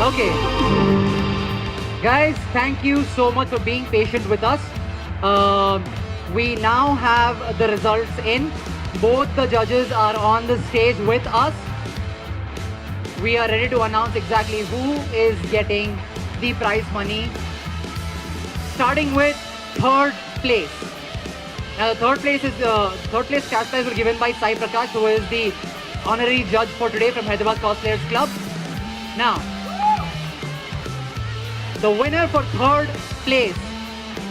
Okay. Guys, thank you so much for being patient with us. We now have the results in. Both the judges are on the stage with us. We are ready to announce exactly who is getting the prize money. Starting with third place. Now, the third place cash prize was given by Sai Prakash, who is the honorary judge for today from Hyderabad Cosplayers Club. Now, the winner for third place,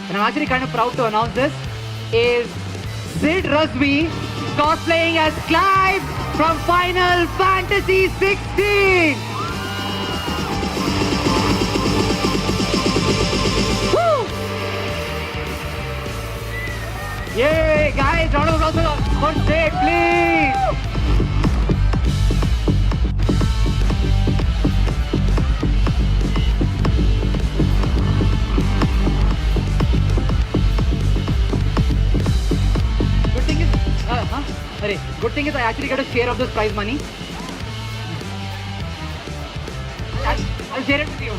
and I'm actually kind of proud to announce this, is Sid Razvi, cosplaying as Clive from Final Fantasy 16. Woo! Yay, guys, round of applause for Sid, please. Good thing is I actually get a share of this prize money. I'll share it with you.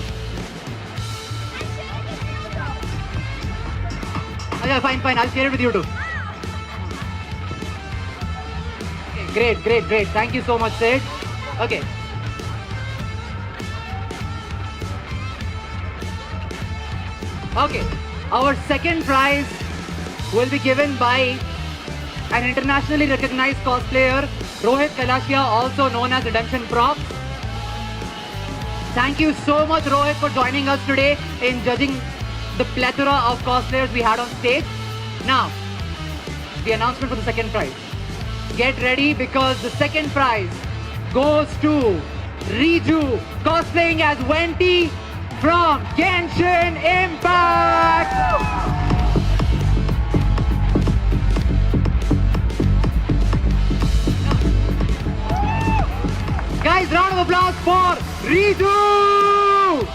Okay, fine. I'll share it with you too. Okay, great. Thank you so much, Sid. Okay. Okay, our second prize will be given by an internationally recognized cosplayer, Rohit Kailashia, also known as Redemption Props. Thank you so much, Rohit, for joining us today in judging the plethora of cosplayers we had on stage. Now, the announcement for the second prize. Get ready because the second prize goes to Riju, cosplaying as Venti from Genshin Impact. Guys, round of applause for Riju!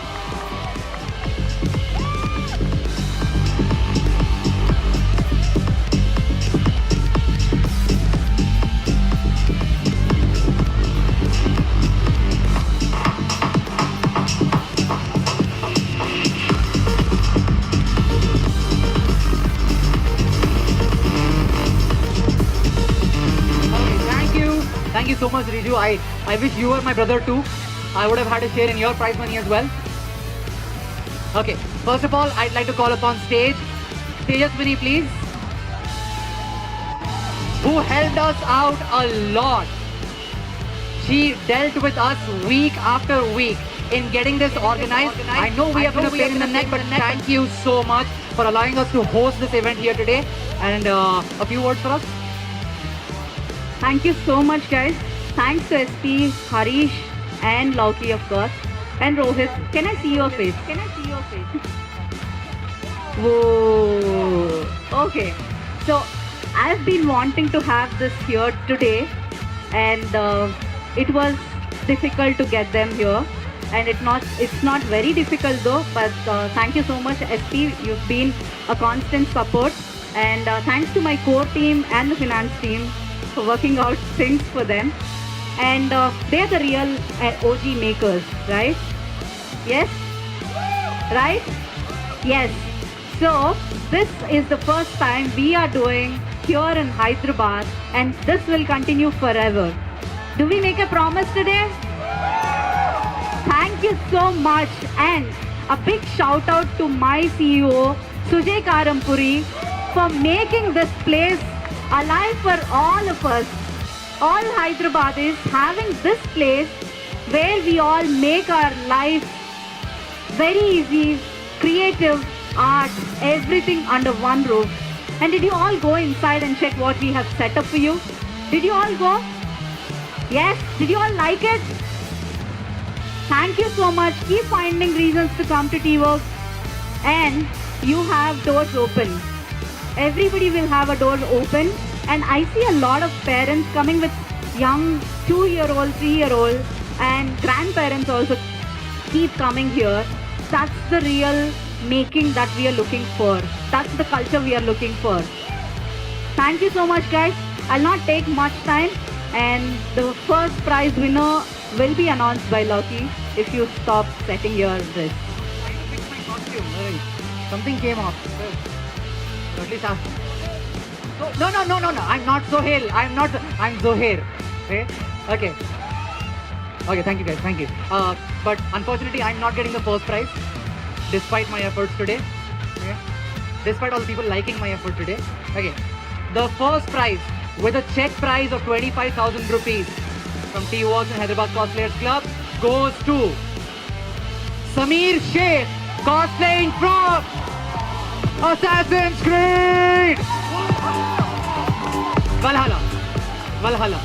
Thank you so much, Riju. I wish you were my brother too. I would have had a share in your prize money as well. Okay, first of all, I'd like to call upon stage Tejaswini, please, who helped us out a lot. She dealt with us week after week in getting this organized. I know we have been a pain in the neck, but thank you so much for allowing us to host this event here today. And a few words for us. Thank you so much, guys. Thanks to SP, Harish, and Lauki, of course, and Rohit. Can I see your face? Whoa. Okay. So I've been wanting to have this here today, and it was difficult to get them here. And it's not very difficult though. But thank you so much, SP. You've been a constant support, and thanks to my core team and the finance team for working out things for them. And they're the real OG makers, right? Yes? Right? Yes. So this is the first time we are doing here in Hyderabad, and this will continue forever. Do we make a promise today? Thank you so much, and a big shout out to my CEO Sujay Karampuri for making this place alive for all of us, all Hyderabadis, having this place where we all make our life very easy, creative, art, everything under one roof. And did you all go inside and check what we have set up for you? Did you all go? Yes? Did you all like it? Thank you so much. Keep finding reasons to come to T-Works, and you have doors open. Everybody will have a door open, and I see a lot of parents coming with young 2-year-old, 3-year-old, and grandparents also keep coming here. That's the real making that we are looking for. That's the culture we are looking for. Thank you so much, guys. I'll not take much time, and the first prize winner will be announced by Lucky if you stop setting your wrist. Trying to fix my costume. Alright. Something came off. Or at least no. I'm not Sohail. I'm Zohair. Okay. Okay. Okay. Thank you, guys. Thank you. But unfortunately, I'm not getting the first prize, despite my efforts today. Okay. Despite all the people liking my effort today. Okay. The first prize, with a check prize of 25,000 rupees from T-Works and Hyderabad Cosplayers Club, goes to Sameer Sheikh, cosplaying from Assassin's Creed! Valhalla. Valhalla.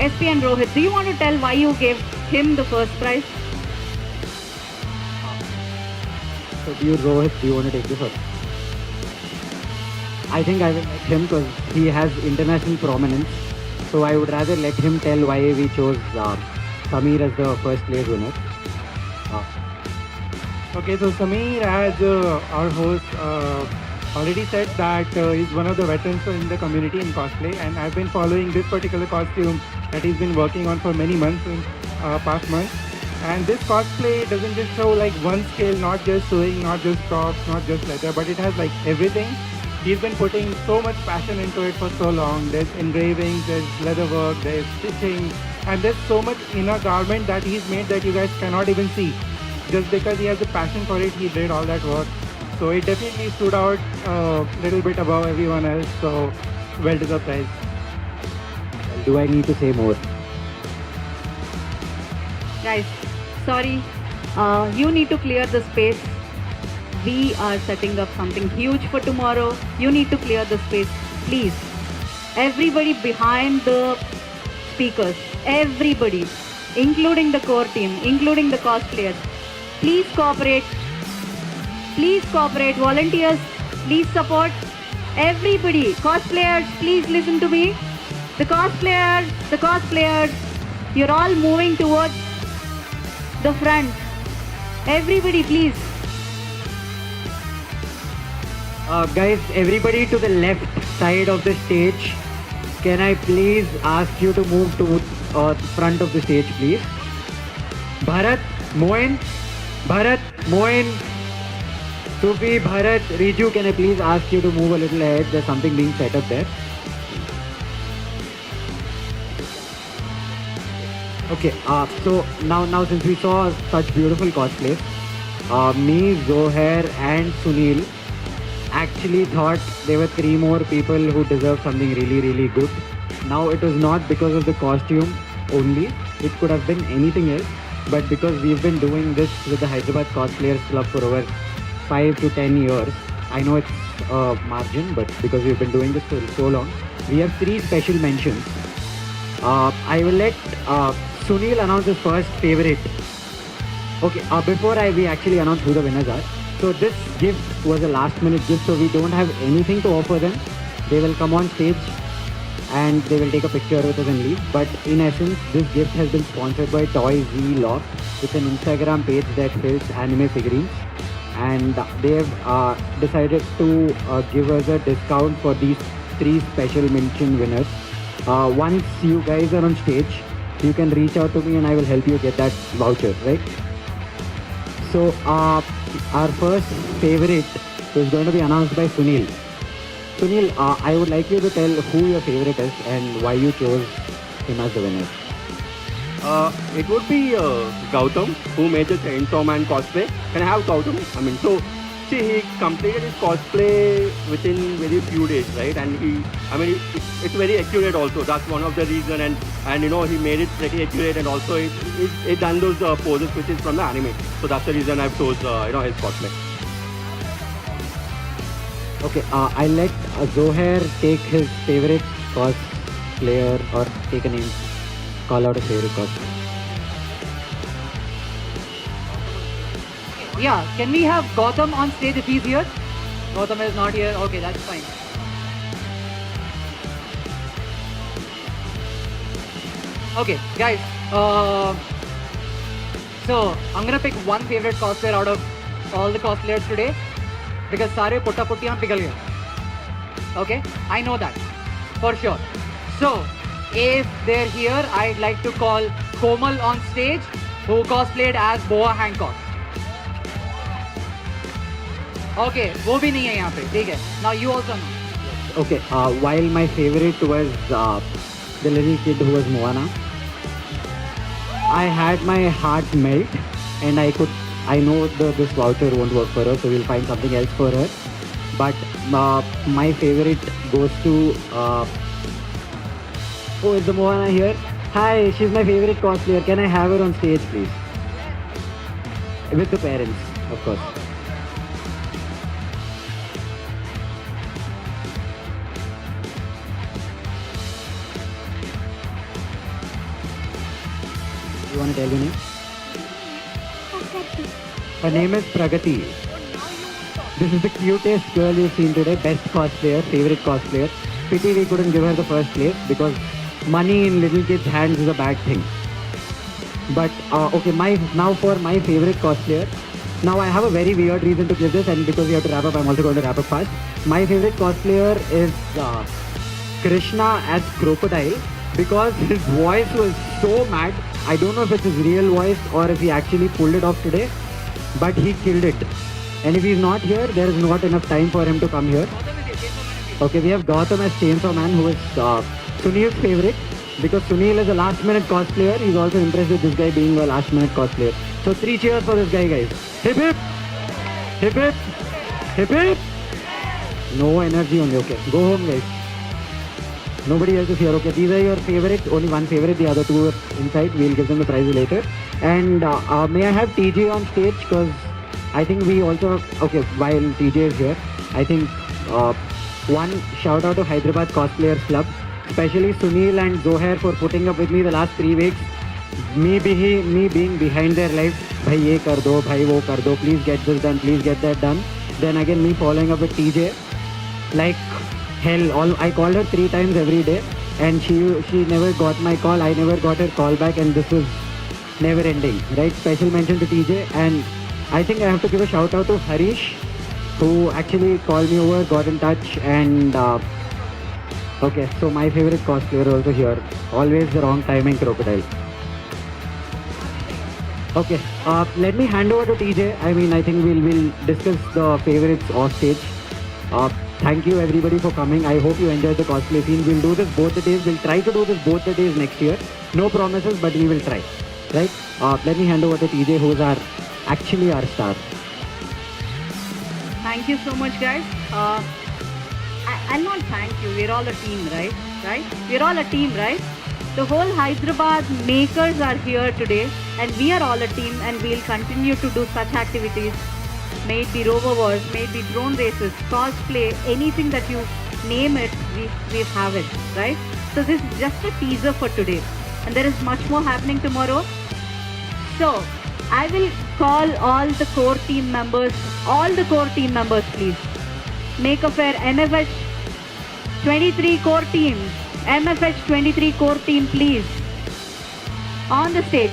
SP and Rohit, do you want to tell why you gave him the first prize? So do you, Rohit, do you want to take this one? I think I will let him because he has international prominence. So I would rather let him tell why we chose Sameer as the first place winner. Okay, so Sameer, as our host already said, that he's one of the veterans in the community in cosplay, and I've been following this particular costume that he's been working on for many months in past months. And this cosplay doesn't just show like one skill, not just sewing, not just props, not just leather, but it has like everything. He's been putting so much passion into it for so long. There's engravings, there's leather work, there's stitching, and there's so much inner garment that he's made that you guys cannot even see. Just because he has a passion for it, he did all that work. So it definitely stood out a little bit above everyone else. So well-deserved prize. Do I need to say more? Guys, sorry, you need to clear the space. We are setting up something huge for tomorrow. You need to clear the space, please. Everybody behind the speakers, everybody, including the core team, including the cosplayers, please cooperate. Please cooperate. Volunteers, please support. Everybody, cosplayers, please listen to me. The cosplayers, you're all moving towards the front. Everybody, please. Guys, everybody to the left side of the stage, can I please ask you to move to front of the stage, please? Bharat, Moin, Sufi, Bharat, Riju, can I please ask you to move a little ahead? There's something being set up there. Okay, so now since we saw such beautiful cosplays, me, Zohair and Sunil actually thought there were 3 more people who deserve something really, really good. Now it was not because of the costume only, it could have been anything else, but because we've been doing this with the Hyderabad Cosplayers Club for over 5 to 10 years. I know it's a margin, but because we've been doing this for so long, we have 3 special mentions. I will let Sunil announce his first favorite. Okay, before we actually announce who the winners are. So this gift was a last minute gift, so we don't have anything to offer them. They will come on stage and they will take a picture with us and leave. But in essence, this gift has been sponsored by Toy Z Loft. It's an Instagram page that sells anime figurines. And they have decided to give us a discount for these three special mention winners. Once you guys are on stage, you can reach out to me and I will help you get that voucher, right? So our first favorite is going to be announced by Sunil. Sunil, I would like you to tell who your favorite is and why you chose him as the winner. It would be Gautam, who made the Chainsaw Man cosplay. Can I have Gautam? I mean, so see, he completed his cosplay within very few days, right? And it's very accurate also. That's one of the reason, and you know, he made it pretty accurate, and also it done those poses which is from the anime. So that's the reason I've chose his cosplay. Okay, I'll let Zohair take his favorite cosplayer or take a name. Call out a favorite cosplayer. Yeah, can we have Gautam on stage if he's here? Gautam is not here. Okay, that's fine. Okay, guys. So I'm gonna pick one favorite cosplayer out of all the cosplayers today because सारे पुट्टा पुट्टियाँ पिघल गए. Okay, I know that for sure. So if they're here, I'd like to call Komal on stage, who cosplayed as Boa Hancock. Okay, वो भी नहीं है यहाँ पे, ठीक है. Now you also know. Okay, while my favorite was the little kid who was Moana, I had my heart melt and I know this voucher won't work for her, so we'll find something else for her. But my favorite goes to, oh, is the Moana here? Hi, she's my favorite cosplayer. Can I have her on stage, please? With the parents, of course. You want to tell your name? Her name is Pragati. This is the cutest girl you've seen today. Best cosplayer, favorite cosplayer. Pity we couldn't give her the first place because money in little kids' hands is a bad thing. But okay, now for my favorite cosplayer. Now I have a very weird reason to give this, and because we have to wrap up, I'm also going to wrap up fast. My favorite cosplayer is Krishna as Crocodile because his voice was so mad. I don't know if it's his real voice or if he actually pulled it off today, but he killed it. And if he's not here, there is not enough time for him to come here. Okay, we have Gautam as Chainsaw Man, who is Sunil's favorite because Sunil is a last-minute cosplayer. He's also impressed with this guy being a last-minute cosplayer. So 3 cheers for this guy, guys. Hip hip! Hip hip! Hip hip! No energy only. Okay, go home, guys. Nobody else is here. Okay, these are your favorites. Only one favorite. The other two are inside. We'll give them the prize later. And may I have TJ on stage? Because I think we also... Okay, while TJ is here, I think one shout out to Hyderabad Cosplayers Club. Especially Sunil and Zohair for putting up with me the last 3 weeks. Me being behind their lives. Bhai ye kar do, bhai wo kar do. Please get this done. Please get that done. Then again me following up with TJ. Like... hell, I called her 3 times every day and she never got my call. I never got her call back and this was never ending, right? Special mention to TJ, and I think I have to give a shout out to Harish, who actually called me over, got in touch, and okay, so my favorite cosplayer also here. Always the wrong timing Crocodile. Okay, let me hand over to TJ. I mean, I think we'll discuss the favorites off stage. Thank you everybody for coming. I hope you enjoyed the cosplay scene. We'll do this both the days. We'll try to do this both the days next year. No promises, but we will try. Right? Let me hand over to TJ, who's actually our star. Thank you so much, guys. I'll not thank you. We're all a team, right? We're all a team, right? The whole Hyderabad makers are here today, and we are all a team, and we'll continue to do such activities. May it be rover wars, may it be drone races, cosplay, anything that you name it, we have it, right? So this is just a teaser for today, and there is much more happening tomorrow. So I will call all the core team members, please. Make a fair MFH 23 core team, MFH 23 core team, please, on the stage.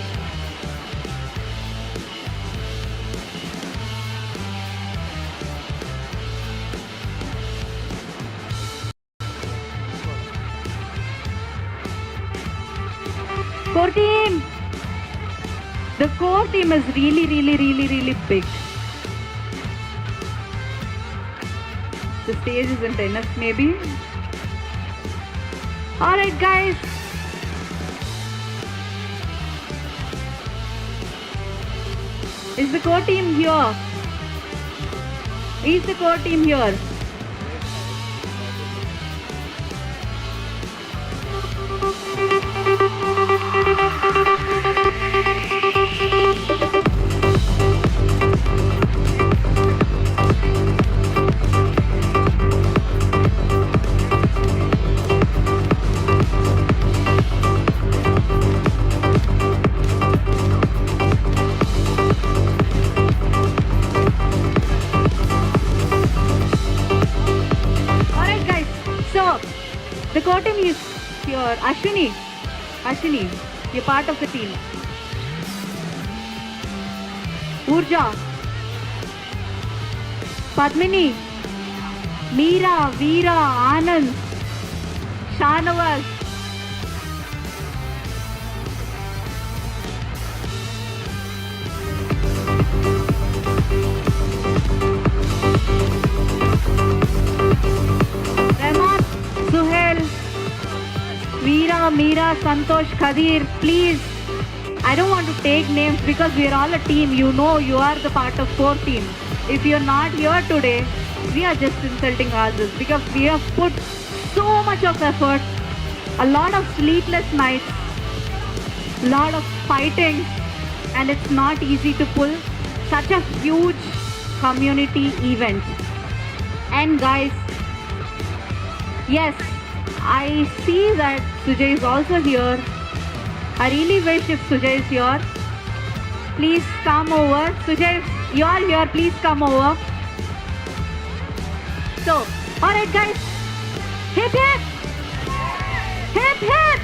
Core team! The core team is really big. The stage isn't enough maybe. Alright guys. Is the core team here? Is the core team here? Alright guys, so the core team is here. Ashwini, you're part of the team. Urja, Padmini, Meera, Veera, Anand, Shanavas. Rahman, Suhail, Veera, Meera, Santosh, Khadir, please. I don't want to take names because we are all a team. You know you are the part of core team. If you're not here today, we are just insulting ourselves because we have put so much of effort, a lot of sleepless nights, a lot of fighting, and it's not easy to pull such a huge community event. And guys, yes, I see that Sujay is also here. I really wish if Sujay is here, please come over. Sujay, if you are here, please come over. So, alright guys, hip hip! Hip hip!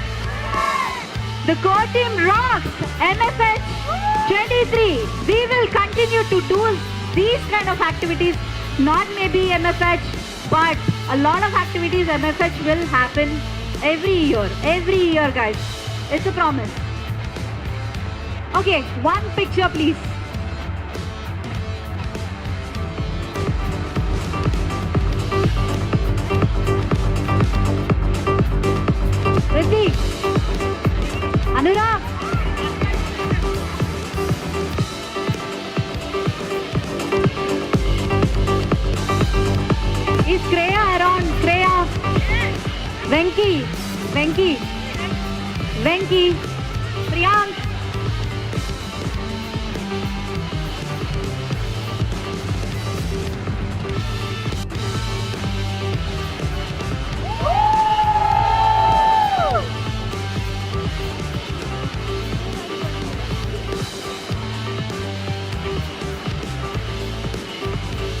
The core team rocks! MFH 23. We will continue to do these kind of activities, not maybe MFH, but a lot of activities MFH will happen every year guys. It's a promise. Okay, one picture please. Ritik, Anurag. Is Kreya around? Kreya? Venki, Priyank.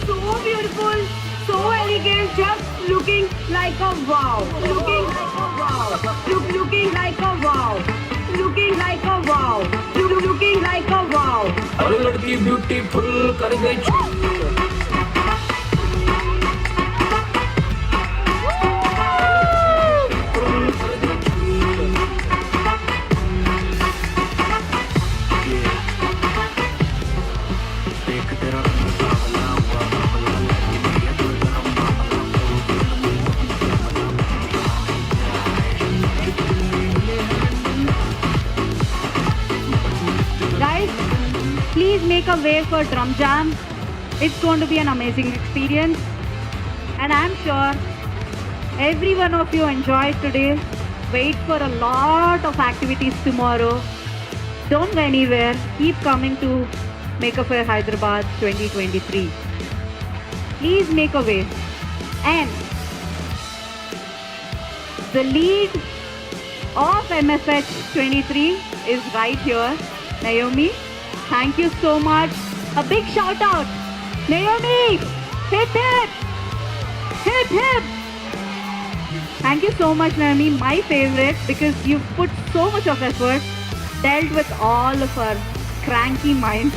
So beautiful, so elegant, just looking like a wow. Looking like a wow. Looking like a wow. Looking like a wow. Looking like a wow. अरे लड़की beautiful कर गई Guys, please make a way for Drum Jam. It's going to be an amazing experience. And I'm sure every one of you enjoyed today. Wait for a lot of activities tomorrow. Don't go anywhere. Keep coming to Make a Fair Hyderabad 2023. Please make a way. And the lead of MFH 23 is right here. Naomi, thank you so much. A big shout out. Naomi, hip hip, hip hip. Thank you so much, Naomi, my favorite, because you've put so much of effort, dealt with all of our cranky minds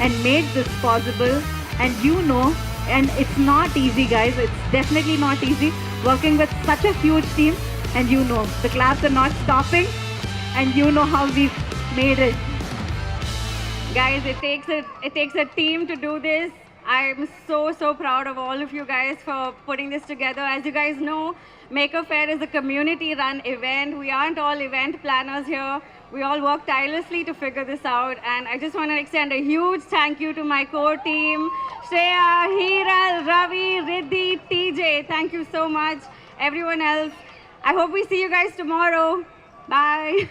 and made this possible. And you know, and it's not easy guys, it's definitely not easy working with such a huge team. And you know, the claps are not stopping. and you know how we've made it. Guys, it takes a team to do this. I'm so proud of all of you guys for putting this together. As you guys know, Maker Faire is a community-run event. We aren't all event planners here. We all work tirelessly to figure this out. And I just want to extend a huge thank you to my core team, Shreya, Hiral, Ravi, Riddhi, TJ. Thank you so much. Everyone else, I hope we see you guys tomorrow. Bye.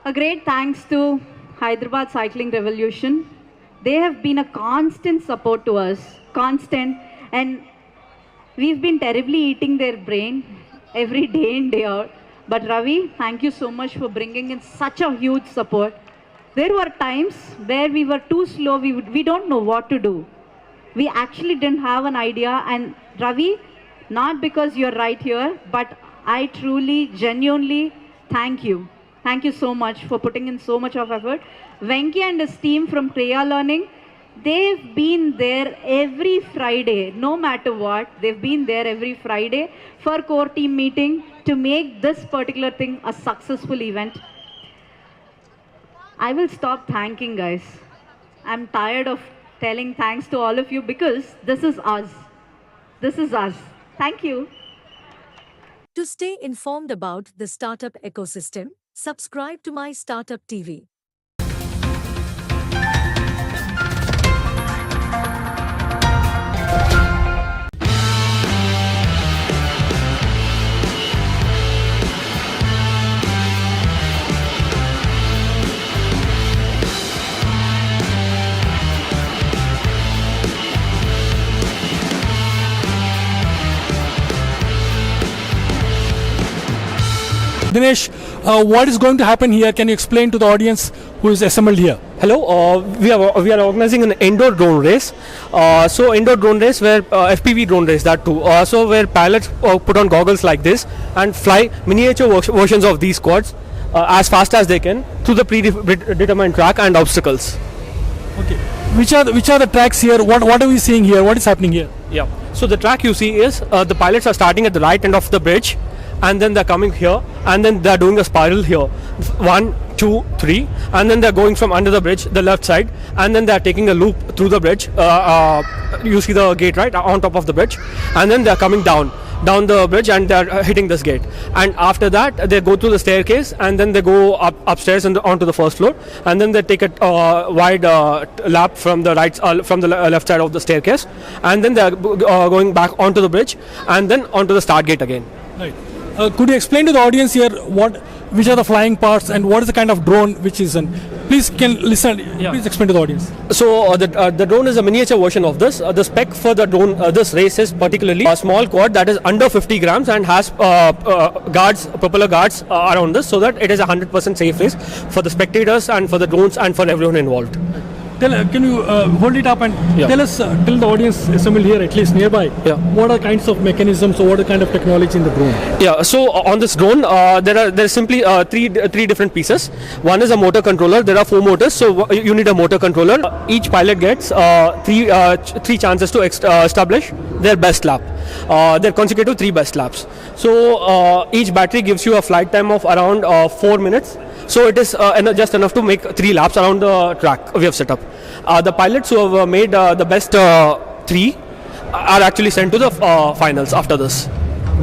A great thanks to Hyderabad Cycling Revolution. They have been a constant support to us, and we've been terribly eating their brain every day in, day out. But Ravi, thank you so much for bringing in such a huge support. There were times where we were too slow, we don't know what to do. We actually didn't have an idea, and Ravi, not because you're right here, but I truly, genuinely thank you. Thank you so much for putting in so much of effort. Venki and his team from Kriya Learning, they've been there every Friday, no matter what. They've been there every Friday for core team meeting to make this particular thing a successful event. I will stop thanking, guys. I'm tired of telling thanks to all of you because this is us. This is us. Thank you. To stay informed about the startup ecosystem, subscribe to My Startup TV. Dinesh, what is going to happen here? Can you explain to the audience who is assembled here? Hello, we are organizing an indoor drone race. So indoor drone race where FPV drone race, that too. So where pilots put on goggles like this and fly miniature versions of these quads as fast as they can through the predetermined track and obstacles. Okay. Which are the tracks here? What are we seeing here? What is happening here? Yeah. So the track you see is the pilots are starting at the right end of the bridge, and then they're coming here, and then they're doing a spiral here. 1, 2, 3, and then they're going from under the bridge, the left side, and then they're taking a loop through the bridge. You see the gate right on top of the bridge, and then they're coming down the bridge, and they're hitting this gate. And after that, they go through the staircase, and then they go upstairs and onto the first floor, and then they take a wide lap from the left side of the staircase, and then they're going back onto the bridge, and then onto the start gate again. Right. Could you explain to the audience here which are the flying parts and what is the kind of drone which is in? Please please explain to the audience. So the drone is a miniature version of this. The spec for the drone, this race is particularly a small quad that is under 50 grams and has propeller guards around this, so that it is a 100% safe race for the spectators and for the drones and for everyone involved. Can you hold it up and tell the audience assembled here, at least nearby, what are kinds of mechanisms or what are kind of technology in the drone? Yeah, so on this drone, there are simply three different pieces. One is a motor controller. There are 4 motors, so you need a motor controller. Each pilot gets three chances to establish their best lap. Their consecutive 3 best laps. So each battery gives you a flight time of around 4 minutes. So it is just enough to make 3 laps around the track we have set up. The pilots who have made the best 3 are actually sent to the finals after this.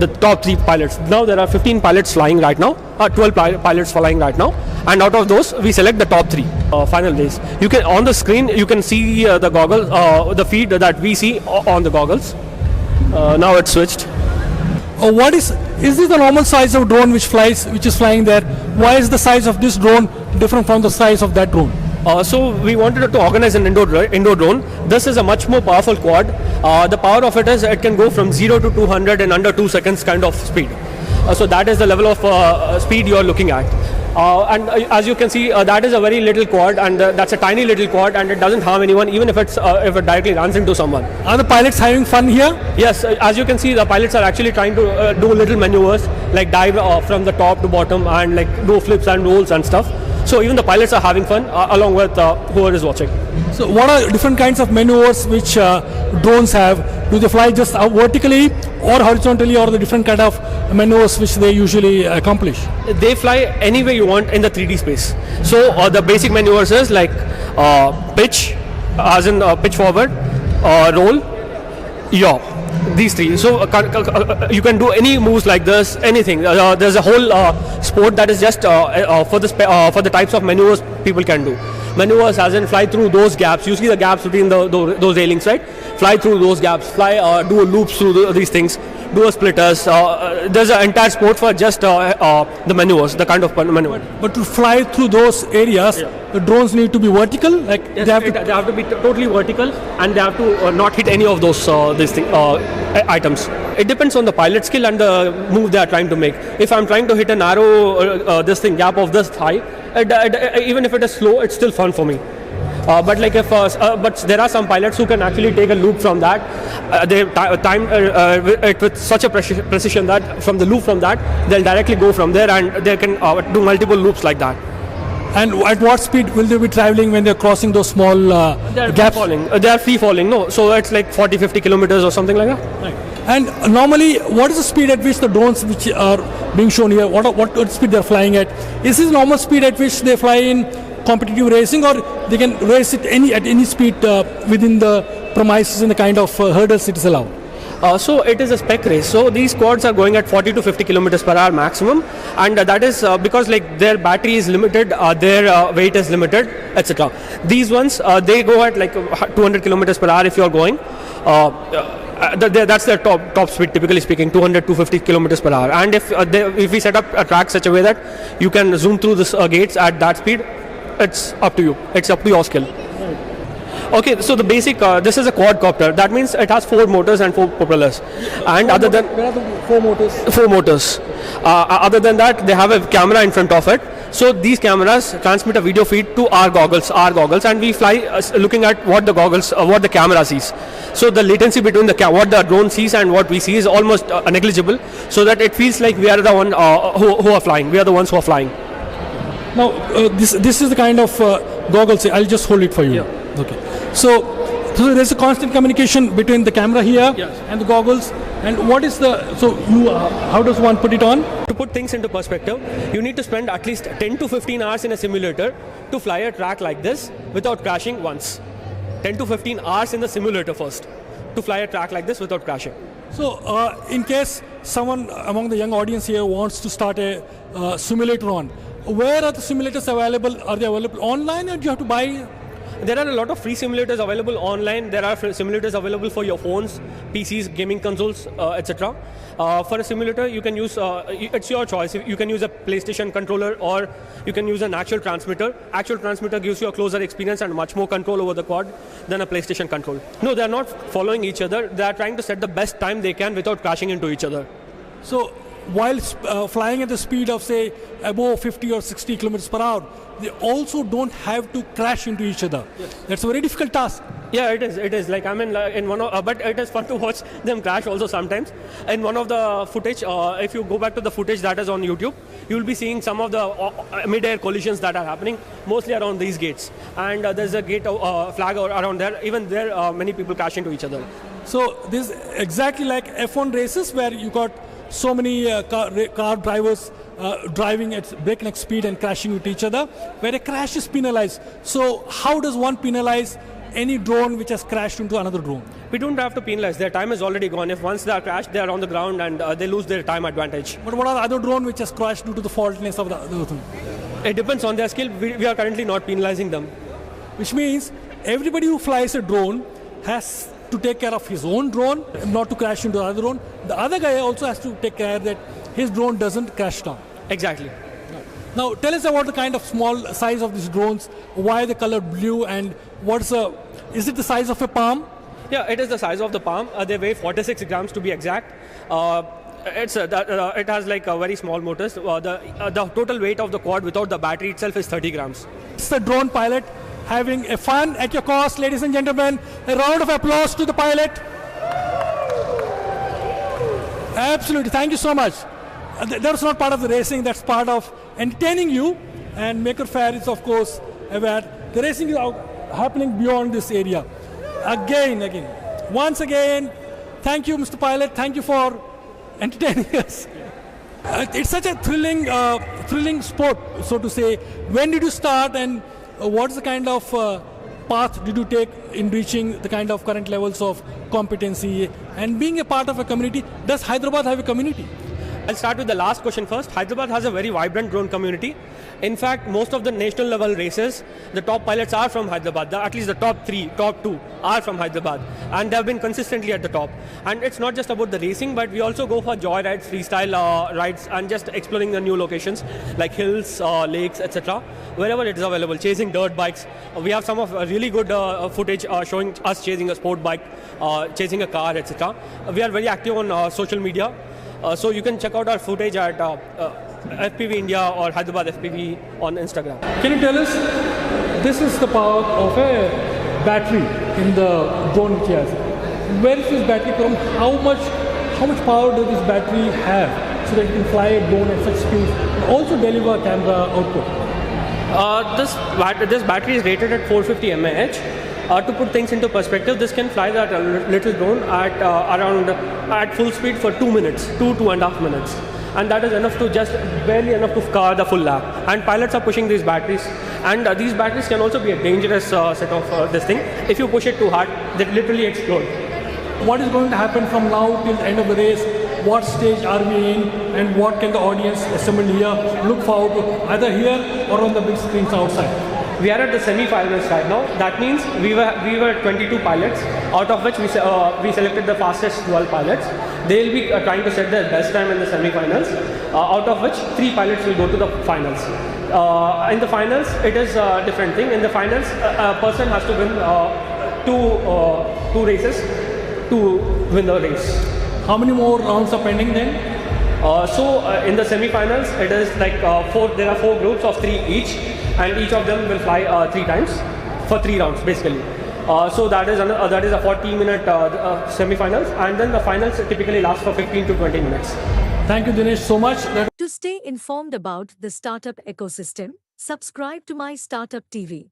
The top 3 pilots. Now there are 15 pilots flying right now, 12 pilots flying right now, and out of those we select the top 3 final days. You can on the screen you can see the goggles, the feed that we see on the goggles. Now it's switched. Is this the normal size of drone which is flying there? Why is the size of this drone different from the size of that drone? So we wanted to organize an indoor drone. This is a much more powerful quad. The power of it is it can go from 0 to 200 in under 2 seconds kind of speed. So that is the level of speed you are looking at. And as you can see, that is a very little quad, and that's a tiny little quad, and it doesn't harm anyone, even if it directly runs into someone. Are the pilots having fun here? Yes, as you can see, the pilots are actually trying to do little maneuvers, like dive from the top to bottom and like do flips and rolls and stuff. So even the pilots are having fun along with whoever is watching. So what are different kinds of maneuvers which drones have? Do they fly just vertically or horizontally, or the different kind of maneuvers which they usually accomplish? They fly any way you want in the 3D space. So the basic maneuvers is like pitch, as in pitch forward, roll, yaw. These three. So you can do any moves like this, anything. There's a whole sport that is just for the types of maneuvers people can do. Maneuvers as in fly through those gaps. You see the gaps between those railings, right? Fly through those gaps. Fly, do loops through these things. Do a splitters. There's an entire sport for just the maneuvers, the kind of maneuver. But to fly through those areas, the drones need to be vertical. Like Yes, they have they have to be totally vertical, and they have to not hit any of those items. It depends on the pilot skill and the move they are trying to make. If I'm trying to hit a narrow gap of this high, even if it is slow, it's still fun for me. But like but there are some pilots who can actually take a loop from that. They time it with such a precision that from the loop from that they'll directly go from there, and they can do multiple loops like that. And at what speed will they be traveling when they're crossing those small gaps? They are free falling. No, so it's like 40-50 kilometers or something like that. Right. And normally, what is the speed at which the drones which are being shown here, what speed they're flying at? Is this normal speed at which they fly in competitive racing, or they can race it at any speed within the premises and the kind of hurdles it is allowed? So it is a spec race. So these quads are going at 40 to 50 kilometers per hour maximum, and that is because like their battery is limited, their weight is limited, etc. These ones they go at like 200 kilometers per hour if you are going. That's their top speed, typically speaking, 200-250 kilometers per hour. And if we set up a track such a way that you can zoom through this gates at that speed, it's up to you. It's up to your skill. Okay, so the basic, this is a quadcopter. That means it has 4 motors and 4 propellers. And other than where are the 4 motors? 4 motors. Other than that, they have a camera in front of it. So these cameras transmit a video feed to our goggles, and we fly looking at what the goggles, what the camera sees. So the latency between what the drone sees and what we see is almost negligible, so that it feels like we are the one who are flying. We are the ones who are flying. Now, this is the kind of goggles. I'll just hold it for you. Yeah. Okay. So there's a constant communication between the camera here and the goggles. And what is how does one put it on? To put things into perspective, you need to spend at least 10 to 15 hours in a simulator to fly a track like this without crashing once. 10 to 15 hours in the simulator first to fly a track like this without crashing. So in case someone among the young audience here wants to start a simulator on, where are the simulators available? Are they available online, or do you have to buy? There are a lot of free simulators available online. There are simulators available for your phones, PCs, gaming consoles, etc. For a simulator, you can use, it's your choice. You can use a PlayStation controller, or you can use an actual transmitter. Actual transmitter gives you a closer experience and much more control over the quad than a PlayStation control. No, they are not following each other. They are trying to set the best time they can without crashing into each other. So while flying at the speed of, say, above 50 or 60 kilometers per hour, they also don't have to crash into each other. Yes. That's a very difficult task. Yeah, it is. It is. Like, I mean, in one of, but it is fun to watch them crash also sometimes. In one of the footage, if you go back to the footage that is on YouTube, you will be seeing some of the mid-air collisions that are happening, mostly around these gates. And there's a gate flag around there. Even there, many people crash into each other. So this is exactly like F1 races, where you got so many car drivers driving at breakneck speed and crashing with each other, where a crash is penalized. So how does one penalize any drone which has crashed into another drone? We don't have to penalize. Their time is already gone. If once they are crashed, they are on the ground, and they lose their time advantage. But what are the other drone which has crashed due to the faultiness of the other thing? It depends on their skill. We are currently not penalizing them. Which means everybody who flies a drone has to take care of his own drone, not to crash into another drone. The other guy also has to take care that his drone doesn't crash down. Exactly. Now tell us about the kind of small size of these drones, why the color blue, and is it the size of a palm? Yeah, it is the size of the palm. They weigh 46 grams to be exact. It has like very small motors. The total weight of the quad without the battery itself is 30 grams. It's the drone pilot having a fun at your cost, ladies and gentlemen. A round of applause to the pilot. Absolutely, thank you so much. That's not part of the racing, that's part of entertaining you. and Maker Fair is of course aware. The racing is happening beyond this area. Once again, thank you, Mr. Pilot. Thank you for entertaining us. It's such a thrilling sport, so to say. When did you start, and what's the kind of path did you take in reaching the kind of current levels of competency and being a part of a community? Does Hyderabad have a community? I'll start with the last question first. Hyderabad has a very vibrant drone community. In fact, most of the national level races, the top pilots are from Hyderabad. At least the top 2 are from Hyderabad, and they have been consistently at the top. And it's not just about the racing, but we also go for joy rides, freestyle rides, and just exploring the new locations like hills, lakes, etc. Wherever it is available, chasing dirt bikes. We have some of really good footage showing us chasing a sport bike, chasing a car, etc. We are very active on social media. So you can check out our footage at FPV India or Hyderabad FPV on Instagram. Can you tell us, this is the power of a battery in the drone which he has. Where is this battery from? How much power does this battery have so that you can fly a drone at such speed and also deliver camera output? This battery is rated at 450 mAh. To put things into perspective, this can fly that little drone at full speed for 2 minutes, 2.5 minutes. And that is enough to barely enough to cover the full lap. And pilots are pushing these batteries, and these batteries can also be a dangerous set of this thing. If you push it too hard, they literally explode. What is going to happen from now till the end of the race? What stage are we in, and what can the audience assembled here look forward to, either here or on the big screens outside? We are at the semi-finals right now. That means we were 22 pilots, out of which we selected the fastest 12 pilots. They will be trying to set their best time in the semi-finals, out of which 3 pilots will go to the finals. In the finals, it is a different thing. In the finals, a person has to win two races to win the race. How many more rounds are pending then? In the semi-finals, it is like there are 4 groups of 3 each, and each of them will fly 3 times for 3 rounds basically. So that is a 40-minute semi-finals, and then the finals typically last for 15 to 20 minutes. Thank you, Dinesh, so much. To stay informed about the startup ecosystem, subscribe to My Startup TV.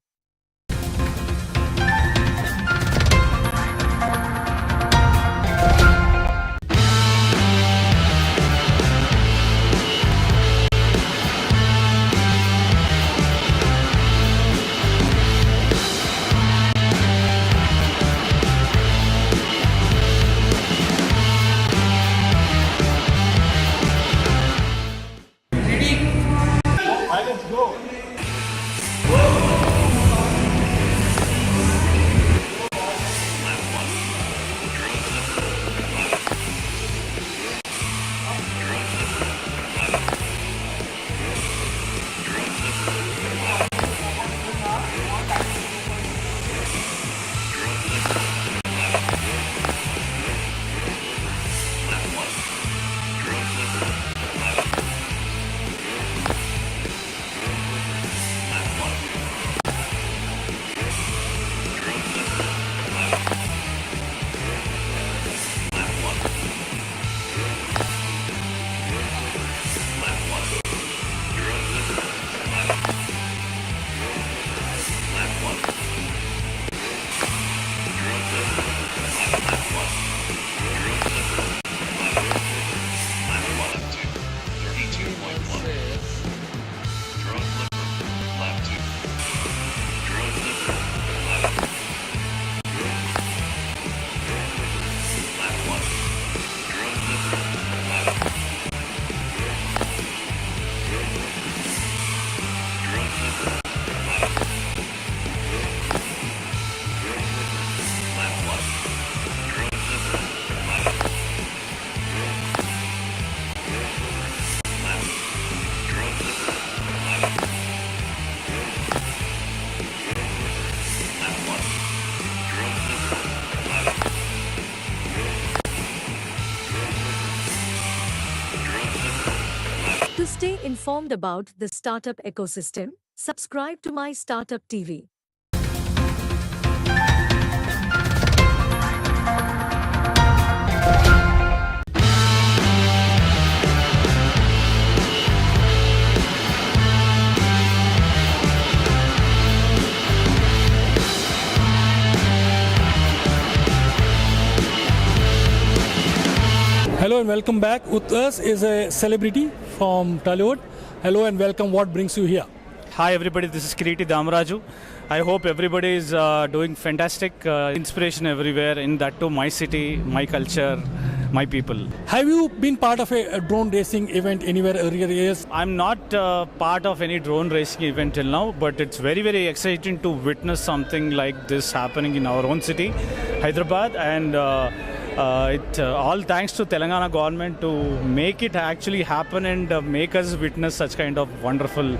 To stay informed about the startup ecosystem, subscribe to My Startup TV. and welcome back. With us is a celebrity from Tollywood. Hello and welcome. What brings you here? Hi everybody, this is Kiriti Damaraju. I hope everybody is doing fantastic. Inspiration everywhere, in that too my city, my culture, my people. Have you been part of a drone racing event anywhere earlier years? I'm not part of any drone racing event till now, but it's very, very exciting to witness something like this happening in our own city, Hyderabad, and all thanks to Telangana government to make it actually happen and make us witness such kind of wonderful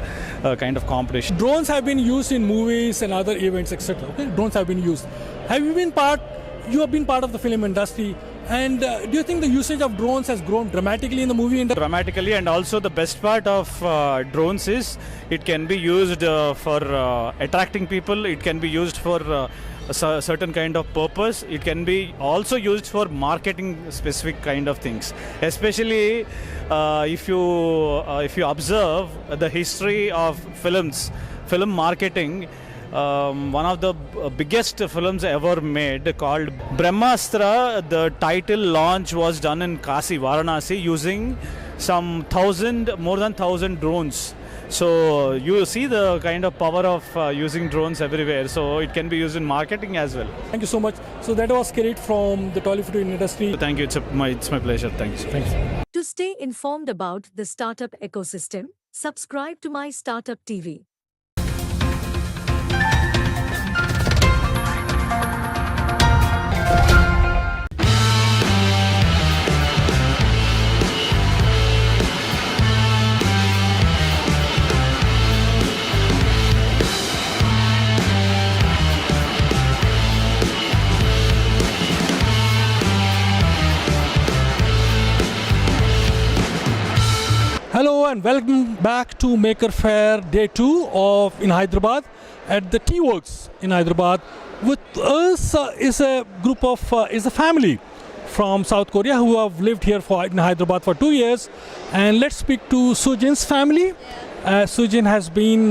kind of competition. Drones have been used in movies and other events, etc. Okay? Drones have been used. Have you been part? You have been part of the film industry. And do you think the usage of drones has grown dramatically in the movie industry? Dramatically, and also the best part of drones is it can be used for attracting people. It can be used for a certain kind of purpose. It can be also used for marketing specific kind of things. Especially if you observe the history of film marketing. One of the biggest films ever made called Brahmastra, the title launch was done in Kasi, Varanasi, using more than 1,000 drones. So you see the kind of power of using drones everywhere. So it can be used in marketing as well. Thank you so much. So that was Kirit from the Tollywood industry. Thank you. It's my pleasure. Thanks. To stay informed about the startup ecosystem, subscribe to MyStartuptv. Hello and welcome back to Maker Fair Day 2 in Hyderabad at the Tea Works in Hyderabad. With us is a group of is a family from South Korea who have lived here in Hyderabad for 2 years. And let's speak to Sujin's family. Sujin has been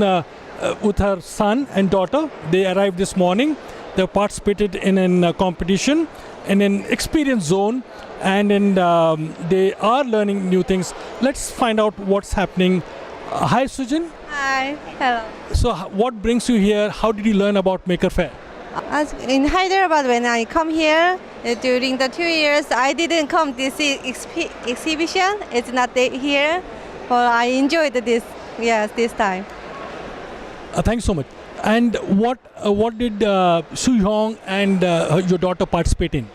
with her son and daughter. They arrived this morning. They participated in a competition in an experience zone, and they are learning new things. Let's find out what's happening. Hi Sujin. Hi, hello. So what brings you here? How did you learn about Maker Fair? In Hyderabad, when I come here during the 2 years, I didn't come this exhibition. It's not here, but I enjoyed this. Yes, this time. Thank you so much. And what did Soo-hyung and your daughter participate in?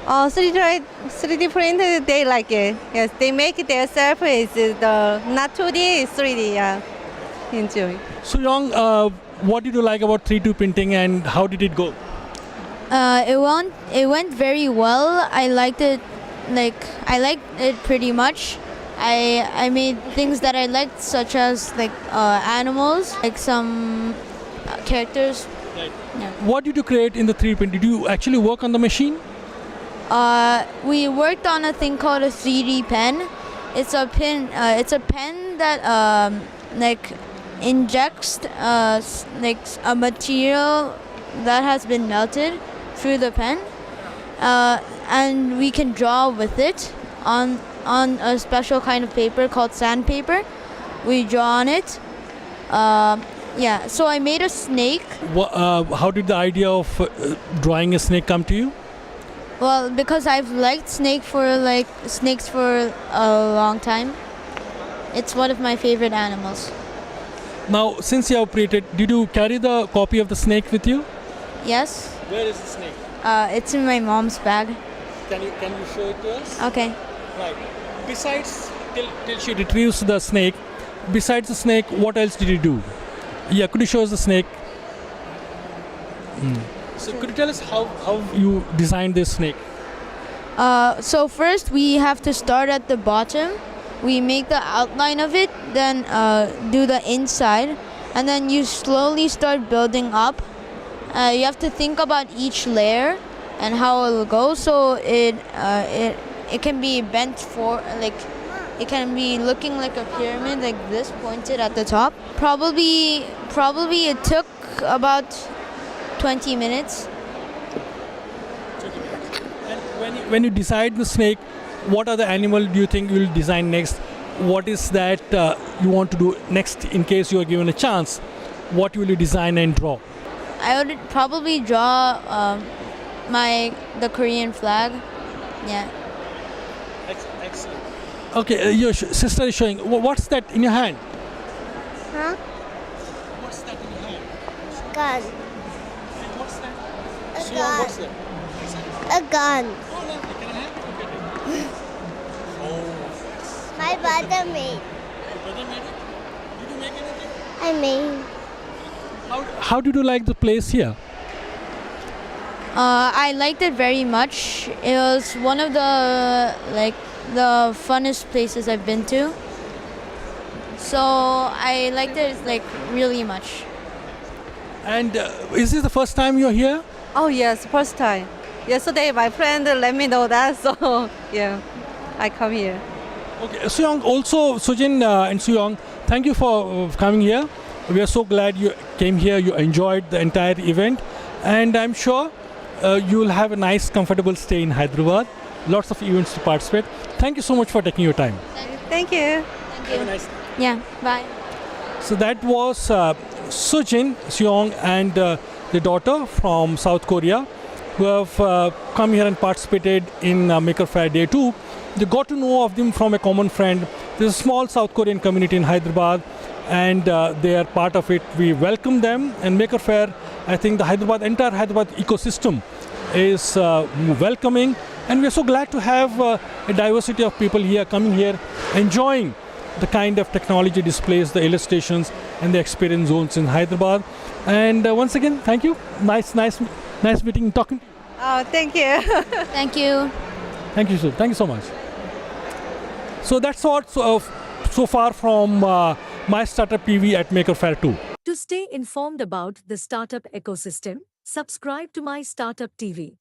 3D printed, they like it. Yes, they make their surface not 2D, it's 3D. Yeah, enjoy. Soo-hyung, what did you like about 3D printing and how did it go? It went very well. I liked it. I liked it pretty much. I made things that I liked, such as animals, some characters. Right. Yeah. What did you create in the 3D print? Did you actually work on the machine? We worked on a thing called a 3D pen. It's a pen. It's a pen that injects a material that has been melted through the pen, and we can draw with it on a special kind of paper called sandpaper. We draw on it. Yeah, so I made a snake. How did the idea of drawing a snake come to you? Well, because I've liked snakes for a long time. It's one of my favorite animals. Now, since you have created, did you carry the copy of the snake with you? Yes. Where is the snake? It's in my mom's bag. Can you show it to us? Okay. Right. Besides, till she retrieves the snake, besides the snake, what else did you do? Yeah, could you show us the snake? So could you tell us how you designed this snake? So first we have to start at the bottom. We make the outline of it, then do the inside, and then you slowly start building up. You have to think about each layer and how it will go. So it can be bent for it can be looking like a pyramid like this, pointed at the top. Probably it took about 20 minutes. And when you decide the snake, what other animal do you think you will design next? What is that you want to do next in case you are given a chance? What will you design and draw? I would probably draw the Korean flag. Yeah. Excellent. Okay, your sister is showing. What's that in your hand? Huh? What's that in your hand? Gun. And what's that? A Sion, gun. what's that? A gun. Oh, lovely. Can I have it? Oh. My brother made. Your brother made it? Did you make anything? I made. How did you like the place here? I liked it very much. It was one of the funnest places I've been to. So I liked it really much. And is this the first time you're here? Oh yes, first time. Yesterday my friend let me know that, so yeah, I come here. Okay, Suyong, also Sujin and Suyong, thank you for coming here. We are so glad you came here, you enjoyed the entire event, and I'm sure you will have a nice, comfortable stay in Hyderabad. Lots of events to participate. Thank you so much for taking your time. Thank you. Have a nice day. Yeah, bye. So that was Sujin, Suyong, and the daughter from South Korea who have come here and participated in Maker Faire Day 2. They got to know of them from a common friend. There's a small South Korean community in Hyderabad, and they are part of it. We welcome them, and Maker Faire, I think the entire Hyderabad ecosystem is welcoming, and we're so glad to have a diversity of people here coming here, enjoying the kind of technology displays, the illustrations, and the experience zones in Hyderabad. And once again, thank you. Nice meeting and talking to you. Oh, thank you. Thank you. Thank you, sir. Thank you so much. So that's all so far from MyStartuptv at Maker Faire 2. To stay informed about the startup ecosystem, subscribe to My Startup TV.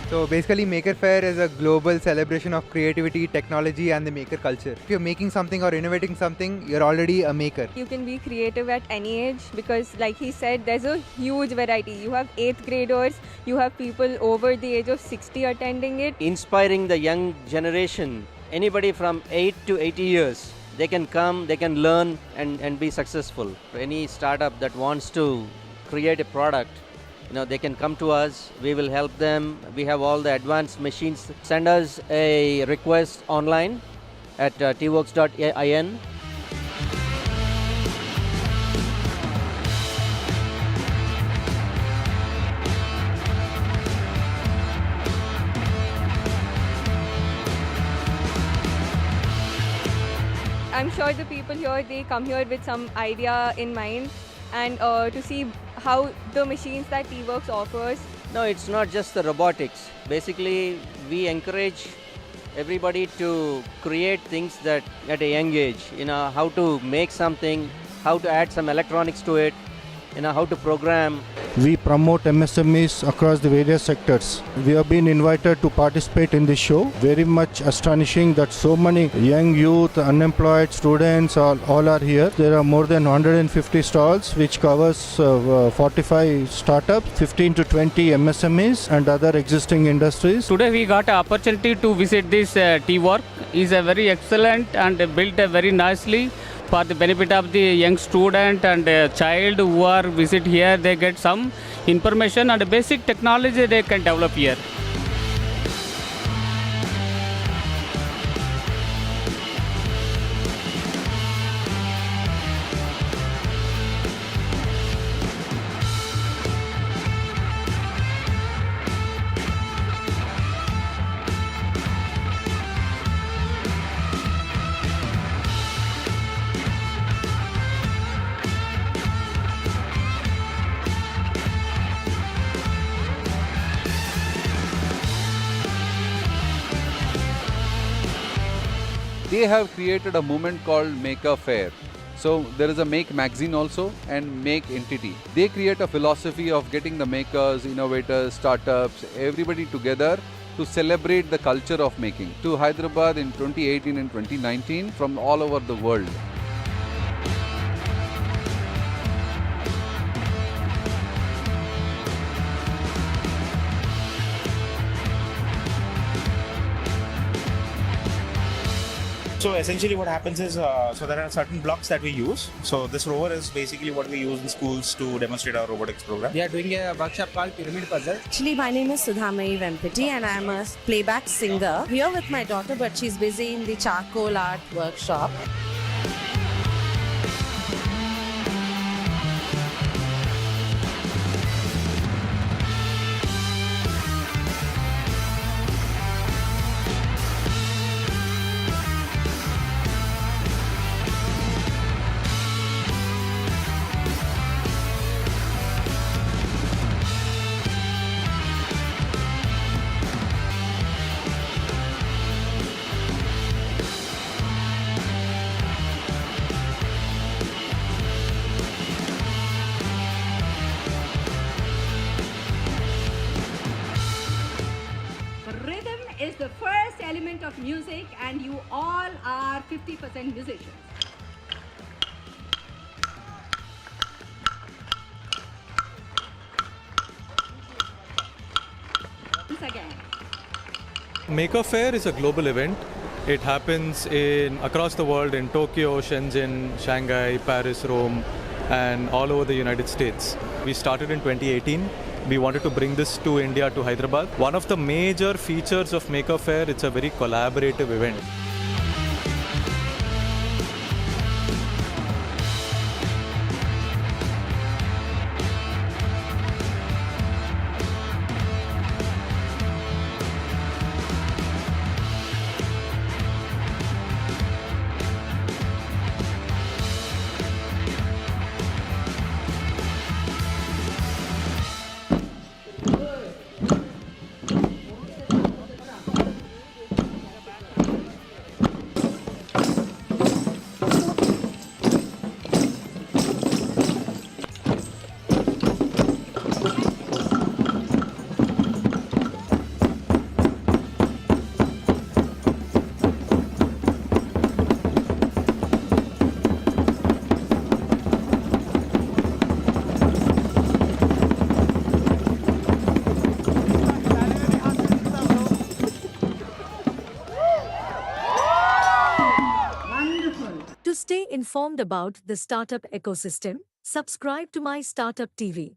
So basically Maker Faire is a global celebration of creativity, technology and the maker culture. If you're making something or innovating something, you're already a maker. You can be creative at any age because like he said, there's a huge variety. You have 8th graders, you have people over the age of 60 attending it. Inspiring the young generation, anybody from 8 to 80 years, they can come, they can learn and be successful. For any startup that wants to create a product, they can come to us, we will help them. We have all the advanced machines. Send us a request online at tworks.in. I'm sure the people here, they come here with some idea in mind and to see how the machines that T-Works offers. No, it's not just the robotics. Basically, we encourage everybody to create things that at a young age, how to make something, how to add some electronics to it, how to program. We promote MSMEs across the various sectors. We have been invited to participate in this show. Very much astonishing that so many young youth, unemployed students all are here. There are more than 150 stalls which covers 45 startups, 15 to 20 MSMEs and other existing industries. Today we got an opportunity to visit this T-Work. It's a very excellent and built very nicely for the benefit of the young student and child who are visit here. They get some information and basic technology they can develop here. They have created a movement called Maker Faire. So there is a Make magazine also and Make entity. They create a philosophy of getting the makers, innovators, startups, everybody together to celebrate the culture of making to Hyderabad in 2018 and 2019 from all over the world. So essentially what happens is, so there are certain blocks that we use. So this rover is basically what we use in schools to demonstrate our robotics program. We are doing a workshop called Pyramid Puzzle. Actually, my name is Sudhamani Vempati and I am a playback singer. Here with my daughter, but she's busy in the charcoal art workshop. Rhythm is the first element of music and you all are 50% musicians. Once again. Maker Faire is a global event. It happens across the world in Tokyo, Shenzhen, Shanghai, Paris, Rome, and all over the United States. We started in 2018. We wanted to bring this to India, to Hyderabad. One of the major features of Maker Faire, it's a very collaborative event. To stay informed about the startup ecosystem, subscribe to My Startup TV.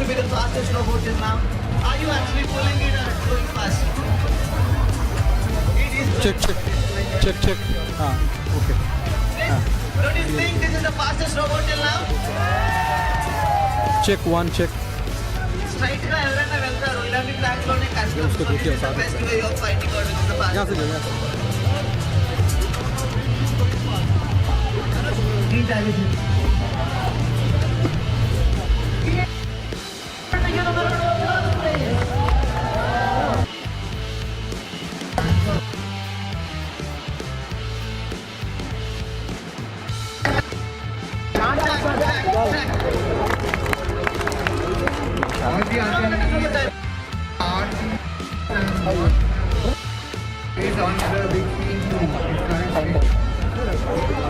to be the fastest robot till now. Are you actually pulling it or going fast? It is. Check. Okay. Don't you think this is the fastest robot till now? Check. Straight గా ఎవరైనా వెళ్తారు ఇలాంటి track లోనే కష్టం. Best way of finding out which is the fastest.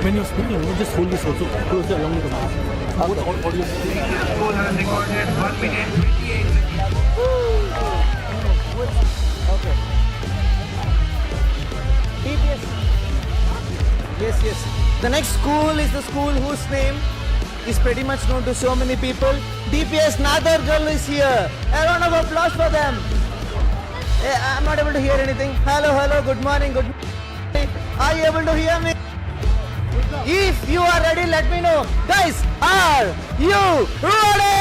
When you're speaking, you just hold this also closely along with the mouth. Both audio. School has recorded 1 minute 28 Okay. DPS. Yes. The next school is the school whose name is pretty much known to so many people. DPS Nadargal is here. A round of applause for them. I'm not able to hear anything. Hello, good morning, good morning. Are you able to hear me? If you are ready, let me know. Guys, are you ready?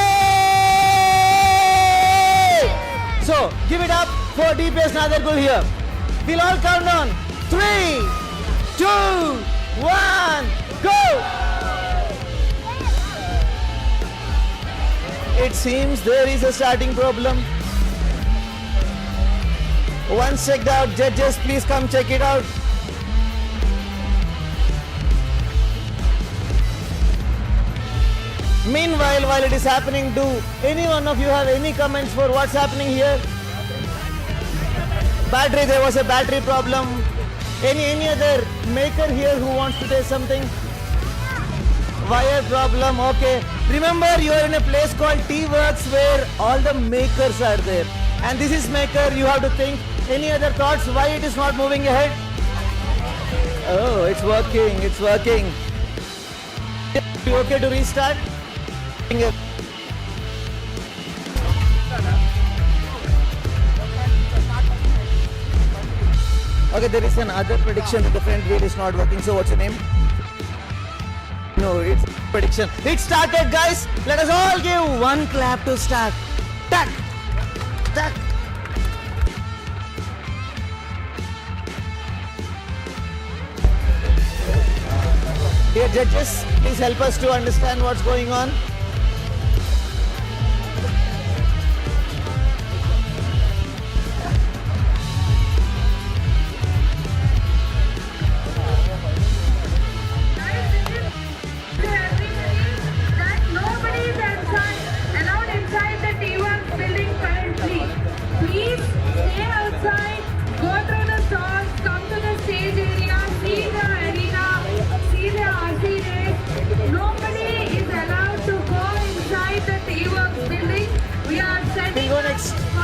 So, give it up for DPS Nadargul here. We'll all count down. 3, 2, 1, go! It seems there is a starting problem. Once checked out, judges, please come check it out. Meanwhile, while it is happening, do any one of you have any comments for what's happening here? Battery, there was a battery problem. Any other maker here who wants to say something? Wire problem, okay. Remember, you are in a place called T-Works where all the makers are there. And this is maker, you have to think. Any other thoughts why it is not moving ahead? Oh, it's working. You okay to restart? Okay, there is another prediction that the front wheel is not working. So what's your name? No, it's prediction. It started, guys. Let us all give one clap to start. Tack. Dear judges, please help us to understand what's going on.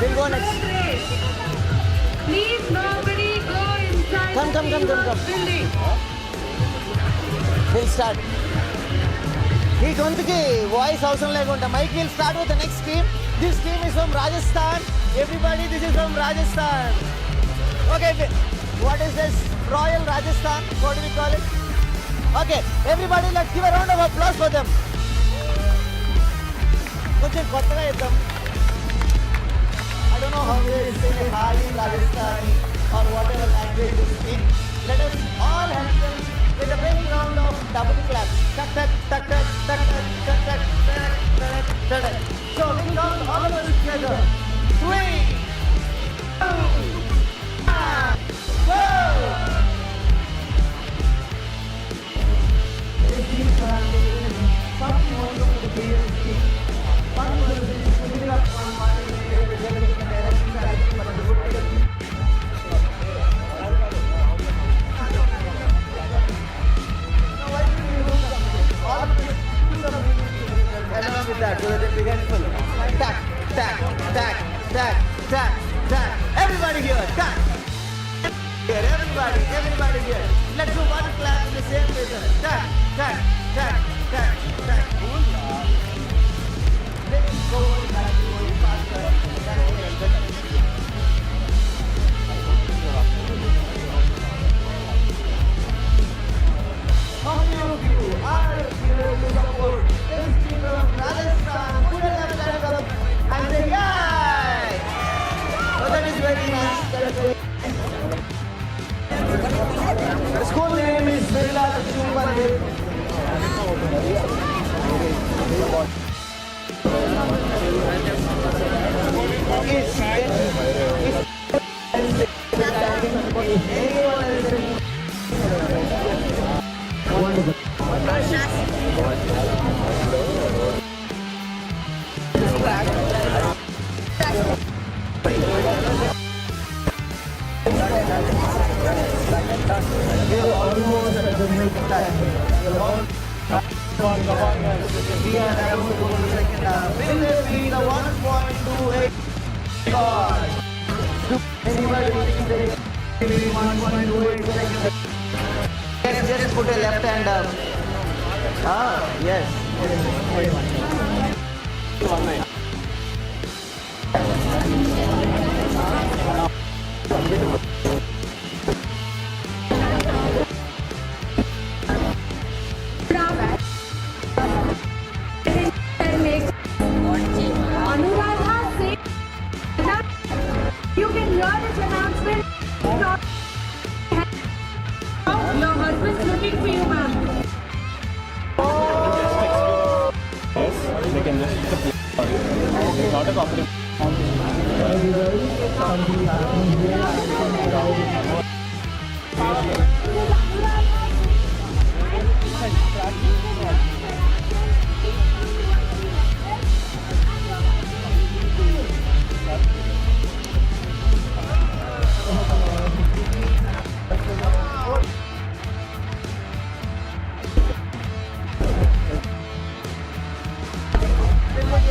We'll go next. Please nobody go inside Come. building. We'll start. Hey, గొంతుకి voice అవసరం లేకుండా mic will start with the next team. This team is from Rajasthan. Everybody, this is from Rajasthan. Okay, what is this? Royal Rajasthan? What do we call it? Okay, everybody, let's give a round of applause for them. కొంచెం కొత్తగా ఇద్దాం. I don't know how they say Hari, Rajasthani or whatever language they speak. Let us all help them with a big round of double claps. Tuck. So we count all of us together. 3, 2, 1, go! Along with that, so that they begin full. Tack. Everybody here, tack. Here, everybody here. Let's do one clap in the same rhythm. Tack. Let's go back. Just put a left hand up. Ah, yes. Anuradha say that you can hear this announcement. Your husband's looking for you, ma'am. Yes, they can just not a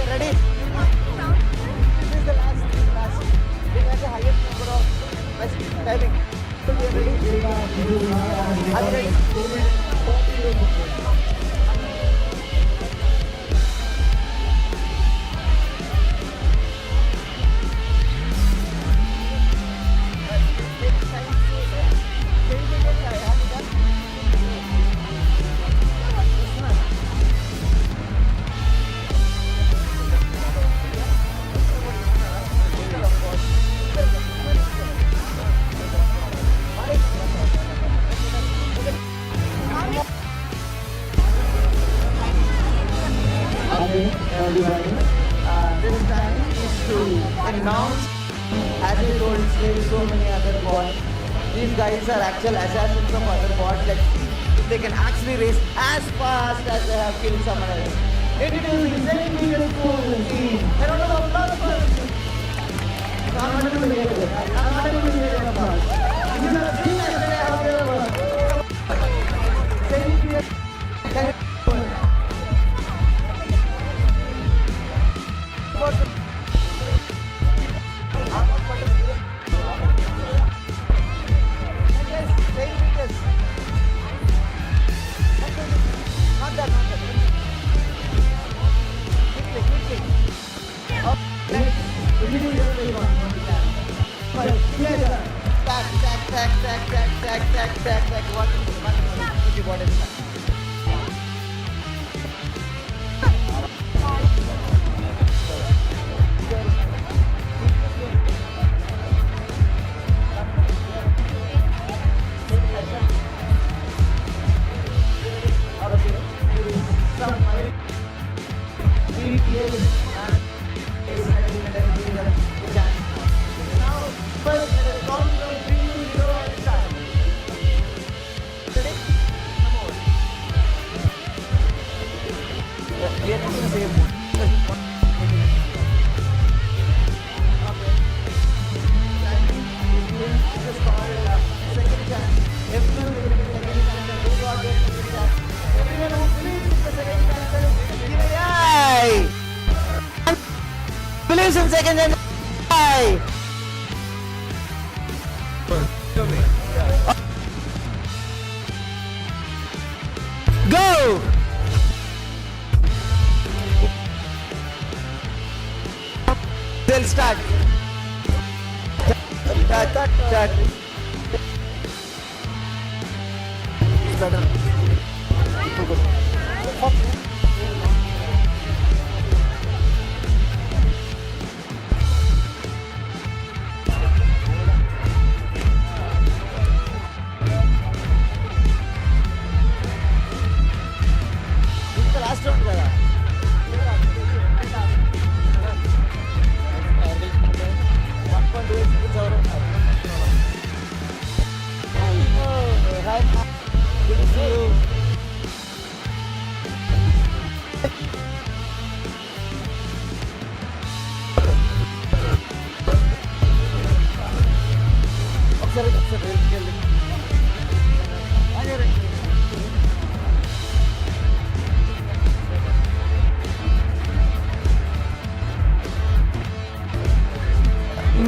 Ready? This is the last. It has the highest number of best timing. Are you ready? This time is to announce, as I told so many other bots, these guys are actual assassins of other bots. Let's see if they can actually race as fast as they have killed someone else. Introducing St. Peter's School team. I don't know applause for it. I'm not going to hear it. I'm not going to hear it applause. These are the things that I have ever. St. Peter's. Believes in second and go. They'll start. Last round kada.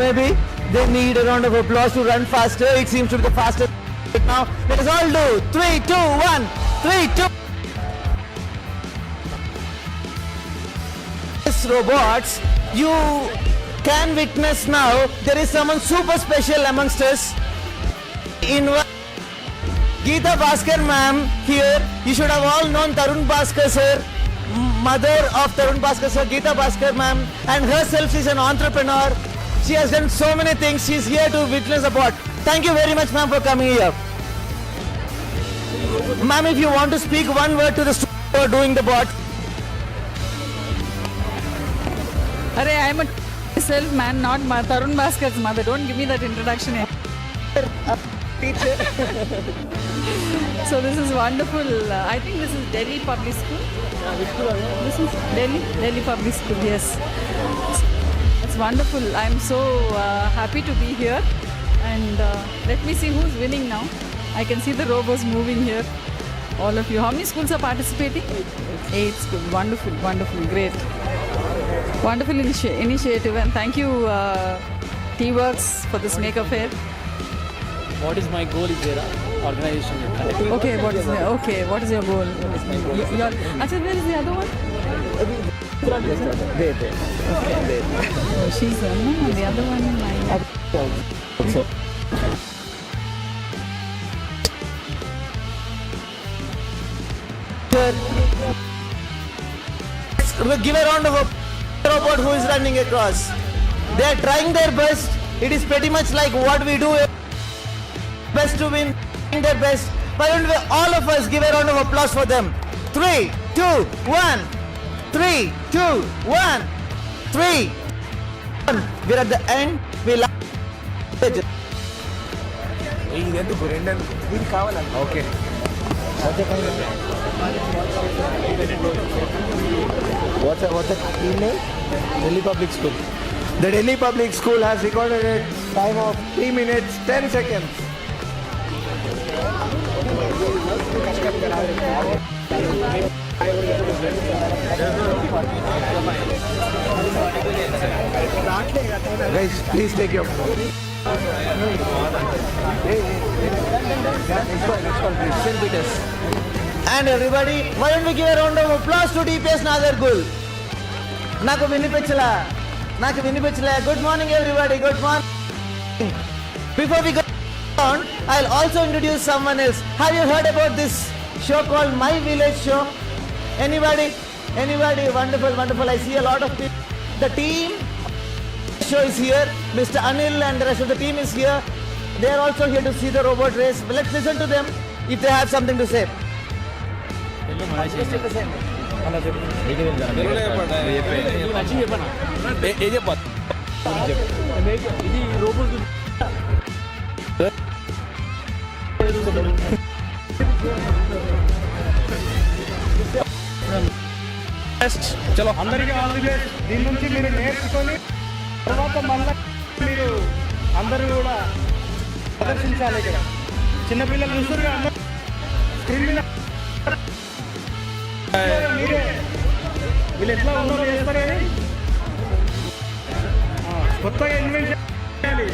maybe they need a round of applause to run faster. It seems to be the fastest right now. Let us all do 3, 2, 1, 3, 2. These robots, you can witness now there is someone super special amongst us. In Geeta Bhaskar ma'am here, you should have all known Tarun Bhaskar sir, mother of Tarun Bhaskar sir, Geeta Bhaskar ma'am, and herself is an entrepreneur. She has done so many things. She is here to witness the bot. Thank you very much ma'am for coming here. Ma'am, if you want to speak one word to the students who are doing the bot. Arey, I am a myself man, not Tarun Bhaskar's mother. Don't give me that introduction here. Teacher. So this is wonderful. I think this is Delhi Public School. This is Delhi Public School, yes. It's wonderful. I'm so happy to be here. And let me see who's winning now. I can see the robots moving here. All of you. How many schools are participating? 8 schools. Wonderful, wonderful, great. Wonderful initiative, and thank you T-Works for this Maker Fair. What is my goal is there? Organization. Okay, what is your goal? Achha, where is the other one? There. Oh, she's the other one. Give a round of applause to the robot who is running across. They are trying their best. It is pretty much like what we do. Best to win, trying their best. Why don't we all of us give a round of applause for them? 3, 2, 1. 3, 2, 1. 3, 1. We're at the end. We love. Okay. What's the email? Delhi Public School. The Delhi Public School has recorded a time of 3 minutes 10 seconds. Guys, please take your phone. And everybody, why don't we give a round of applause to DPS Nagargul? Naku vinipichala. Good morning everybody, good morning. Before we go on, I'll also introduce someone else. Have you heard about this show called My Village Show? Anybody? Wonderful. I see a lot of people. The team show is here. Mr. Anil and the rest of the team is here. They are also here to see the robot race. Let's listen to them if they have something to say. చలో అందరికీ all the best. దీని నుంచి మీరు నేర్చుకొని తర్వాత మళ్ళీ మీరు అందరూ కూడా ప్రదర్శించాలి. ఇక్కడ చిన్నపిల్లలు చూస్తున్నారు అందరూ స్క్రీన్ మీద మీరే వీళ్ళు ఎట్లా ఉన్నారో చేస్తారని కొత్తగా ఇన్వెన్షన్ చేయాలి.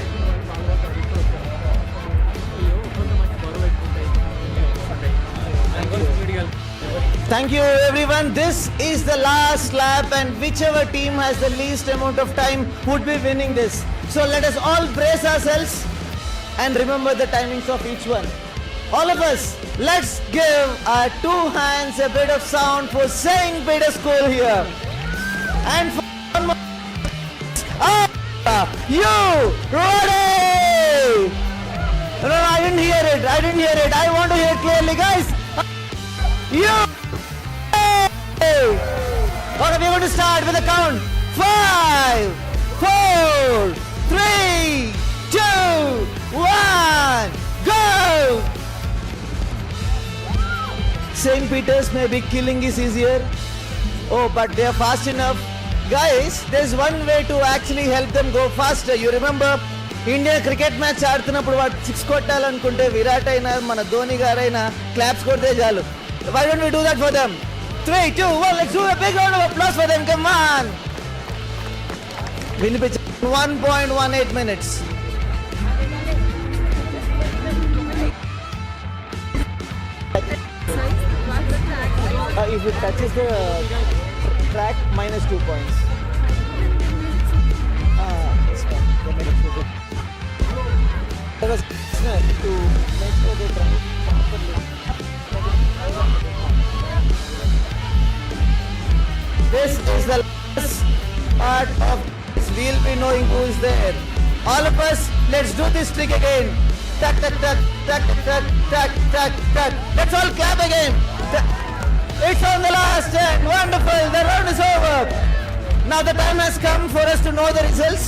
Thank you everyone. This is the last lap and whichever team has the least amount of time would be winning this. So let us all brace ourselves and remember the timings of each one. All of us, let's give our 2 hands a bit of sound for St. Peter's School here. And for one more, you ready? No, I didn't hear it. I want to hear it clearly, guys. You. Okay, we're going to start with a count. 5, 4, 3, 2, 1, go! St. Peter's may be killing is easier. Oh, but they are fast enough. Guys, there's one way to actually help them go faster. You remember, India cricket match ఆడుతున్నప్పుడు వాడు 6 కొట్టాలనుకుంటే విరాట్ అయినా మన ధోని గారైనా claps కొడితే చాలు. Why don't we do that for them? 3, 2, 1, let's do a big round of applause for them. Come on. వినిపించ 1.18 minutes. If it touches the track, minus 2 points. There was to make sure they try properly. This is the last part of this. We'll be knowing who is there. All of us, let's do this trick again. Tuck, tuck, tuck, tuck, tuck, tuck, tuck, tuck. Let's all clap again. It's on the last end. Wonderful. The round is over. Now the time has come for us to know the results.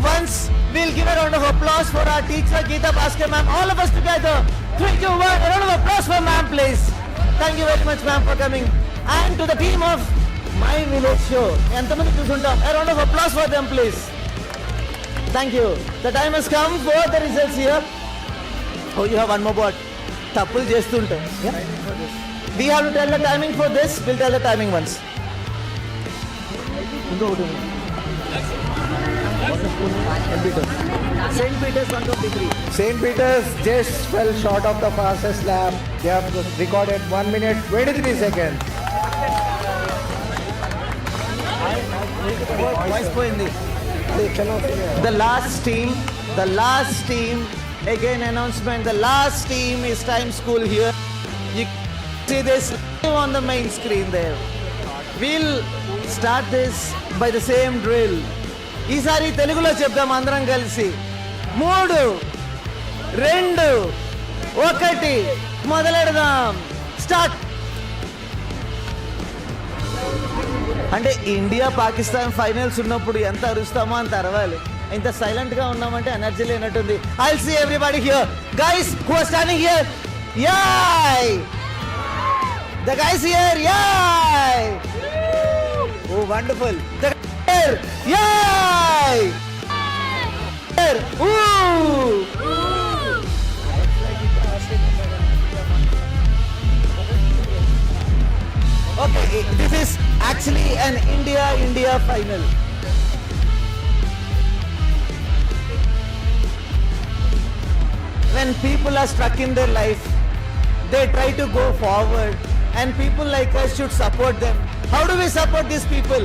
Once we'll give a round of applause for our teacher Geeta Bhaskar ma'am. All of us together. 3, 2, 1. A round of applause for ma'am, please. Thank you very much, ma'am, for coming. And to the team of My Village Show. A round of applause for them, please. Thank you. The time has come for the results here. Oh, you have one more board. Tappul chestunta. Yeah? We have to tell the timing for this. We'll tell the timing once. St. Peter's 123. St. Peter's just fell short of the fastest lap. They have recorded 1 minute 23 seconds. The last team, again announcement, the last team is Time School here. You see this on the main screen there. We'll start this by the same drill. ఈసారి తెలుగులో చెప్దాం అందరం కలిసి 3, 2, 1 మొదలెడదాం. Start. అంటే India Pakistan finals ఉన్నప్పుడు ఎంత అరుస్తామో అంత అరవాలి. ఇంత సైలెంట్ గా ఉన్నామంటే ఎనర్జీ లేనట్టుంది. I'll see everybody here. Guys who are standing here, yay! The guys here, yay! Oh, wonderful. The guys here, yay! Here, ooh! Okay, this is actually an India final. When people are stuck in their life, they try to go forward, and people like us should support them. How do we support these people?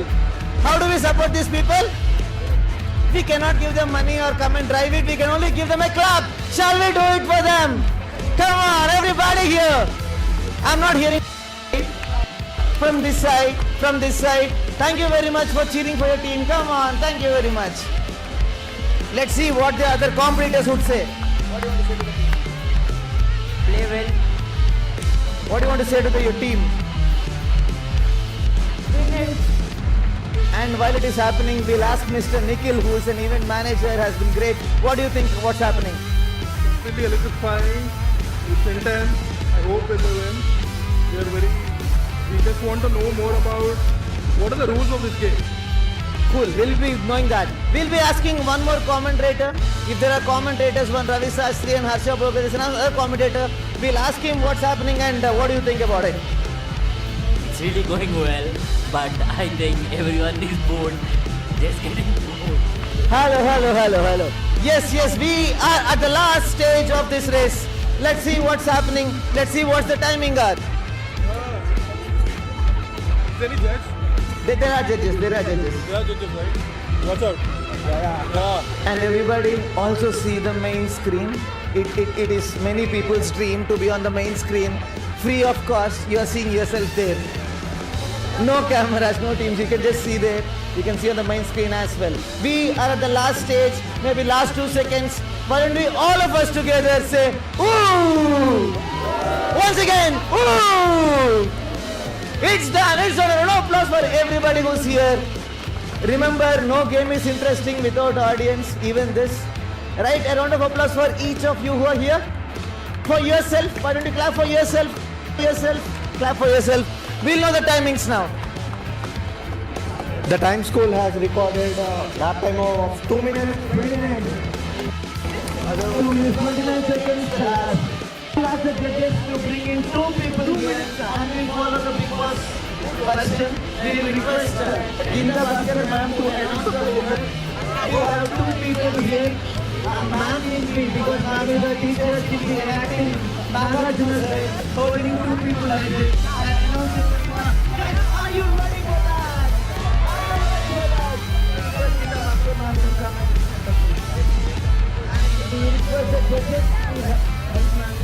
How do we support these people? We cannot give them money or come and drive it. We can only give them a clap. Shall we do it for them? Come on, everybody here. I'm not hearing from this side, from this side. Thank you very much for cheering for your team. Come on, thank you very much. Let's see what the other competitors would say. What do you want to say to the team? Play well. What do you want to say to your team? And while it is happening, we'll ask Mr. Nikhil, who is an event manager, has been great. What do you think? What's happening? It's really electrifying. It's intense. I hope it will win. We just want to know more about what are the rules of this game. Cool. We'll be knowing that. We'll be asking one more commentator. If there are commentators, one Ravi Sastry and Harsha Broker is another commentator. We'll ask him what's happening and what do you think about it? It's really going well, but I think everyone is bored. Just getting bored. Hello. Yes, we are at the last stage of this race. Let's see what's happening. Let's see what's the timing are. Is there any judge? There are judges. There are judges, right? Watch out. Yeah. And everybody also see the main screen. It is many people's dream to be on the main screen. Free of cost. You are seeing yourself there. No cameras, no teams. You can just see there. You can see on the main screen as well. We are at the last stage. Maybe last 2 seconds. Why don't we all of us together say, ooh! Once again, ooh! It's done. It's done. No applause for everybody who's here. Remember, no game is interesting without audience. Even this. Right? A round of applause for each of you who are here. For yourself. Why don't you clap for yourself? Clap for yourself. We'll know the timings now. The Time School has recorded a lap time of 2 minutes 29. 2 minutes 29 seconds. We'll ask the judges to bring in 2 people here and we'll follow the big boss But we will request Ginda Bhaskar ma'am to announce the winner. We have two people here. Ma'am in green because ma'am is a teacher. She will be acting Nagarjuna side, holding two people like this and announcing the winner. Are you ready for that? Request Ginda Bhaskar ma'am to come and we request the judges to help ma'am.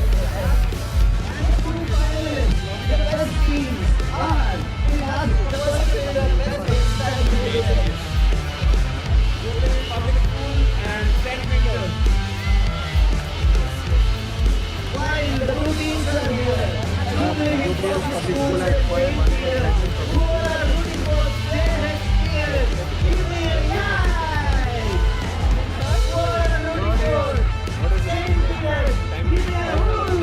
Two finalists, the best teams are the best public school and 10 meters. While the two teams are here, public school and 10 meters, who are rooting for their experience, give me a yay! Who are rooting for 10 meters, give me a woo!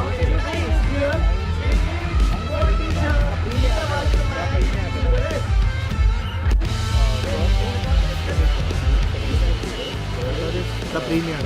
Okay, nice, here. The premier.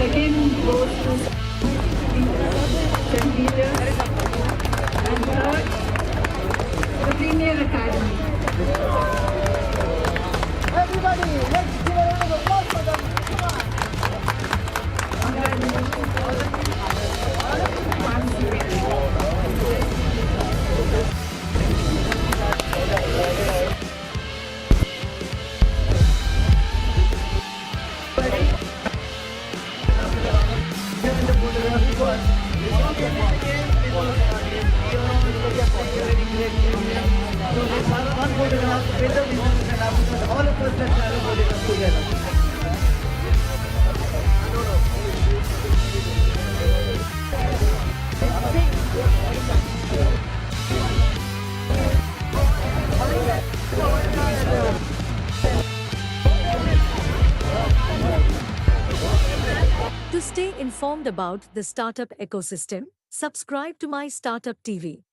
Second goes to St. Peter and third the Premier Academy. Everybody, let's give a round of applause for them. All of us let's celebrate us together. To stay informed about the startup ecosystem, subscribe to My Startup TV.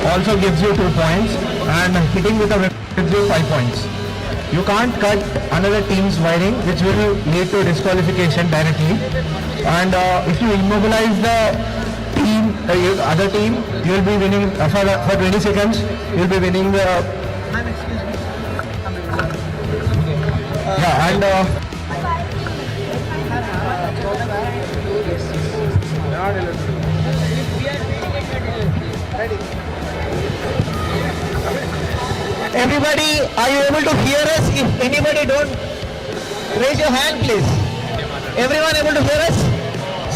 also gives you 2 points, and hitting with a weapon gives you 5 points. You can't cut another team's wiring, which will lead to disqualification directly. And if you immobilize the team, other team, you will be winning for 20 seconds. You will be winning the. Yeah, and. Everybody, are you able to hear us? If anybody don't, raise your hand please. Everyone able to hear us?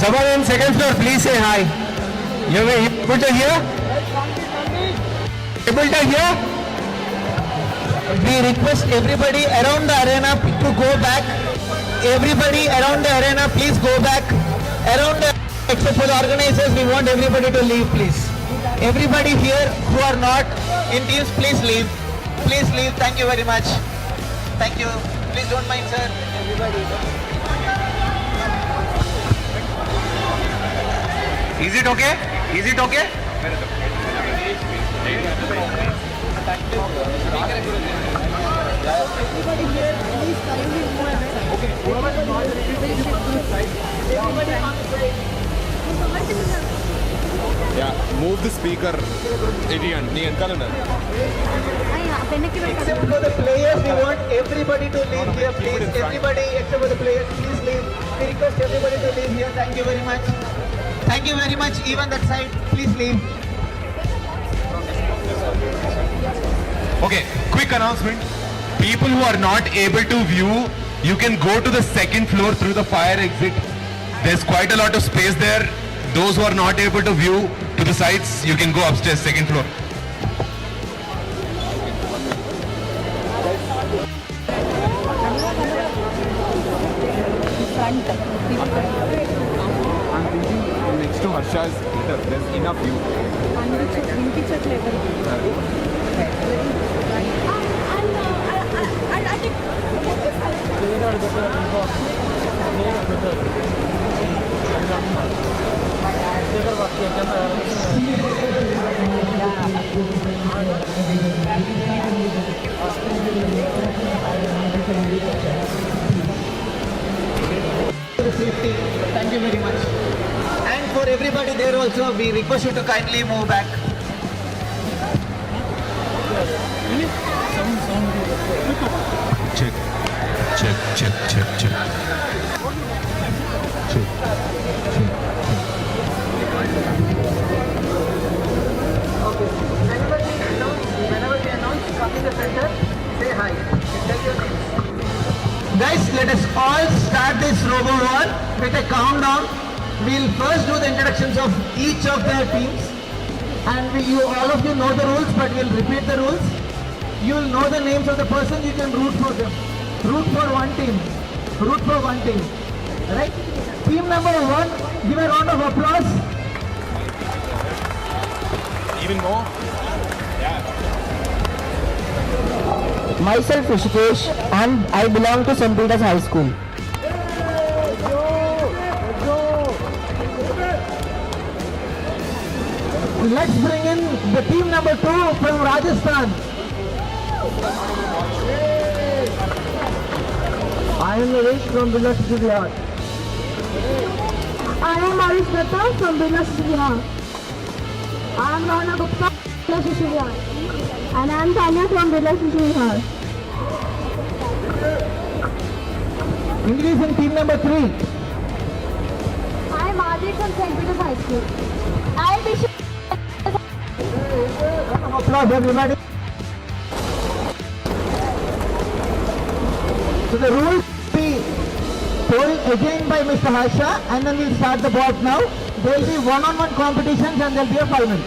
Someone in second floor, please say hi. You able to hear? Able to hear? We request everybody around the arena to go back. Everybody around the arena, please go back. Around the, except for the organizers, we want everybody to leave, please. Everybody here who are not in teams, please leave. Please leave. Thank you very much. Thank you. Please don't mind, sir. Everybody. Is it okay? Is it okay? Everybody here, please kindly move. Okay. Everybody on the side. Yeah, move the speaker. Except for the players, we want everybody to leave here, please. Everybody except for the players, please leave. We request everybody to leave here. Thank you very much. Thank you very much. Even that side, please leave. Okay, quick announcement. People who are not able to view, you can go to the second floor through the fire exit. There's quite a lot of space there. Those who are not able to view to the sides, you can go upstairs, second floor. I'm thinking next to Harsha's theater, there's enough view. Safety. Thank you very much. And for everybody there also, we request you to kindly move back. Check, check, check, check, check. Check. Okay. Whenever we announce, come in the center, say hi. Tell your names. Guys, let us all start this robo war with a countdown. We'll first do the introductions of each of their teams, and all of you know the rules, but we'll repeat the rules. You'll know the names of the person, you can root for them. Root for one team. Root for one team. Right? Team number 1, give a round of applause. Even more? Myself Rishikesh, and I belong to St. Peter's High School. Let's bring in the team number 2 from Rajasthan. I am Naresh from Birla City Bihar. I am Arish Dutta from Birla City Bihar. I am Rana Gupta from Birla City Bihar. And I am Tanya from Birla City Bihar. Introducing team number 3. I am Adi from St. Peter's High School. I am Bishop. Applause everybody. So the rules will be told again by Mr. Harsha, and then we'll start the board now. There will be one-on-one competitions and there will be a final.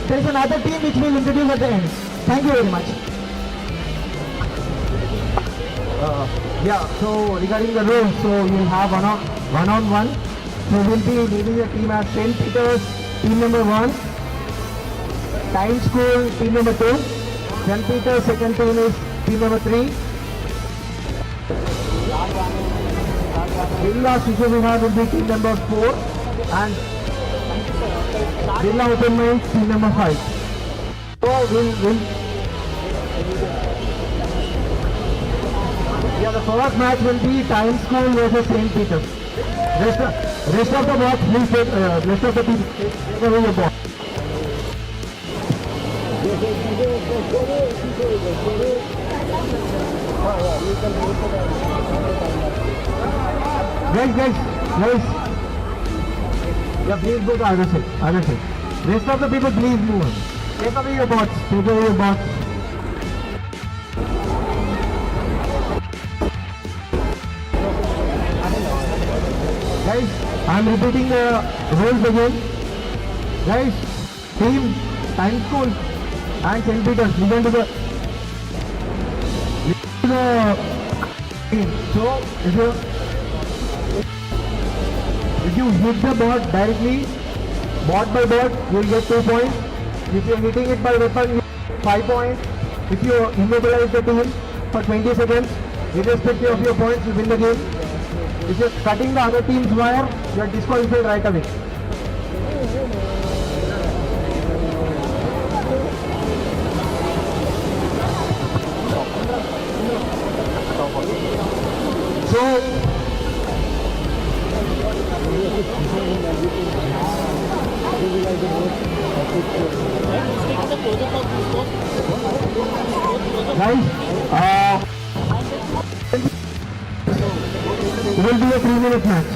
There is another team which we'll introduce at the end. Thank you very much. So regarding the rules, so you'll have one-on-one. So we'll be leading the team as St. Peter's, team number 1. Time School, team number 2. St. Peter's second team is team number 3. Birla Shishu Vihar will be team number 4. And Birla Open Minds, team number 5. Yeah, the first match will be Time School versus St. Peter's. Rest of the box, please take, rest of the team, take away your box. Guys. Yeah, please go to other side. Rest of the people, please move on. Take away your box, Guys, I'm repeating the rules again. Guys, team, Time School and St. Peter's, listen to the team. So, if you hit the board directly, board by board, you will get 2 points. If you are hitting it by weapon, you get 5 points. If you immobilize the team for 20 seconds, irrespective of your points, you win the game. If you are cutting the other team's wire, you are disqualified right away. So, guys, it will be a 3-minute match.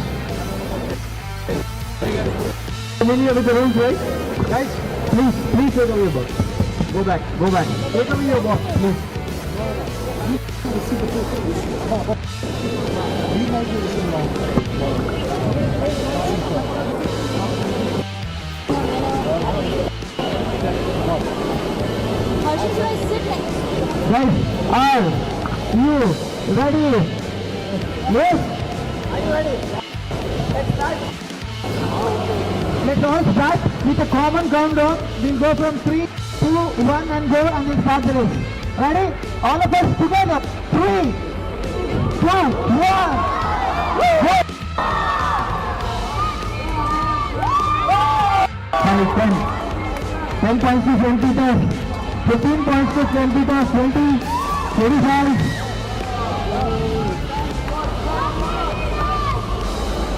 Familiar with the rules, right? Guys, please take away your box. Go back. Take away your box, please. Guys, are you ready? Yes? Are you ready? Let's start. Let's all start with a common countdown. We'll go from 3, 2, 1 and go and then start the race. Ready? All of us together. 3, 2, 1. Go! 10 points to St. Peter's. 15 points to St. Peter's. 20, 25.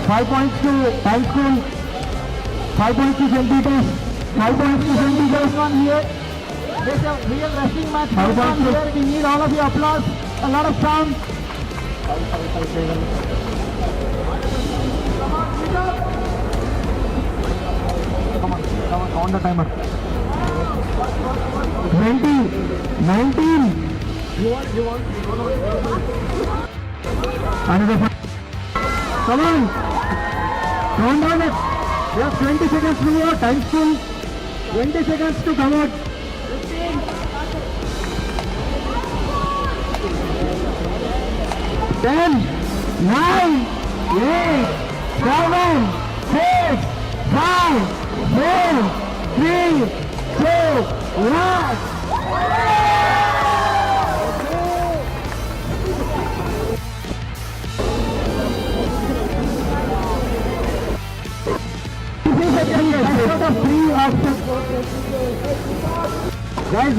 5 points to Time School. 5 points to St. Peter's. 5 points to St. Peter's one here. There's a real wrestling match going on here. We need all of your applause. A lot of sound. Come on, the timer. 20, 19. You want. Another 5. Come on. Count down it. You have 20 seconds to go. Time School. 20 seconds to come out. 15. 10, 9, 8, 7, 6, 5, 4, 3, 2, 1. Guys,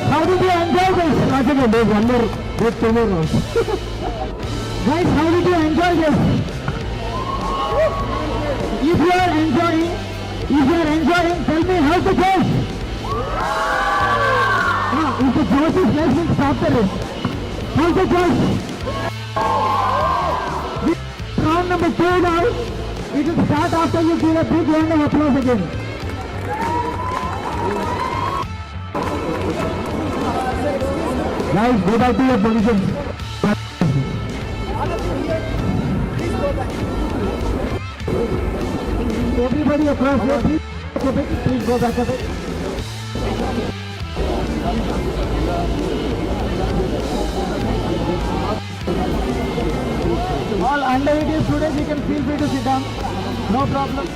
how did you enjoy this? There's one more, there's 2 more rounds. Guys, how did you enjoy this? If you are enjoying, tell me how to judge. If the judge is less, we'll stop the race. How to judge? Round number 2 now. It will start after you give a big round of applause again. Guys, go back to your positions. Everybody across here, please go back a bit. All under 18 students, you can feel free to sit down. No problem.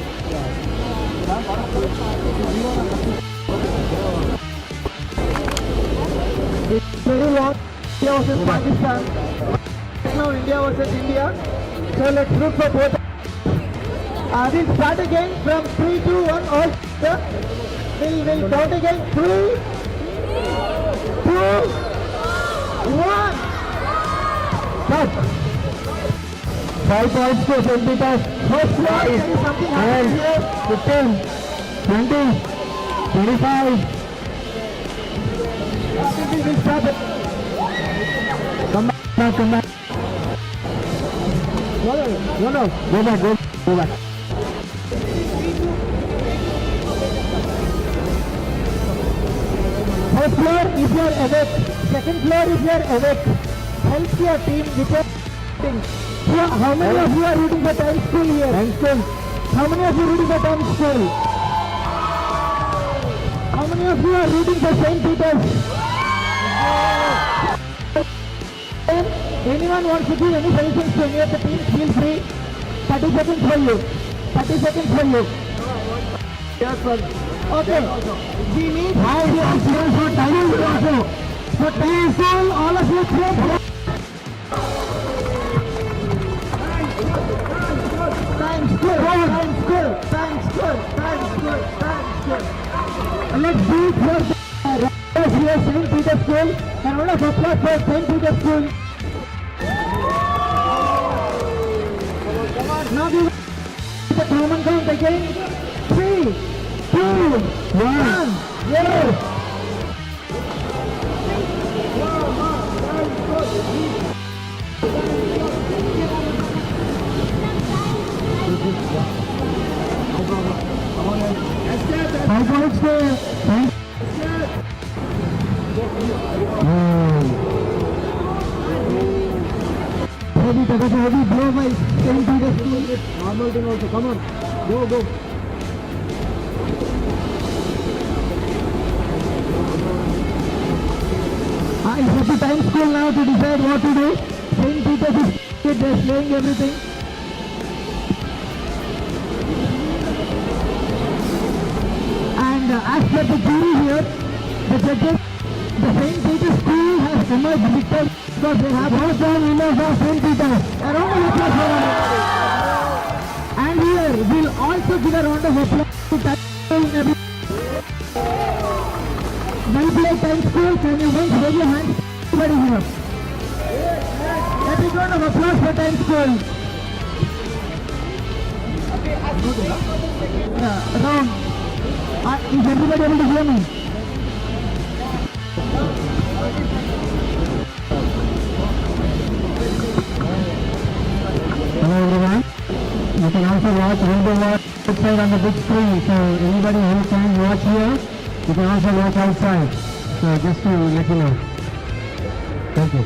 It's very long. India versus Pakistan. Now India versus India. So let's look for both. We'll start again from 3, 2, 1. All We'll count again. 3, 2, 1. Stop. 5 points to St. Peter's. First floor. 12, 15, 20, 25. We'll stop it. Come back, come back. Go back. First floor if you are awake. Second floor if you are awake. Help your team with your thing. How many of you are reading for time school here? Time school. How many of you reading for time school? How many of you are reading for St. Peter's? Anyone wants to give any suggestions to any of the teams, feel free. 30 seconds for you. 30 seconds for you. Okay. We need 5 years for time also. So time school, all of you clap. Time school. Let's do it for the here St. Peter's School and round of applause for St. Peter's School. Now we will the common count again. 3, 2, 1, 0. Five points there. Heavy, blow by St. Peter's School. Normal thing also. Come on. Go. It's up to time school now to decide what to do. St. Peter's is they're playing everything. And as per the jury here, the judges, the St. Peter's School has emerged victor because they have both the winners of St. Peter's. A round of applause for everybody. And here we'll also give a round of applause to time school in every. Well played time school. Can you once raise your hands? Everybody here. A big round of applause for time school. Round. Is everybody able to hear me? Hello everyone. You can also watch outside on the big screen. So anybody who can watch here, you can also watch outside. So just to let you know. Thank you.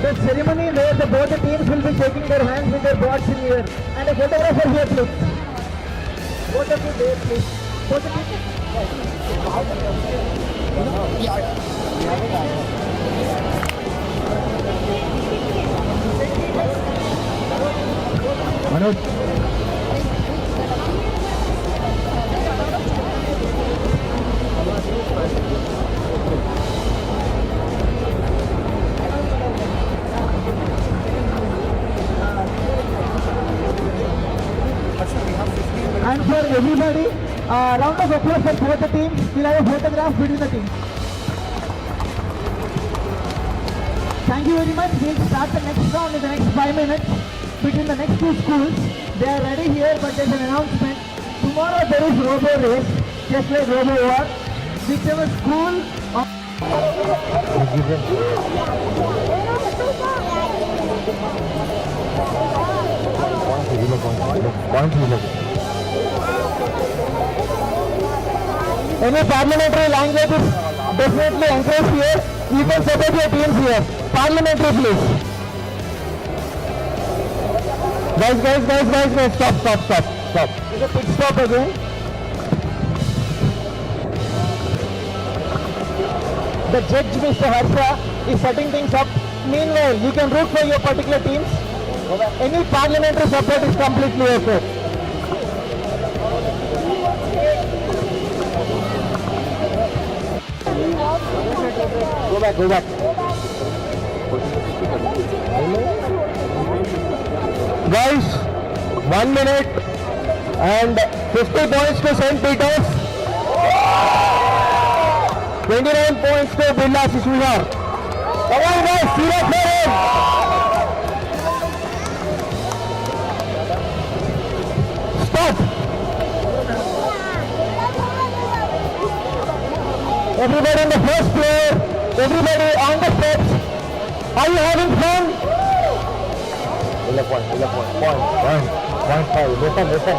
The ceremony where both the teams will be shaking their hands with their boards in the air. And a photographer here, please. Both of you there, please. Both of you. Manoj. And for everybody, round of applause for both the teams. We'll have a photograph between the teams. Thank you very much. We'll start the next round in the next 5 minutes between the next two schools. They are ready here, but there's an announcement. Tomorrow there is robo race, just like robo war. Whichever school any parliamentary language is definitely encouraged here. You can support your teams here. Parliamentary, please. Guys, stop. There's a pit stop again. The judge, Mr. Harsha, is setting things up. Meanwhile, you can root for your particular teams. Any parliamentary support is completely okay. Go back. Guys, 1 minute and 50 points to St. Peter's. 29 points to Birla Shishuvihar. Come on guys, serious for him. Stop. Everybody on the first floor, everybody on the steps. Are you having fun? 11 point, point 5, listen.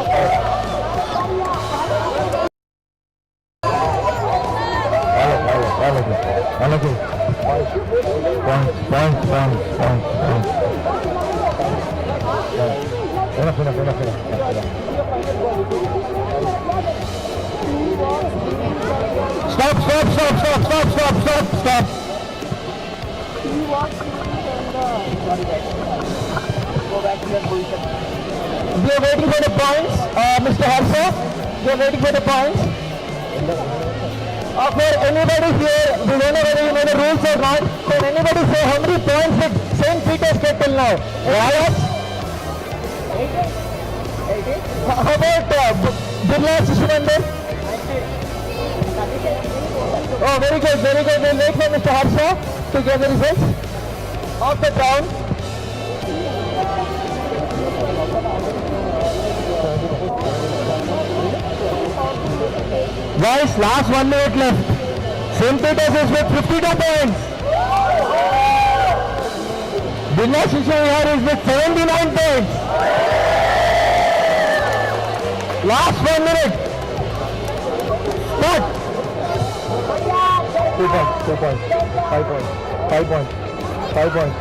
Stop. We are waiting for the points, Mr. Harsha. We are waiting for the points. For anybody here, we don't know whether you know the rules or not. Can anybody say how many points did St. Peter's get till now? Rayas? 18. How about Birla Shishuvandar? Oh, very good. We'll wait for Mr. Harsha to get the results of the town. Guys, last 1 minute left. St. Peter's is with 52 points. Birla Shishuvihar is with 79 points. Last 1 minute. Start. 2 points, 5 points.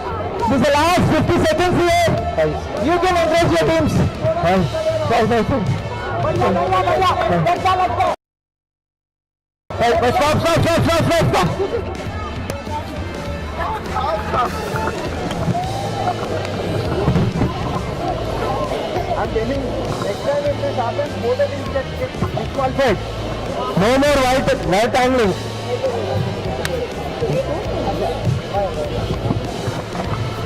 This is the last 50 seconds here. You can address your teams. 5. Stop. I'm telling you, next time if this happens, both of these get disqualified. No more right angling.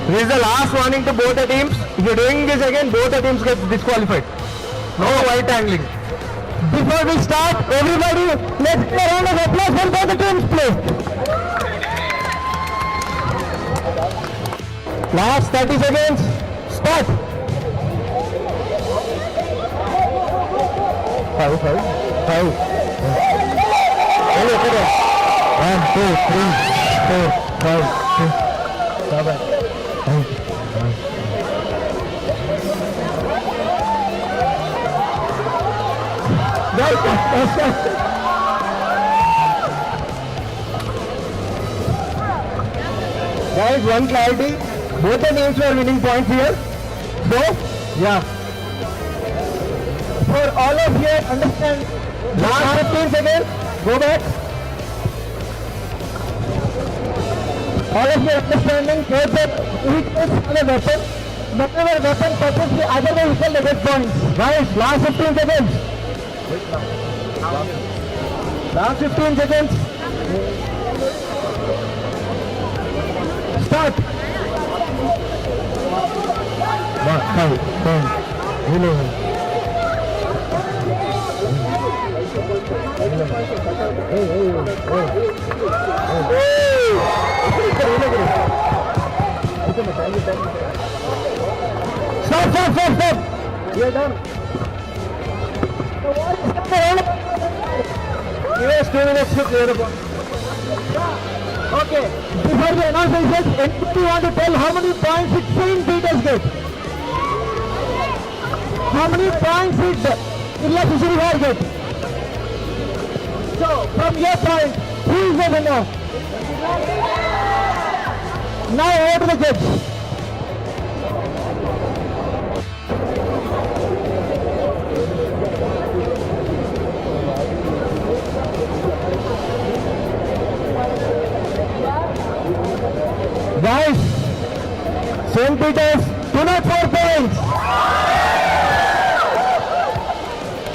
This is the last warning to both the teams. If you're doing this again, both the teams get disqualified. No white angling. Before we start, everybody, let's give a round of applause for both the teams, please. Last 30 seconds. Start. 5. 1, 2, 3, 4, 5, 6, 7, 8, 9. Guys, one clarity. Both the teams were winning points here. So, yeah. For all of you, understand. Last 15 seconds. Go back. All of you understanding both the each is on a weapon. Whatever weapon touches the other way, you can get points. Guys, last 15 seconds. Last 15 seconds. Start. 1, 5, 10, 11. Stop. You're done. Give us 2 minutes to clear the ball. Okay. Before we announce the results, anybody want to tell how many points did St. Peter's get? How many points did Birla Shishuvihar get? So, from your point, who is the winner? Now over to the judge. Guys, St. Peter's 204 points.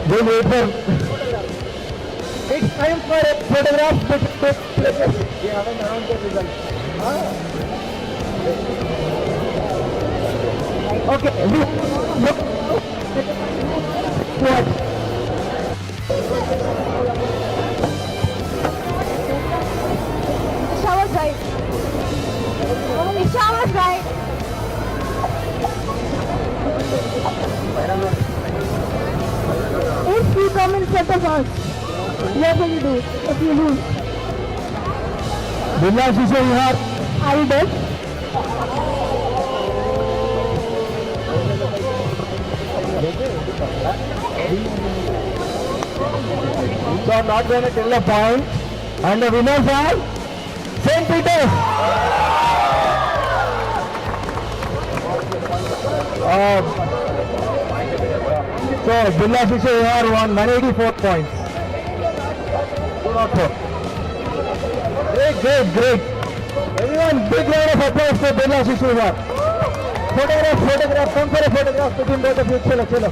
They wait for. It's time for a photograph with players. We haven't announced the result. Okay. What? Shower guide. Shower guide. If you come in front of us, what will you do if you lose? Bilal Shisha Vihar. Are you dead? So I'm not going to tell a point. And the winners are St. Peter's. So Bilal Shisha Vihar won 184 points. 204. Great. Everyone, big round of applause for Bilal Shisha Vihar. Photograph, come for a photograph between both of you. Chalo.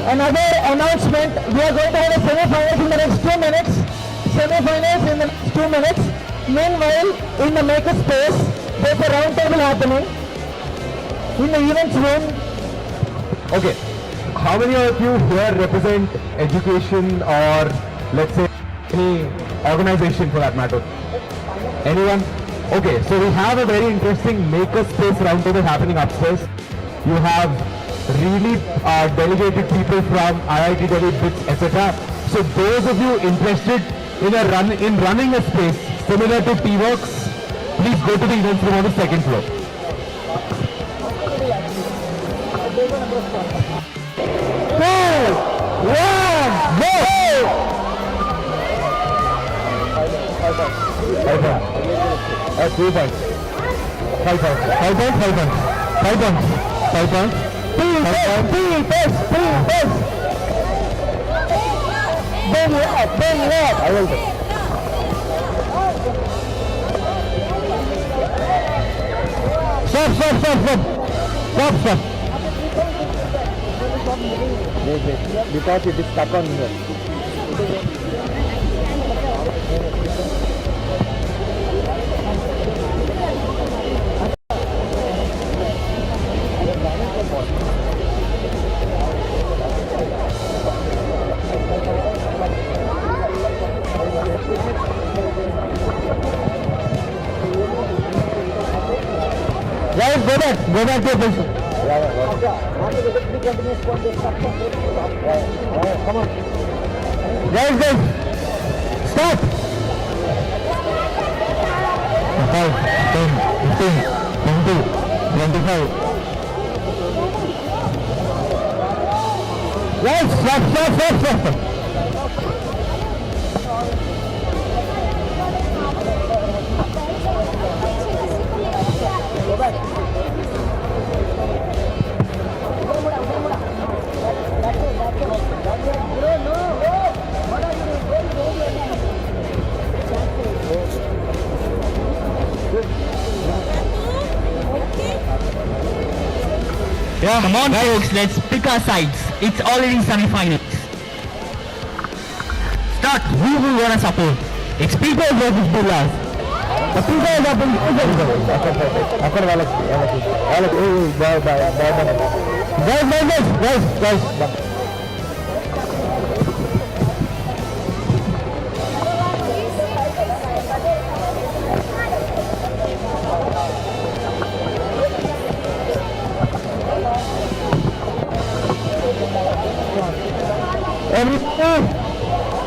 Another announcement, we are going to have a semi-finals in the next 2 minutes. Meanwhile, in the maker space, there's a round table happening in the events room. Okay, how many of you here represent education or let's say any organization for that matter? Anyone? Okay, so we have a very interesting maker space roundtable happening upstairs. You have really delegated people from IIT Delhi, BITS, etc. So those of you interested in running a space similar to T-Works, please go to the events room on the second floor. That's 3 points. 5 points. 5 points. 5 points. 5 points. 5 points. Please. Bring it up. I will do. Stop. Wait. Because it is stuck on here. Guys, go back to your position. Come on. Guys, stop. 5, 10, 15, 20, 25. Guys, stop. Go back. Yeah, come on folks, let's pick our sides. It's already semi-finals. Start. Who will want to support? It's people versus Billas. The people is up in guys. Everyone,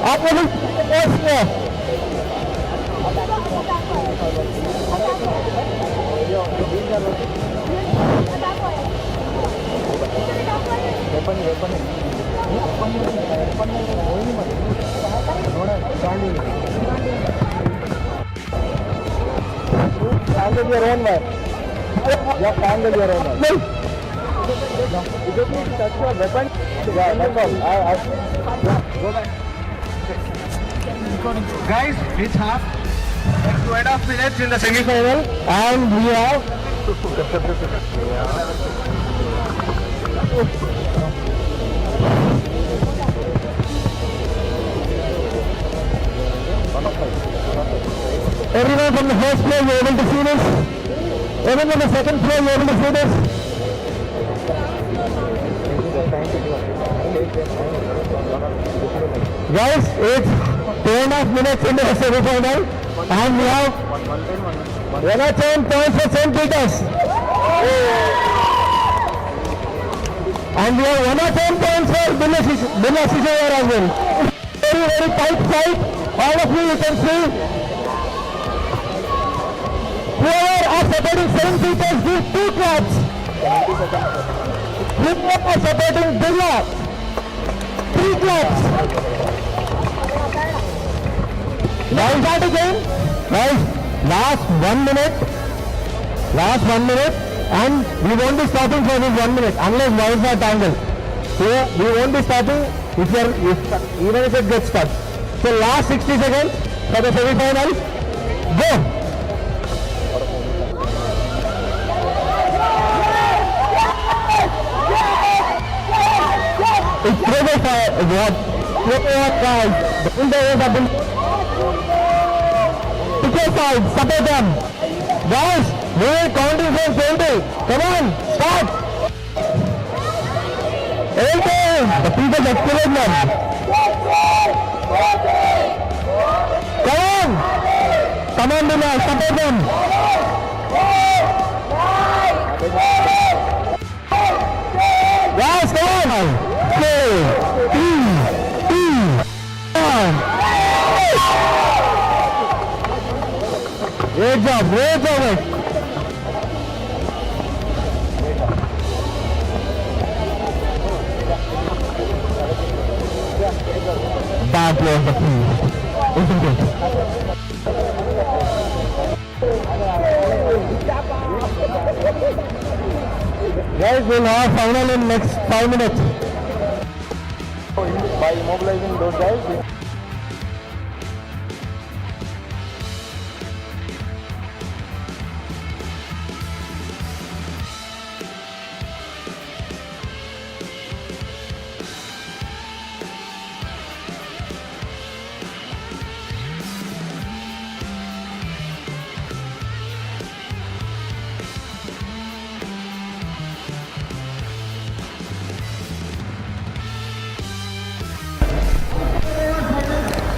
आप लोग handle your own man. Just handle your own man. You don't need to touch your weapon. Yeah, that's all. Go back. Guys, it's half. Like 2.5 minutes in the semi-final, and we have. Everyone from the first floor, you're able to see this? Everyone from the second floor, you're able to see this? Guys, it's 2.5 minutes into the semi-final and we have 110 points for St. Peters. And we have 110 points for Billa Sishayar as well. Very, very tight fight. All of you can see. Whoever are supporting St. Peters, give 2 claps. Whoever are supporting Billa, 3 claps. Now start again. Guys, last 1 minute. Last 1 minute. And we won't be stopping for this 1 minute unless wires are tangled. So we won't be stopping even if it gets stuck. So last 60 seconds for the semi-final. Go! It's triple fire. What? Triple guys. The windows have been. Pick your side. Support them. Guys, we're counting from 20. Come on, start. 80. The people are killing them. Come on. Come on, Billa. Support them. Guys, come on. 2, 3, 2, 1. Great job, great job. That was the key, isn't it? Guys, we'll have final in next 5 minutes. By immobilizing those guys.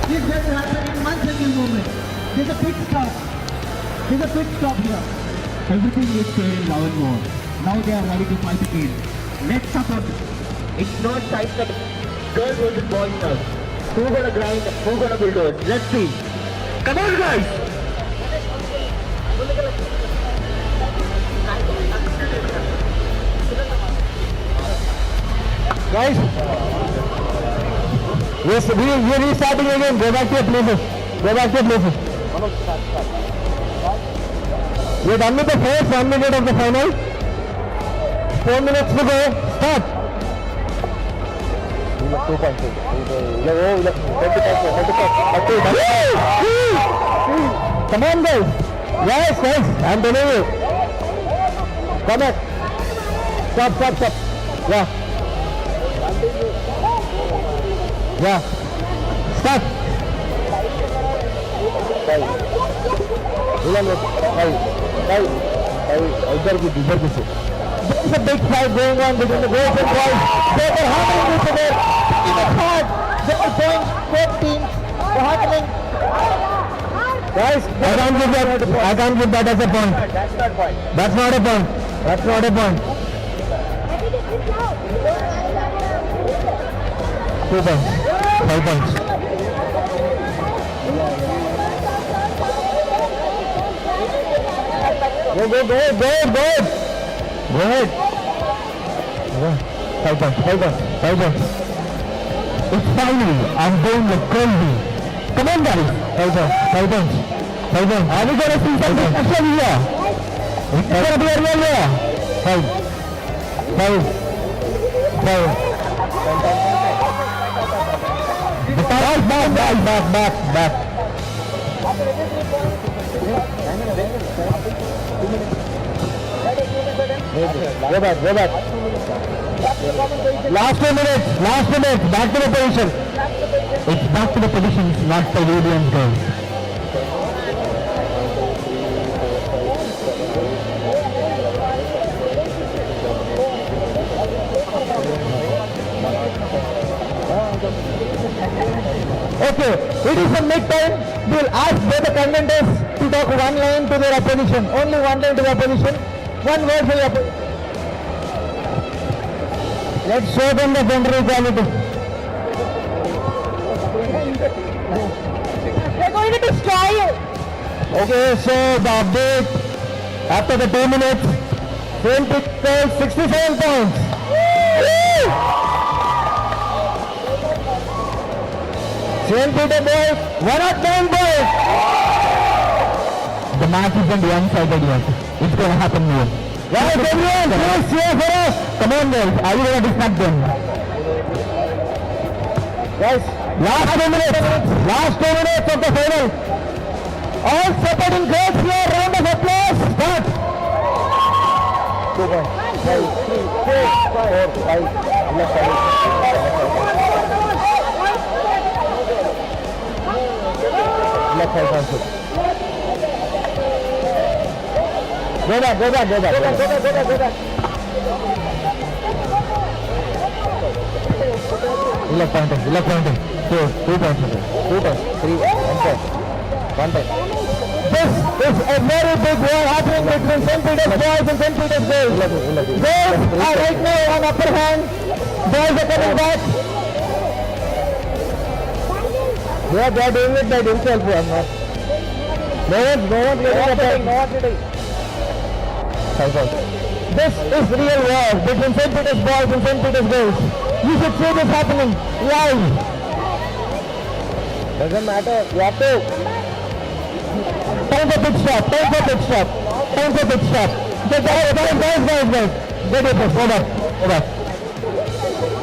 This doesn't happen in 1 second moment. There's a pit stop. There's a pit stop here. Everything is fair in love and war. Now they are ready to fight again. Let's support it. It's not time that girls versus boys now. Who gonna grind? Who gonna bulldoze? Let's see. Come on, guys. Guys, we're restarting again. Go back to your places. Go back to your places. We're done with the first 1 minute of the final. 4 minutes to go. Start. 2.2. Come on, guys. Yes, guys. I'm telling you. Come back. Stop. Yeah. Yeah. Start. There's a big fight going on between the girls and boys. They are hammering each other. It's hard. They are going both teams. They're hammering. Guys, I can't give that as a point. That's not a point. That's not a point. That's not a point. 2 points. 5 points. Go ahead. Go ahead. 5 points. It's finally, I'm going with Colby. Come on, guys. 5 points. Are we going to see something special here? It's going to be a real here. 5. Back. Go back. Last 2 minutes. Back to the position. It's back to the position, not the Williams goal. Okay, it is a mid-time. We will ask both the contenders to talk one line to their opposition. Only one line to the opposition. One word for the opposition. Let's show them the gender equality. They're going to destroy you. Okay, so the update after the 2 minutes, St. Peter 67 points. St. Peter boys, 109 points. The match isn't one-sided yet. It's going to happen more. Guys, everyone, please cheer for us. Come on, guys. Are you going to distract them? Guys, last 2 minutes. Last 2 minutes of the final. All supporting girls here. Round of applause. Start. 2 points. 5, 3, 4, 5, 5. Left side also. Go back. Left pointing. 2 points. 2 points. 3, 1 point. This is a very big war happening between St. Peter's boys and St. Peter's girls. Girls are right now on upper hand. Boys are coming back. They are doing it by themselves. No one's leading. This is real war between St. Peter's boys and St. Peter's girls. You should see this happening live. Doesn't matter. You have to. Time for pit stop. Get it, go back.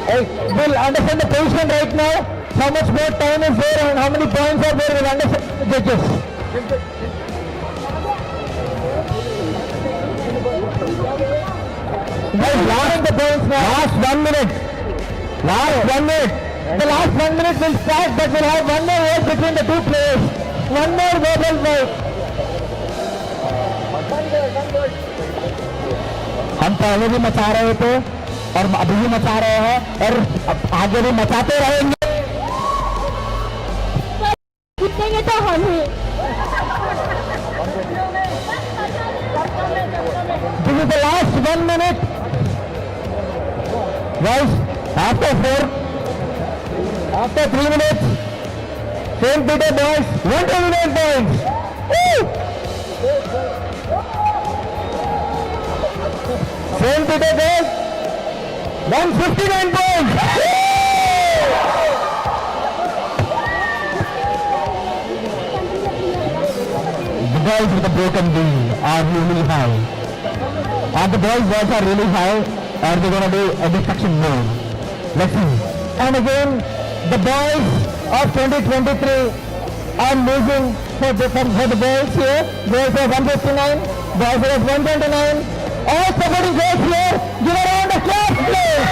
Hey, we'll understand the position right now. How much more time is there and how many points are there, we'll understand the judges. Guys, last the points now. Last 1 minute. The last 1 minute will start, but we'll have one more vote between the two players. One more verbal vote. हम पहले भी मचा रहे थे और अभी भी मचा रहे हैं और आगे भी मचाते रहेंगे। जीतेंगे तो हम ही। This is the last 1 minute. Guys, after 3 minutes, St. Peter boys 129 points. Woo! St. Peter boys 159 points. The boys with the broken wheel are really high. Are the boys' balls are really high? Or are they going to do a destruction mode? Let's see. And again, the boys of 2023 are losing for the boys here. Boys are 159, boys are 129. All supporting girls here, give a round of applause, please.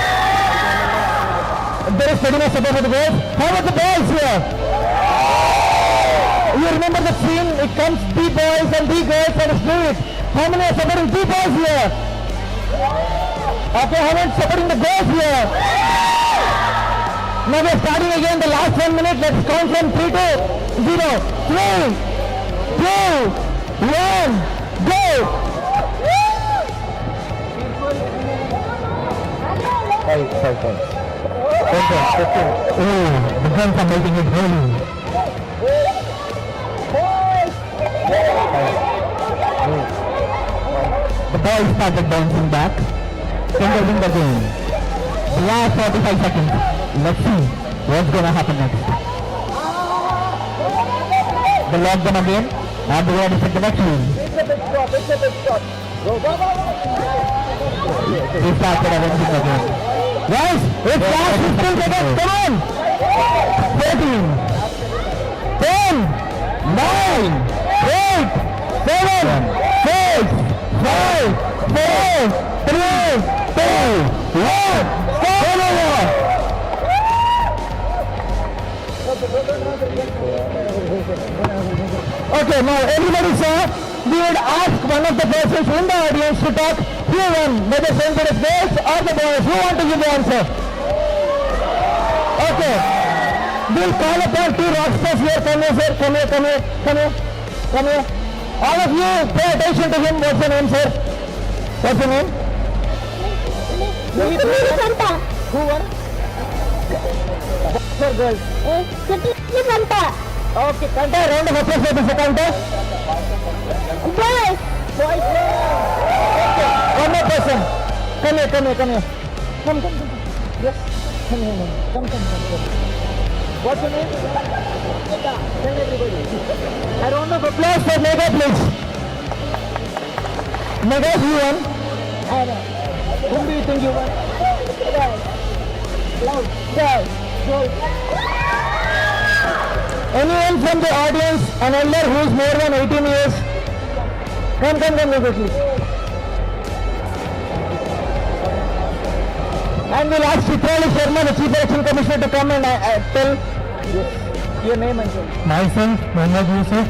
There is pretty much support for the girls. How about the boys here? You remember the scene? It comes B boys and B girls and do it. How many are supporting B boys here? Okay, how many are supporting the girls here? Now we are starting again the last 1 minute. Let's count from 3 to 0. 3, 2, 1, go! 5 points. 10 points, 15. Oh, the guns are making it holy. The boys started bouncing back. Ending the game. The last 45 seconds. Let's see what's going to happen next. They lock them again and they are to set the next one. It's a big shot. Go. They started avenging again. Guys, it's last 15 seconds. Come on. 14, 10, 9, 8, 7, 6, 5, 4, 3, 2, 1. Stop over. Okay, now everybody saw, we would ask one of the persons in the audience to talk who won, whether St. Peter's girls or the boys. Who want to give the answer? Okay. We'll call upon 2 rockstars here. Come here, sir. Come here, come here, come here, come here. All of you, pay attention to him. What's your name, sir? What's your name? Who won? Sir, girls. Okay, Kanta, round of applause for this Kanta. Boys. Boys. Okay, one more person. Come here, come here, come here. Come. Yes. Come here. Come. What's your name? Mega. Tell everybody. A round of applause for Mega, please. Mega, who won? I know. Whom do you think you won? Guys. Loud. Guys. Anyone from the audience, an elder who is more than 18 years? Come, please. And we'll ask Chitrali Sharma, the Chief Election Commissioner, to come and tell your name and name. Myself, Mohammad Yusuf,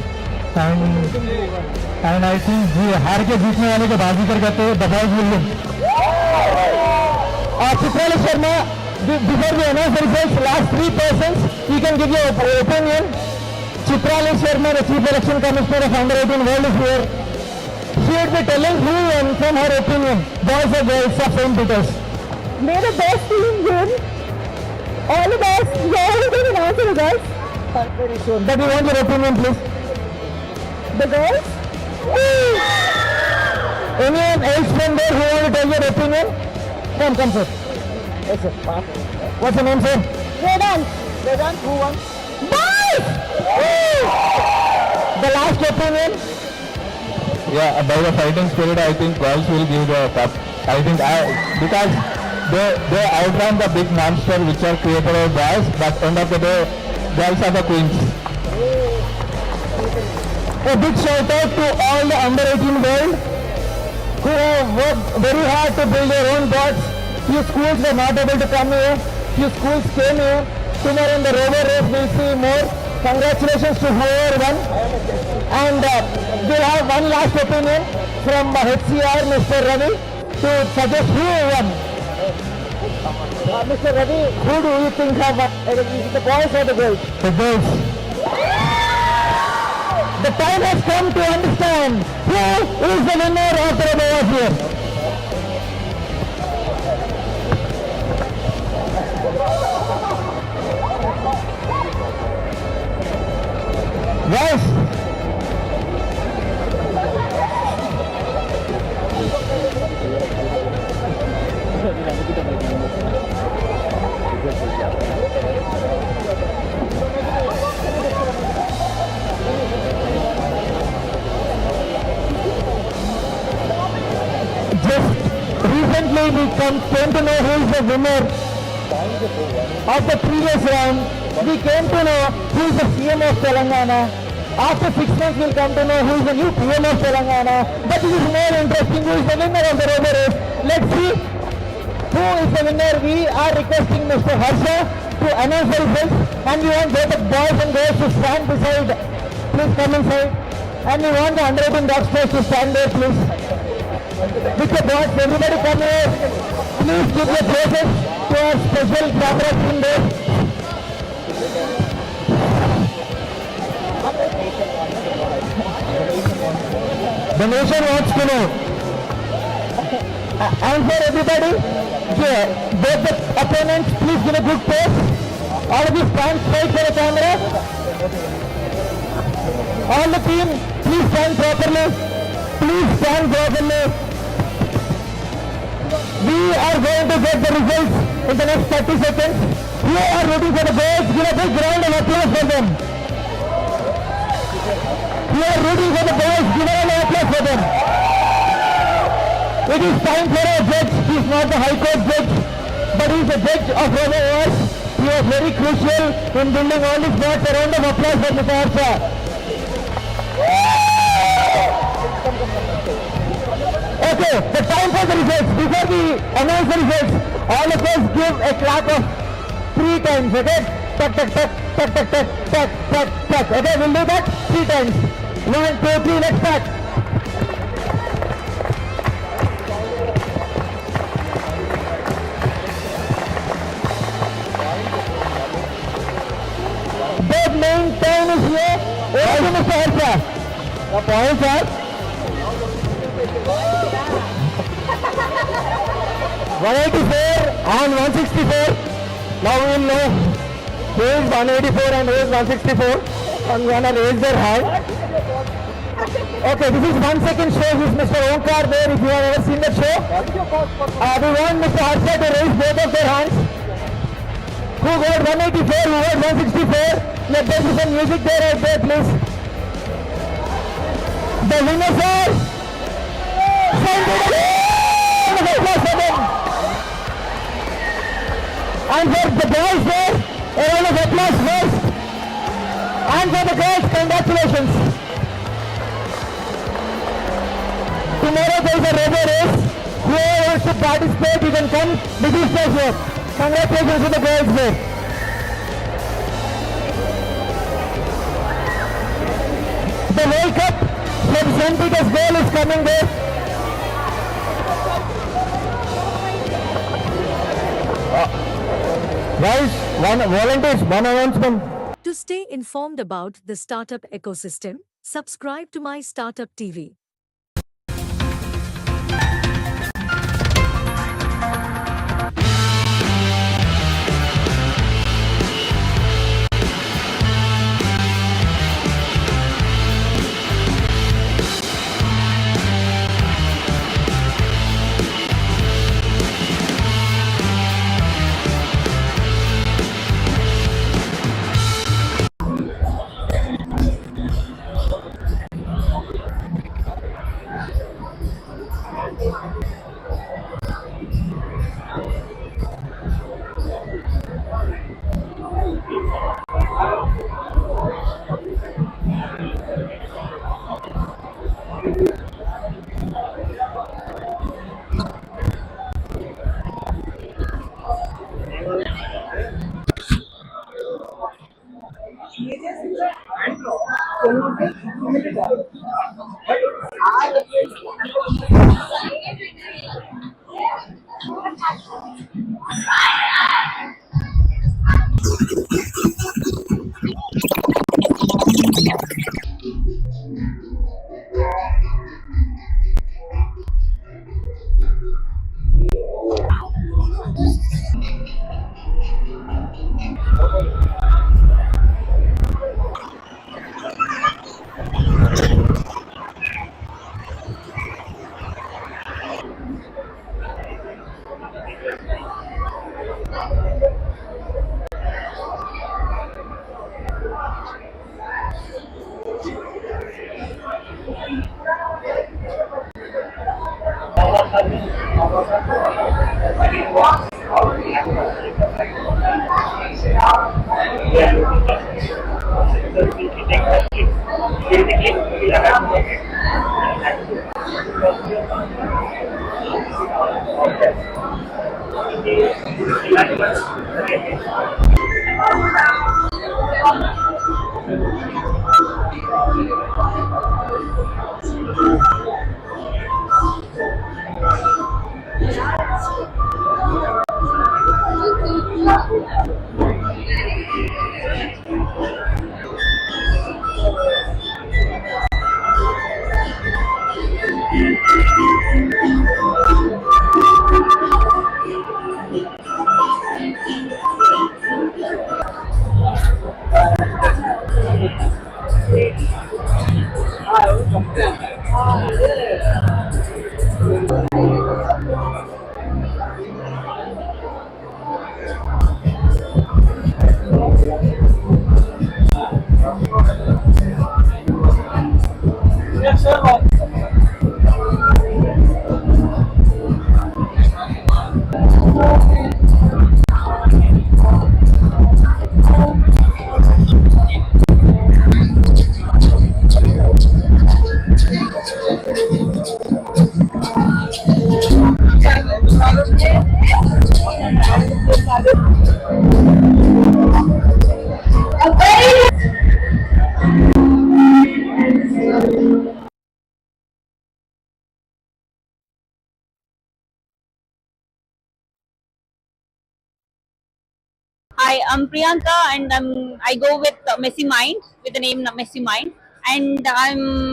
and I think हार के जीतने वाले को बाजीगर कहते हैं, the boys will win. Chitrali Sharma, before we announce the results, last 3 persons, you can give your opinion. Chitrali Sharma, the Chief Election Commissioner of Under 18 World is here. She would be telling who and from her opinion, boys or girls of St. Peters. May the best team win. All the best. You already can announce the results. Very soon. But we want your opinion, please. The girls? Anyone else from there who want to tell your opinion? Come, sir. Yes, sir. What's your name, sir? Vedant. Vedant, who won? Boys! The last opinion? Yeah, by the fighting spirit, I think girls will give the cup. I think because they outrun the big monster which are created by boys, but end of the day, girls are the queens. A big shout out to all the under 18 world who have worked very hard to build their own bots. Few schools were not able to come here. Few schools came here. Tomorrow in the rover race we'll see more. Congratulations to whoever won. And we'll have one last opinion from HCR, Mr. Ravi, to suggest who won. Mr. Ravi, who do you think have won? The boys or the girls? The girls. The time has come to understand who is the winner of the awards here. Yes. Recently we came to know who is the winner of the previous round. We came to know who is the CM of Telangana. After 6 months we'll come to know who is the new PM of Telangana. But this is more interesting, who is the winner of the rover race. Let's see who is the winner. We are requesting Mr. Harsha to announce the results, and we want both the boys and girls to stand beside. Please come inside. And we want the under 18 doctors to stand there, please. With the boys, everybody come here. Please give your places to our special camera team there. The nation wants to know. Answer everybody. Both the opponents, please give a good pose. All of you stand straight for the camera. All the team, please stand properly. Please stand properly. We are going to get the results in the next 30 seconds. You are rooting for the boys. Give a big round of applause for them. You are rooting for the boys. Give a round of applause for them. It is time for a judge. He is not the High Court judge, but he is a judge of Rover Wars. He was very crucial in building all these bots. A round of applause for Mr. Harsha. Okay, the time for the results. Before we announce the results, all of us give a clap of 3 times, okay? Tuck, tuck, tuck, tuck, tuck, tuck, tuck, tuck, tuck. Okay, we'll do that 3 times. 1, 2, 3, let's start. main time is here. Over to Mr. Harsha. The points are 184 and 164. Now we will know who is 184 and who is 164. I'm gonna raise their hand. Okay, this is 1 second show. This is Mr. Omkar there. If you have ever seen that show, we want Mr. Harsha to raise both of their hands. Who got 184? Who got 164? Let there be some music there, right there, please. The winners are and for the boys there, a round of applause first. And for the girls, congratulations. Tomorrow there is a robo race. Whoever wants to participate, you can come. This is pleasure. Congratulations to the girls there. The World Cup from St. Petersburg is coming there. Guys, volunteers, one announcement. To stay informed about the startup ecosystem, subscribe to My Startup TV. Hi, I'm Priyanka, and I go with Messy Mind, with the name Messy Mind, and I'm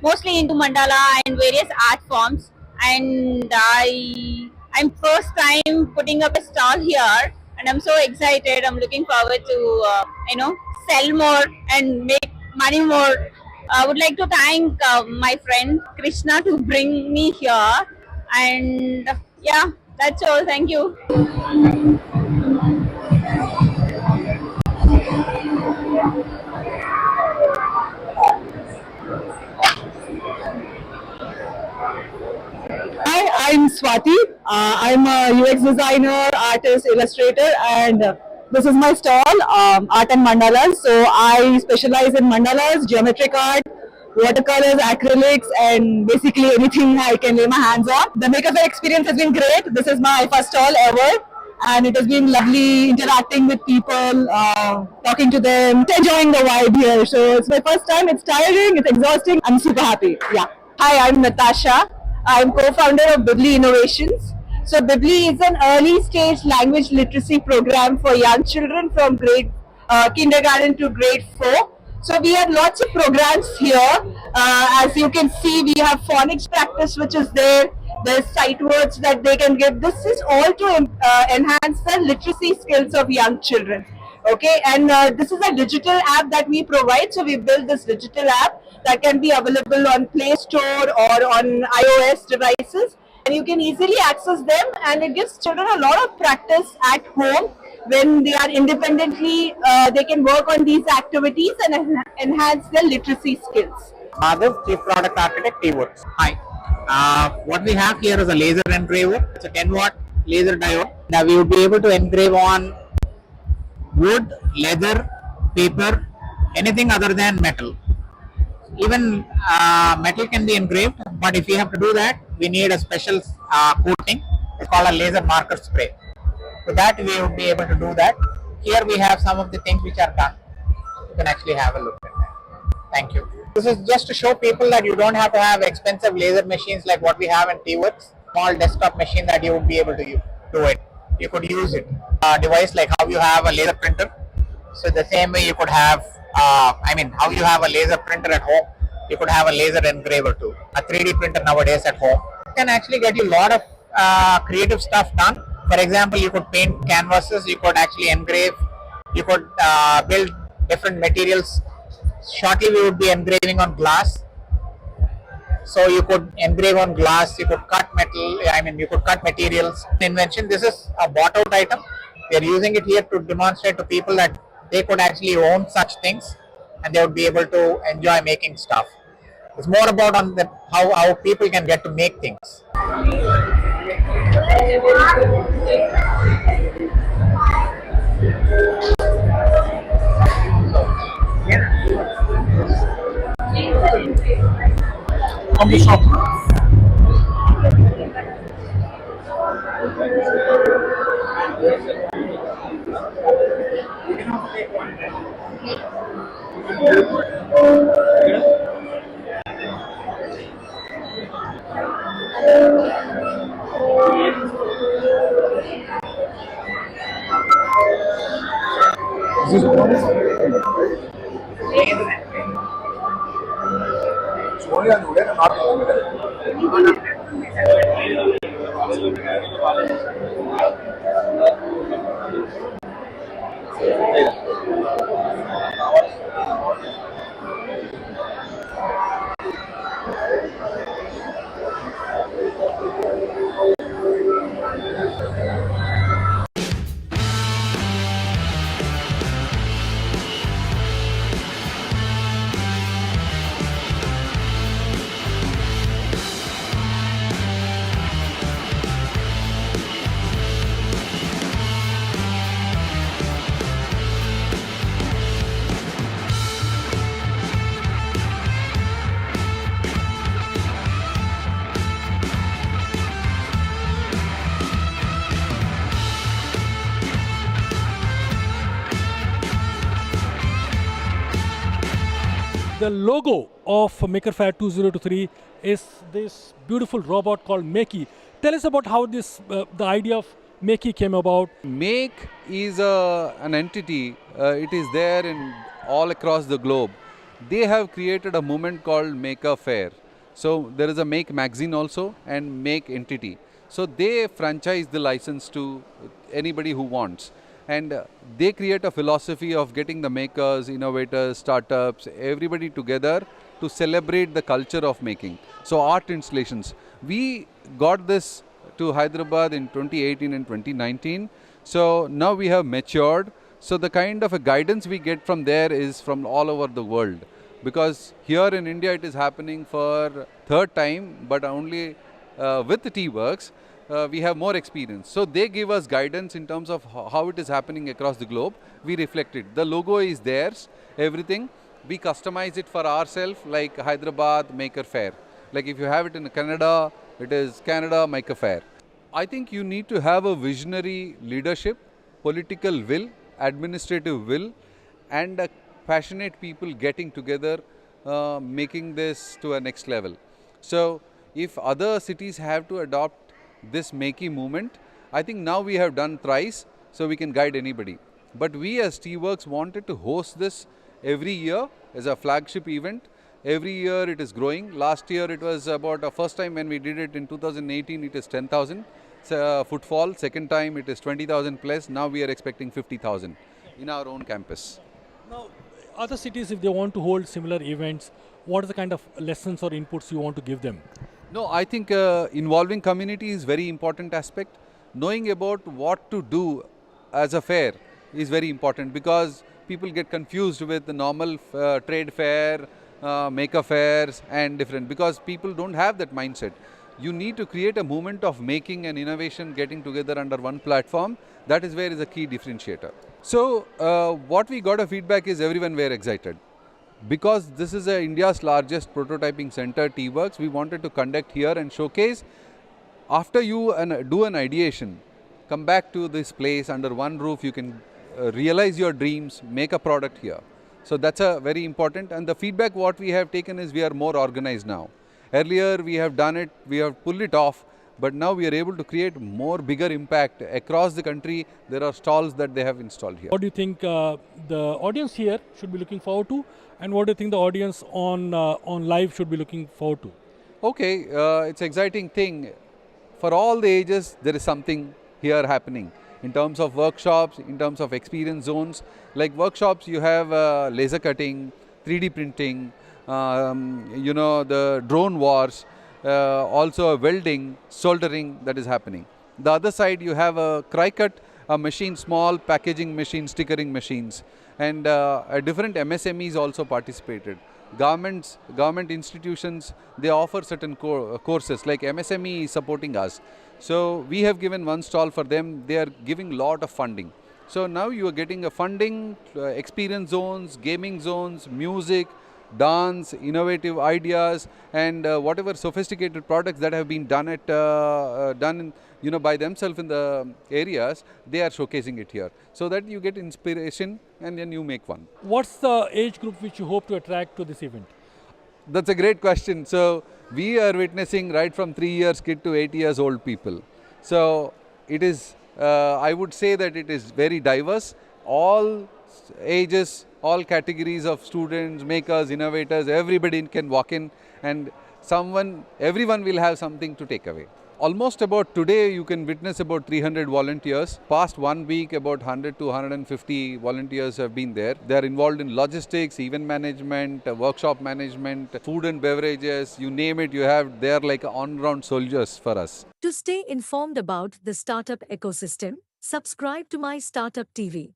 mostly into mandala and various art forms. And I'm first time putting up a stall here, and I'm so excited. I'm looking forward to sell more and make money more. I would like to thank my friend Krishna to bring me here, and yeah, that's all. Thank you. Hi, I'm Swati. I'm a UX designer, artist, illustrator, and this is my stall, Art and Mandalas. So I specialize in mandalas, geometric art, watercolors, acrylics, and basically anything I can lay my hands on. The Maker Faire experience has been great. This is my first stall ever, and it has been lovely interacting with people, talking to them, enjoying the vibe here. So it's my first time. It's tiring, it's exhausting. I'm super happy. Yeah. Hi, I'm Natasha. I'm co-founder of Bibli Innovations. So Bibli is an early stage language literacy program for young children from grade kindergarten to grade 4. So we have lots of programs here. As you can see, we have phonics practice, which is there. There's sight words that they can give. This is all to enhance the literacy skills of young children. Okay, and this is a digital app that we provide. So we built this digital app that can be available on Play Store or on iOS devices, and you can easily access them, and it gives children a lot of practice at home. When they are independently, they can work on these activities and enhance their literacy skills. Madhav, Chief Product Architect, T-Works. Hi. What we have here is a laser engraver. It's a 10-watt laser diode. Now we would be able to engrave on wood, leather, paper, anything other than metal. Even metal can be engraved, but if you have to do that, we need a special coating. It's called a laser marker spray. So that we would be able to do that. Here we have some of the things which are done. You can actually have a look at that. Thank you. This is just to show people that you don't have to have expensive laser machines like what we have in T-Works. Small desktop machine that you would be able to do it. You could use it. A device like how you have a laser printer. So the same way you could have, how you have a laser printer at home, you could have a laser engraver too. A 3D printer nowadays at home can actually get you a lot of creative stuff done. For example, you could paint canvases, you could actually engrave, you could build different materials. Shortly we would be engraving on glass. So you could engrave on glass, you could cut metal, you could cut materials. Invention, this is a bought out item. We are using it here to demonstrate to people that they could actually own such things and they would be able to enjoy making stuff. It's more about how people can get to make things. On the shop. The logo of Maker Faire 2023 is this beautiful robot called Makey. Tell us about how this, the idea of Makey came about? Make is an entity. It is there in all across the globe. They have created a movement called Maker Fair. So there is a Make magazine also and Make entity. So they franchise the license to anybody who wants. And they create a philosophy of getting the makers, innovators, startups, everybody together to celebrate the culture of making. So art installations. We got this to Hyderabad in 2018 and 2019. So now we have matured. So the kind of a guidance we get from there is from all over the world. Because here in India it is happening for third time, but only with the T-Works. We have more experience. So they give us guidance in terms of how it is happening across the globe. We reflect it. The logo is theirs, everything. We customize it for ourselves, like Hyderabad Maker Fair. Like if you have it in Canada, it is Canada Maker Fair. I think you need to have a visionary leadership, political will, administrative will, and passionate people getting together, making this to a next level. So if other cities have to adopt this Makey movement, I think now we have done thrice, so we can guide anybody. But we as T-Works wanted to host this every year as a flagship event. Every year it is growing. Last year it was about the first time when we did it in 2018, it is 10,000 footfall. Second time it is 20,000 plus. Now we are expecting 50,000 in our own campus. Now, other cities, if they want to hold similar events, what are the kind of lessons or inputs you want to give them? No, I think involving community is very important aspect. Knowing about what to do as a fair is very important, because people get confused with the normal trade fair, maker fairs and different, because people don't have that mindset. You need to create a movement of making and innovation getting together under one platform. That is where is a key differentiator. So what we got a feedback is everyone were excited. Because this is India's largest prototyping center, T-Works, we wanted to conduct here and showcase. After you do an ideation, come back to this place under one roof, you can realize your dreams, make a product here. So that's a very important, and the feedback what we have taken is we are more organized now. Earlier we have done it, we have pulled it off, but now we are able to create more bigger impact across the country. There are stalls that they have installed here. What do you think the audience here should be looking forward to, and what do you think the audience on live should be looking forward to? Okay, it's an exciting thing. For all the ages, there is something here happening. In terms of workshops, in terms of experience zones. Like workshops, you have laser cutting, 3D printing, the drone wars, also welding, soldering that is happening. The other side, you have a cry-cut, a machine, small packaging machine, stickering machines, and different MSMEs also participated. Government institutions, they offer certain courses, like MSME is supporting us. So we have given one stall for them. They are giving lot of funding. So now you are getting a funding, experience zones, gaming zones, music, dance, innovative ideas, and whatever sophisticated products that have been done by themselves in the areas, they are showcasing it here, so that you get inspiration and then you make one. What's the age group which you hope to attract to this event? That's a great question. So we are witnessing right from 3 years kid to 8 years old people. So it is, I would say that it is very diverse. All ages, all categories of students, makers, innovators, everybody can walk in, and everyone will have something to take away. Almost about today, you can witness about 300 volunteers. Past 1 week, about 100 to 150 volunteers have been there. They are involved in logistics, event management, workshop management, food and beverages, you name it, they are like on-ground soldiers for us. To stay informed about the startup ecosystem, subscribe to MyStartuptv.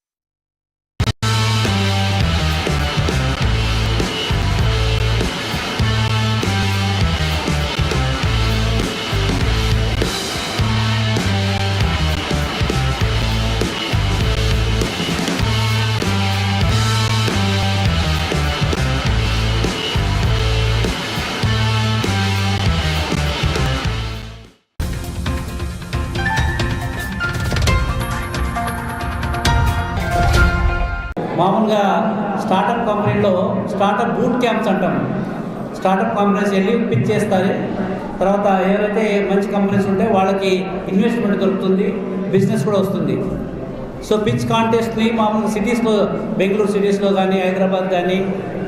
మామూలుగా startup కంపెనీలో startup boot camps అంటాం. Startup companies వెళ్ళి pitch చేస్తారు. తర్వాత ఏవైతే మంచి companies ఉంటే వాళ్ళకి ఇన్వెస్ట్మెంట్ దొరుకుతుంది. బిజినెస్ కూడా వస్తుంది. సో పిచ్ కాంటెస్ట్ని మామూలుగా సిటీస్లో, బెంగళూరు సిటీస్లో కానీ, హైదరాబాద్ కానీ,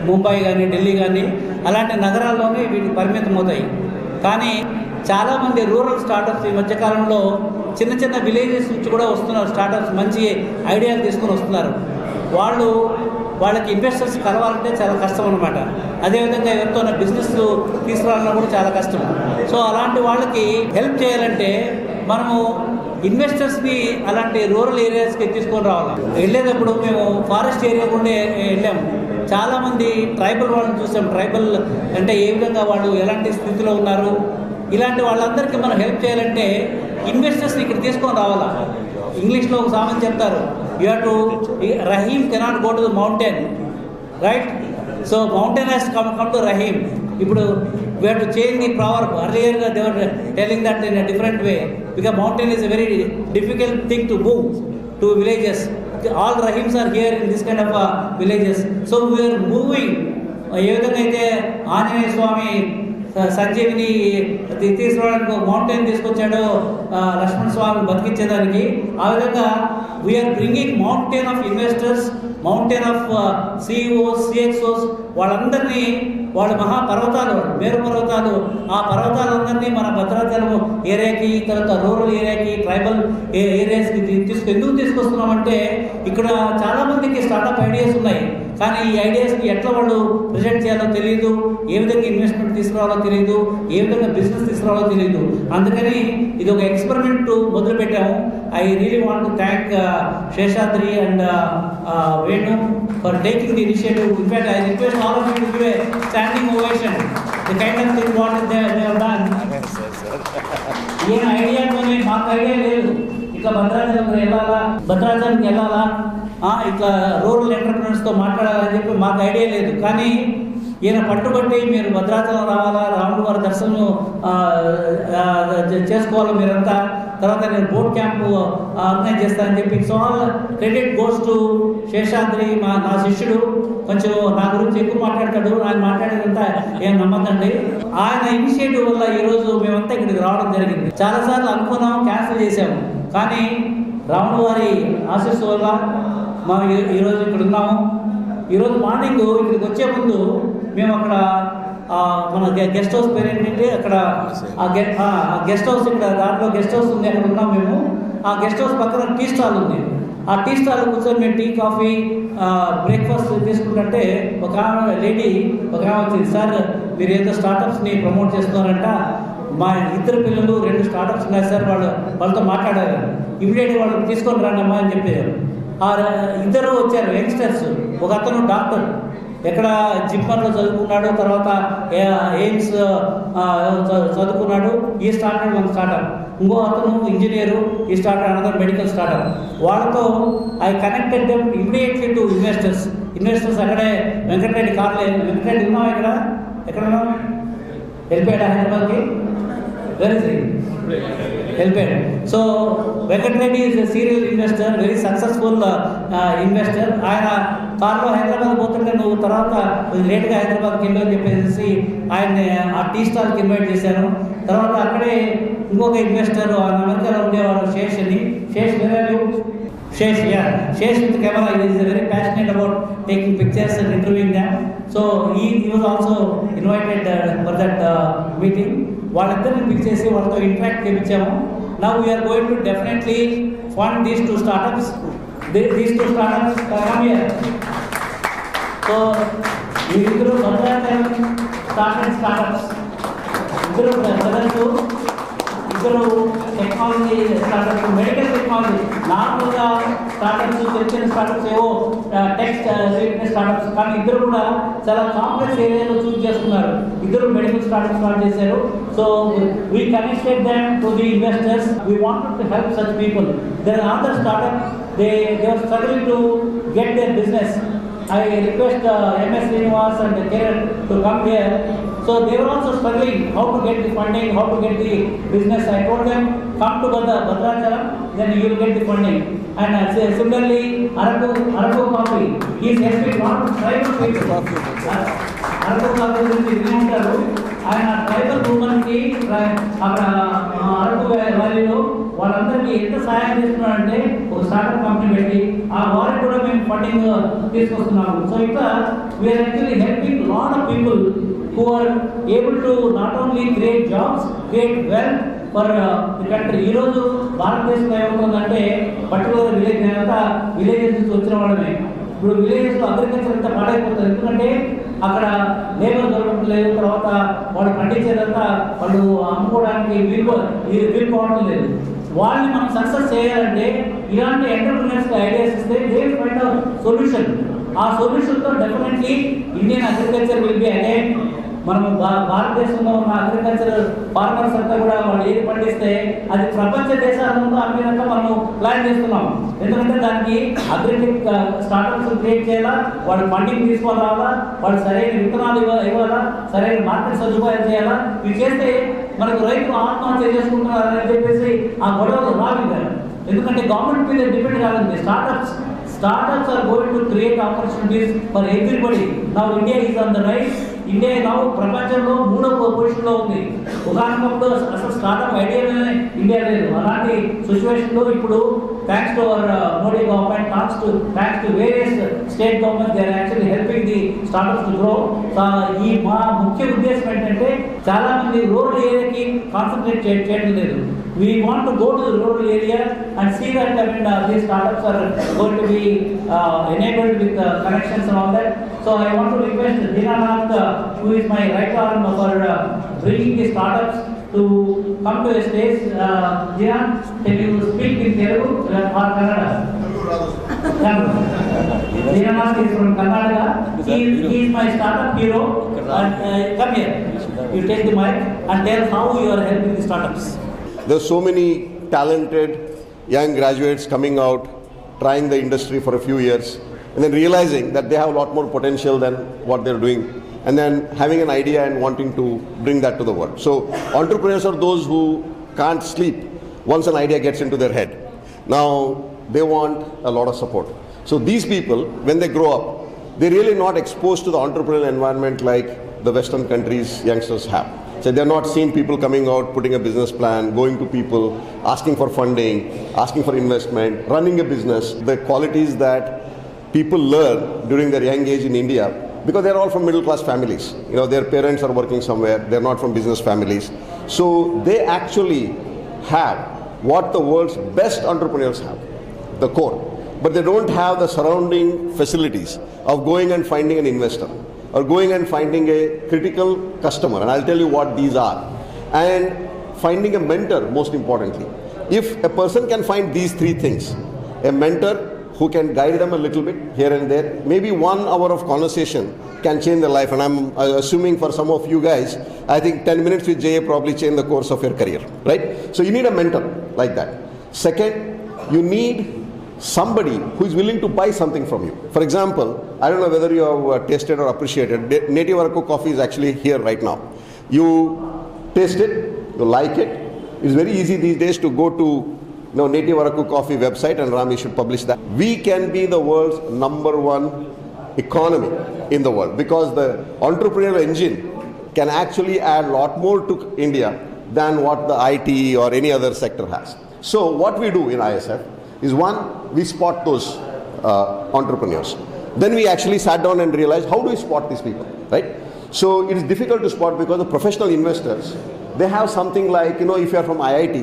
ముంబై కానీ, ఢిల్లీ కానీ అలాంటి నగరాల్లోనే వీటికి పరిమితం అవుతాయి. కానీ చాలామంది రూరల్ స్టార్టప్స్ ఈ మధ్యకాలంలో చిన్న చిన్న విలేజెస్ నుంచి కూడా వస్తున్నారు. స్టార్టప్స్ మంచి ఐడియాలు తీసుకొని వస్తున్నారు. వాళ్ళకి ఇన్వెస్టర్స్ కలవాలంటే చాలా కష్టం అనమాట. అదేవిధంగా ఎవరితో బిజినెస్ తీసుకురావాలన్నా కూడా చాలా కష్టం. సో అలాంటి వాళ్ళకి హెల్ప్ చేయాలంటే మనము ఇన్వెస్టర్స్ని అలాంటి రూరల్ ఏరియాస్కి తీసుకొని రావాలి. వెళ్ళేటప్పుడు మేము ఫారెస్ట్ ఏరియా కూడా వెళ్ళాము. చాలామంది ట్రైబల్ వాళ్ళని చూసాం. ట్రైబల్ అంటే ఏ విధంగా వాళ్ళు ఎలాంటి స్థితిలో ఉన్నారు, ఇలాంటి వాళ్ళందరికీ మనం హెల్ప్ చేయాలంటే ఇన్వెస్టర్స్ని ఇక్కడ తీసుకొని రావాలా. ఇంగ్లీష్లో ఒక సామెత చెప్తారు, you have to Rahim cannot go to the mountain, right? So mountain has come to Rahim. ఇప్పుడు we have to change the proverb. అర్లియర్గా they were telling that in a different way, because mountain is a very difficult thing to move to villages. All Rahims are here in this kind of villages. So we are moving. ఏ విధంగా అయితే ఆంజనేయ స్వామి సంజీవిని తీసుకురావడానికి ఒక mountain తీసుకొచ్చాడో లక్ష్మణ స్వామి బతికించేదానికి, ఆ విధంగా we are bringing mountain of investors, mountain of CEOs, CXOs, వాళ్ళందరినీ, వాళ్ళ మహాపర్వతాలు, మేరు పర్వతాలు, ఆ పర్వతాలందరినీ మన భద్రాచలం ఏరియాకి, తర్వాత రూరల్ ఏరియాకి, ట్రైబల్ ఏరియాస్కి ఎందుకు తీసుకొస్తున్నామంటే ఇక్కడ చాలామందికి స్టార్టప్ ఐడియాస్ ఉన్నాయి. కానీ ఈ ఐడియాస్ని ఎట్లా వాళ్ళు ప్రజెంట్ చేయాలో తెలియదు, ఏ విధంగా ఇన్వెస్ట్మెంట్ తీసుకురావాలో తెలియదు, ఏ విధంగా బిజినెస్ తీసుకురావాలో తెలియదు. అందుకని ఇది ఒక ఎక్స్పెరిమెంట్ మొదలుపెట్టాము. I really want to thank Seshadri and Venu for taking the initiative. In fact I request all of you to give a standing ovation. The kind of thing what they have done. ఈయన ఐడియాతోనే, మాకు idea లేదు ఇట్లా భద్రాచలంకి వెళ్ళాలా, ఇట్లా rural ఎంటర్ప్రినర్స్తో మాట్లాడాలని చెప్పి మాకు idea లేదు. కానీ ఈయన పట్టుబట్టి మీరు భద్రాచలం రావాలా, రాముడు వారి దర్శనం చేసుకోవాలి మీరంతా, తర్వాత నేను బోట్ క్యాంపు ఆర్గనైజ్ చేస్తానని చెప్పి. So all credit goes to Seshadri, నా శిష్యుడు. కొంచెం నా గురించి ఎక్కువ మాట్లాడతాడు, ఆయన మాట్లాడేదంతా ఏం నమ్మద్దండి. ఆయన ఇనిషియేటివ్ వల్ల ఈరోజు మేమంతా ఇక్కడికి రావడం జరిగింది. చాలాసార్లు అనుకున్నాము, క్యాన్సిల్ చేసాము. కానీ రాముడు వారి ఆశీస్సు వల్ల మనం ఈరోజు ఇక్కడ ఉన్నాము. ఈరోజు మార్నింగ్ ఇక్కడికి వచ్చే ముందు మేము అక్కడ మన గెస్ట్ హౌస్ పేరు ఏంటంటే అక్కడ గెస్ట్ హౌస్, ఇక్కడ దాంట్లో గెస్ట్ హౌస్ ఉంది, అక్కడ ఉన్నాం మేము. ఆ గెస్ట్ హౌస్ పక్కన టీ స్టాల్ ఉంది. ఆ టీ స్టాల్ కూర్చొని మేము టీ, కాఫీ, బ్రేక్ఫాస్ట్ తీసుకుంటుంటే ఒక లేడీ వచ్చింది, సార్ మీరు ఏదో స్టార్టప్స్ని ప్రమోట్ చేస్తున్నారంట, మా ఇద్దరు పిల్లలు 2 స్టార్టప్స్ ఉన్నాయి సార్, వాళ్ళతో మాట్లాడారు, ఇమీడియట్గా వాళ్ళకి తీసుకొని రండమ్మా అని చెప్పారు. ఆ ఇద్దరు వచ్చారు యంగ్స్టర్స్. ఒక అతను డాక్టర్, ఎక్కడ జిమ్మర్లో చదువుకున్నాడు, తర్వాత ఎయిమ్స్ చదువుకున్నాడు. ఈ స్టార్టెడ్ వన్ స్టార్టప్. ఇంకో అతను ఇంజనీరు, ఈ స్టార్టెడ్ అనదర్ మెడికల్ స్టార్టప్. వాళ్ళతో I connected them immediately to investors. అక్కడే వెంకటరెడ్డి వెంకటరెడ్డి ఉన్నాం, ఎక్కడ ఉన్నాం, వెళ్ళిపోయాడు హైదరాబాద్కి. వెళ్ళిపోయాడు. So Venkata Reddy is a serial investor, very successful investor. ఆయన కార్లో హైదరాబాద్ పోతుంటే నువ్వు తర్వాత లేట్గా హైదరాబాద్కి వెళ్ళు అని చెప్పేసి ఆయన్ని ఆ టీ స్టాల్కి ఇన్వైట్ చేశాను. తర్వాత అక్కడే ఇంకొక ఇన్వెస్టర్ అమెరికాలో ఉండేవాడు, శేష్ అని. Shesh with the camera, he is very passionate about taking pictures and interviewing them. So he was also invited for that meeting. వాళ్ళిద్దరిని పిక్ చేసి వాళ్ళతో ఇంటరాక్ట్ చేయించాము. Now we are going to definitely fund these 2 startups. These 2 startups come here. So వీరిద్దరు Bhadrachalam startups, ఇద్దరు technology startups, medical technology. నార్మల్గా startups, చిన్న startups ఏవో text related startups, కానీ ఇద్దరు కూడా చాలా కాంప్లెక్స్ ఏరియాలో చూస్ చేసుకున్నారు. ఇద్దరు మెడికల్ స్టార్టప్ స్టార్ట్ చేశారు. So we connected them to the investors. We wanted to help such people. There are other startup, they are struggling to get their business. I request MS Srinivas and Kiran to come here. So they were also struggling how to get the funding, how to get the business. I told them, come to Bhadrachalam, then you will get the funding. And similarly, Araku Coffee, he is helping not to try to fix Araku Coffee. ఆయన tribal ఉమెన్కి అక్కడ అరకు వ్యాలీలో వాళ్ళందరికీ ఎంత సహాయం చేస్తున్నారంటే ఒక startup company పెట్టి ఆ వారికి కూడా మేము ఫండింగ్ తీసుకొస్తున్నాము. సో ఇట్లా we are actually helping lot of people who are able to not only create jobs, create wealth for the country. ఈ రోజు భారతదేశంలో ఏమవుతుందంటే పర్టికులర్ విలేజ్ అంతా విలేజెస్ నుంచి వచ్చిన వాళ్ళమే. ఇప్పుడు విలేజెస్లో అగ్రికల్చర్ అంతా పాడైపోతుంది. ఎందుకంటే అక్కడ లేబర్ దొరకడం లేదు, తర్వాత వాళ్ళు పండించేదంతా వాళ్ళు అమ్ముకోవడానికి వీలు కావడం లేదు. వాళ్ళని మనం సక్సెస్ చేయాలంటే ఇలాంటి ఎంటర్ప్రినర్స్కి ఐడియాస్ ఇస్తే they will find out solution. ఆ సొల్యూషన్తో definitely Indian agriculture will be again. మనం భారతదేశంలో ఉన్న అగ్రికల్చర్ ఫార్మర్స్ అంతా కూడా వాళ్ళు ఏది పండిస్తే అది ప్రపంచ దేశాలలో అమ్మేదాకా మనం ప్లాన్ చేస్తున్నాం. ఎందుకంటే దానికి అగ్రిటెక్ స్టార్టప్స్ క్రియేట్ చేయాలా, వాళ్ళు ఫండింగ్ తీసుకొని రావాలా, వాళ్ళు సరైన విత్తనాలు ఇవ్వాలా, సరైన మార్కెట్ సదుపాయాలు చేయాలా. ఇవి చేస్తే మనకు రైతులు ఆత్మహత్య చేసుకుంటున్నారని చెప్పేసి ఆ గొడవలు రాలేదు. ఎందుకంటే గవర్నమెంట్ మీద డిపెండ్ కాలేదు. Startups are going to create opportunities for everybody. Now India is on the rise. India now ప్రపంచంలో 3వ పొజిషన్లో ఉంది. ఒకనొకప్పుడు అసలు స్టార్ట్అప్ ఐడియానే ఇండియా లేదు. అలాంటి సిచ్యువేషన్లో ఇప్పుడు thanks to our Modi government, thanks to various state government, they are actually helping the startups to grow. ఈ మా ముఖ్య ఉద్దేశం ఏంటంటే చాలా మంది రూరల్ ఏరియాకి కాన్సన్ట్రేట్ చేయడం లేదు. We want to go to the rural area and see that these startups are going to be enabled with connections and all that. So I want to request Dinanath, who is my right arm for bringing the startups, to come to the stage. Dinan, can you speak in Telugu or Kannada? Dinanath is from Karnataka. He is my startup hero. Come here. You take the mic and tell how you are helping the startups. There are so many talented young graduates coming out, trying the industry for a few years, and then realizing that they have a lot more potential than what they're doing, and then having an idea and wanting to bring that to the world. So entrepreneurs are those who can't sleep once an idea gets into their head. Now they want a lot of support. So these people, when they grow up, they're really not exposed to the entrepreneurial environment like the Western countries youngsters have. So they're not seeing people coming out, putting a business plan, going to people, asking for funding, asking for investment, running a business. The qualities that people learn during their young age in India, because they're all from middle class families. You know, their parents are working somewhere, they're not from business families. So they actually have what the world's best entrepreneurs have, the core. But they don't have the surrounding facilities of going and finding an investor, or going and finding a critical customer, and I'll tell you what these are, and finding a mentor most importantly. If a person can find these three things, a mentor who can guide them a little bit here and there, maybe 1 hour of conversation can change their life, and I'm assuming for some of you guys, I think 10 minutes with Jay probably change the course of your career, right? So you need a mentor like that. Second, you need somebody who is willing to buy something from you. For example, I don't know whether you have tasted or appreciated, Native Araku coffee is actually here right now. You taste it, you like it. It's very easy these days to go to Native Araku coffee website, and Rami should publish that. We can be the world's #1 economy in the world, because the entrepreneurial engine can actually add a lot more to India than what the IT or any other sector has. So what we do in ISF is, one, we spot those entrepreneurs. Then we actually sat down and realized, how do we spot these people, right? So it is difficult to spot because the professional investors, they have something like, if you're from IIT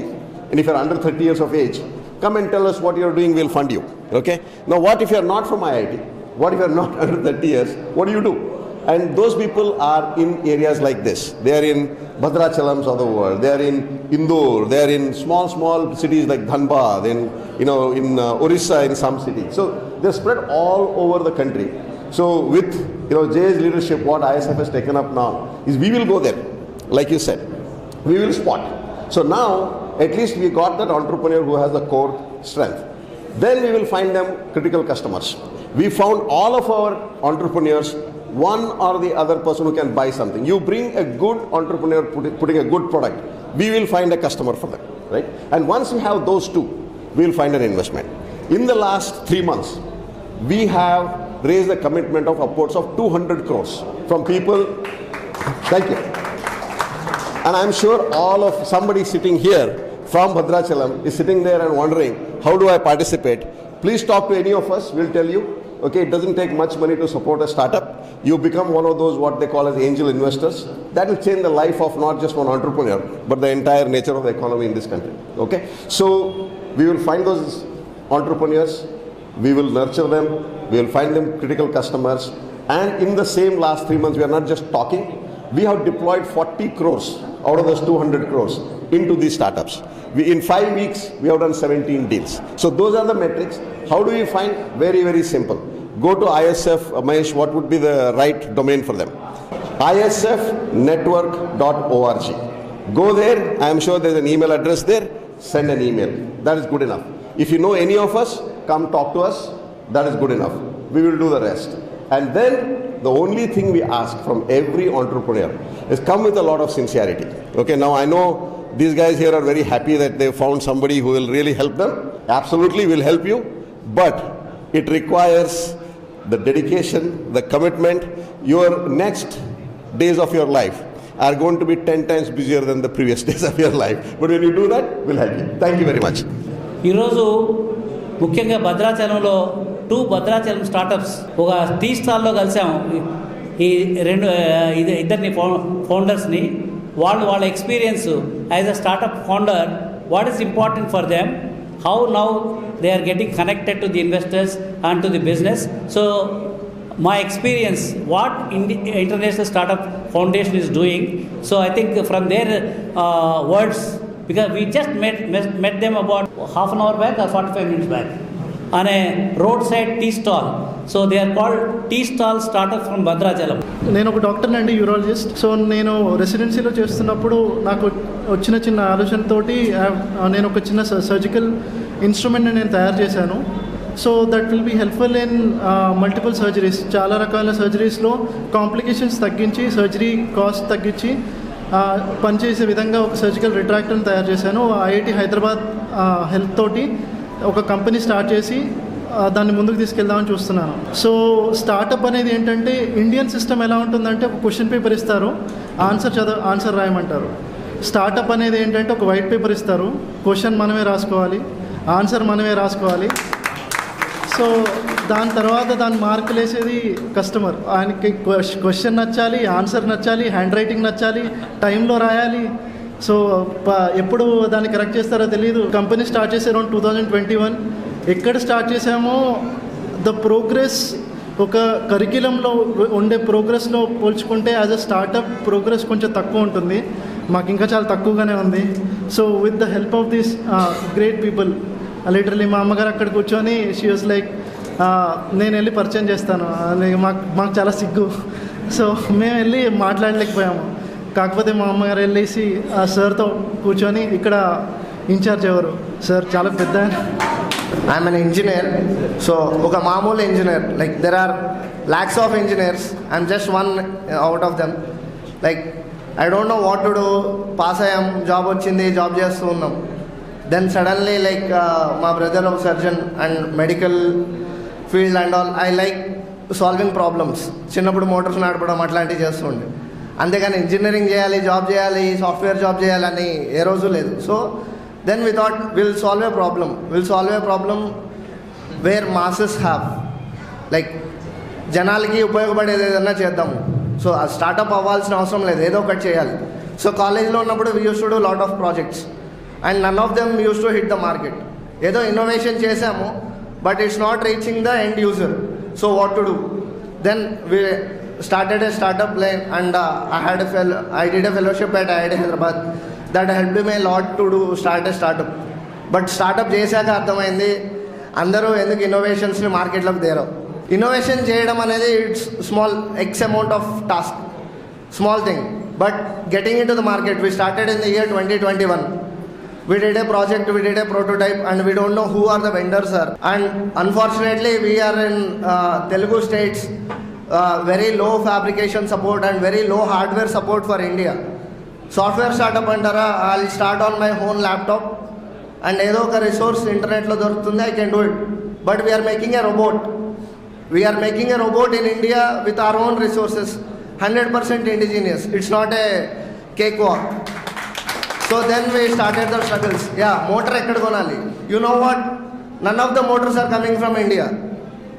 and if you're under 30 years of age, come and tell us what you're doing, we'll fund you, okay? Now what if you're not from IIT? What if you're not under 30 years? What do? And those people are in areas like this. They are in Bhadrachalams of the world. They are in Indore. They are in small cities like Dhanbad, in Orissa, in some cities. So they're spread all over the country. So with Jay's leadership, what ISF has taken up now is we will go there, like you said. We will spot. So now at least we got that entrepreneur who has the core strength. Then we will find them critical customers. We found all of our entrepreneurs, one or the other person who can buy something. You bring a good entrepreneur putting a good product, we will find a customer for them, right? And once we have those two, we will find an investment. In the last 3 months, we have raised a commitment of upwards of 200 crores from people. Thank you. And I'm sure all of somebody sitting here from Bhadrachalam is sitting there and wondering, how do I participate? Please talk to any of us, we'll tell you. Okay, it doesn't take much money to support a startup. You become one of those what they call as angel investors. That will change the life of not just one entrepreneur, but the entire nature of the economy in this country. Okay, so we will find those entrepreneurs, we will nurture them, we will find them critical customers, and in the same last 3 months, we are not just talking, we have deployed 40 crores out of those 200 crores into these startups. In 5 weeks, we have done 17 deals. So those are the metrics. How do we find? Very, very simple. Go to ISF, Mahesh, what would be the right domain for them? isfnetwork.org. Go there, I am sure there's an email address there, send an email. That is good enough. If you know any of us, come talk to us, that is good enough. We will do the rest. And then the only thing we ask from every entrepreneur is come with a lot of sincerity. Okay, now I know these guys here are very happy that they found somebody who will really help them. Absolutely, will help you. But it requires the dedication, the commitment. Your next days of your life are going to be 10 times busier than the previous days of your life. But when you do that, we'll help you. Thank you very much. ఈరోజు ముఖ్యంగా భద్రాచలంలో 2 Bhadrachalam startups ఒక tea స్టాల్లో కలిసాము. ఈ ఇద్దరిని ఫౌండర్స్ని వాళ్ళ experience as a startup founder, what is important for them, how now they are getting connected to the investors and to the business. So my experience, what International Startup Foundation is doing, so I think from their words, because we just met them about half an hour back or 45 minutes back on a roadside tea stall. So they are called tea stall startups from Bhadrachalam. నేను ఒక doctor అండి, urologist. So నేను రెసిడెన్సీలో చేస్తున్నప్పుడు నాకు వచ్చిన చిన్న ఆలోచనతోటి నేను ఒక చిన్న సర్జికల్ ఇన్స్ట్రుమెంట్ని నేను తయారు చేశాను. So that will be helpful in multiple surgeries. చాలా రకాల సర్జరీస్లో కాంప్లికేషన్స్ తగ్గించి, సర్జరీ కాస్ట్ తగ్గించి పనిచేసే విధంగా ఒక సర్జికల్ రిట్రాక్టర్ని తయారు చేశాను. ఐఐటి హైదరాబాద్ హెల్త్ తోటి ఒక కంపెనీ స్టార్ట్ చేసి దాన్ని ముందుకు తీసుకెళ్దామని చూస్తున్నాను. సో స్టార్టప్ అనేది ఏంటంటే, ఇండియన్ సిస్టమ్ ఎలా ఉంటుందంటే, ఒక క్వశ్చన్ పేపర్ ఇస్తారు, ఆన్సర్ రాయమంటారు. స్టార్టప్ అనేది ఏంటంటే, ఒక వైట్ పేపర్ ఇస్తారు, క్వశ్చన్ మనమే రాసుకోవాలి, ఆన్సర్ మనమే రాసుకోవాలి. సో దాని తర్వాత దాని మార్కులు వేసేది కస్టమర్. ఆయనకి క్వశ్చన్ నచ్చాలి, ఆన్సర్ నచ్చాలి, హ్యాండ్ రైటింగ్ నచ్చాలి, టైంలో రాయాలి. సో ఎప్పుడు దాన్ని కరెక్ట్ చేస్తారో తెలియదు. కంపెనీ స్టార్ట్ చేసే అరౌండ్ 2021. ఎక్కడ స్టార్ట్ చేసామో ద ప్రోగ్రెస్, ఒక కరిక్యులంలో ఉండే ప్రోగ్రెస్లో పోల్చుకుంటే యాజ్ అ స్టార్టప్ ప్రోగ్రెస్ కొంచెం తక్కువ ఉంటుంది. మాకు ఇంకా చాలా తక్కువగానే ఉంది. So with the help of this great people, literally మా అమ్మగారు అక్కడ కూర్చొని షీ వాస్ లైక్, నేను వెళ్ళి పరిచయం చేస్తాను, మాకు చాలా సిగ్గు. సో మేము వెళ్ళి మాట్లాడలేకపోయాము. కాకపోతే మా అమ్మగారు వెళ్ళేసి ఆ సార్తో కూర్చొని, ఇక్కడ ఇన్ఛార్జ్ ఎవరు సార్, చాలా పెద్ద, I'm an engineer. So oka maamul engineer, like there are lakhs of engineers, I'm just one out of them. Like I don't know what to do, pass ayam, job ochindi, job chestu unnam. Then suddenly like my brother of surgeon and medical field and all, I like solving problems. చిన్నప్పుడు Motors నడపడం అట్లాంటివి చేస్తుండే. అంతేగాని engineering చేయాలి, job చేయాలి, software job చేయాలని ఏ రోజు లేదు. So then we thought we'll solve a problem where masses have, like జనాలకి ఉపయోగపడేది ఏదన్నా చేద్దాము. సో ఆ స్టార్టప్ అవ్వాల్సిన అవసరం లేదు, ఏదో ఒకటి చేయాలి. సో కాలేజ్లో ఉన్నప్పుడు we use to do lot of projects and none of them use to hit the market. ఏదో ఇన్నోవేషన్ చేసాము, but it's not reaching the end user. So what to do? Then we started a startup line and I did a fellowship at IIT Hyderabad that helped me a lot to start a startup. But startup చేశాక అర్థమైంది అందరూ ఎందుకు ఇన్నోవేషన్స్ని మార్కెట్లోకి తేరవు. Innovation చేయడం అనేది it's small X amount of task, small thing, but getting in to the market. We started in the year 2021. We did a project, we did a prototype, and we don't know who are the vendors are. And unfortunately, we are in Telugu states, very low fabrication support and very low hardware support for India. Software startup antara, I'll start on my own laptop and ఏదో ఒక resource ఇంటర్నెట్లో దొరుకుతుంది, I can do it. But we are making a robot. We are making a robot in India with our own resources, 100% indigenous. It's not a cakewalk. So then we started the struggles. Yeah, motor ekkada konali. You know what? None of the motors are coming from India.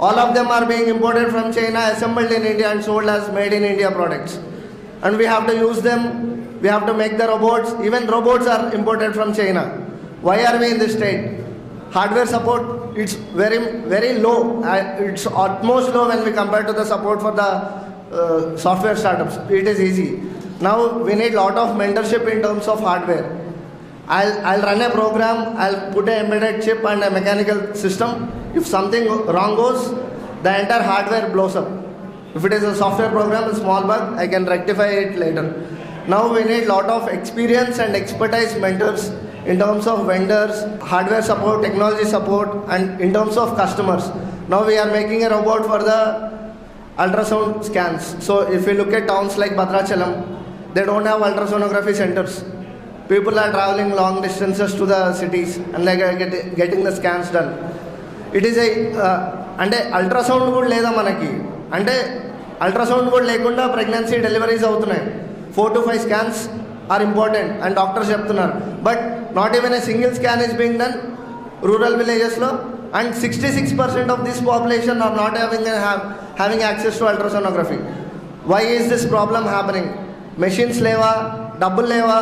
All of them are being imported from China, assembled in India and sold as made in India products. And we have to use them. We have to make the robots. Even robots are imported from China. Why are we in this state? Hardware support, it's very, very low. It's utmost low when we compare to the support for the software startups. It is easy. Now we need lot of mentorship in terms of hardware. I'll run a program, I'll put an embedded chip and a mechanical system. If something wrong goes, the entire hardware blows up. If it is a software program, a small bug, I can rectify it later. Now we need lot of experience and expertise mentors in terms of vendors, hardware support, technology support, and in terms of customers. Now we are making a robot for the ultrasound scans. So if you look at towns like Bhadrachalam, they don't have ultrasonography centers. People are traveling long distances to the cities and like getting the scans done. It is a అంటే ultrasound కూడా లేదా మనకి, అంటే ultrasound కూడా లేకుండా pregnancy deliveries అవుతున్నాయి. 4 to 5 scans are important and doctors చెప్తున్నారు. But not even a single scan is being done rural villages lo, and 66% of this population are not having access to ultrasonography. Why is this problem happening? Machines లేవా, డబ్బులు లేవా?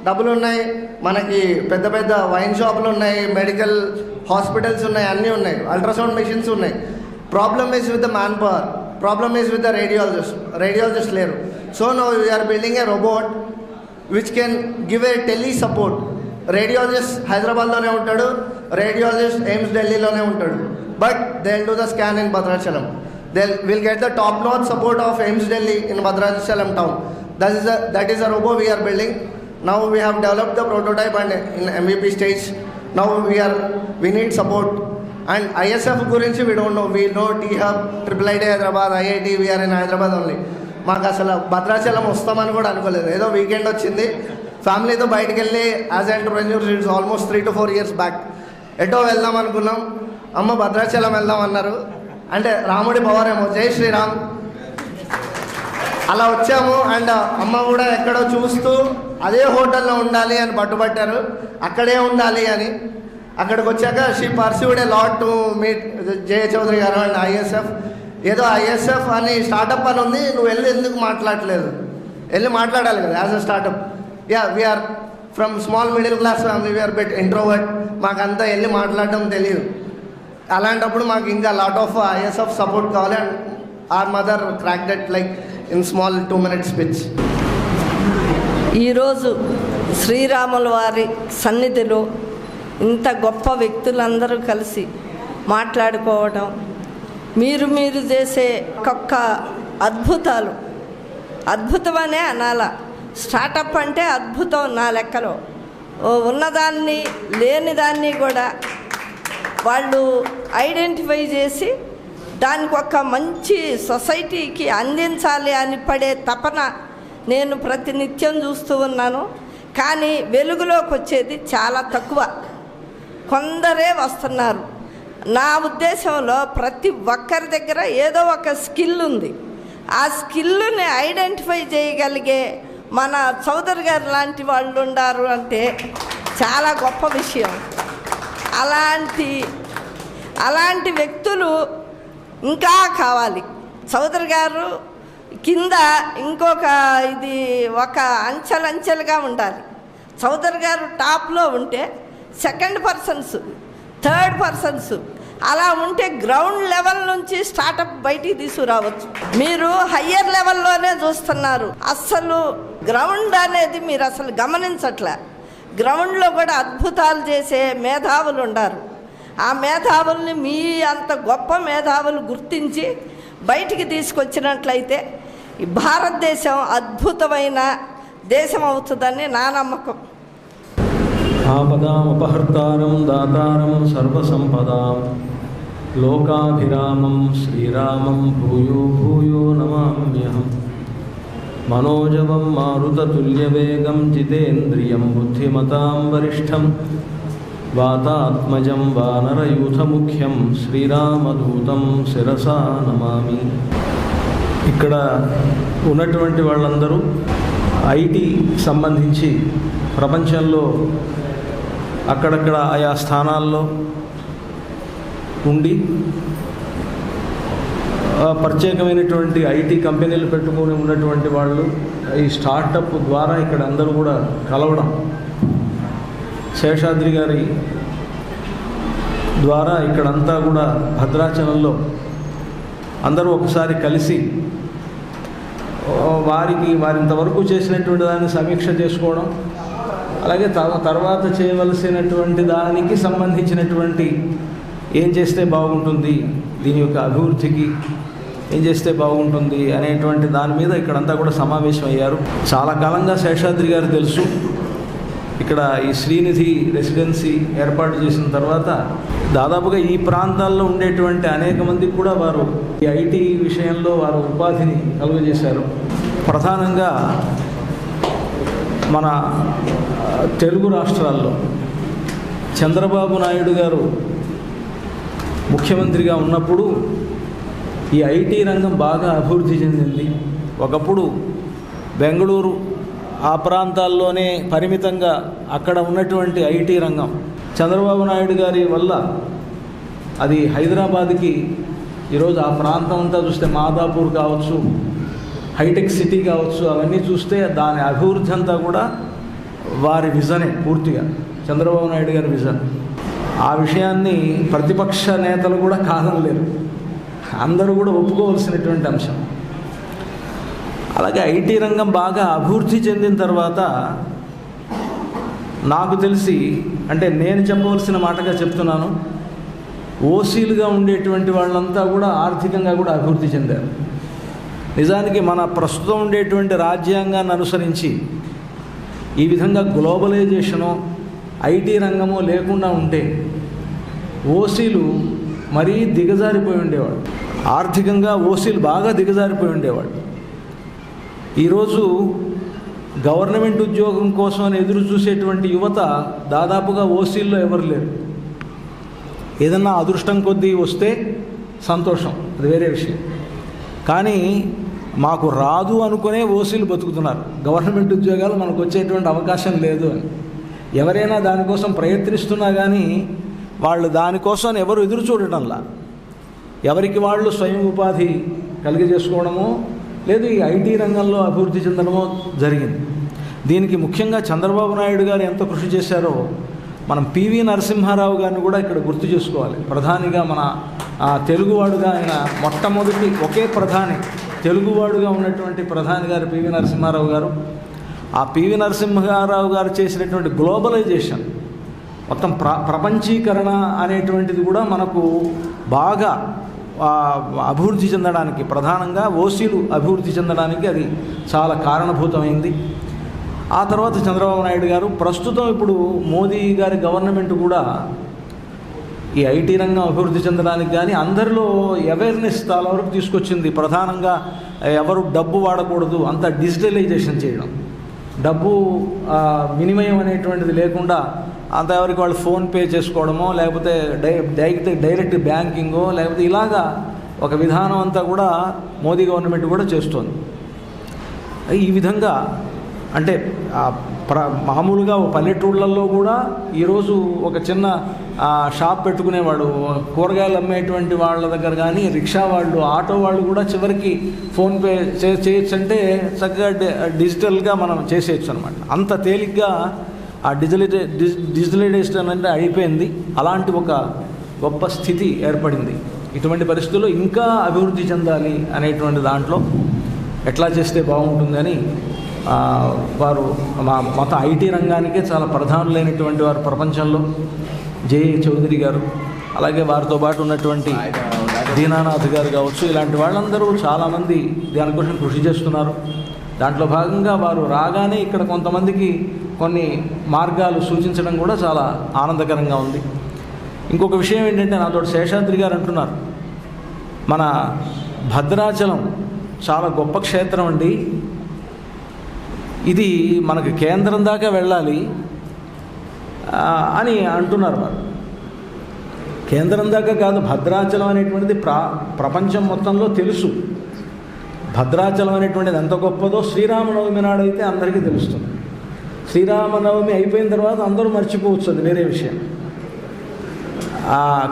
డబ్బులు ఉన్నాయి, మనకి పెద్ద పెద్ద wine షాపులు ఉన్నాయి, మెడికల్ హాస్పిటల్స్ ఉన్నాయి, అన్నీ ఉన్నాయి, అల్ట్రాసౌండ్ మెషిన్స్ ఉన్నాయి. Problem is with the manpower, problem is with the radiologist లేరు. So now we're building a robot which can give a tele support. Radiologist హైదరాబాద్లోనే ఉంటాడు, రేడియాలజిస్ట్ ఎయిమ్స్ ఢిల్లీలోనే ఉంటాడు, but they will do the scan in Bhadrachalam. They will get the top-notch support of AIIMS Delhi in Bhadrachalam town. That is a robot we are building. Now we have developed the prototype and in MVP stage. Now we need support. And ISF gurinchi we don't know. We know T-Hub, IIIT Hyderabad, IIT. We are in Hyderabad only. మాకు అసలు భద్రాచలం వస్తామని కూడా అనుకోలేదు. ఏదో weekend వచ్చింది, ఫ్యామిలీతో బయటకు వెళ్ళి as entrepreneurs it's almost 3 to 4 years back. ఎటో వెళ్దాం అనుకున్నాం, అమ్మ భద్రాచలం వెళ్దాం అన్నారు. అంటే రాముడి పవర్ ఏమో, జై శ్రీరామ్. అలా వచ్చాము. అండ్ అమ్మ కూడా ఎక్కడో చూస్తూ అదే హోటల్లో ఉండాలి అని పట్టుబట్టారు, అక్కడే ఉండాలి అని. అక్కడికి వచ్చాక she pursued a lot to meet Jaya Chowdary garu and ISF. ఏదో ఐఎస్ఎఫ్ అని స్టార్టప్ అని ఉంది, నువ్వు వెళ్ళి ఎందుకు మాట్లాడలేదు? వెళ్ళి మాట్లాడాలి కదా as a startup. Yeah we're from small middle class family, we're bit introvert, మాకంతా వెళ్ళి మాట్లాడడం తెలియదు. అలాంటప్పుడు మాకు ఇంకా లాట్ ఆఫ్ ఐఎస్ఎఫ్ సపోర్ట్ కావాలి. And our mother crack that like in small 2 minute speech. ఈరోజు శ్రీరాముల వారి సన్నిధిలో ఇంత గొప్ప వ్యక్తులందరూ కలిసి మాట్లాడుకోవడం, మీరు చేసే ఒక్కొక్క అద్భుతమనే అనాల. స్టార్టప్ అంటే అద్భుతం నా లెక్కలో. ఉన్నదాన్ని లేనిదాన్ని కూడా వాళ్ళు ఐడెంటిఫై చేసి దానికి ఒక మంచి సొసైటీకి అందించాలి అని పడే తపన నేను ప్రతినిత్యం చూస్తూ ఉన్నాను. కానీ వెలుగులోకి వచ్చేది చాలా తక్కువ, కొందరే వస్తున్నారు. నా ఉద్దేశంలో ప్రతి ఒక్కరి దగ్గర ఏదో ఒక స్కిల్ ఉంది. ఆ స్కిల్ని ఐడెంటిఫై చేయగలిగే మన చౌదరి గారు లాంటి వాళ్ళు ఉన్నారు అంటే చాలా గొప్ప విషయం. అలాంటి వ్యక్తులు ఇంకా కావాలి. చౌదరి గారు కింద ఇంకొక ఇది ఒక అంచెలంచెలుగా ఉండాలి. చౌదరి గారు టాప్లో ఉంటే సెకండ్ పర్సన్స్, థర్డ్ పర్సన్స్ అలా ఉంటే గ్రౌండ్ లెవెల్ నుంచి స్టార్టప్ బయటికి తీసుకురావచ్చు. మీరు హయ్యర్ లెవెల్లోనే చూస్తున్నారు, అస్సలు గ్రౌండ్ అనేది మీరు అసలు గమనించట్లే. గ్రౌండ్లో కూడా అద్భుతాలు చేసే మేధావులు ఉన్నారు. ఆ మేధావుల్ని మీ అంత గొప్ప మేధావులు గుర్తించి బయటికి తీసుకొచ్చినట్లయితే ఈ భారతదేశం అద్భుతమైన దేశం అవుతుందని నా నమ్మకం. ఆపదామపహర్తారం దాతారం సర్వసంపదాం లోకాభిరామం శ్రీరామం భూయో భూయో నమామ్యహం. మనోజవం మారుతతుల్యవేగం జితేంద్రియం బుద్ధిమతాం వరిష్టం వాతాత్మజం వానరయూథముఖ్యం శ్రీరామదూతం శిరసా నమామి. ఇక్కడ ఉన్నటువంటి వాళ్ళందరూ ఐటీ సంబంధించి ప్రపంచంలో అక్కడక్కడ ఆయా స్థానాల్లో ఉండి ప్రత్యేకమైనటువంటి ఐటీ కంపెనీలు పెట్టుకొని ఉన్నటువంటి వాళ్ళు ఈ స్టార్టప్ ద్వారా ఇక్కడ అందరూ కూడా కలవడం, శేషాద్రి గారి ద్వారా ఇక్కడంతా కూడా భద్రాచలంలో అందరూ ఒకసారి కలిసి వారింతవరకు చేసినటువంటి దాన్ని సమీక్ష చేసుకోవడం, అలాగే తర్వాత చేయవలసినటువంటి దానికి సంబంధించినటువంటి ఏం చేస్తే బాగుంటుంది, దీని యొక్క అభివృద్ధికి ఏం చేస్తే బాగుంటుంది అనేటువంటి దాని మీద ఇక్కడంతా కూడా సమావేశం అయ్యారు. చాలా కాలంగా శేషాద్రి గారు తెలుసు. ఇక్కడ ఈ శ్రీనిధి రెసిడెన్సీ ఏర్పాటు చేసిన తర్వాత దాదాపుగా ఈ ప్రాంతాల్లో ఉండేటువంటి అనేక మందికి కూడా వారు ఈ ఐటీ విషయంలో వారు ఉపాధిని కలుగజేశారు. ప్రధానంగా మన తెలుగు రాష్ట్రాల్లో చంద్రబాబు నాయుడు గారు ముఖ్యమంత్రిగా ఉన్నప్పుడు ఈ ఐటీ రంగం బాగా అభివృద్ధి చెందింది. ఒకప్పుడు బెంగళూరు ఆ ప్రాంతాల్లోనే పరిమితంగా అక్కడ ఉన్నటువంటి ఐటీ రంగం చంద్రబాబు నాయుడు గారి వల్ల అది హైదరాబాద్కి ఈరోజు ఆ ప్రాంతం అంతా చూస్తే మాదాపూర్ కావచ్చు, హైటెక్ సిటీ కావచ్చు, అవన్నీ చూస్తే దాని అభివృద్ధి అంతా కూడా వారి విజనే, పూర్తిగా చంద్రబాబు నాయుడు గారి విజన్. ఆ విషయాన్ని ప్రతిపక్ష నేతలు కూడా కాదనలేరు, అందరూ కూడా ఒప్పుకోవలసినటువంటి అంశం. అలాగే ఐటీ రంగం బాగా అభివృద్ధి చెందిన తర్వాత నాకు తెలిసి, అంటే నేను చెప్పవలసిన మాటగా చెప్తున్నాను, ఓసీలుగా ఉండేటువంటి వాళ్ళంతా కూడా ఆర్థికంగా కూడా అభివృద్ధి చెందారు. నిజానికి మన ప్రస్తుతం ఉండేటువంటి రాజ్యాంగాన్ని అనుసరించి ఈ విధంగా గ్లోబలైజేషను ఐటీ రంగము లేకుండా ఉంటే ఓసీలు మరీ దిగజారిపోయి ఉండేవాడు. ఆర్థికంగా ఓసీలు బాగా దిగజారిపోయి ఉండేవాడు. ఈరోజు గవర్నమెంట్ ఉద్యోగం కోసం అని ఎదురు చూసేటువంటి యువత దాదాపుగా ఓసీల్లో ఎవరు లేరు. ఏదన్నా అదృష్టం కొద్దీ వస్తే సంతోషం, అది వేరే విషయం. కానీ మాకు రాదు అనుకునే ఓసీలు బతుకుతున్నారు. గవర్నమెంట్ ఉద్యోగాలు మనకు వచ్చేటువంటి అవకాశం లేదు అని ఎవరైనా దానికోసం ప్రయత్నిస్తున్నా కానీ వాళ్ళు దానికోసం ఎవరు ఎదురు చూడటంలా, ఎవరికి వాళ్ళు స్వయం ఉపాధి కలిగజేసుకోవడమో లేదు ఈ ఐటీ రంగంలో అభివృద్ధి చెందడమో జరిగింది. దీనికి ముఖ్యంగా చంద్రబాబు నాయుడు గారు ఎంత కృషి చేశారో మనం పివి నరసింహారావు గారిని కూడా ఇక్కడ గుర్తు చేసుకోవాలి. ప్రధానిగా మన తెలుగువాడుగా ఆయన మొట్టమొదటి ఒకే ప్రధాని తెలుగువాడుగా ఉన్నటువంటి ప్రధాని గారు పివి నరసింహారావు గారు. ఆ పివి నరసింహారావు గారు చేసినటువంటి గ్లోబలైజేషన్, మొత్తం ప్రపంచీకరణ అనేటువంటిది కూడా మనకు బాగా అభివృద్ధి చెందడానికి, ప్రధానంగా ఓసీలు అభివృద్ధి చెందడానికి అది చాలా కారణభూతమైంది. ఆ తర్వాత చంద్రబాబు నాయుడు గారు, ప్రస్తుతం ఇప్పుడు మోదీ గారి గవర్నమెంట్ కూడా ఈ ఐటీ రంగం అభివృద్ధి చెందడానికి కానీ అందరిలో అవేర్నెస్ చాలా వరకు తీసుకొచ్చింది. ప్రధానంగా ఎవరు డబ్బు వాడకూడదు, అంతా డిజిటలైజేషన్ చేయడం, డబ్బు వినిమయం అనేటువంటిది లేకుండా అంత ఎవరికి వాళ్ళు ఫోన్పే చేసుకోవడమో లేకపోతే డైరెక్ట్ బ్యాంకింగో లేకపోతే ఇలాగా ఒక విధానం అంతా కూడా మోదీ గవర్నమెంట్ కూడా చేస్తోంది. ఈ విధంగా అంటే మామూలుగా పల్లెటూళ్ళల్లో కూడా ఈరోజు ఒక చిన్న షాప్ పెట్టుకునేవాడు, కూరగాయలు అమ్మేటువంటి వాళ్ళ దగ్గర కానీ రిక్షా వాళ్ళు, ఆటో వాళ్ళు కూడా చివరికి ఫోన్పే చేయొచ్చు అంటే చక్కగా డిజిటల్గా మనం చేసేయచ్చు అనమాట. అంత తేలిగ్గా ఆ డిజిటలైజేషన్ అంటే అయిపోయింది. అలాంటి ఒక గొప్ప స్థితి ఏర్పడింది. ఇటువంటి పరిస్థితుల్లో ఇంకా అభివృద్ధి చెందాలి అనేటువంటి దాంట్లో ఎట్లా చేస్తే బాగుంటుందని వారు మొత్తం ఐటీ రంగానికే చాలా ప్రధానులైనటువంటి వారు ప్రపంచంలో జేఏ చౌదరి గారు, అలాగే వారితో పాటు ఉన్నటువంటి దీనానాథ్ గారు కావచ్చు, ఇలాంటి వాళ్ళందరూ చాలామంది దానికోసం కృషి చేస్తున్నారు. దాంట్లో భాగంగా వారు రాగానే ఇక్కడ కొంతమందికి కొన్ని మార్గాలు సూచించడం కూడా చాలా ఆనందకరంగా ఉంది. ఇంకొక విషయం ఏంటంటే, నాతో శేషాద్రి గారు అంటున్నారు, మన భద్రాచలం చాలా గొప్ప క్షేత్రం అండి, ఇది మనకు కేంద్రం దాకా వెళ్ళాలి అని అంటున్నారు వారు. కేంద్రం దాకా కాదు, భద్రాచలం అనేటువంటిది ప్రపంచం మొత్తంలో తెలుసు. భద్రాచలం అనేటువంటిది ఎంత గొప్పదో శ్రీరామనవమి నాడు అయితే అందరికీ తెలుస్తుంది. శ్రీరామనవమి అయిపోయిన తర్వాత అందరూ మర్చిపోవచ్చు, అది వేరే విషయం.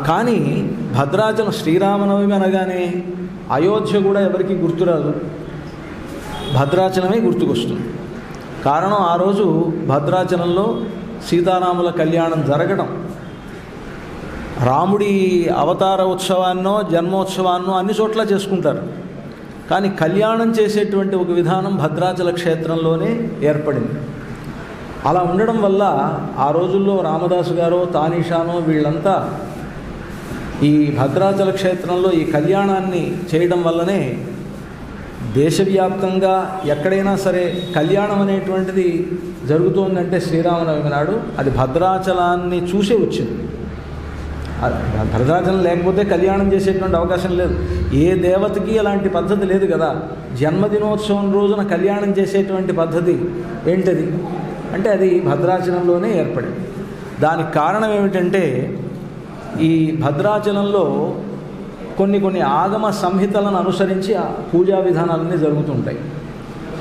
కానీ భద్రాచలం శ్రీరామనవమి అనగానే అయోధ్య కూడా ఎవరికి గుర్తురాదు, భద్రాచలమే గుర్తుకొస్తుంది. కారణం ఆ రోజు భద్రాచలంలో సీతారాముల కళ్యాణం జరగడం. రాముడి అవతార ఉత్సవాన్నో జన్మోత్సవాన్నో అన్ని చోట్ల చేసుకుంటారు, కానీ కళ్యాణం చేసేటువంటి ఒక విధానం భద్రాచల క్షేత్రంలోనే ఏర్పడింది. అలా ఉండడం వల్ల ఆ రోజుల్లో రామదాసు గారో తానీషానో వీళ్ళంతా ఈ భద్రాచల క్షేత్రంలో ఈ కళ్యాణాన్ని చేయడం వల్లనే దేశవ్యాప్తంగా ఎక్కడైనా సరే కళ్యాణం అనేటువంటిది జరుగుతోందంటే శ్రీరామనవమి నాడు అది భద్రాచలాన్ని చూసే వచ్చింది. భద్రాచలం లేకపోతే కళ్యాణం చేసేటువంటి అవకాశం లేదు. ఏ దేవతకి అలాంటి పద్ధతి లేదు కదా. జన్మదినోత్సవం రోజున కళ్యాణం చేసేటువంటి పద్ధతి ఏంటది అంటే అది భద్రాచలంలోనే ఏర్పడింది. దానికి కారణం ఏమిటంటే ఈ భద్రాచలంలో కొన్ని ఆగమ సంహితలను అనుసరించి ఆ పూజా విధానాలన్నీ జరుగుతుంటాయి.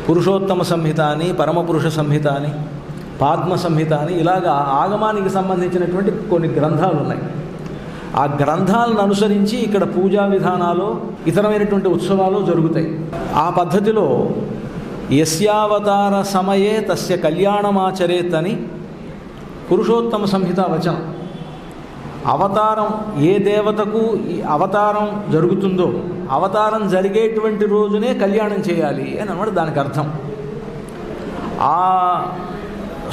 పురుషోత్తమ సంహిత అని, పరమపురుష సంహిత అని, పాద్మ సంహిత అని ఇలాగా ఆగమానికి సంబంధించినటువంటి కొన్ని గ్రంథాలు ఉన్నాయి. ఆ గ్రంథాలను అనుసరించి ఇక్కడ పూజా విధానాలు ఇతరమైనటువంటి ఉత్సవాలు జరుగుతాయి. ఆ పద్ధతిలో యస్యావతార సమయే తస్య కళ్యాణమాచరేత్ అని పురుషోత్తమ సంహిత వచనం. అవతారం ఏ దేవతకు ఈ అవతారం జరుగుతుందో అవతారం జరిగేటువంటి రోజునే కళ్యాణం చేయాలి అని అన్నమాట దానికి అర్థం. ఆ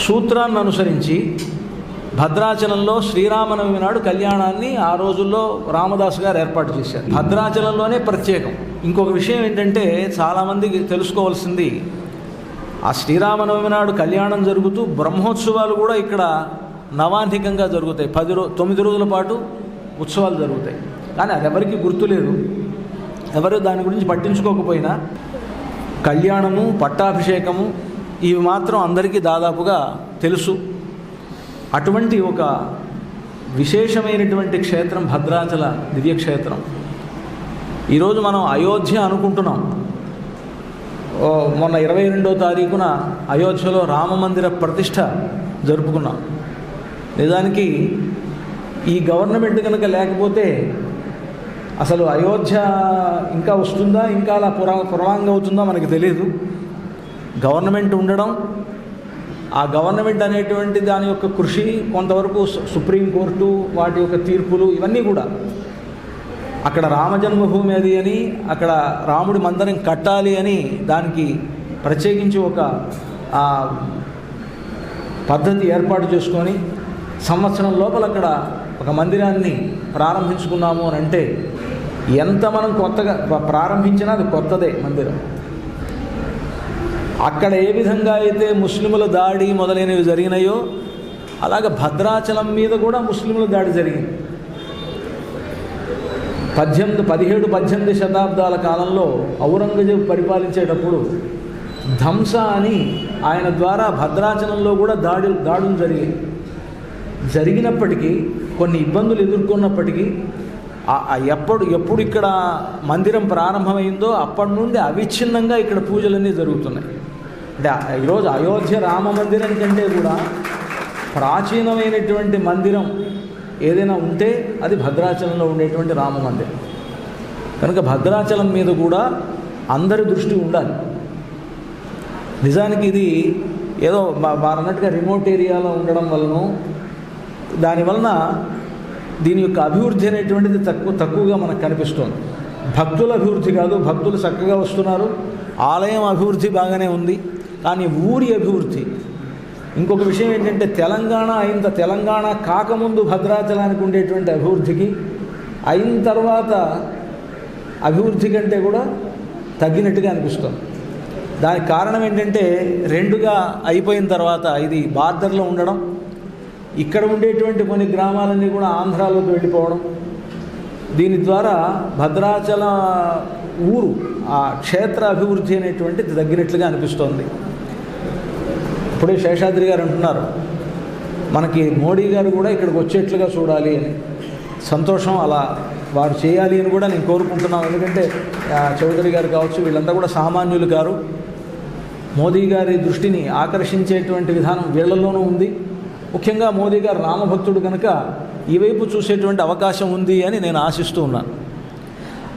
సూత్రాన్ని అనుసరించి భద్రాచలంలో శ్రీరామనవమి నాడు కళ్యాణాన్ని ఆ రోజుల్లో రామదాసు గారు ఏర్పాటు చేశారు. భద్రాచలంలోనే ప్రత్యేకం. ఇంకొక విషయం ఏంటంటే చాలామందికి తెలుసుకోవాల్సింది, ఆ శ్రీరామనవమి నాడు కళ్యాణం జరుగుతూ బ్రహ్మోత్సవాలు కూడా ఇక్కడ నవాన్నికంగా జరుగుతాయి. 9 రోజుల పాటు ఉత్సవాలు జరుగుతాయి. కానీ అది ఎవరికి గుర్తులేదు, ఎవరు దాని గురించి పట్టించుకోకపోయినా కళ్యాణము పట్టాభిషేకము ఇవి మాత్రం అందరికీ దాదాపుగా తెలుసు. అటువంటి ఒక విశేషమైనటువంటి క్షేత్రం భద్రాచల దివ్యక్షేత్రం. ఈరోజు మనం అయోధ్య అనుకుంటున్నాం. మొన్న 22వ తారీఖున అయోధ్యలో రామమందిర ప్రతిష్ఠ జరుపుకున్నాం. నిజానికి ఈ గవర్నమెంట్ కనుక లేకపోతే అసలు అయోధ్య ఇంకా వస్తుందా, ఇంకా అలా పురాంగ అవుతుందా మనకి తెలియదు. గవర్నమెంట్ ఉండడం, ఆ గవర్నమెంట్ అనేటువంటి దాని యొక్క కృషి కొంతవరకు సుప్రీంకోర్టు వాటి యొక్క తీర్పులు ఇవన్నీ కూడా అక్కడ రామజన్మభూమి అది అని అక్కడ రాముడి మందిరం కట్టాలి అని దానికి ప్రత్యేకించి ఒక పద్ధతి ఏర్పాటు చేసుకొని సంవత్సరం లోపల అక్కడ ఒక మందిరాన్ని ప్రారంభించుకున్నాము అని అంటే ఎంత మనం కొత్తగా ప్రారంభించినా అది కొత్తదే మందిరం. అక్కడ ఏ విధంగా అయితే ముస్లిముల దాడి మొదలైనవి జరిగినాయో అలాగే భద్రాచలం మీద కూడా ముస్లిముల దాడి జరిగింది. 17-18 శతాబ్దాల కాలంలో ఔరంగజేబు పరిపాలించేటప్పుడు ధ్వంస అని ఆయన ద్వారా భద్రాచలంలో కూడా దాడులు జరిగినప్పటికీ కొన్ని ఇబ్బందులు ఎదుర్కొన్నప్పటికీ ఎప్పుడు ఇక్కడ మందిరం ప్రారంభమైందో అప్పటి నుండి అవిచ్ఛిన్నంగా ఇక్కడ పూజలన్నీ జరుగుతున్నాయి. అంటే ఈరోజు అయోధ్య రామ మందిరం కంటే కూడా ప్రాచీనమైనటువంటి మందిరం ఏదైనా ఉంటే అది భద్రాచలంలో ఉండేటువంటి రామ మందిరం. కనుక భద్రాచలం మీద కూడా అందరి దృష్టి ఉండాలి. నిజానికి ఇది ఏదో వారన్నట్టుగా రిమోట్ ఏరియాలో ఉండడం వలన దానివలన దీని యొక్క అభివృద్ధి అనేటువంటిది తక్కువగా మనకు కనిపిస్తోంది. భక్తుల అభివృద్ధి కాదు, భక్తులు చక్కగా వస్తున్నారు, ఆలయం అభివృద్ధి బాగానే ఉంది. కానీ ఊరి అభివృద్ధి, ఇంకొక విషయం ఏంటంటే తెలంగాణ కాకముందు భద్రాచలానికి ఉండేటువంటి అభివృద్ధికి అయిన తర్వాత అభివృద్ధి కంటే కూడా తగ్గినట్టుగా అనిపిస్తుంది. దానికి కారణం ఏంటంటే రెండుగా అయిపోయిన తర్వాత ఇది బార్డర్లో ఉండడం, ఇక్కడ ఉండేటువంటి కొన్ని గ్రామాలన్నీ కూడా ఆంధ్రాలోకి వెళ్ళిపోవడం, దీని ద్వారా భద్రాచల ఊరు ఆ క్షేత్ర అభివృద్ధి అనేటువంటిది తగ్గినట్లుగా అనిపిస్తోంది. ఇప్పుడే శేషాద్రి గారు అంటున్నారు మనకి మోడీ గారు కూడా ఇక్కడికి వచ్చేట్లుగా చూడాలి అని. సంతోషం, అలా వారు చేయాలి అని కూడా నేను కోరుకుంటున్నాను. ఎందుకంటే చౌదరి గారు కావచ్చు వీళ్ళంతా కూడా సామాన్యులు కారు. మోదీ గారి దృష్టిని ఆకర్షించేటువంటి విధానం వీళ్లలోనూ ఉంది. ముఖ్యంగా మోదీ గారు రామభక్తుడు కనుక ఈ వైపు చూసేటువంటి అవకాశం ఉంది అని నేను ఆశిస్తూ ఉన్నాను.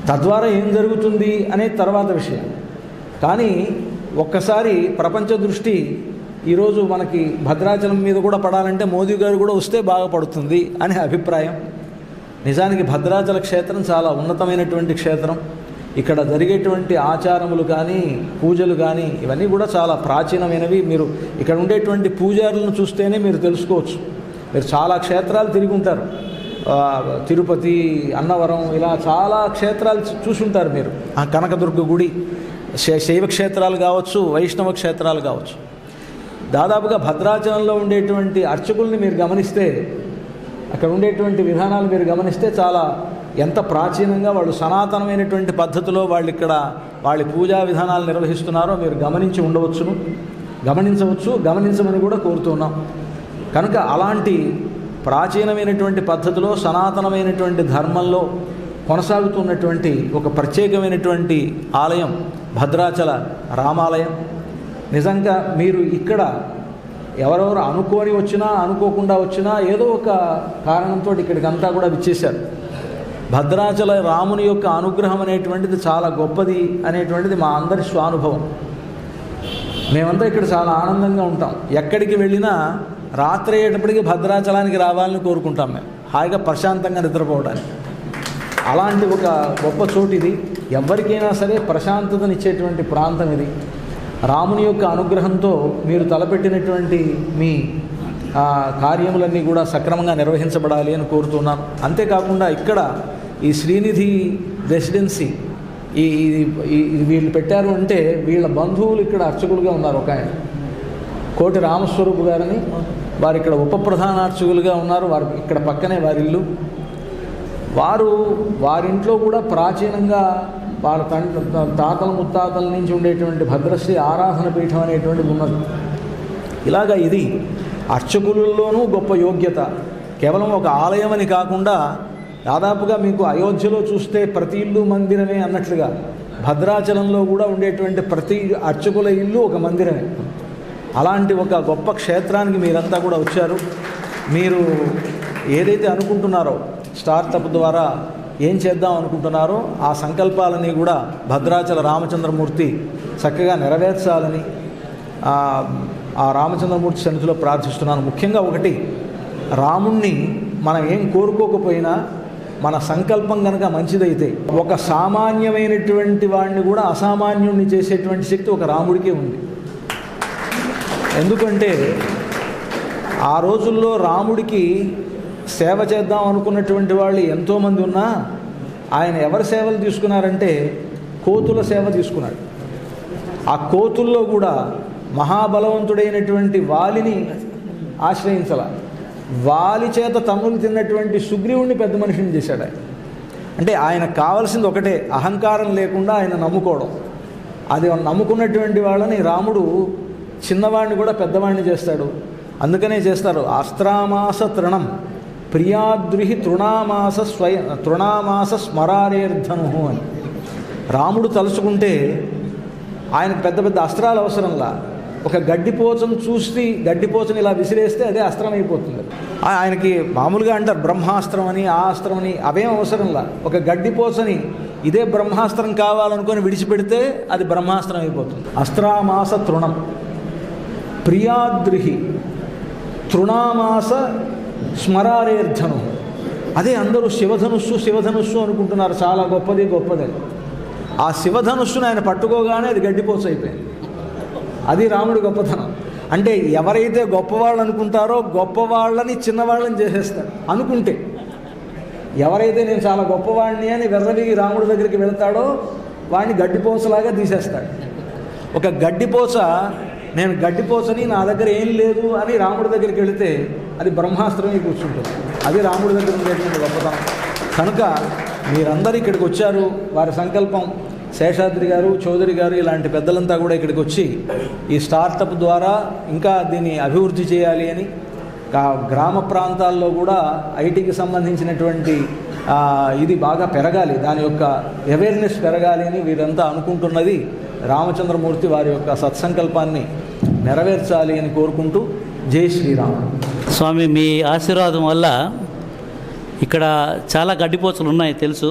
తద్వారా ఏం జరుగుతుంది అనే తర్వాత విషయం. కానీ ఒక్కసారి ప్రపంచ దృష్టి ఈరోజు మనకి భద్రాచలం మీద కూడా పడాలంటే మోదీ గారు కూడా వస్తే బాగా పడుతుంది అనే అభిప్రాయం. నిజానికి భద్రాచల క్షేత్రం చాలా ఉన్నతమైనటువంటి క్షేత్రం. ఇక్కడ జరిగేటువంటి ఆచారములు కానీ పూజలు కానీ ఇవన్నీ కూడా చాలా ప్రాచీనమైనవి. మీరు ఇక్కడ ఉండేటువంటి పూజారులను చూస్తేనే మీరు తెలుసుకోవచ్చు. మీరు చాలా క్షేత్రాలు తిరిగి ఉంటారు, తిరుపతి, అన్నవరం, ఇలా చాలా క్షేత్రాలు చూసుంటారు మీరు. ఆ కనకదుర్గ గుడి, శైవ క్షేత్రాలు కావచ్చు, వైష్ణవ క్షేత్రాలు కావచ్చు. దాదాపుగా భద్రాచలంలో ఉండేటువంటి అర్చకుల్ని మీరు గమనిస్తే, అక్కడ ఉండేటువంటి విధానాలు మీరు గమనిస్తే చాలా ఎంత ప్రాచీనంగా వాళ్ళు సనాతనమైనటువంటి పద్ధతిలో వాళ్ళు ఇక్కడ వాళ్ళ పూజా విధానాలు నిర్వహిస్తున్నారో మీరు గమనించమని కూడా కోరుతున్నాం. కనుక అలాంటి ప్రాచీనమైనటువంటి పద్ధతిలో సనాతనమైనటువంటి ధర్మంలో కొనసాగుతున్నటువంటి ఒక ప్రత్యేకమైనటువంటి ఆలయం భద్రాచల రామాలయం. నిజంగా మీరు ఇక్కడ ఎవరెవరు అనుకోని వచ్చినా అనుకోకుండా వచ్చినా ఏదో ఒక కారణంతో ఇక్కడికి అంతా కూడా విచ్చేశారు. భద్రాచల రాముని యొక్క అనుగ్రహం అనేటువంటిది చాలా గొప్పది అనేటువంటిది మా అందరి స్వానుభవం. మేమంతా ఇక్కడ చాలా ఆనందంగా ఉంటాం. ఎక్కడికి వెళ్ళినా రాత్రి అయ్యేటప్పటికి భద్రాచలానికి రావాలని కోరుకుంటాం. మేము హాయిగా ప్రశాంతంగా నిద్రపోవడానికి. అలాంటి ఒక గొప్ప చోటు ఇది. ఎవరికైనా సరే ప్రశాంతతనిచ్చేటువంటి ప్రాంతం ఇది. రాముని యొక్క అనుగ్రహంతో మీరు తలపెట్టినటువంటి మీ కార్యములన్నీ కూడా సక్రమంగా నిర్వహించబడాలి అని కోరుతున్నాను. అంతేకాకుండా ఇక్కడ ఈ శ్రీనిధి రెసిడెన్సీ వీళ్ళు పెట్టారు అంటే వీళ్ళ బంధువులు ఇక్కడ అర్చకులుగా ఉన్నారు. ఒక ఆయన కోటి రామస్వరూపు గారని, వారు ఇక్కడ ఉప ప్రధాన అర్చకులుగా ఉన్నారు. వారు ఇక్కడ పక్కనే వారి ఇల్లు. వారింట్లో కూడా ప్రాచీనంగా వాళ్ళ తాతల ముత్తాతల నుంచి ఉండేటువంటి భద్రశ్రీ ఆరాధన పీఠం అనేటువంటిది ఉన్నది. ఇలాగా ఇది అర్చకులలోనూ గొప్ప యోగ్యత. కేవలం ఒక ఆలయం అని కాకుండా దాదాపుగా మీకు అయోధ్యలో చూస్తే ప్రతి ఇల్లు మందిరమే అన్నట్లుగా భద్రాచలంలో కూడా ఉండేటువంటి ప్రతి అర్చకుల ఇల్లు ఒక మందిరమే. అలాంటి ఒక గొప్ప క్షేత్రానికి మీరంతా కూడా వచ్చారు. మీరు ఏదైతే అనుకుంటున్నారో స్టార్టప్ ద్వారా ఏం చేద్దాం అనుకుంటున్నారో ఆ సంకల్పాలని కూడా భద్రాచల రామచంద్రమూర్తి చక్కగా నెరవేర్చాలని ఆ రామచంద్రమూర్తి సన్నిధిలో ప్రార్థిస్తున్నాను. ముఖ్యంగా ఒకటి, రాముణ్ణి మనం ఏం కోరుకోకపోయినా మన సంకల్పం కనుక మంచిదైతే ఒక సామాన్యమైనటువంటి వాడిని కూడా అసామాన్యుణ్ణి చేసేటువంటి శక్తి ఒక రాముడికే ఉంది. ఎందుకంటే ఆ రోజుల్లో రాముడికి సేవ చేద్దాం అనుకున్నటువంటి వాళ్ళు ఎంతోమంది ఉన్నా ఆయన ఎవరి సేవలు తీసుకున్నారంటే కోతుల సేవ తీసుకున్నాడు. ఆ కోతుల్లో కూడా మహాబలవంతుడైనటువంటి వాలిని ఆశ్రయించాల. వాలి చేత తమ్ములు తిన్నటువంటి సుగ్రీవుణ్ణి పెద్ద మనిషిని చేశాడు ఆయన. అంటే ఆయనకు కావాల్సింది ఒకటే, అహంకారం లేకుండా ఆయన నమ్ముకోవడం. అది నమ్ముకున్నటువంటి వాళ్ళని రాముడు చిన్నవాడిని కూడా పెద్దవాడిని చేస్తాడు. అందుకనే చేస్తారు అస్త్రామాస తృణం ప్రియాద్రిహి తృణామాస స్మరారేర్ధను అని. రాముడు తలుచుకుంటే ఆయనకు పెద్ద పెద్ద అస్త్రాలు అవసరంలా. ఒక గడ్డిపోచను చూసి గడ్డిపోచను ఇలా విసిరేస్తే అదే అస్త్రం అయిపోతుంది. ఆయనకి మామూలుగా అంటారు బ్రహ్మాస్త్రం అని, ఆ అస్త్రం అని, అవేం అవసరంలా. ఒక గడ్డిపోచని ఇదే బ్రహ్మాస్త్రం కావాలనుకొని విడిచిపెడితే అది బ్రహ్మాస్త్రం అయిపోతుంది. అస్త్రామాస తృణం ప్రియాద్రిహి తృణామాస స్మరారేర్ధను. అదే అందరూ శివధనుస్సు అనుకుంటున్నారు, చాలా గొప్పది. ఆ శివధనుస్సును ఆయన పట్టుకోగానే అది గడ్డిపోచ అయిపోయింది. అది రాముడి గొప్పతనం. అంటే ఎవరైతే గొప్పవాళ్ళు అనుకుంటారో గొప్పవాళ్ళని చిన్నవాళ్ళని చేసేస్తారు. అనుకుంటే ఎవరైతే నేను చాలా గొప్పవాడిని అని వెర్రవిగి రాముడి దగ్గరికి వెళ్తాడో వాడిని గడ్డిపోచలాగా తీసేస్తాడు. ఒక గడ్డిపోచ నేను గడ్డిపోచని నా దగ్గర ఏం లేదు అని రాముడి దగ్గరికి వెళితే అది బ్రహ్మాస్త్రమే కూర్చుంటుంది. అది రాముడి దగ్గర ఉండేటువంటి గొప్పతనం. కనుక మీరందరూ ఇక్కడికి వచ్చారు. వారి సంకల్పం శేషాద్రి గారు, చౌదరి గారు ఇలాంటి పెద్దలంతా కూడా ఇక్కడికి వచ్చి ఈ స్టార్టప్ ద్వారా ఇంకా దీన్ని అభివృద్ధి చేయాలి అని, గ్రామ ప్రాంతాల్లో కూడా ఐటీకి సంబంధించినటువంటి ఇది బాగా పెరగాలి, దాని యొక్క అవేర్నెస్ పెరగాలి అని వీరంతా అనుకుంటున్నది రామచంద్రమూర్తి వారి యొక్క సత్సంకల్పాన్ని నెరవేర్చాలి అని కోరుకుంటూ జై శ్రీరామ్. స్వామి, మీ ఆశీర్వాదం వల్ల ఇక్కడ చాలా గడ్డిపోచలు ఉన్నాయి తెలుసు.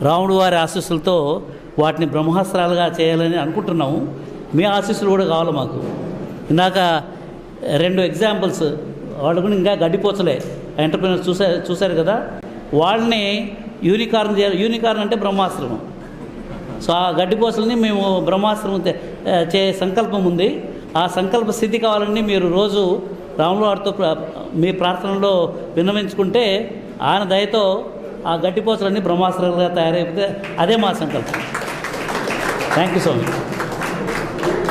రాముడు వారి ఆశీస్సులతో వాటిని బ్రహ్మాస్త్రాలుగా చేయాలని అనుకుంటున్నాము. మీ ఆశీస్సులు కూడా కావాలి మాకు. ఇందాక 2 ఎగ్జాంపుల్స్ వాళ్ళు కూడా ఇంకా గడ్డిపోచలే ఎంటర్ప్రినర్స్ చూశారు కదా, వాళ్ళని యూనికార్న్ అంటే బ్రహ్మాస్త్రం. సో ఆ గడ్డిపోసలని మేము బ్రహ్మాస్త్రం చే సంకల్పం ఉంది. ఆ సంకల్ప స్థితి కావాలని మీరు రోజు రాముల వారితో మీ ప్రార్థనలో విన్నవించుకుంటే ఆయన దయతో ఆ గడ్డిపోసలన్నీ బ్రహ్మాస్త్రాలుగా తయారైపోతే అదే మా సంకల్పం. Thank you so much.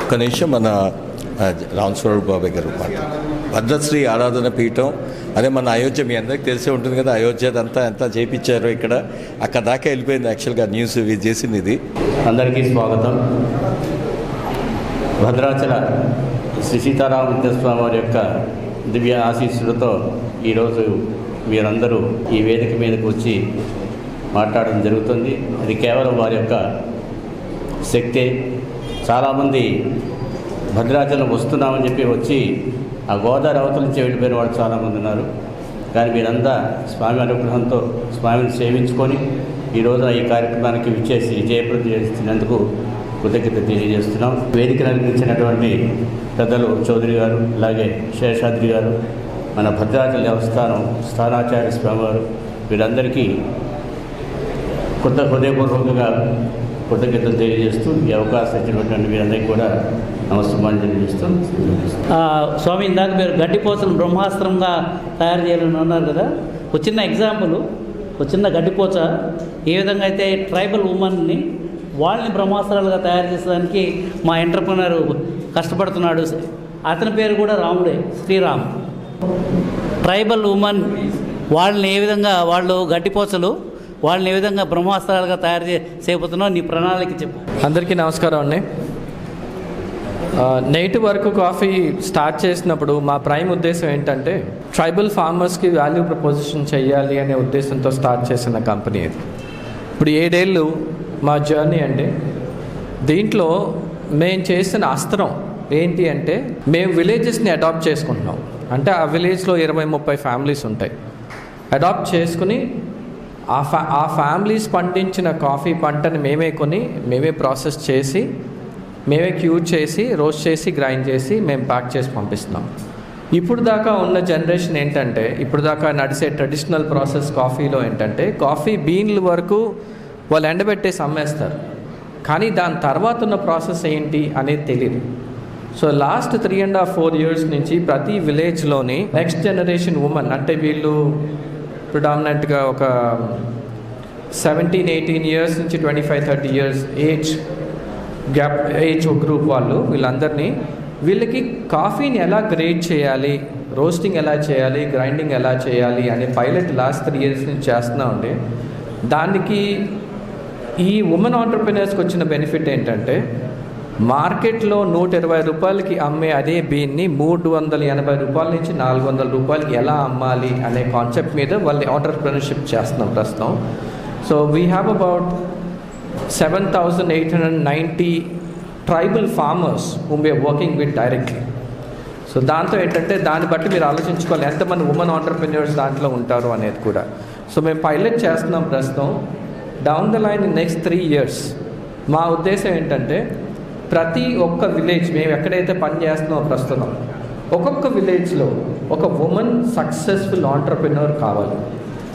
ఒక నిమిషం, మన రామస్వరూప్ బాబాయ్ గారు భద్రశ్రీ ఆరాధన పీఠం, అదే మన అయోధ్య, మీ అందరికీ తెలిసే ఉంటుంది కదా, అయోధ్య ఎంత చేయించారో ఇక్కడ, అక్కడ దాకా వెళ్ళిపోయింది యాక్చువల్గా న్యూస్ ఇది చేసింది. ఇది అందరికీ స్వాగతం. భద్రాచల శ్రీ సీతారామస్వామి వారి యొక్క దివ్య ఆశీస్సులతో ఈరోజు మీరందరూ ఈ వేదిక మీదకు వచ్చి మాట్లాడడం జరుగుతుంది. అది కేవలం వారి యొక్క శక్తే. చాలామంది భద్రాచలం వస్తున్నామని చెప్పి వచ్చి ఆ గోదావరి అవతల నుంచి వెళ్ళిపోయిన వాళ్ళు చాలామంది ఉన్నారు. కానీ మీరంతా స్వామి అనుగ్రహంతో స్వామిని సేవించుకొని ఈరోజు ఈ కార్యక్రమానికి విచ్చేసి జయప్రదం చేస్తున్నందుకు కృతజ్ఞత తెలియజేస్తున్నాం. వేదికను అందించినటువంటి పెద్దలు చౌదరి గారు, అలాగే శేషాద్రి గారు, మన భద్రాచల దేవస్థానం స్థానాచార్య స్వామివారు, వీరందరికీ హృదయపూర్వకంగా కృతజ్ఞతలు తెలియజేస్తూ ఈ అవకాశం ఇచ్చినటువంటి వీరందరికీ కూడా నమస్కారం తెలియజేస్తూ. స్వామి, ఇందాక మీరు గడ్డిపోచను బ్రహ్మాస్త్రంగా తయారు చేయాలని అన్నారు కదా, ఒక చిన్న ఎగ్జాంపుల్, ఒక చిన్న గడ్డిపోచ ఏ విధంగా అయితే ట్రైబల్ ఉమెన్ని వాళ్ళని బ్రహ్మాస్త్రాలుగా తయారు చేసేదానికి మా ఎంటర్ప్రినర్ కష్టపడుతున్నాడు. అతని పేరు కూడా రాముడే, శ్రీరామ్. ట్రైబల్ ఉమెన్ వాళ్ళని ఏ విధంగా, వాళ్ళు గడ్డిపోచలు వాళ్ళని ఏ విధంగా బ్రహ్మాస్త్రాలుగా తయారు చేయబోతున్నావు, నీ ప్రణాళిక చెప్పు. అందరికీ నమస్కారం అండి. నేటి వరకు కాఫీ స్టార్ట్ చేసినప్పుడు మా ప్రైమ్ ఉద్దేశం ఏంటంటే ట్రైబల్ ఫార్మర్స్కి వాల్యూ ప్రపోజిషన్ చేయాలి అనే ఉద్దేశంతో స్టార్ట్ చేసిన కంపెనీ ఇది. ఇప్పుడు 7 ఏళ్ళు మా జర్నీ అండి. దీంట్లో మేము చేసిన అస్త్రం ఏంటి అంటే, మేము విలేజెస్ని అడాప్ట్ చేసుకుంటున్నాం. అంటే ఆ విలేజ్లో 20-30 ఫ్యామిలీస్ ఉంటాయి. అడాప్ట్ చేసుకుని ఆ ఫ్యామిలీస్ పండించిన కాఫీ పంటని మేమే కొని, మేమే ప్రాసెస్ చేసి, మేమే క్యూర్ చేసి, రోస్ట్ చేసి, గ్రైండ్ చేసి మేము ప్యాక్ చేసి పంపిస్తున్నాం. ఇప్పుడు దాకా ఉన్న జనరేషన్ ఏంటంటే, ఇప్పుడు దాకా నడిచే ట్రెడిషనల్ ప్రాసెస్ కాఫీలో ఏంటంటే, కాఫీ బీన్ల వరకు వాళ్ళు ఎండబెట్టేసి అమ్మేస్తారు, కానీ దాని తర్వాత ఉన్న ప్రాసెస్ ఏంటి అనేది తెలియదు. సో లాస్ట్ 3.5-4 years నుంచి ప్రతి విలేజ్లోని నెక్స్ట్ జనరేషన్ ఉమెన్, అంటే వీళ్ళు ప్రిడామినెంట్గా ఒక 17-18 years నుంచి 25-30 years ఏజ్ గ్రూప్ వాళ్ళు, వీళ్ళకి కాఫీని ఎలా గ్రేడ్ చేయాలి, రోస్టింగ్ ఎలా చేయాలి, గ్రైండింగ్ ఎలా చేయాలి అనే పైలట్ లాస్ట్ 3 years నుంచి చేస్తున్నామండి. దానికి ఈ ఉమెన్ ఆంటర్ప్రినర్స్కి వచ్చిన బెనిఫిట్ ఏంటంటే, మార్కెట్లో 120 రూపాయలకి అమ్మే అదే బీన్ని 380 రూపాయల నుంచి 400 రూపాయలకి ఎలా అమ్మాలి అనే కాన్సెప్ట్ మీద వాళ్ళు ఆంటర్ప్రినర్షిప్ చేస్తున్నాం ప్రస్తుతం. So we have about 7,890 tribal farmers whom we are working with directly. So దాంతో ఏంటంటే, దాన్ని బట్టి మీరు ఆలోచించుకోవాలి ఎంతమంది ఉమెన్ ఆంటర్ప్రినర్స్ దాంట్లో ఉంటారు అనేది కూడా. సో మేము పైలట్ చేస్తున్నాం ప్రస్తుతం. Down the line in next 3 years మా ఉద్దేశం ఏంటంటే, ప్రతి ఒక్క విలేజ్ మేము ఎక్కడైతే పని చేస్తున్నామో ప్రస్తుతం, ఒక్కొక్క విలేజ్లో ఒక ఉమెన్ సక్సెస్ఫుల్ ఆంటర్ప్రినర్ కావాలి.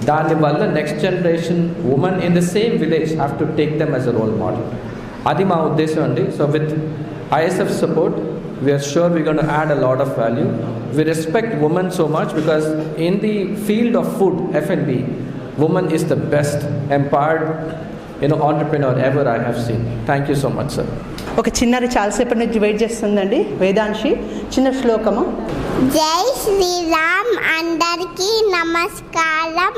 దానివల్ల next generation women in the same village have to take them as a role model. అది మా ఉద్దేశం అండి. So with ISF support, we are sure we're going to add a lot of value. We respect women so much because in the field of food, F&B, woman is the best empowered entrepreneur ever I have seen. Thank you so much, sir. ఒక చిన్నది చాలాసేపటి నుంచి wait చేస్తుందండి వేదాంశి. చిన్న శ్లోకము. జై శ్రీరామ్, అందరికీ నమస్కారం.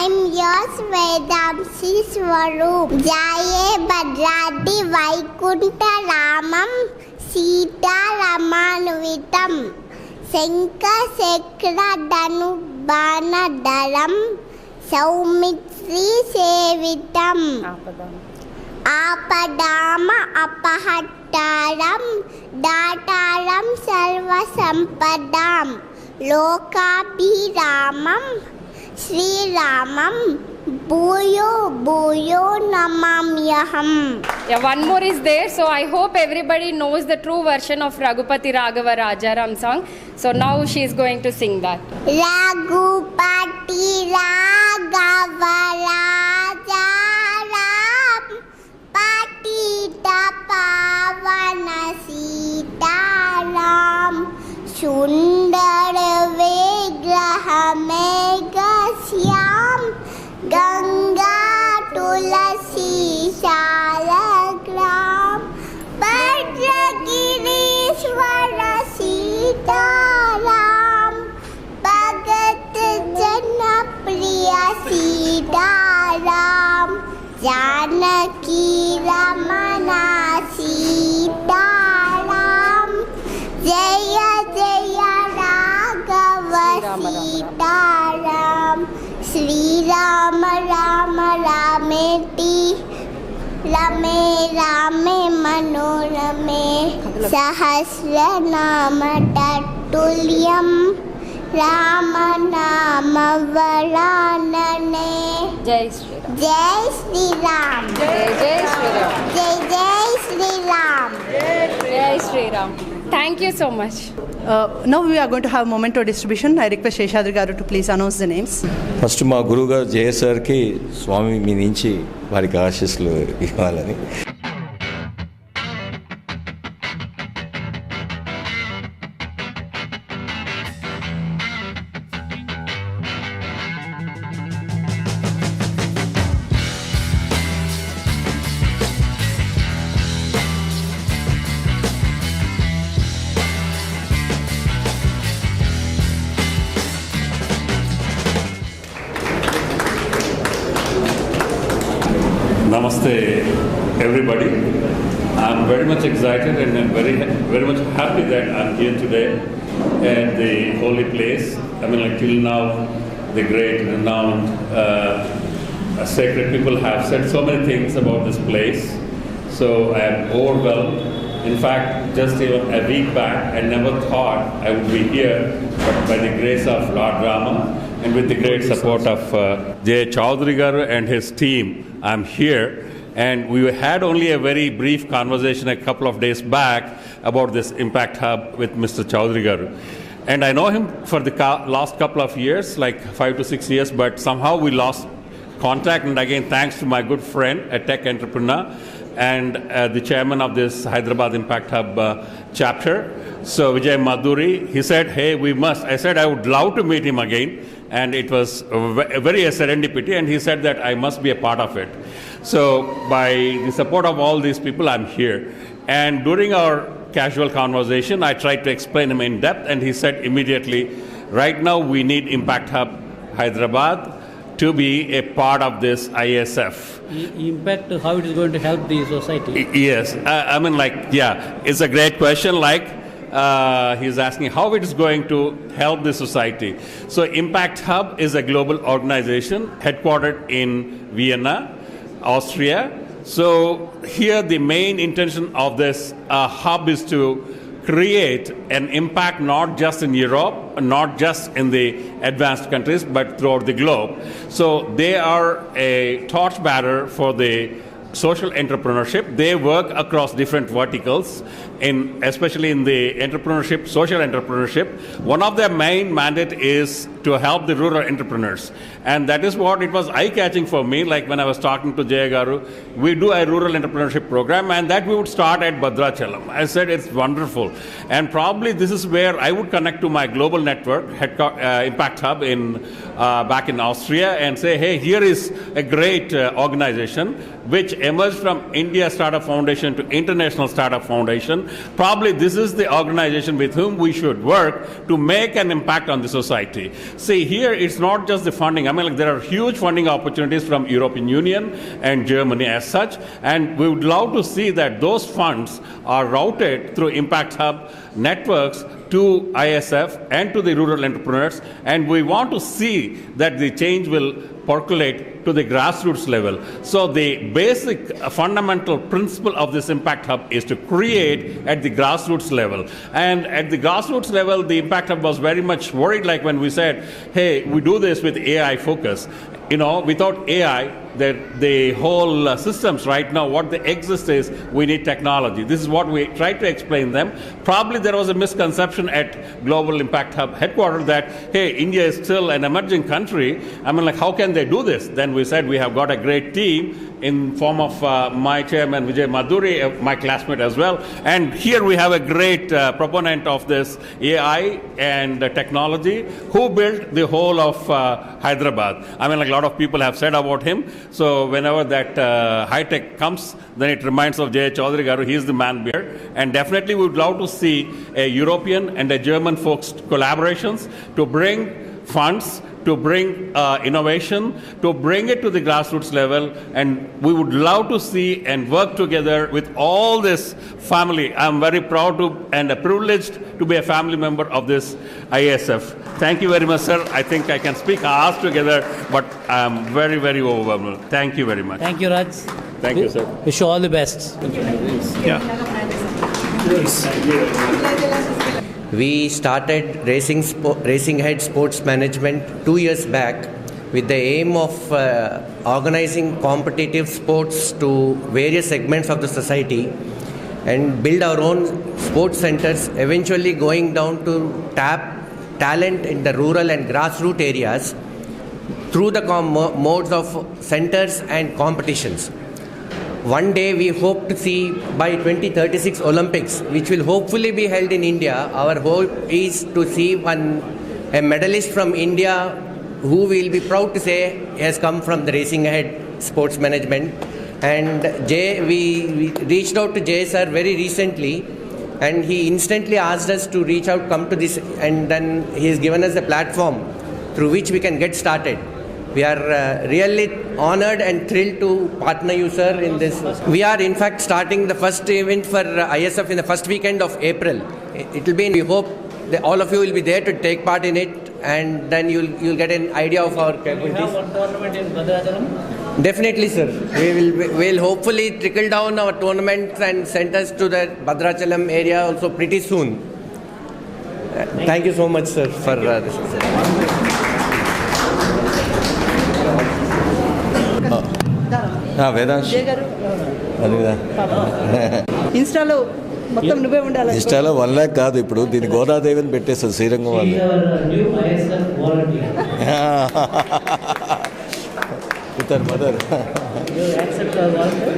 I'm yours Vedanshi Swaroop. జాయే భద్రాద్రి వైకుంఠ రామం సీతారమాన్వితం శంఖచక్ర ధను బాణధరం సౌమిత్రి సేవితం आपदाम अपहट्टारम दातारम सर्वसंपदाम लोकाभिरामम श्रीरामम भूयो भूयो नमाम्यहम. Yeah, one more is there, so I hope everybody knows the true version of Raghupati Raghava Rajaram song. So now she is going to sing that. Raghupati Raghava Rajaram Patita Pavana Sitaram Sundar Vigraha Meghasyam Ganga Tulasi Shalagram Bhadragirishwara Sitaram Bhagat Janapriya Sitaram Janaki Ramana Sitaram Jaya Jaya Raghava Sitaram Sri Rama Rama Rameti Rame Rame Manorame Sahasra Nama Tatulyam Rama Nama Varanane. Jai Shri Ram. Jai Shri Ram. Jai Jai Shri Ram. Jai Jai Shri Ram. Jai Shri Ram. Thank you so much. Now we are going to have memento distribution. I request Sheshadri garu to please announce the names. First మా గురువుగారు జయ సార్కి స్వామి మీ నుంచి వారికి ఆశీస్సులు ఇవ్వాలని. Namaste, everybody. I'm very much excited and I'm very much happy that I'm here today at the holy place. I mean, like till now, the great, renowned, sacred people have said so many things about this place. So I am overwhelmed. In fact, just even a week back, I never thought I would be here, but by the grace of Lord Rama and with the great support of Jay Chaudhary garu and his team, I'm here. And we had only a very brief conversation a couple of days back about this Impact Hub with Mr. Chaudhary garu. And I know him for the last couple of years, like 5 to 6 years, but somehow we lost contact. And again, thanks to my good friend, a tech entrepreneur, and the chairman of this Hyderabad Impact Hub chapter. So Vijay Madhuri, he said, hey, we must. I said I would love to meet him again. And it was very a serendipity, and he said that I must be a part of it. So by the support of all these people, I'm here. And during our casual conversation, I tried to explain him in depth, and he said immediately, right now we need Impact Hub Hyderabad to be a part of this ISF. Impact, how it is going to help the society? Yes, I mean, like, yeah, it's a great question. Like, he's asking how it is going to help the society. So Impact Hub is a global organization headquartered in Vienna, Austria. So here the main intention of this hub is to create an impact not just in Europe, not just in the advanced countries, but throughout the globe. So they are a torchbearer for the social entrepreneurship. They work across different verticals, especially in the entrepreneurship, social entrepreneurship. One of their main mandate is to help the rural entrepreneurs. And that is what it was eye-catching for me, like when I was talking to Jay Garu, we do a rural entrepreneurship program, and that we would start at Bhadrachalam. I said it's wonderful. And probably this is where I would connect to my global network, Impact Hub back in Austria, and say, hey, here is a great organization which emerged from India Startup Foundation to International Startup Foundation. Probably this is the organization with whom we should work to make an impact on the society. See, here it's not just the funding. I mean, like, there are huge funding opportunities from European Union and Germany as such, and we would love to see that those funds are routed through Impact Hub networks to ISF and to the rural entrepreneurs, and we want to see that the change will percolate to the grassroots level. So the basic fundamental principle of this Impact Hub is to create at the grassroots level. And at the grassroots level, the Impact Hub was very much worried, like when we said, hey, we do this with AI focus. You know, without AI, the whole systems right now, what they exist is we need technology. This is what we try to explain them. Probably there was a misconception at Global Impact Hub headquarters that, hey, India is still an emerging country. I mean, like, how can they do this? Then we said we have got a great team in form of my chairman, Vijay Madhuri, my classmate as well. And here we have a great proponent of this AI and technology who built the whole of Hyderabad. I mean, like, a lot of people have said about him. So whenever that high tech comes, then it reminds of Jay Chaudhary Garu. He is the man here. And definitely we would love to see a European and a German folks collaborations to bring funds, to bring innovation, to bring it to the grassroots level. And we would love to see and work together with all this family. I'm very proud to and privileged to be a family member of this ISF. Thank you very much, sir. I think I can speak hours together, but I'm very, very overwhelmed. Thank you very much. Thank you, Raj. Thank you, sir. Wish you all the best. Yeah. We started Racing Head Sports Management 2 years back with the aim of organizing competitive sports to various segments of the society and build our own sports centers, eventually going down to tap talent in the rural and grassroots areas through the modes of centers and competitions. One day we hope to see by 2036 Olympics, which will hopefully be held in India. Our hope is to see a medalist from India who will be proud to say has come from the Racing Ahead Sports Management. And Jay, we reached out to Jay sir very recently, and he instantly asked us to reach out, come to this, and then he has given us a platform through which we can get started. We are really honored and thrilled to partner you, sir, in this. We are, in fact, starting the first event for ISF in the first weekend of April. It will be, we hope that all of you will be there to take part in it, and then you'll get an idea of our capabilities. We have one tournament in Bhadrachalam? Definitely, sir. We'll hopefully trickle down our tournaments and centers to the Bhadrachalam area also pretty soon. Thank you so much, sir, for this. Vedansh ఇన్స్టాలో మొత్తం నువ్వే ఉండాలి. ఇన్స్టాలో 1 lakh కాదు, ఇప్పుడు దీన్ని గోదాదేవిని పెట్టేస్తారు శ్రీరంగం వాళ్ళు. with her mother. You accept her volunteer?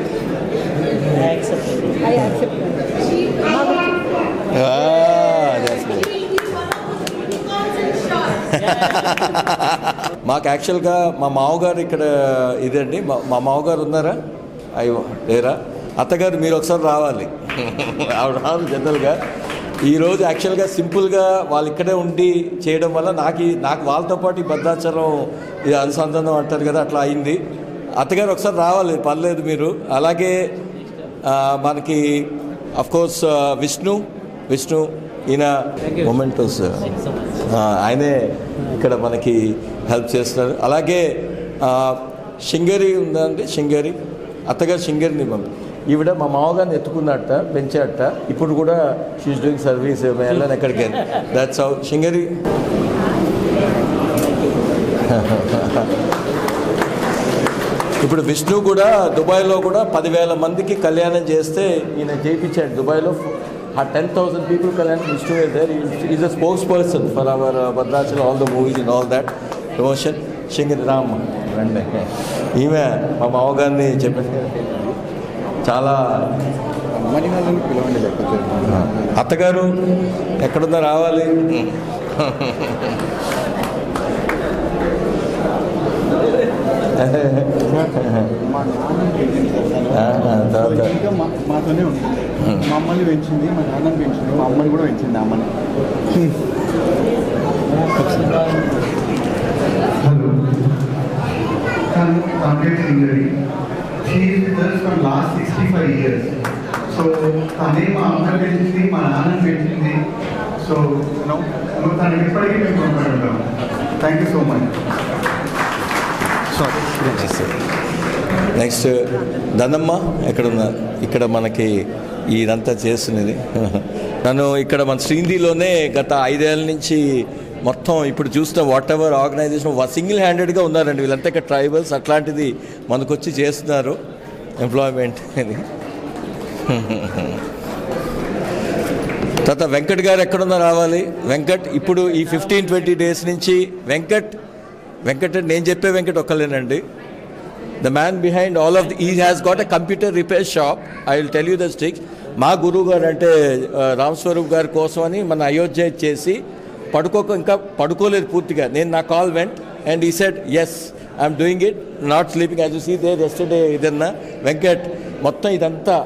I accept it. I accept it. That's good. మాకు యాక్చువల్గా మా మామగారు ఇక్కడ ఇదండి, మా మామగారు ఉన్నారా? అయ్యో లేరా? అత్తగారు మీరు ఒకసారి రావాలి. ఆవిడ రాదు జనరల్గా. ఈరోజు యాక్చువల్గా సింపుల్గా వాళ్ళు ఇక్కడే ఉండి చేయడం వల్ల నాకు వాళ్ళతో పాటు ఈ భద్రాచలం ఇది అనుసంధానం అంటారు కదా, అట్లా అయింది. అత్తగారు ఒకసారి రావాలి, పర్లేదు మీరు. అలాగే మనకి అఫ్కోర్స్ విష్ణు ఈయన మొమెంటోస్ ఆయనే ఇక్కడ మనకి హెల్ప్ చేస్తున్నారు. అలాగే శృంగేరి ఉందండి, శృంగేరి అత్తగారు శృంగేరిని ఈవిడ మా మామగారిని ఎత్తుకున్నట్ట, పెంచాట. ఇప్పుడు కూడా షీఈస్ డూయింగ్ సర్వీస్ వెళ్ళని ఎక్కడికి. That's how Sringeri. ఇప్పుడు విష్ణు కూడా దుబాయ్లో కూడా 10,000 మందికి కళ్యాణం చేస్తే ఈయన చేయించాడు దుబాయ్లో. 10,000 people కళ్యాణం. Vishnu is there. He is a spokesperson for our Bhadrachalam, all the movies and all that promotion. Sringeri Ram రండి. ఈమె మా మామగారిని చెప్పాను చాలా అత్తగారు ఎక్కడున్నా రావాలి. మాతోనే ఉంది. మా అమ్మని పెంచింది, మా నాన్నని పెంచింది, మా అమ్మని కూడా పెంచింది. అమ్మని from last 65 years. So తనే మా అమ్మని పెంచింది, మా నాన్నని పెంచింది. సో తనకి ఎప్పటికీ మేము కొనుక్కుంటాం. Thank you so much. Next Dhanamma ఎక్కడున్నారు? ఇక్కడ మనకి ఇదంతా చేస్తున్నది. నన్ను ఇక్కడ మన శ్రీనిధిలోనే గత 5 ఏళ్ళ నుంచి మొత్తం ఇప్పుడు చూసిన వాట్ ఎవర్ ఆర్గనైజేషన్ సింగిల్ హ్యాండెడ్గా ఉన్నారండి వీళ్ళంతా. ఇక్కడ ట్రైబల్స్ అట్లాంటిది మనకొచ్చి చేస్తున్నారు ఎంప్లాయ్మెంట్ అని. తర్వాత వెంకట్ గారు ఎక్కడున్నా రావాలి. వెంకట్ ఇప్పుడు ఈ 15-20 డేస్ నుంచి వెంకట్ నేను చెప్పే వెంకట్ ఒక్కలేనండి. The man behind all of he has got a computer repair shop. I will tell you the sticks. మా గురువు గారు అంటే రామ్ స్వరూప్ గారి కోసం అని మన అయోధ్య చేసి ఇంకా పడుకోలేదు పూర్తిగా. నా call went and he said yes I'm doing it, not sleeping as you see there yesterday. ఇదన్నా వెంకట్ మొత్తం ఇదంతా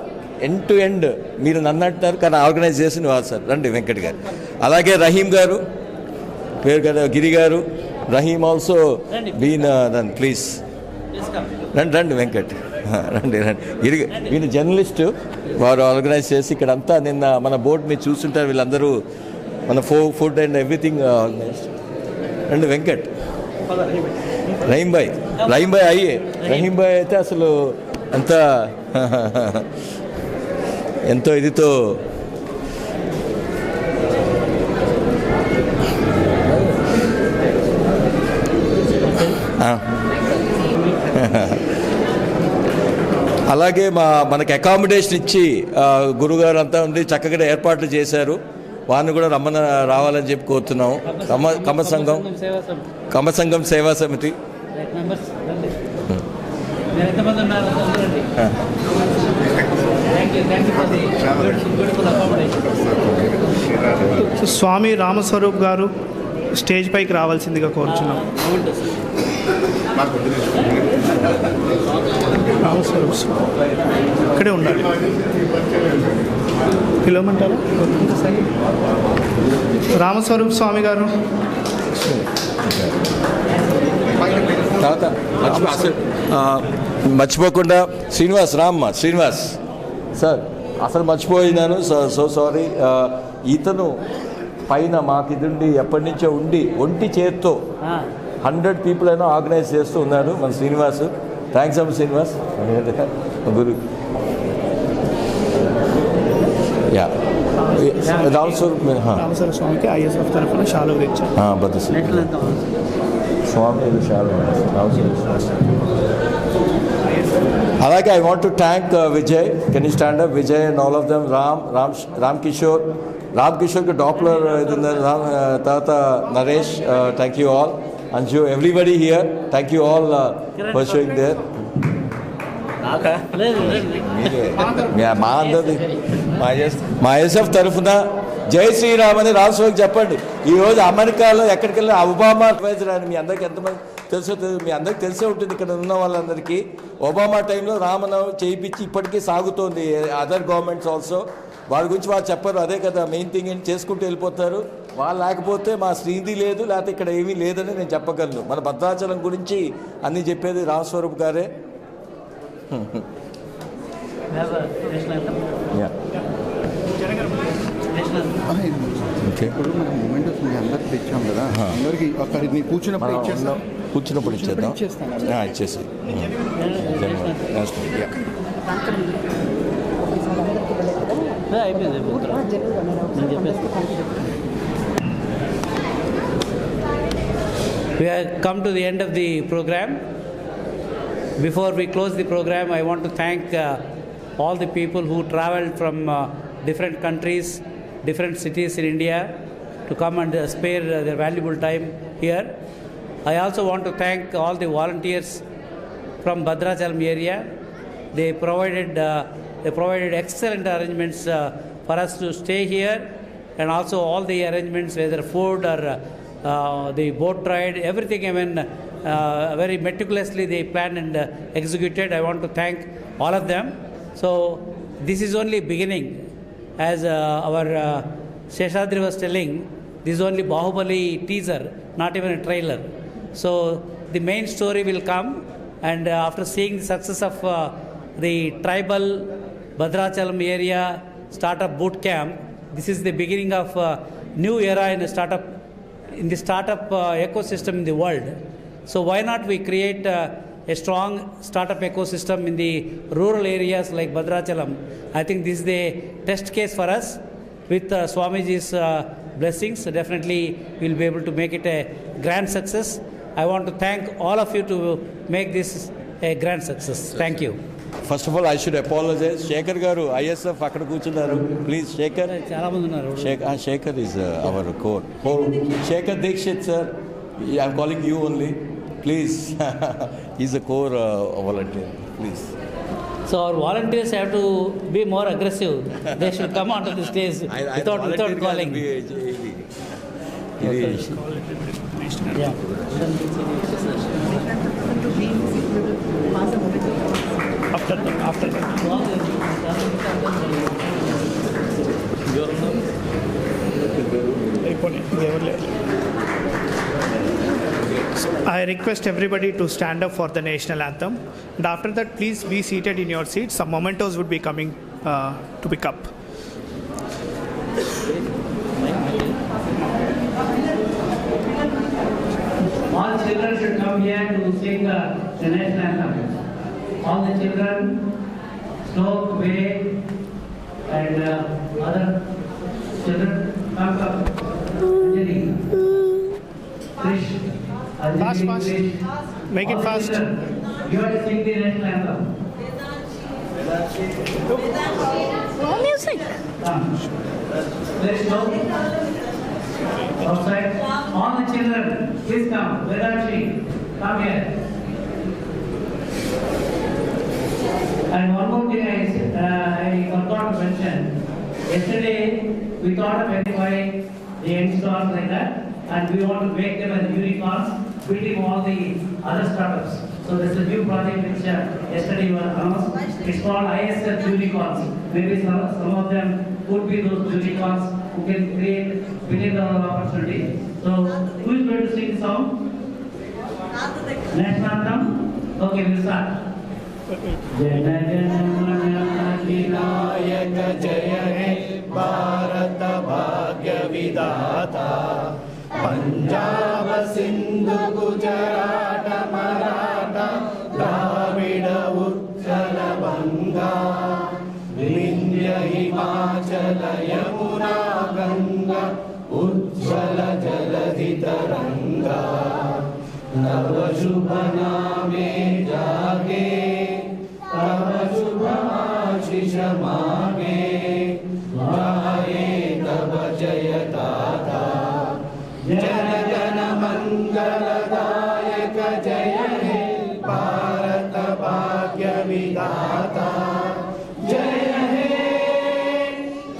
ఎండ్ టు ఎండ్ మీరు నన్ను అంటున్నారు కానీ ఆర్గనైజ్ చేసిన వాళ్ళు సార్. రండి వెంకట్ గారు. అలాగే రహీం గారు పేరు కదా, Giri garu. Rahim also been then please రండి వెంకట్ రండి గిరి. వీళ్ళు జర్నలిస్టు, వారు ఆర్గనైజ్ చేసి ఇక్కడంతా నిన్న మన బోర్డు మీరు చూస్తుంటారు. వీళ్ళందరూ మన ఫుడ్ అండ్ ఎవ్రీథింగ్ ఆర్గనైజ్. రండి వెంకట్. రహీం భాయ్ అయ్యే రహీం భాయ్ అయితే అసలు అంతా ఎంతో ఇదితో అలాగే మనకి అకామిడేషన్ ఇచ్చి గురుగారు అంతా ఉంది చక్కగా ఏర్పాట్లు చేశారు. వారిని కూడా రావాలని చెప్పి కోరుతున్నాము. కమ సంఘం సేవా సమితి స్వామి రామస్వరూప్ గారు స్టేజ్ పైకి రావాల్సిందిగా కోరుచున్నాం. రామస్వరూప్ ఇక్కడే ఉండాలి. పిలవమంటారా? రామస్వరూప్ స్వామి గారు. మర్చిపోకుండా శ్రీనివాస్ సార్ అసలు మర్చిపోయినాను. So sorry. ఇతను పైన మాకు ఇదండి ఎప్పటి నుంచో ఒంటి చేత్తో 100 పీపుల్ అయినా ఆర్గనైజ్ చేస్తూ ఉన్నాడు మన శ్రీనివాస్. థ్యాంక్స్ అమ్మ శ్రీనివాస్. గురు రామస్వరూప్ స్వామికి ఐఎస్ఎఫ్ తరఫున షాలువలు ఇచ్చారు. స్వామి అలాగే I want to thank Vijay. Can you stand up? Vijay and all of them. Ram కిషోర్కి డాప్లర్ ఇది తర్వాత Naresh. Thank you all. Anju, everybody here, thank you all for showing there. మా ఎస్ఎఫ్ తరఫున జై శ్రీరామ్ అని రాష్ట్రానికి చెప్పండి. ఈరోజు అమెరికాలో ఎక్కడికి వెళ్ళిన ఒబామా అడ్వైజర్ అని మీ అందరికీ ఎంతమంది తెలుసో మీ అందరికీ తెలిసే ఉంటుంది. ఇక్కడ ఉన్న వాళ్ళందరికీ ఒబామా టైంలో రామనవమి చేయించి ఇప్పటికీ సాగుతోంది. అదర్ గవర్నమెంట్స్ ఆల్సో వారి గురించి వారు చెప్పరు. అదే కదా మెయిన్ థింగ్ ఏంటి, చేసుకుంటూ వెళ్ళిపోతారు. వాళ్ళు లేకపోతే మా శ్రీనిధి లేదు, లేకపోతే ఇక్కడ ఏమీ లేదని నేను చెప్పగలను. మన భద్రాచలం గురించి అన్నీ చెప్పేది రామస్వరూప్ గారే. ఇప్పుడు మనం మూమెంట్ వస్తుంది అందరికి తెచ్చాం కదా, అందరికి అక్కడ కూర్చున్నప్పుడు ఇచ్చేద్దాం. ఇచ్చేసి We have come to the end of the program. Before we close the program, I want to thank all the people who traveled from different countries, different cities in India to come and spare their valuable time here. I also want to thank all the volunteers from Bhadrachalam area. They provided excellent arrangements for us to stay here, and also all the arrangements, whether food or the boat ride, everything, I mean, very meticulously they planned and executed. I want to thank all of them. So this is only beginning. As our Sheshadri was telling, this is only Bahubali teaser, not even a trailer. So the main story will come, and after seeing the success of the tribal Bhadrachalam area startup boot camp, this is the beginning of new era in the startup ecosystem in the world. So why not we create a strong startup ecosystem in the rural areas like Bhadrachalam? I think this is the test case for us. With Swamiji's blessings, definitely we'll be able to make it a grand success. I want to thank all of you to make this a grand success. Thank you. First of all, I should apologize. Shekhar garu, ISF అక్కడ కూర్చున్నారు. Please, Shekhar. చాలా మంది ఉన్నారు. Shekhar is our core. Shekhar Dikshit, sir. I'm calling you only. Please, he's a core volunteer. Please. So our volunteers have to be more aggressive. They should come onto the stage without calling. Yeah. After that. I request everybody to stand up for the national anthem, and after that please be seated in your seats. Some mementos would be coming to pick up. All children should come here to sing the national anthem. All the children, Slope, Way, and other children, come. Anjali, Krish, Fast. Make it fast. You have to sing the national anthem. No music. Come. Very slow. Outside. All the children, please come. Vedanshi, come here. And one more thing I forgot to mention. Yesterday, we thought of identifying the end stars like that, and we want to make them as unicorns, beating all the other startups. So there's a new project which yesterday you announced. It's called ISF Unicorns. Maybe some of them could be those unicorns who can create billion-dollar opportunity. So who is going to sing the song? National anthem? Okay, we'll start. जय जनगण अधिनायक जय हे भारत भाग्य विधाता पंजाब सिंधु गुजरात मराठा द्राविड उत्कल बंगा विंध्य हिमाचल यमुना गंगा उज्ज्वल जलधि तरंगा नव शुभ नामे जागे तव शुभ आशीष मांगे गाये तव जय गाथा जन गण मंगलदायक जय हे भारत भाग्य विधाता जय हे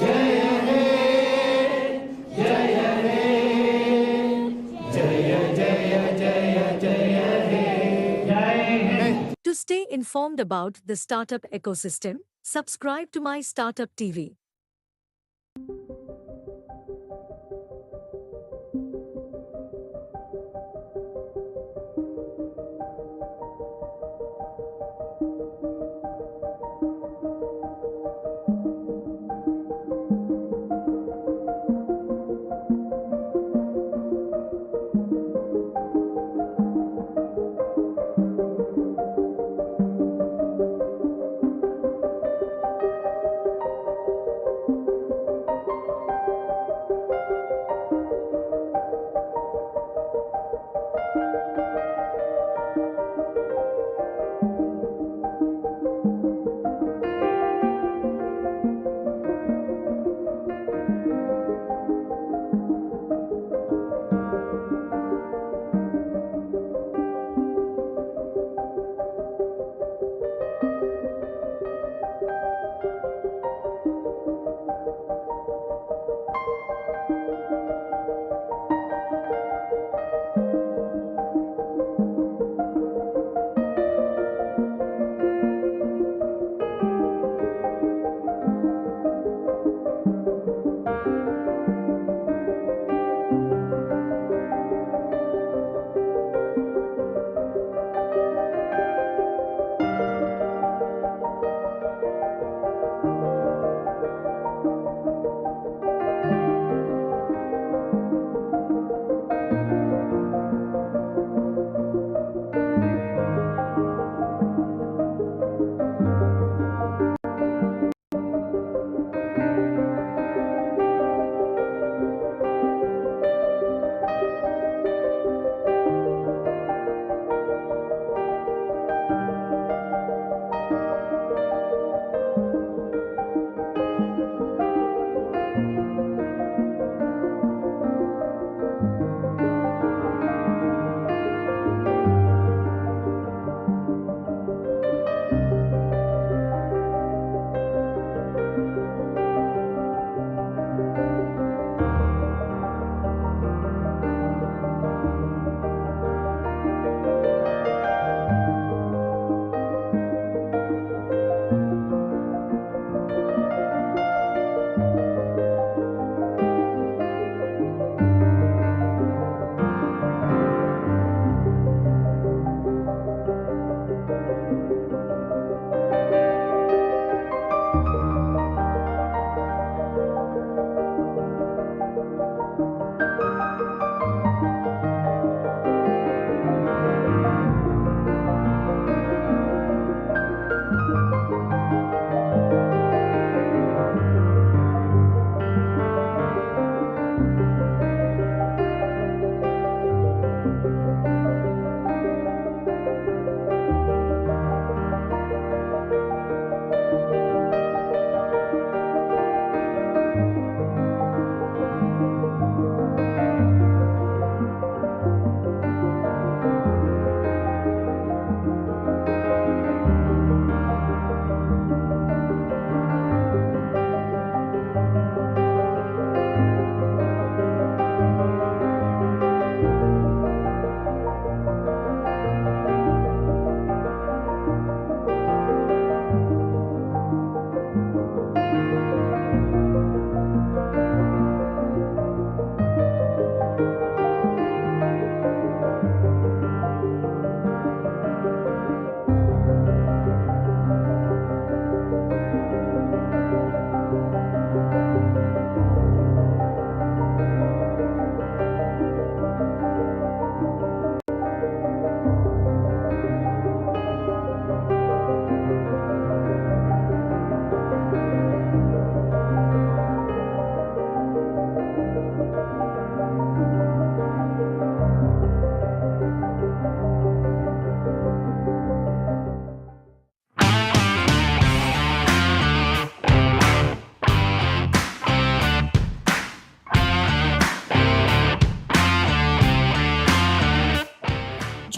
जय हे जय हे जय जय जय जय हे जय हे. To stay informed about the startup ecosystem, subscribe to My Startup TV.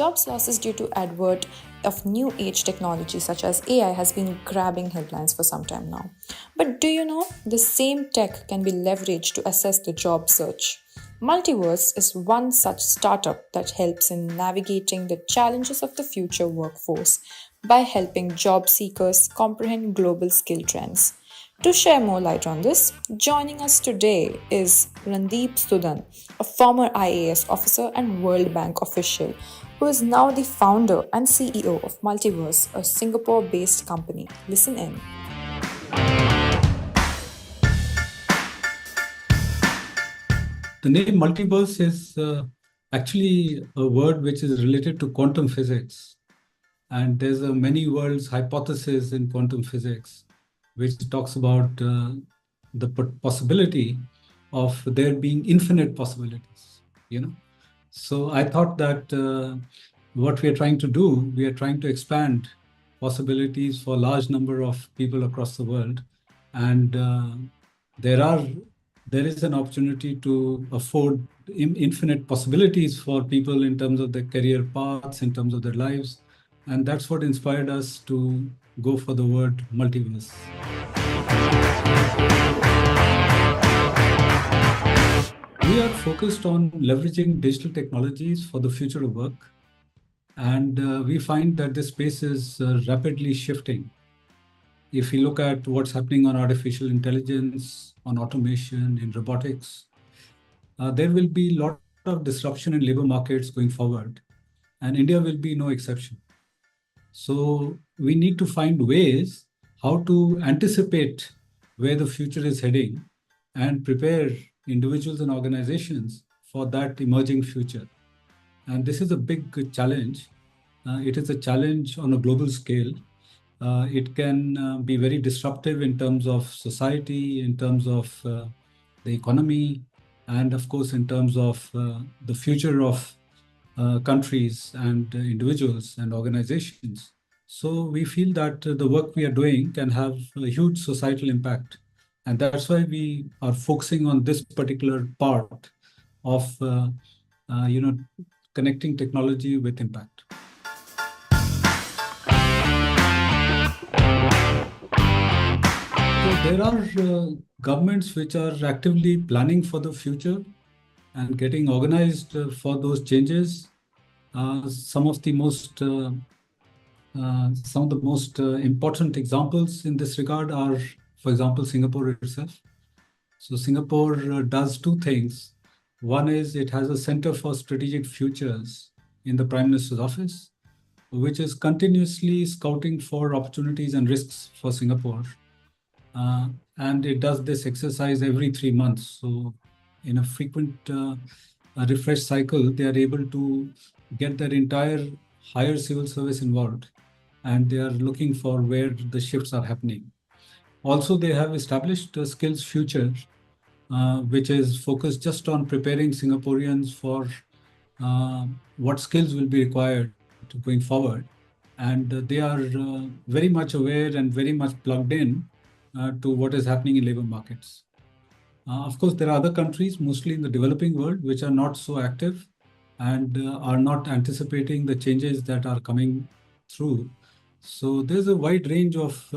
Jobs losses due to advert of new age technology such as AI has been grabbing headlines for some time now. But do you know the same tech can be leveraged to assess the job search? Multiverse is one such startup that helps in navigating the challenges of the future workforce by helping job seekers comprehend global skill trends. To share more light on this, joining us today is Randeep Sudan, a former IAS officer and World Bank official, who is now the founder and CEO of Multiverse, a Singapore-based company. Listen in. The name multiverse is actually a word which is related to quantum physics. And there's a many worlds hypothesis in quantum physics, which talks about the possibility of there being infinite possibilities, you know. So I thought that what we are trying to do, we are trying to expand possibilities for a large number of people across the world. And there is an opportunity to afford infinite possibilities for people in terms of their career paths, in terms of their lives. And that's what inspired us to go for the word multiverse. We are focused on leveraging digital technologies for the future of work. And we find that this space is rapidly shifting. If you look at what's happening on artificial intelligence, on automation, in robotics, there will be a lot of disruption in labor markets going forward, and India will be no exception. So we need to find ways how to anticipate where the future is heading and prepare individuals and organizations for that emerging future. And this is a big challenge. It is a challenge on a global scale. It can be very disruptive in terms of society, in terms of the economy, and of course, in terms of the future of countries and individuals and organizations. So we feel that the work we are doing can have a huge societal impact. And that's why we are focusing on this particular part of connecting technology with impact. So there are governments which are actively planning for the future and getting organized for those changes. Some of the most important examples in this regard are, for example, Singapore itself. So Singapore does two things. One is it has a Center for Strategic Futures in the Prime Minister's office, which is continuously scouting for opportunities and risks for Singapore. And it does this exercise every 3 months. So in a frequent refresh cycle, they are able to get their entire higher civil service involved, and they are looking for where the shifts are happening. Also, they have established a skills future, which is focused just on preparing Singaporeans for what skills will be required going forward. And they are very much aware and very much plugged in to what is happening in labor markets. Of course, there are other countries, mostly in the developing world, which are not so active and are not anticipating the changes that are coming through. So there's a wide range of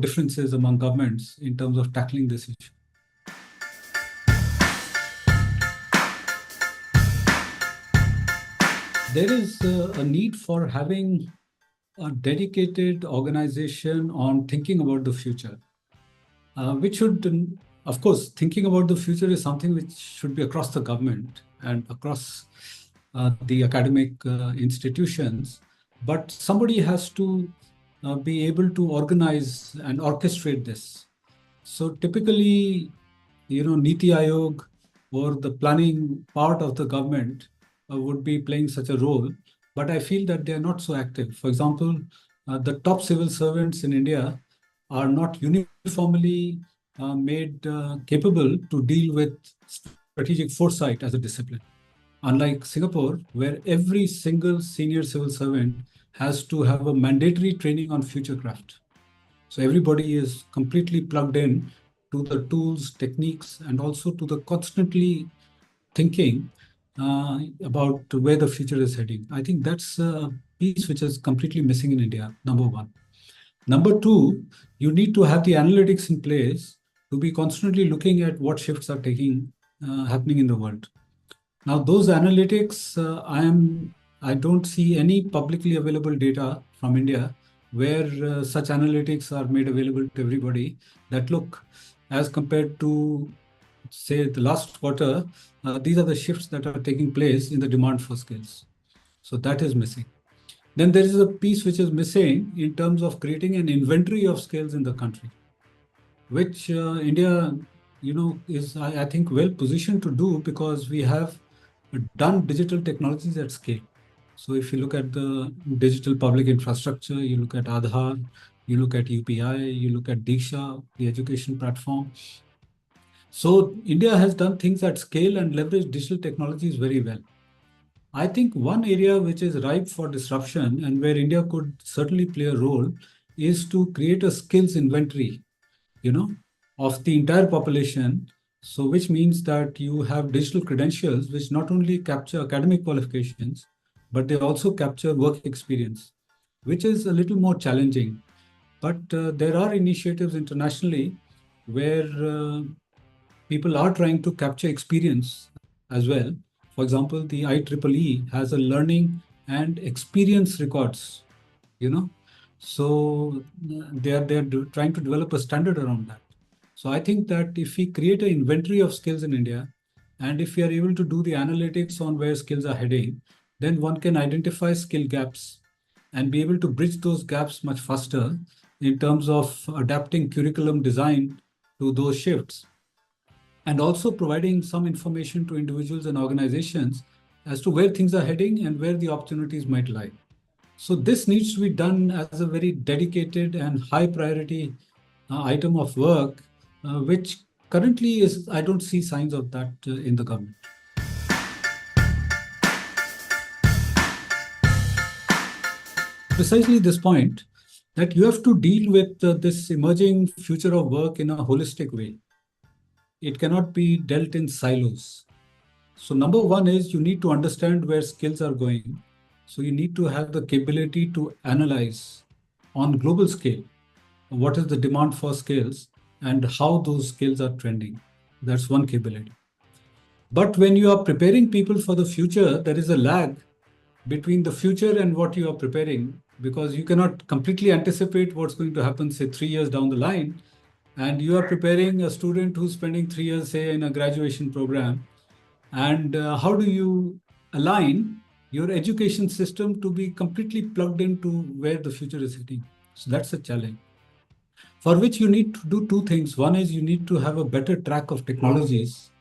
differences among governments in terms of tackling this issue. There is a need for having a dedicated organization on thinking about the future, which should, of course, thinking about the future is something which should be across the government and across the academic institutions, but somebody has to be able to organize and orchestrate this. So typically, Niti Aayog or the planning part of the government would be playing such a role, but I feel that they are not so active. For example, the top civil servants in India are not uniformly made capable to deal with strategic foresight as a discipline. Unlike Singapore, where every single senior civil servant has to have a mandatory training on futurecraft. So everybody is completely plugged in to the tools, techniques, and also to the constantly thinking about where the future is heading. I think that's a piece which is completely missing in India, number one. Number two, you need to have the analytics in place to be constantly looking at what shifts are happening in the world. Now, those analytics, I don't see any publicly available data from India where such analytics are made available to everybody that look, as compared to, say, the last quarter, these are the shifts that are taking place in the demand for skills. So that is missing. Then there is a piece which is missing in terms of creating an inventory of skills in the country, which India, is, I think, well positioned to do because we have done digital technologies at scale. So if you look at the digital public infrastructure, you look at Aadhaar, you look at UPI, you look at Diksha, the education platform. So India has done things at scale and leveraged digital technologies very well. I think one area which is ripe for disruption and where India could certainly play a role is to create a skills inventory, of the entire population. So which means that you have digital credentials which not only capture academic qualifications, but they also capture work experience, which is a little more challenging. But there are initiatives internationally where people are trying to capture experience as well. For example, the IEEE has a learning and experience records, so they're trying to develop a standard around that. So I think that if we create an inventory of skills in India, and if we are able to do the analytics on where skills are heading, then one can identify skill gaps and be able to bridge those gaps much faster in terms of adapting curriculum design to those shifts, and also providing some information to individuals and organizations as to where things are heading and where the opportunities might lie. So this needs to be done as a very dedicated and high priority item of work, which currently is, I don't see signs of that in the government. Precisely this point, that you have to deal with this emerging future of work in a holistic way. It cannot be dealt in silos. So number one is you need to understand where skills are going. So you need to have the capability to analyze on global scale what is the demand for skills and how those skills are trending. That's one capability. But when you are preparing people for the future, there is a lag between the future and what you are preparing, because you cannot completely anticipate what's going to happen, say, 3 years down the line. And you are preparing a student who's spending 3 years, say, in a graduation program. And how do you align your education system to be completely plugged into where the future is heading? So that's a challenge, for which you need to do two things. One is you need to have a better track of technologies.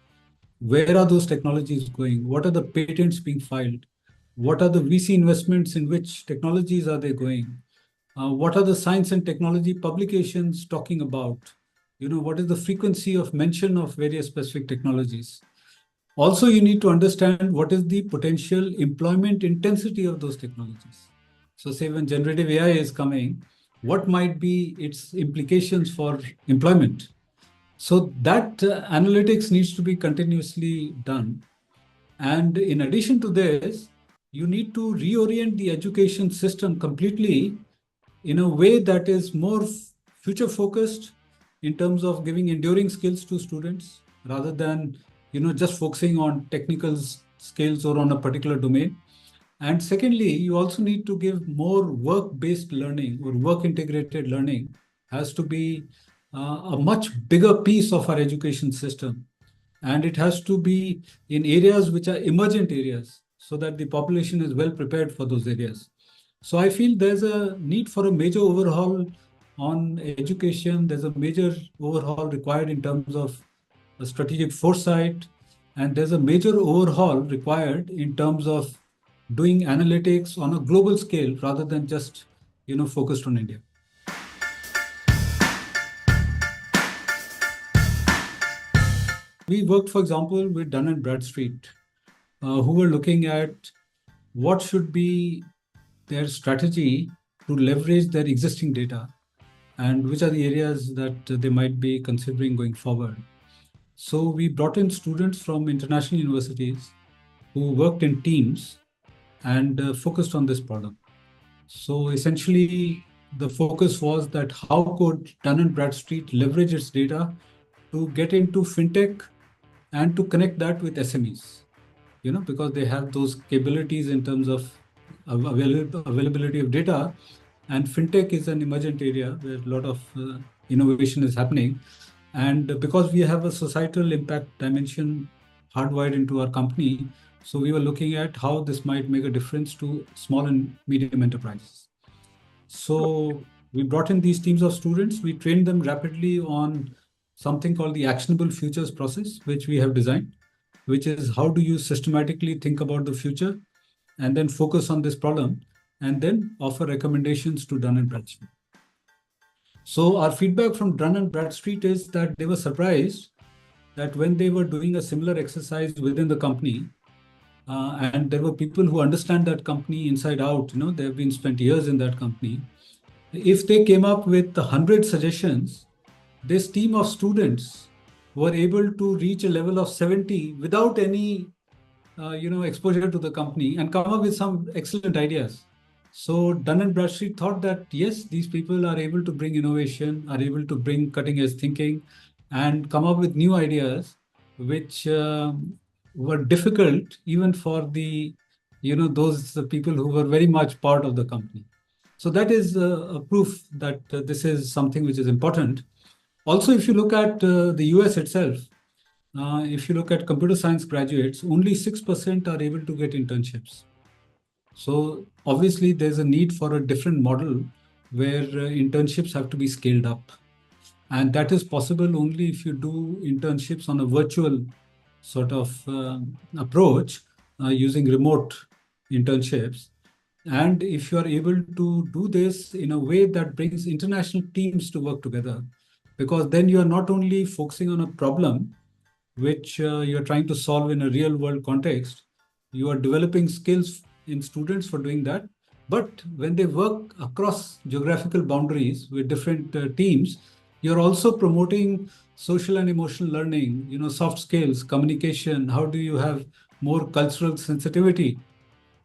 Where are those technologies going? What are the patents being filed? What are the VC investments in which technologies are they going? What are the science and technology publications talking about? What is the frequency of mention of various specific technologies? Also, you need to understand what is the potential employment intensity of those technologies. So say when generative AI is coming, what might be its implications for employment? So that analytics needs to be continuously done. And in addition to this, you need to reorient the education system completely in a way that is more future focused in terms of giving enduring skills to students rather than just focusing on technical skills or on a particular domain. And secondly, you also need to give more work-based learning, or work-integrated learning has to be a much bigger piece of our education system. And it has to be in areas which are emergent areas so that the population is well prepared for those areas. So I feel there's a need for a major overhaul on education. There's a major overhaul required in terms of a strategic foresight. And there's a major overhaul required in terms of doing analytics on a global scale rather than just, focused on India. We worked, for example, with Dun & Bradstreet, who were looking at what should be their strategy to leverage their existing data and which are the areas that they might be considering going forward. So we brought in students from international universities who worked in teams and focused on this problem. So essentially, the focus was that how could Dun & Bradstreet leverage its data to get into fintech and to connect that with SMEs, because they have those capabilities in terms of availability of data. And fintech is an emergent area where a lot of innovation is happening. And because we have a societal impact dimension hardwired into our company, so we were looking at how this might make a difference to small and medium enterprises. So we brought in these teams of students. We trained them rapidly on something called the actionable futures process, which we have designed, which is how do you systematically think about the future and then focus on this problem and then offer recommendations to Dun & Bradstreet. So our feedback from Dun & Bradstreet is that they were surprised that when they were doing a similar exercise within the company, and there were people who understand that company inside out, they've been spent years in that company. If they came up with 100 suggestions, this team of students were able to reach a level of 70 without any, exposure to the company and come up with some excellent ideas. So Dun & Bradstreet thought that, yes, these people are able to bring innovation, are able to bring cutting edge thinking and come up with new ideas, which were difficult even for the, those people who were very much part of the company. So that is a proof that this is something which is important. Also, if you look at the US itself, if you look at computer science graduates, only 6% are able to get internships. So obviously there's a need for a different model where internships have to be scaled up. And that is possible only if you do internships on a virtual sort of approach using remote internships. And if you are able to do this in a way that brings international teams to work together, because then you are not only focusing on a problem which you're trying to solve in a real world context, you are developing skills in students for doing that. But when they work across geographical boundaries with different teams, you're also promoting social and emotional learning, soft skills, communication. How do you have more cultural sensitivity?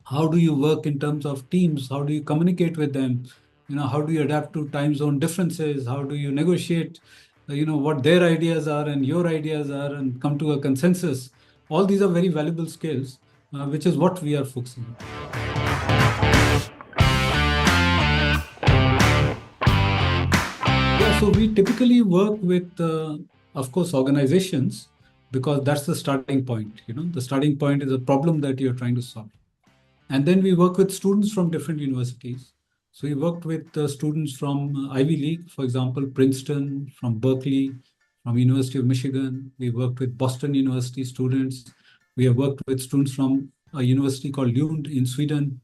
How do you work in terms of teams? How do you communicate with them? How do you adapt to time zone differences? How do you negotiate, what their ideas are and your ideas are and come to a consensus? All these are very valuable skills, which is what we are focusing on. Yeah, so we typically work with, of course, organizations, because that's the starting point. The starting point is a problem that you're trying to solve. And then we work with students from different universities. So we worked with students from Ivy League, for example, Princeton, from Berkeley, from University of Michigan. We worked with Boston University students. We have worked with students from a university called Lund in Sweden.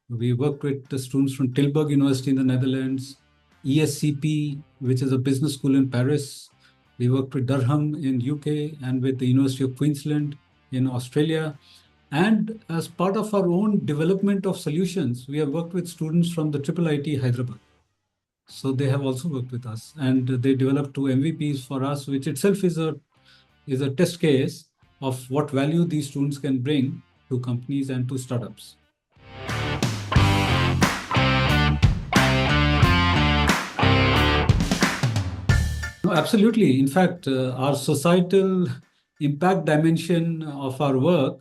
We worked with the students from Tilburg University in the Netherlands, ESCP, which is a business school in Paris. We worked with Durham in UK and with the University of Queensland in Australia. And as part of our own development of solutions, we have worked with students from the IIIT Hyderabad. So they have also worked with us, and they developed 2 MVPs for us, which itself is a test case of what value these students can bring to companies and to startups. No, absolutely. In fact, our societal impact dimension of our work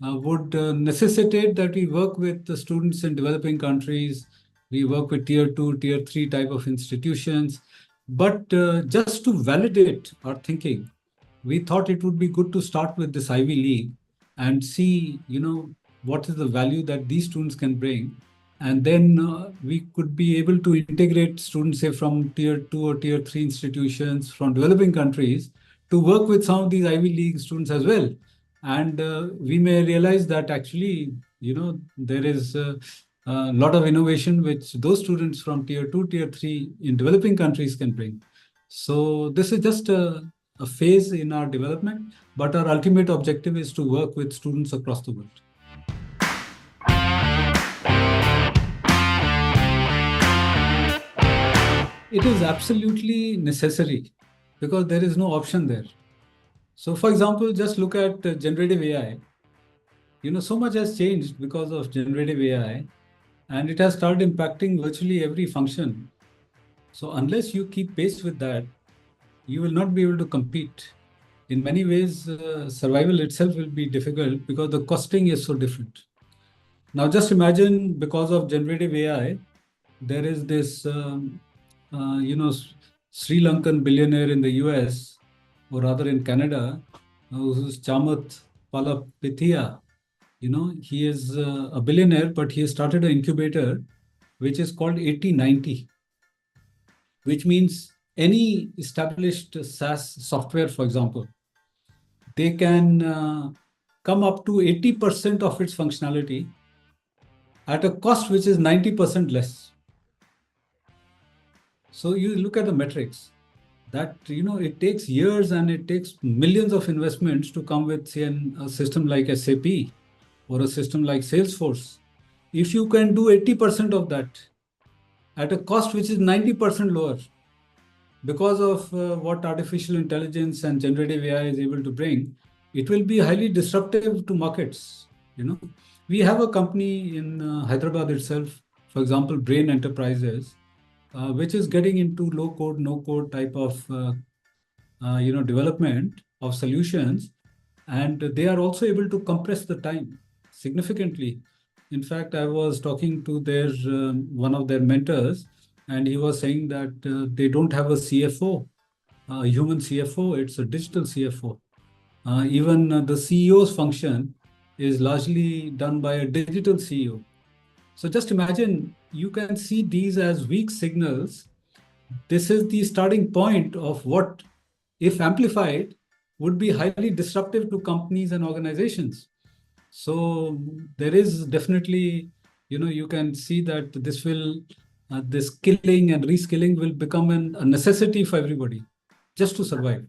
would necessitate that we work with the students in developing countries. We work with tier 2, tier 3 type of institutions. But just to validate our thinking, we thought it would be good to start with this Ivy League and see, what is the value that these students can bring. And then we could be able to integrate students, say, from tier 2 or tier 3 institutions from developing countries to work with some of these Ivy League students as well. And we may realize that actually, there is a lot of innovation which those students from tier 2, tier 3 in developing countries can bring. So this is just a phase in our development, but our ultimate objective is to work with students across the world. It is absolutely necessary because there is no option there. So for example, just look at generative AI. So much has changed because of generative AI, and it has started impacting virtually every function. So unless you keep pace with that, you will not be able to compete. In many ways, survival itself will be difficult because the costing is so different. Now, just imagine, because of generative AI, there is this, Sri Lankan billionaire in the US, or rather in Canada, who's Chamath Palapitya. He is a billionaire, but he has started an incubator which is called 8090, which means any established SaaS software, for example, they can come up to 80% of its functionality at a cost which is 90% less. So you look at the metrics that, it takes years and it takes millions of investments to come with, say, a system like SAP or a system like Salesforce. If you can do 80% of that at a cost which is 90% lower, because of what artificial intelligence and generative AI is able to bring, it will be highly disruptive to markets. We have a company in Hyderabad itself, for example, Brain Enterprises, which is getting into low code, no code type of development of solutions, and they are also able to compress the time significantly. In fact, I was talking to their one of their mentors, and he was saying that they don't have a CFO, a human CFO, it's a digital CFO. Even the CEO's function is largely done by a digital CEO. So just imagine, you can see these as weak signals. This is the starting point of what, if amplified, would be highly disruptive to companies and organizations. So there is definitely, you can see that this will, this skilling and reskilling will become a necessity for everybody just to survive.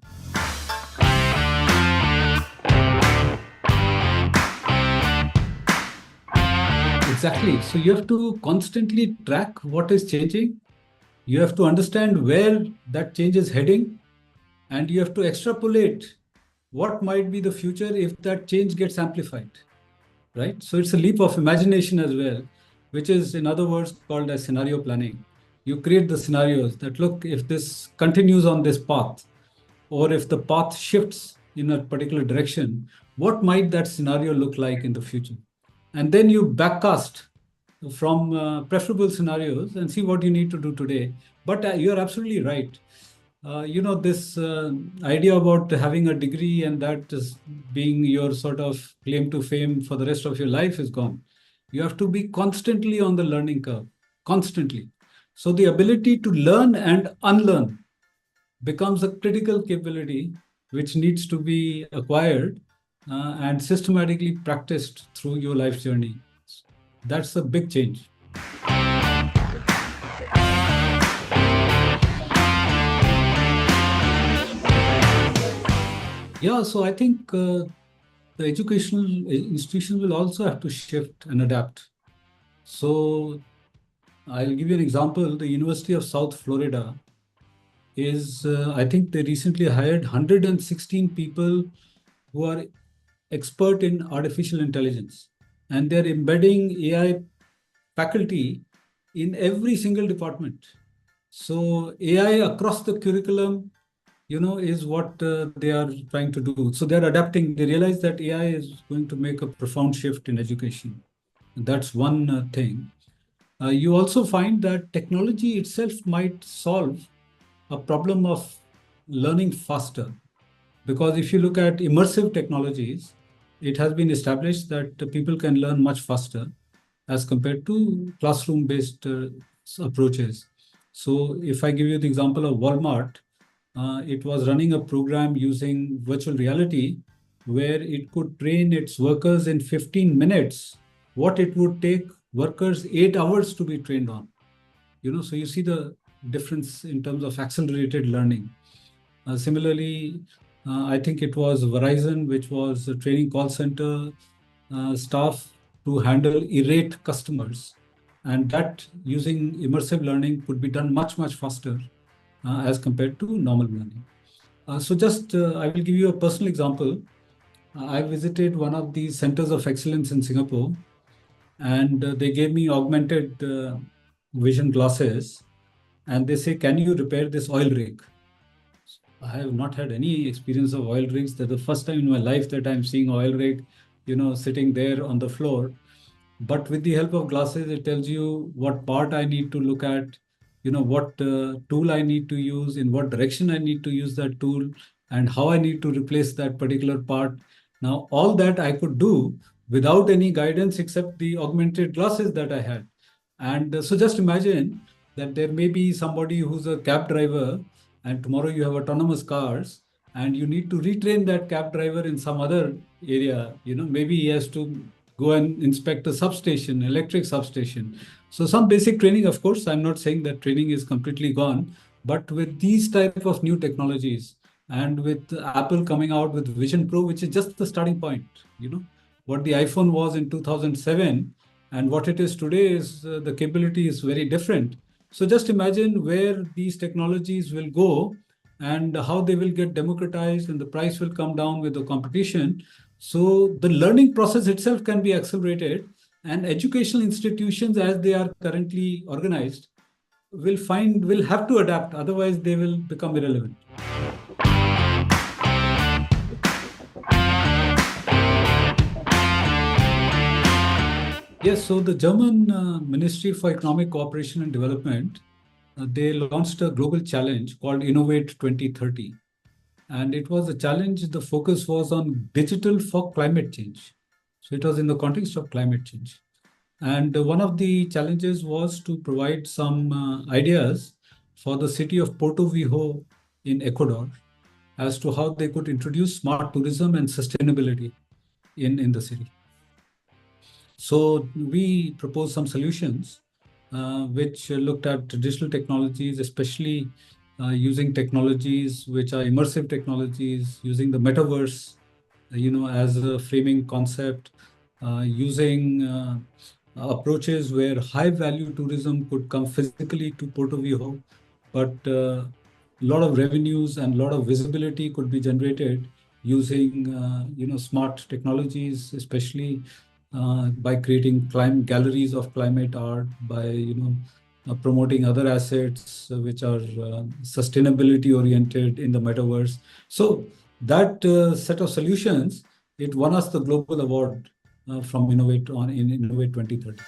Exactly. So you have to constantly track what is changing. You have to understand where that change is heading, and you have to extrapolate what might be the future if that change gets amplified, right? So it's a leap of imagination as well, which is, in other words, called as scenario planning. You create the scenarios that, look, if this continues on this path, or if the path shifts in a particular direction, what might that scenario look like in the future? And then you backcast from preferable scenarios and see what you need to do today. But you're absolutely right. This idea about having a degree and that is being your sort of claim to fame for the rest of your life is gone. You have to be constantly on the learning curve, constantly. So the ability to learn and unlearn becomes a critical capability which needs to be acquired and systematically practiced through your life journey. That's a big change. Yeah, so I think the educational institutions will also have to shift and adapt. So I'll give you an example. The University of South Florida is, I think they recently hired 116 people who are expert in artificial intelligence, and they're embedding AI faculty in every single department. So AI across the curriculum, is what they are trying to do. So they're adapting. They realize that AI is going to make a profound shift in education. That's one thing. You also find that technology itself might solve a problem of learning faster. Because if you look at immersive technologies, it has been established that people can learn much faster as compared to classroom-based approaches. So if I give you the example of Walmart, it was running a program using virtual reality where it could train its workers in 15 minutes what it would take workers 8 hours to be trained on. So you see the difference in terms of accelerated learning. Similarly, I think it was Verizon, which was a training call center staff to handle irate customers. And that, using immersive learning, could be done much, much faster as compared to normal learning. I will give you a personal example. I visited one of the centers of excellence in Singapore, and they gave me augmented vision glasses, and they say, "Can you repair this oil rig?" I have not had any experience of oil rigs. That's the first time in my life that I'm seeing oil rig, sitting there on the floor. But with the help of glasses, it tells you what part I need to look at, what tool I need to use, in what direction I need to use that tool, and how I need to replace that particular part. Now, all that I could do without any guidance except the augmented glasses that I had. And so just imagine that there may be somebody who's a cab driver, and tomorrow you have autonomous cars, and you need to retrain that cab driver in some other area. Maybe he has to go and inspect a substation, electric substation. So some basic training, of course. I'm not saying that training is completely gone, but with these type of new technologies, and with Apple coming out with Vision Pro, which is just the starting point. What the iPhone was in 2007 and what it is today is the capability is very different. So just imagine where these technologies will go and how they will get democratized, and the price will come down with the competition. So the learning process itself can be accelerated, and educational institutions, as they are currently organized, will have to adapt. Otherwise, they will become irrelevant. Yes, so the German Ministry for Economic Cooperation and Development, they launched a global challenge called Innovate 2030. And it was a challenge, the focus was on digital for climate change. So it was in the context of climate change. And one of the challenges was to provide some ideas for the city of Porto Viejo in Ecuador as to how they could introduce smart tourism and sustainability in the city. So we proposed some solutions which looked at digital technologies, especially using technologies which are immersive technologies, using the metaverse, as a framing concept, using approaches where high value tourism could come physically to Porto Viejo, but a lot of revenues and a lot of visibility could be generated using smart technologies, especially by creating galleries of climate art, by promoting other assets which are sustainability oriented in the metaverse. So that set of solutions, it won us the global award from Innovate 2030.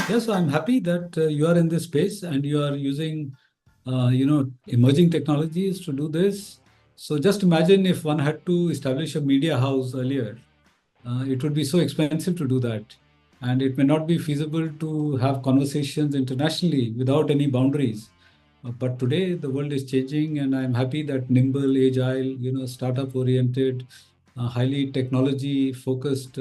Yes, I'm happy that you are in this space and you are using emerging technologies to do this. So just imagine if one had to establish a media house earlier, it would be so expensive to do that. And it may not be feasible to have conversations internationally without any boundaries. But today the world is changing, and I'm happy that nimble, agile, startup oriented, highly technology focused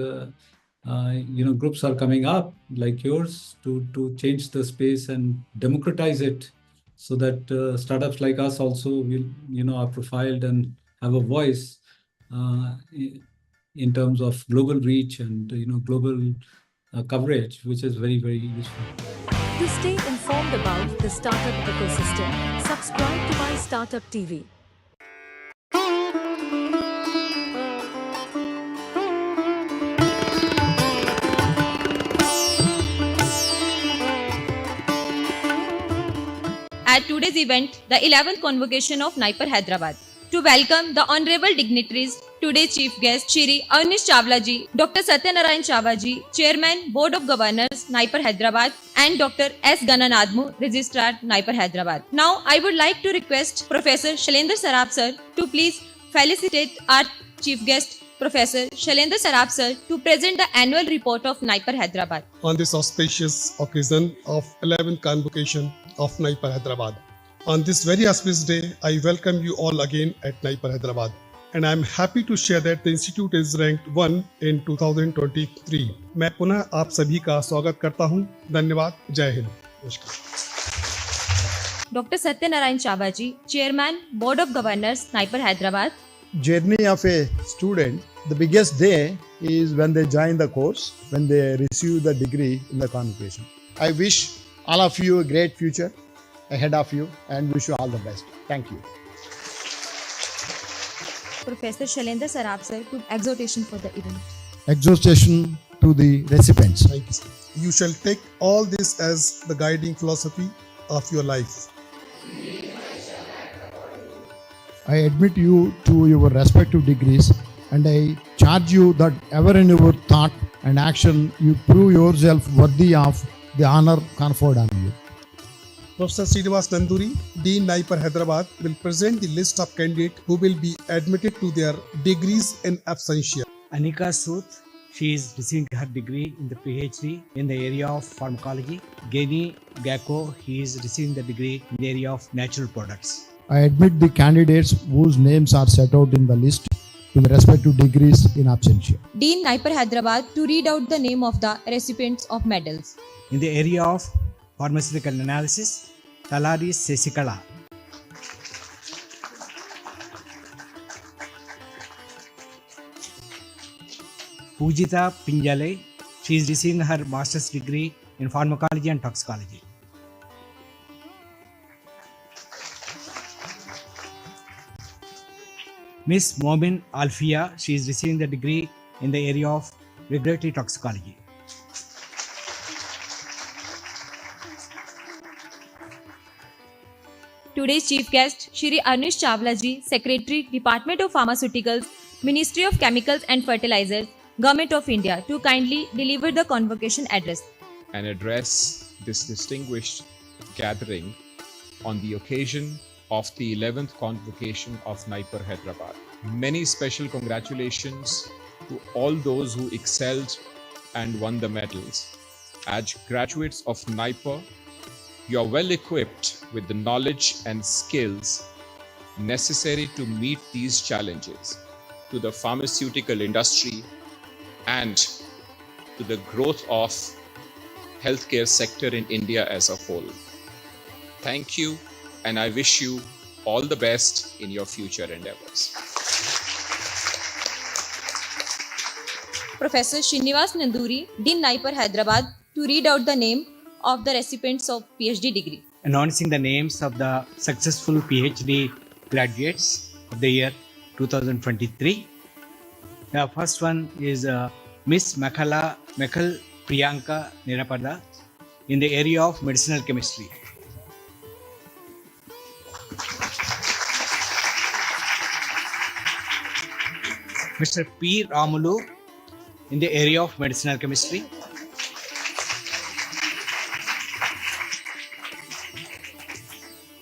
groups are coming up like yours to change the space and democratize it, so that startups like us also will, are profiled and have a voice in terms of global reach and global coverage, which is very, very useful. To stay informed about the startup ecosystem, subscribe to MyStartuptv. At today's event, the 11th convocation of NIPER Hyderabad. To welcome the honorable dignitaries, today's chief guest, Shri Anish Chawla ji, Dr. Satyanarayan Chawla ji, Chairman, Board of Governors, NIPER Hyderabad, and Dr. S. Gananadmu, Registrar, NIPER Hyderabad. Now, I would like to request Professor Shailendra Saraf sir to please felicitate our chief guest, Professor Shailendra Saraf sir, to present the annual report of NIPER Hyderabad. On this auspicious occasion of 11th convocation of NIPER Hyderabad. On this very auspicious day, I welcome you all again at NIPER Hyderabad. And I am happy to share that the institute is ranked 1 in 2023. मैं पुनः आप सभी का स्वागत करता हूं। धन्यवाद। जय Hind. Dr. Satyanarayan Chawla ji, Chairman, Board of Governors, NIPER Hyderabad. Journey of a student, the biggest day is when they join the course, when they receive the degree in the convocation. I wish all of you a great future ahead of you and wish you all the best. Thank you. Professor Shailendra Saraf sir to exhortation for the event. Exhortation to the recipients. Thank you, sir. You shall take all this as the guiding philosophy of your life. I admit you to your respective degrees, and I charge you that ever in your thought and action you prove yourself worthy of the honor conferred on you. Professor Srinivas Nanduri, Dean Naipar Hyderabad, will present the list of candidates who will be admitted to their degrees in absentia. Anika Sood, she is receiving her degree in the PhD in the area of pharmacology. Geni Gakko, he is receiving the degree in the area of natural products. I admit the candidates whose names are set out in the list to the respective degrees in absentia. Dean Naipar Hyderabad to read out the name of the recipients of medals. In the area of pharmaceutical analysis, Talari Sesikala. Pujita Pinjale, she is receiving her master's degree in pharmacology and toxicology. Miss Momin Alfia, she is receiving the degree in the area of regulatory toxicology. Today's chief guest, Shri Anish Chawla ji, Secretary, Department of Pharmaceuticals, Ministry of Chemicals and Fertilizers, Government of India, to kindly deliver the convocation address and address this distinguished gathering on the occasion of the 11th convocation of Naipar Hyderabad. Many special congratulations to all those who excelled and won the medals. As graduates of Naipar, you are well equipped with the knowledge and skills necessary to meet these challenges to the pharmaceutical industry and to the growth of healthcare sector in India as a whole. Thank you, and I wish you all the best in your future endeavors. Professor Srinivas Nanduri, Dean Naipar Hyderabad, to read out the name of the recipients of PhD degree. Announcing the names of the successful PhD graduates of the year 2023. The first one is Miss Mekhal Priyanka Nirapada in the area of medicinal chemistry. Mr. P. Ramulu in the area of medicinal chemistry.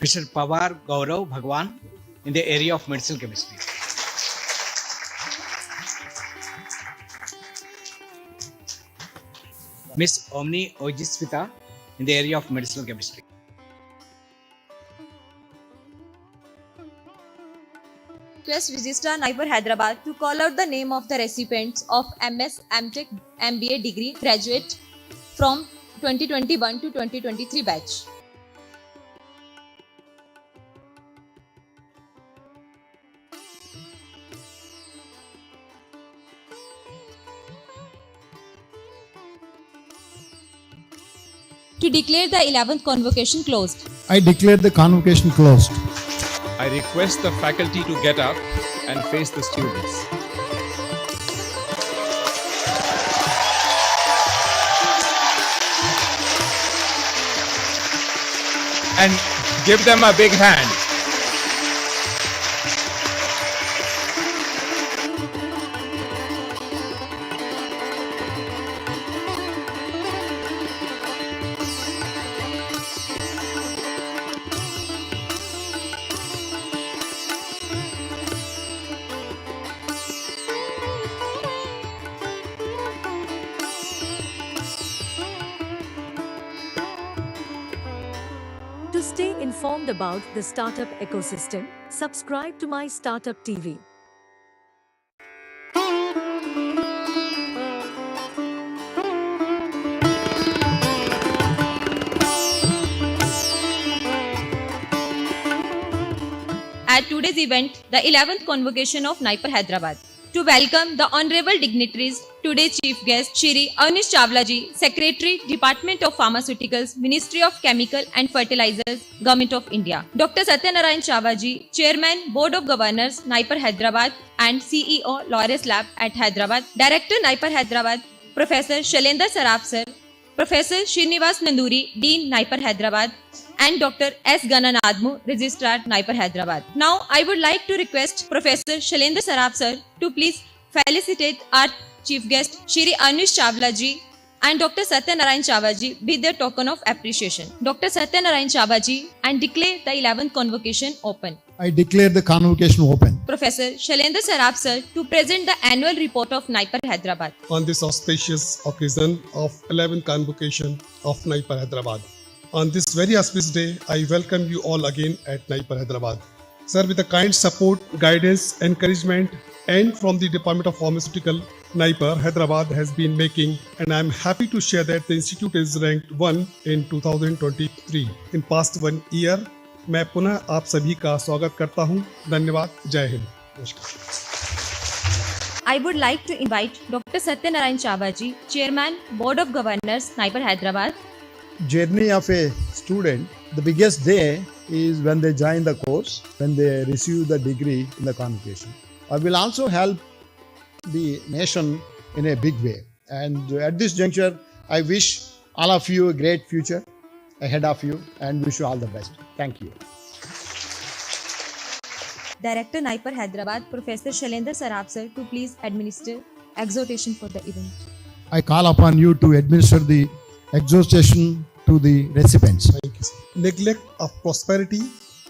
Mr. Pawar Gaurav Bhagwan in the area of medicinal chemistry. Miss Omni Ojisvita in the area of medicinal chemistry. Request Registrar Naipar Hyderabad to call out the name of the recipients of MS, MTech, MBA degree graduate from 2021 to 2023 batch. To declare the 11th convocation closed. I declare the convocation closed. I request the faculty to get up and face the students. And give them a big hand. To stay informed about the startup ecosystem, subscribe to MyStartuptv. At today's event, the 11th convocation of Naipar Hyderabad. to welcome the honorable dignitaries, today's chief guest, Shri Anish Chawla ji, Secretary, Department of Pharmaceuticals, Ministry of Chemical and Fertilizers, Government of India. Dr. Satyanarayan Chava ji, Chairman, Board of Governors, NIPER Hyderabad and CEO, Laurus Lab at Hyderabad. Director, NIPER Hyderabad, Professor Shailendra Saraf sir, Professor Srinivas Nanduri, Dean, NIPER Hyderabad, and Dr. S. Gananadmu, Registrar, NIPER Hyderabad. Now, I would like to request Professor Shailendra Saraf sir to please felicitate our chief guest, Shri Anish Chawla ji and Dr. Satyanarayan Chava ji with their token of appreciation. Dr. Satyanarayan Chava ji, and declare the 11th convocation open. I declare the convocation open. Professor Shailendra Saraf sir to present the annual report of NIPER Hyderabad. On this auspicious occasion of 11th convocation of NIPER Hyderabad. On this very auspicious day, I welcome you all again at NIPER Hyderabad. Sir, with the kind support, guidance, encouragement, and from the Department of Pharmaceutical, NIPER Hyderabad has been making, and I am happy to share that the institute is ranked 1 in 2023. In past 1 year, मैं पुनः आप सभी का स्वागत करता हूं। धन्यवाद। जय Hind. I would like to invite Dr. Satyanarayan Chava ji, Chairman, Board of Governors, NIPER Hyderabad. Journey of a student, the biggest day is when they join the course, when they receive the degree in the convocation. I will also help the nation in a big way. And at this juncture, I wish all of you a great future ahead of you and wish you all the best. Thank you. Director, NIPER Hyderabad, Professor Shailendra Saraf sir to please administer exhortation for the event. I call upon you to administer the exhortation to the recipients. Thank you. Neglect of prosperity,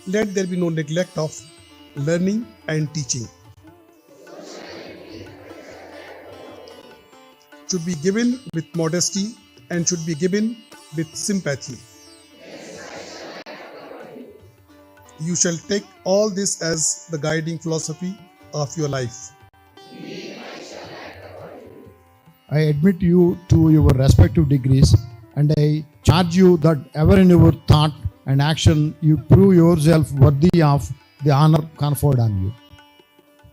let there be no neglect of learning and teaching. Should be given with modesty and should be given with sympathy. You shall take all this as the guiding philosophy of your life. I admit you to your respective degrees and I charge you that ever in your thought and action you prove yourself worthy of the honor conferred on you.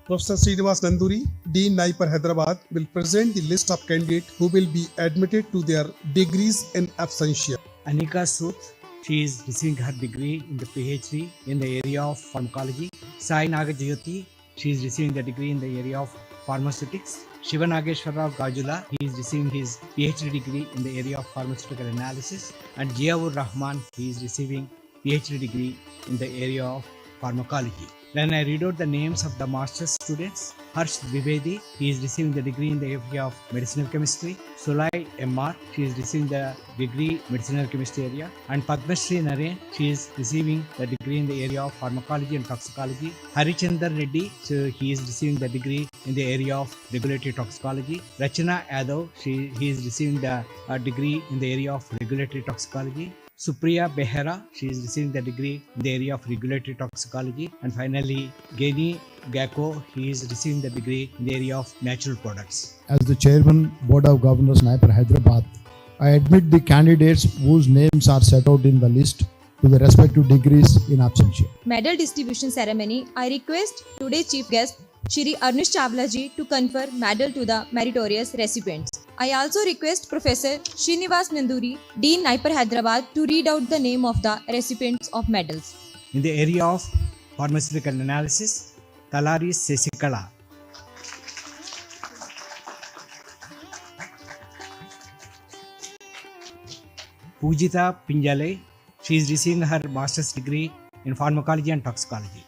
Professor Srinivas Nanduri, Dean NIPER Hyderabad, will present the list of candidates who will be admitted to their degrees in absentia. Anika Sood, she is receiving her degree in the PhD in the area of pharmacology. Sai Nagajyoti, she is receiving the degree in the area of pharmaceutics. Shiva Nageshwarrao Gajula, he is receiving his PhD degree in the area of pharmaceutical analysis. And Jiaur Rahman, he is receiving PhD degree in the area of pharmacology. Then I read out the names of the master's students. Harsh Dwivedi, he is receiving the degree in the area of medicinal chemistry. Sulai Embark, she is receiving the degree medicinal chemistry area. And Padmashri Naren, she is receiving the degree in the area of pharmacology and toxicology. Harichandar Reddy, so he is receiving the degree in the area of regulatory toxicology. Rachana Yadav, he is receiving the degree in the area of regulatory toxicology. Supriya Behera, she is receiving the degree in the area of regulatory toxicology. And finally, Geni Gacko, he is receiving the degree in the area of natural products. As the Chairman, Board of Governors, NIPER Hyderabad, I admit the candidates whose names are set out in the list to the respective degrees in absentia. Medal distribution ceremony, I request today's chief guest, Shri Anish Chawla ji to confer medal to the meritorious recipients. I also request Professor Srinivas Nanduri, Dean NIPER Hyderabad, to read out the name of the recipients of medals. In the area of pharmaceutical analysis, Talari Sesikala. Pujita Pinjale, she is receiving her master's degree in pharmacology and toxicology.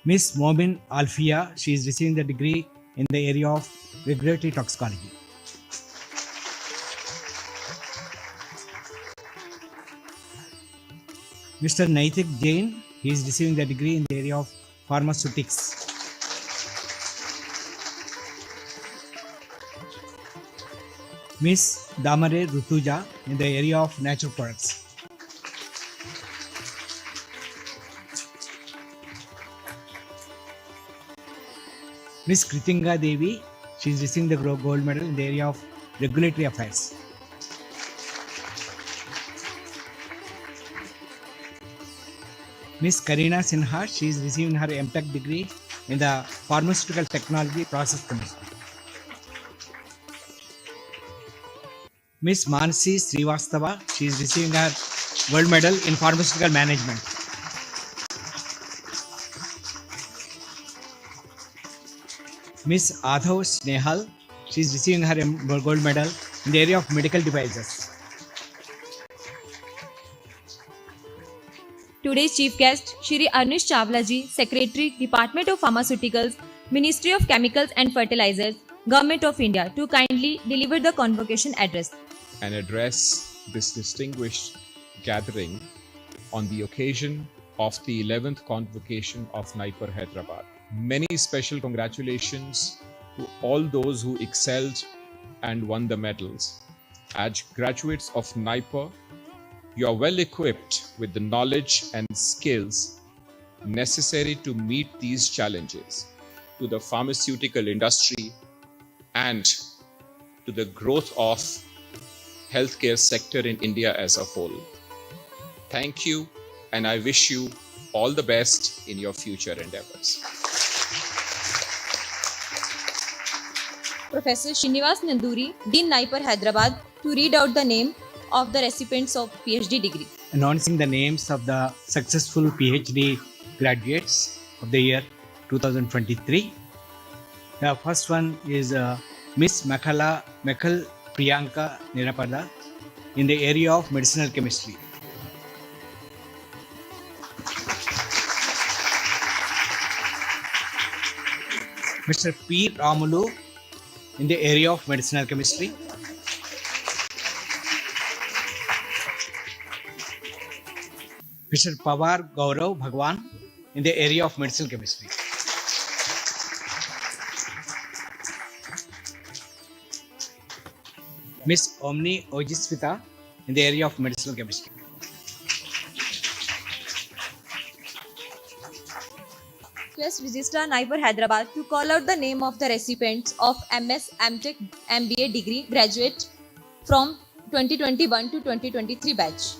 Miss Momin Alfia, she is receiving the degree in the area of regulatory toxicology. Mr. Naitik Jain, he is receiving the degree in the area of pharmaceutics. Miss Damare Rutuja in the area of natural products. Miss Kritinga Devi, she is receiving the gold medal in the area of regulatory affairs. Miss Karina Sinha, she is receiving her MTech degree in the pharmaceutical technology process chemistry. Miss Mansi Srivastava, she is receiving her gold medal in pharmaceutical management. Miss Adhav Snehal, she is receiving her gold medal in the area of medical devices. Today's chief guest, Shri Arnish Chawla ji, Secretary, Department of Pharmaceuticals, Ministry of Chemicals and Fertilizers, Government of India, to kindly deliver the convocation address. And address this distinguished gathering on the occasion of the 11th convocation of NIPER Hyderabad. Many special congratulations to all those who excelled and won the medals. As graduates of NIPER, you are well equipped with the knowledge and skills necessary to meet these challenges to the pharmaceutical industry and to the growth of healthcare sector in India as a whole. Thank you, and I wish you all the best in your future endeavors. Professor Srinivas Nanduri, Dean NIPER Hyderabad, to read out the name of the recipients of PhD degree. Announcing the names of the successful PhD graduates of the year 2023. The first one is Miss Mekhal Priyanka Nirapada in the area of medicinal chemistry. Mr. P. Ramulu in the area of medicinal chemistry. Mr. Pawar Gaurav Bhagwan in the area of medicinal chemistry. Miss Omni Ojisvita in the area of medicinal chemistry. Request Registrar NIPER Hyderabad to call out the name of the recipients of MS, MTech, MBA degree graduate from 2021 to 2023 batch.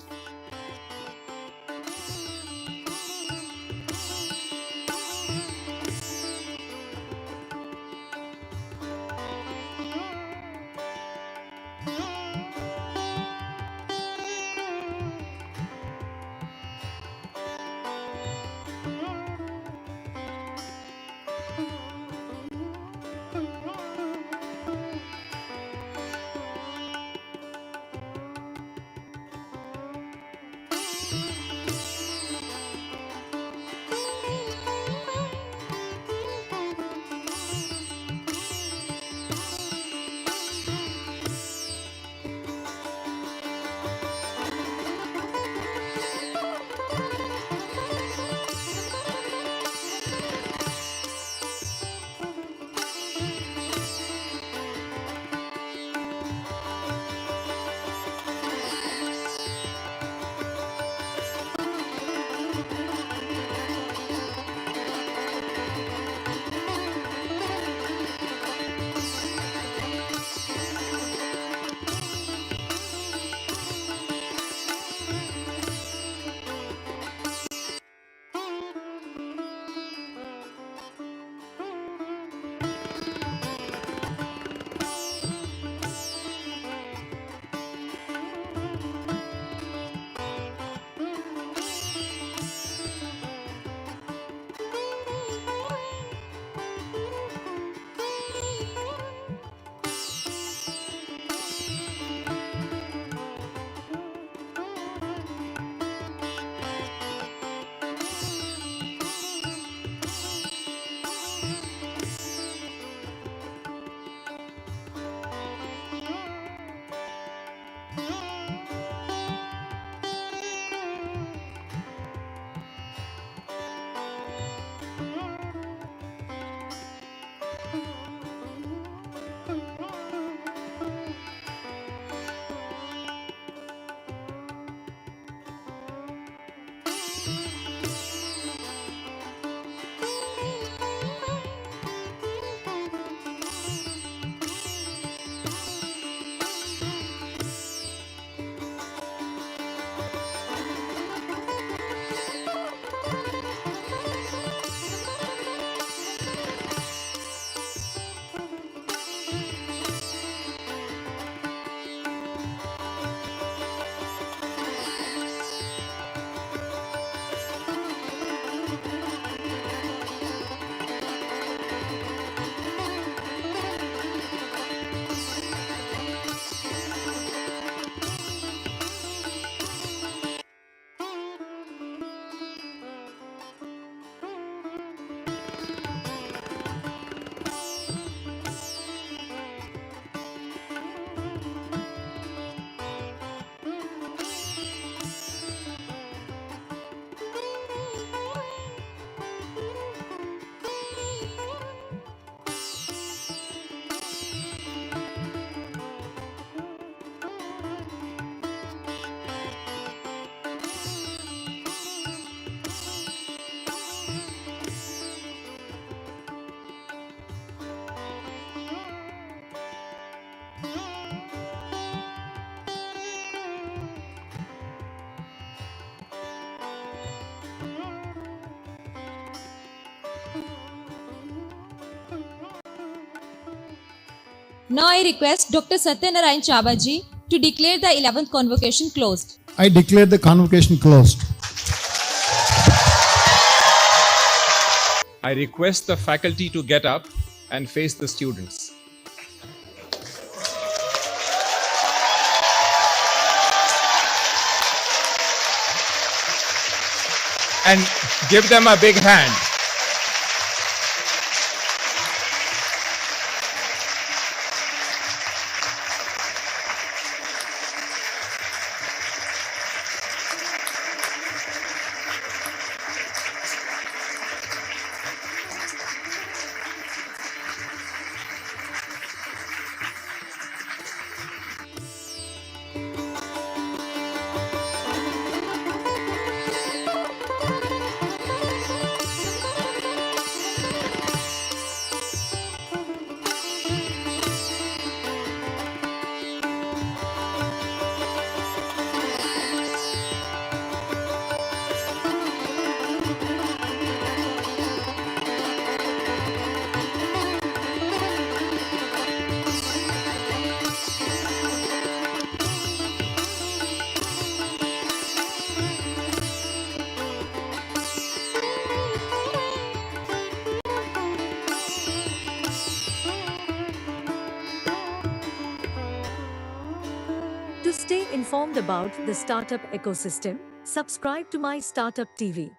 Now I request Dr. Satyanarayan Chavaji to declare the 11th convocation closed. I declare the convocation closed. I request the faculty to get up and face the students. And give them a big hand. To stay informed about the startup ecosystem, subscribe to MyStartup TV.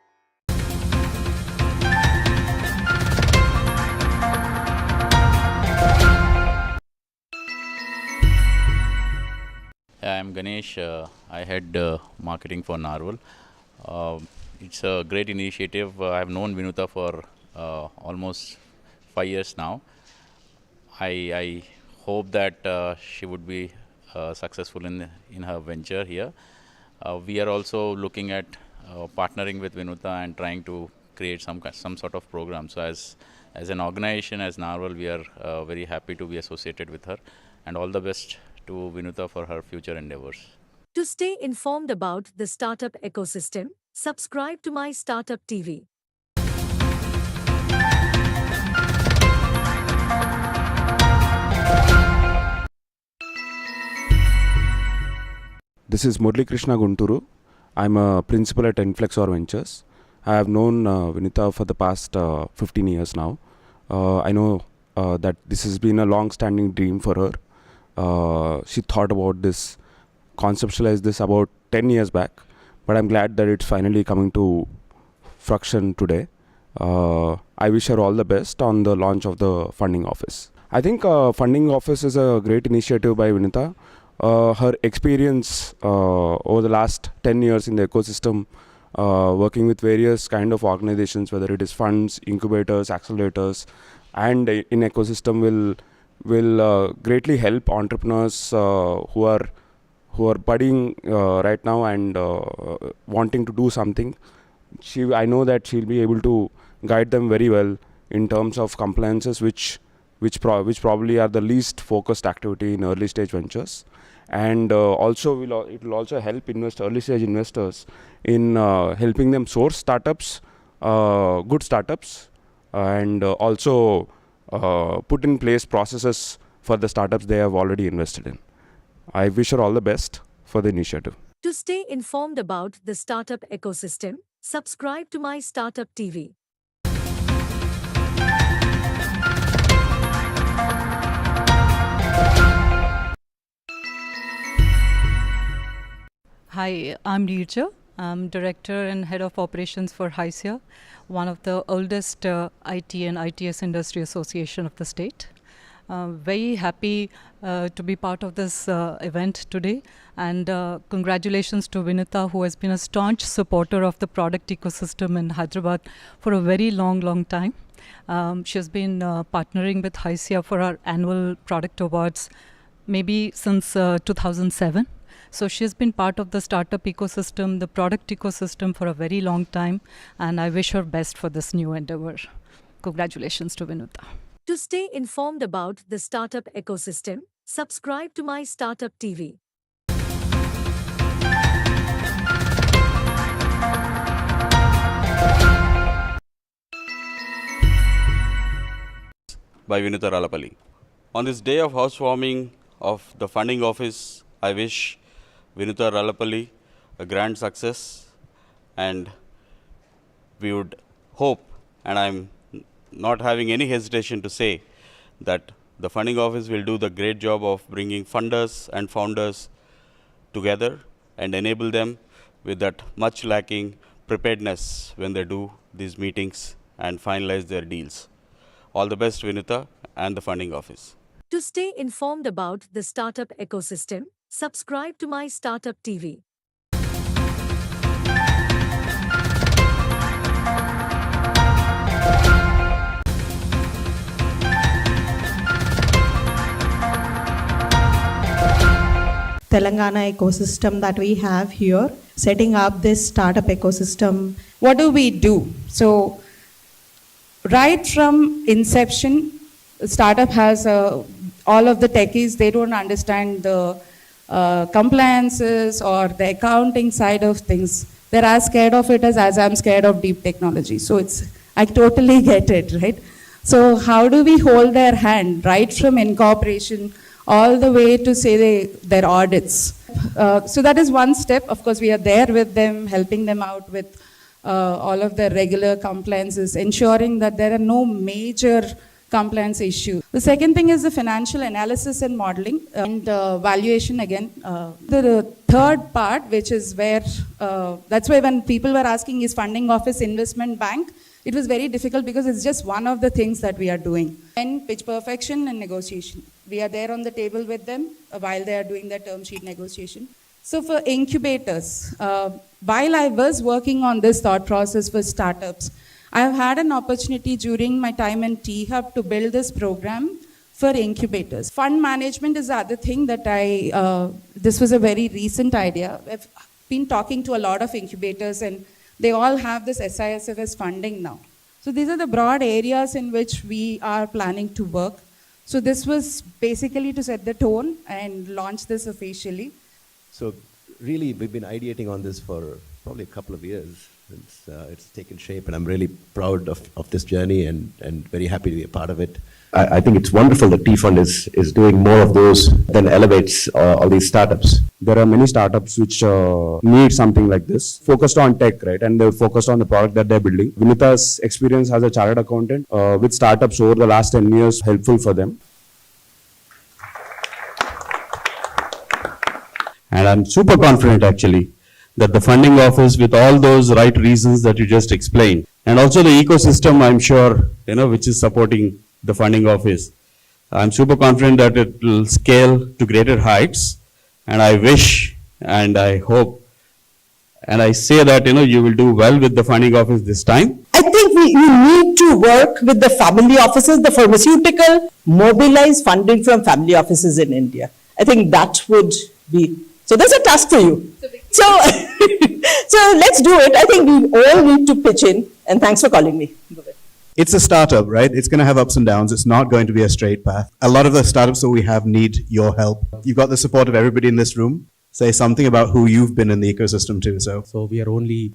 I'm Ganesh. I head marketing for Narwal. It's a great initiative. I've known Vinuta for almost 5 years now. I hope that she would be successful in her venture here. We are also looking at partnering with Vinuta and trying to create some sort of program. So as an organization, as Narwal, we are very happy to be associated with her, and all the best to Vinuta for her future endeavors. To stay informed about the startup ecosystem, subscribe to MyStartup TV. This is Murli Krishna Gunturu. I'm a principal at Inflexor Ventures. I have known Vinita for the past 15 years now. I know that this has been a long-standing dream for her. She thought about this, conceptualized this about 10 years back, but I'm glad that it's finally coming to fruition today. I wish her all the best on the launch of the funding office. I think funding office is a great initiative by Vinita. Her experience over the last 10 years in the ecosystem, working with various kind of organizations, whether it is funds, incubators, accelerators, and in ecosystem will greatly help entrepreneurs who are budding right now and wanting to do something. I know that she'll be able to guide them very well in terms of compliances, which probably are the least focused activity in early stage ventures. And also it will also help early stage investors in helping them source startups, good startups, and also put in place processes for the startups they have already invested in. I wish her all the best for the initiative. To stay informed about the startup ecosystem, subscribe to MyStartup TV. Hi, I'm Neerja. I'm Director and Head of Operations for HISIA, one of the oldest IT and ITS industry association of the state. Very happy to be part of this event today, and congratulations to Vinita, who has been a staunch supporter of the product ecosystem in Hyderabad for a very long time. She has been partnering with HISIA for our annual product awards maybe since 2007. So she has been part of the startup ecosystem, the product ecosystem for a very long time, and I wish her best for this new endeavor. Congratulations to Vinuta. To stay informed about the startup ecosystem, subscribe to MyStartup TV. By Vinuta Ralapalli. On this day of housewarming of the funding office, I wish Vinutha Ralapalli a grand success, and we would hope, and I'm not having any hesitation to say, that the funding office will do the great job of bringing funders and founders together and enable them with that much lacking preparedness when they do these meetings and finalize their deals. All the best, Vinutha and the funding office. To stay informed about the startup ecosystem, subscribe to My Startup TV. Telangana ecosystem that we have here, setting up this startup ecosystem. What do we do? So, right from inception, startup has all of the techies, they don't understand the compliances or the accounting side of things. They're as scared of it as I'm scared of deep technology. So I totally get it, right? So how do we hold their hand right from incorporation all the way to say their audits? So that is one step. Of course, we are there with them, helping them out with all of their regular compliances, ensuring that there are no major compliance issues. The second thing is the financial analysis and modeling and valuation again. The third part, which is where, that's why when people were asking is funding office investment bank, it was very difficult because it's just one of the things that we are doing. And pitch perfection and negotiation. We are there on the table with them while they are doing their term sheet negotiation. So for incubators, while I was working on this thought process for startups, I have had an opportunity during my time in T-Hub to build this program for incubators. Fund management is the other thing that this was a very recent idea. I've been talking to a lot of incubators and they all have this SISFS funding now. So these are the broad areas in which we are planning to work. So this was basically to set the tone and launch this officially. So really, we've been ideating on this for probably a couple of years. It's taken shape, and I'm really proud of this journey and very happy to be a part of it. I think it's wonderful that T-Fund is doing more of those than elevates all these startups. There are many startups which need something like this, focused on tech, right? And they're focused on the product that they're building. Vinutha's experience as a chartered accountant with startups over the last 10 years helpful for them. And I'm super confident actually that the funding office, with all those right reasons that you just explained, and also the ecosystem, I'm sure, which is supporting the funding office, I'm super confident that it will scale to greater heights. And I wish and I hope and I say that, you will do well with the funding office this time. I think we need to work with the family offices, the pharmaceutical, mobilize funding from family offices in India. I think that would be, so there's a task for you. So, so let's do it. I think we all need to pitch in, and thanks for calling me. It's a startup, right? It's going to have ups and downs. It's not going to be a straight path. A lot of the startups that we have need your help. You've got the support of everybody in this room. Say something about who you've been in the ecosystem too. So we are only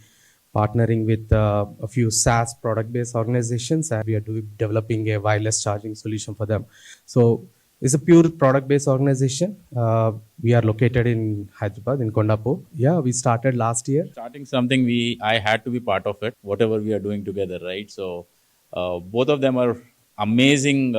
partnering with a few SaaS product-based organizations, and we are developing a wireless charging solution for them. So it's a pure product-based organization. We are located in Hyderabad, in Kondapur. Yeah, we started last year. Starting something, I had to be part of it, whatever we are doing together, right? So both of them are amazing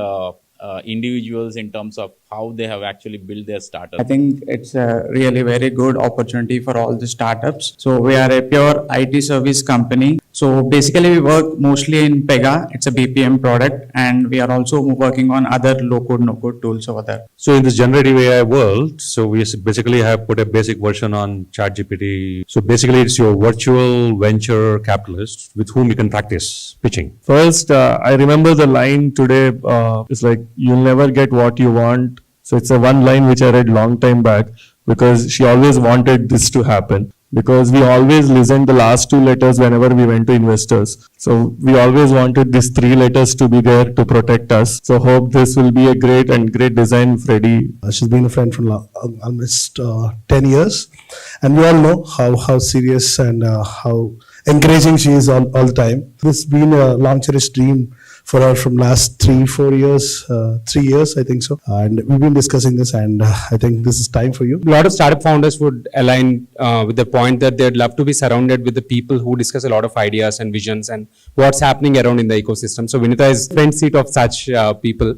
individuals in terms of how they have actually built their startup. I think it's a really very good opportunity for all the startups. So we are a pure IT service company. So basically we work mostly in Pega. It's a BPM product, and we are also working on other low-code, no-code tools over there. So in this generative AI world, so we basically have put a basic version on ChatGPT. So basically it's your virtual venture capitalist with whom you can practice pitching. First, I remember the line today, it's like, you'll never get what you want. So it's a one line which I read long time back, because she always wanted this to happen, because we always listened the last two letters whenever we went to investors. So we always wanted these three letters to be there to protect us. So hope this will be a great design, Freddie. She's been a friend for almost 10 years. And we all know how serious and how encouraging she is all the time. This has been a long cherished dream from last 3-4 years, 3 years, I think so. And we've been discussing this, and I think this is time for you. A lot of startup founders would align with the point that they'd love to be surrounded with the people who discuss a lot of ideas and visions and what's happening around in the ecosystem. So Vinita is front seat of such people.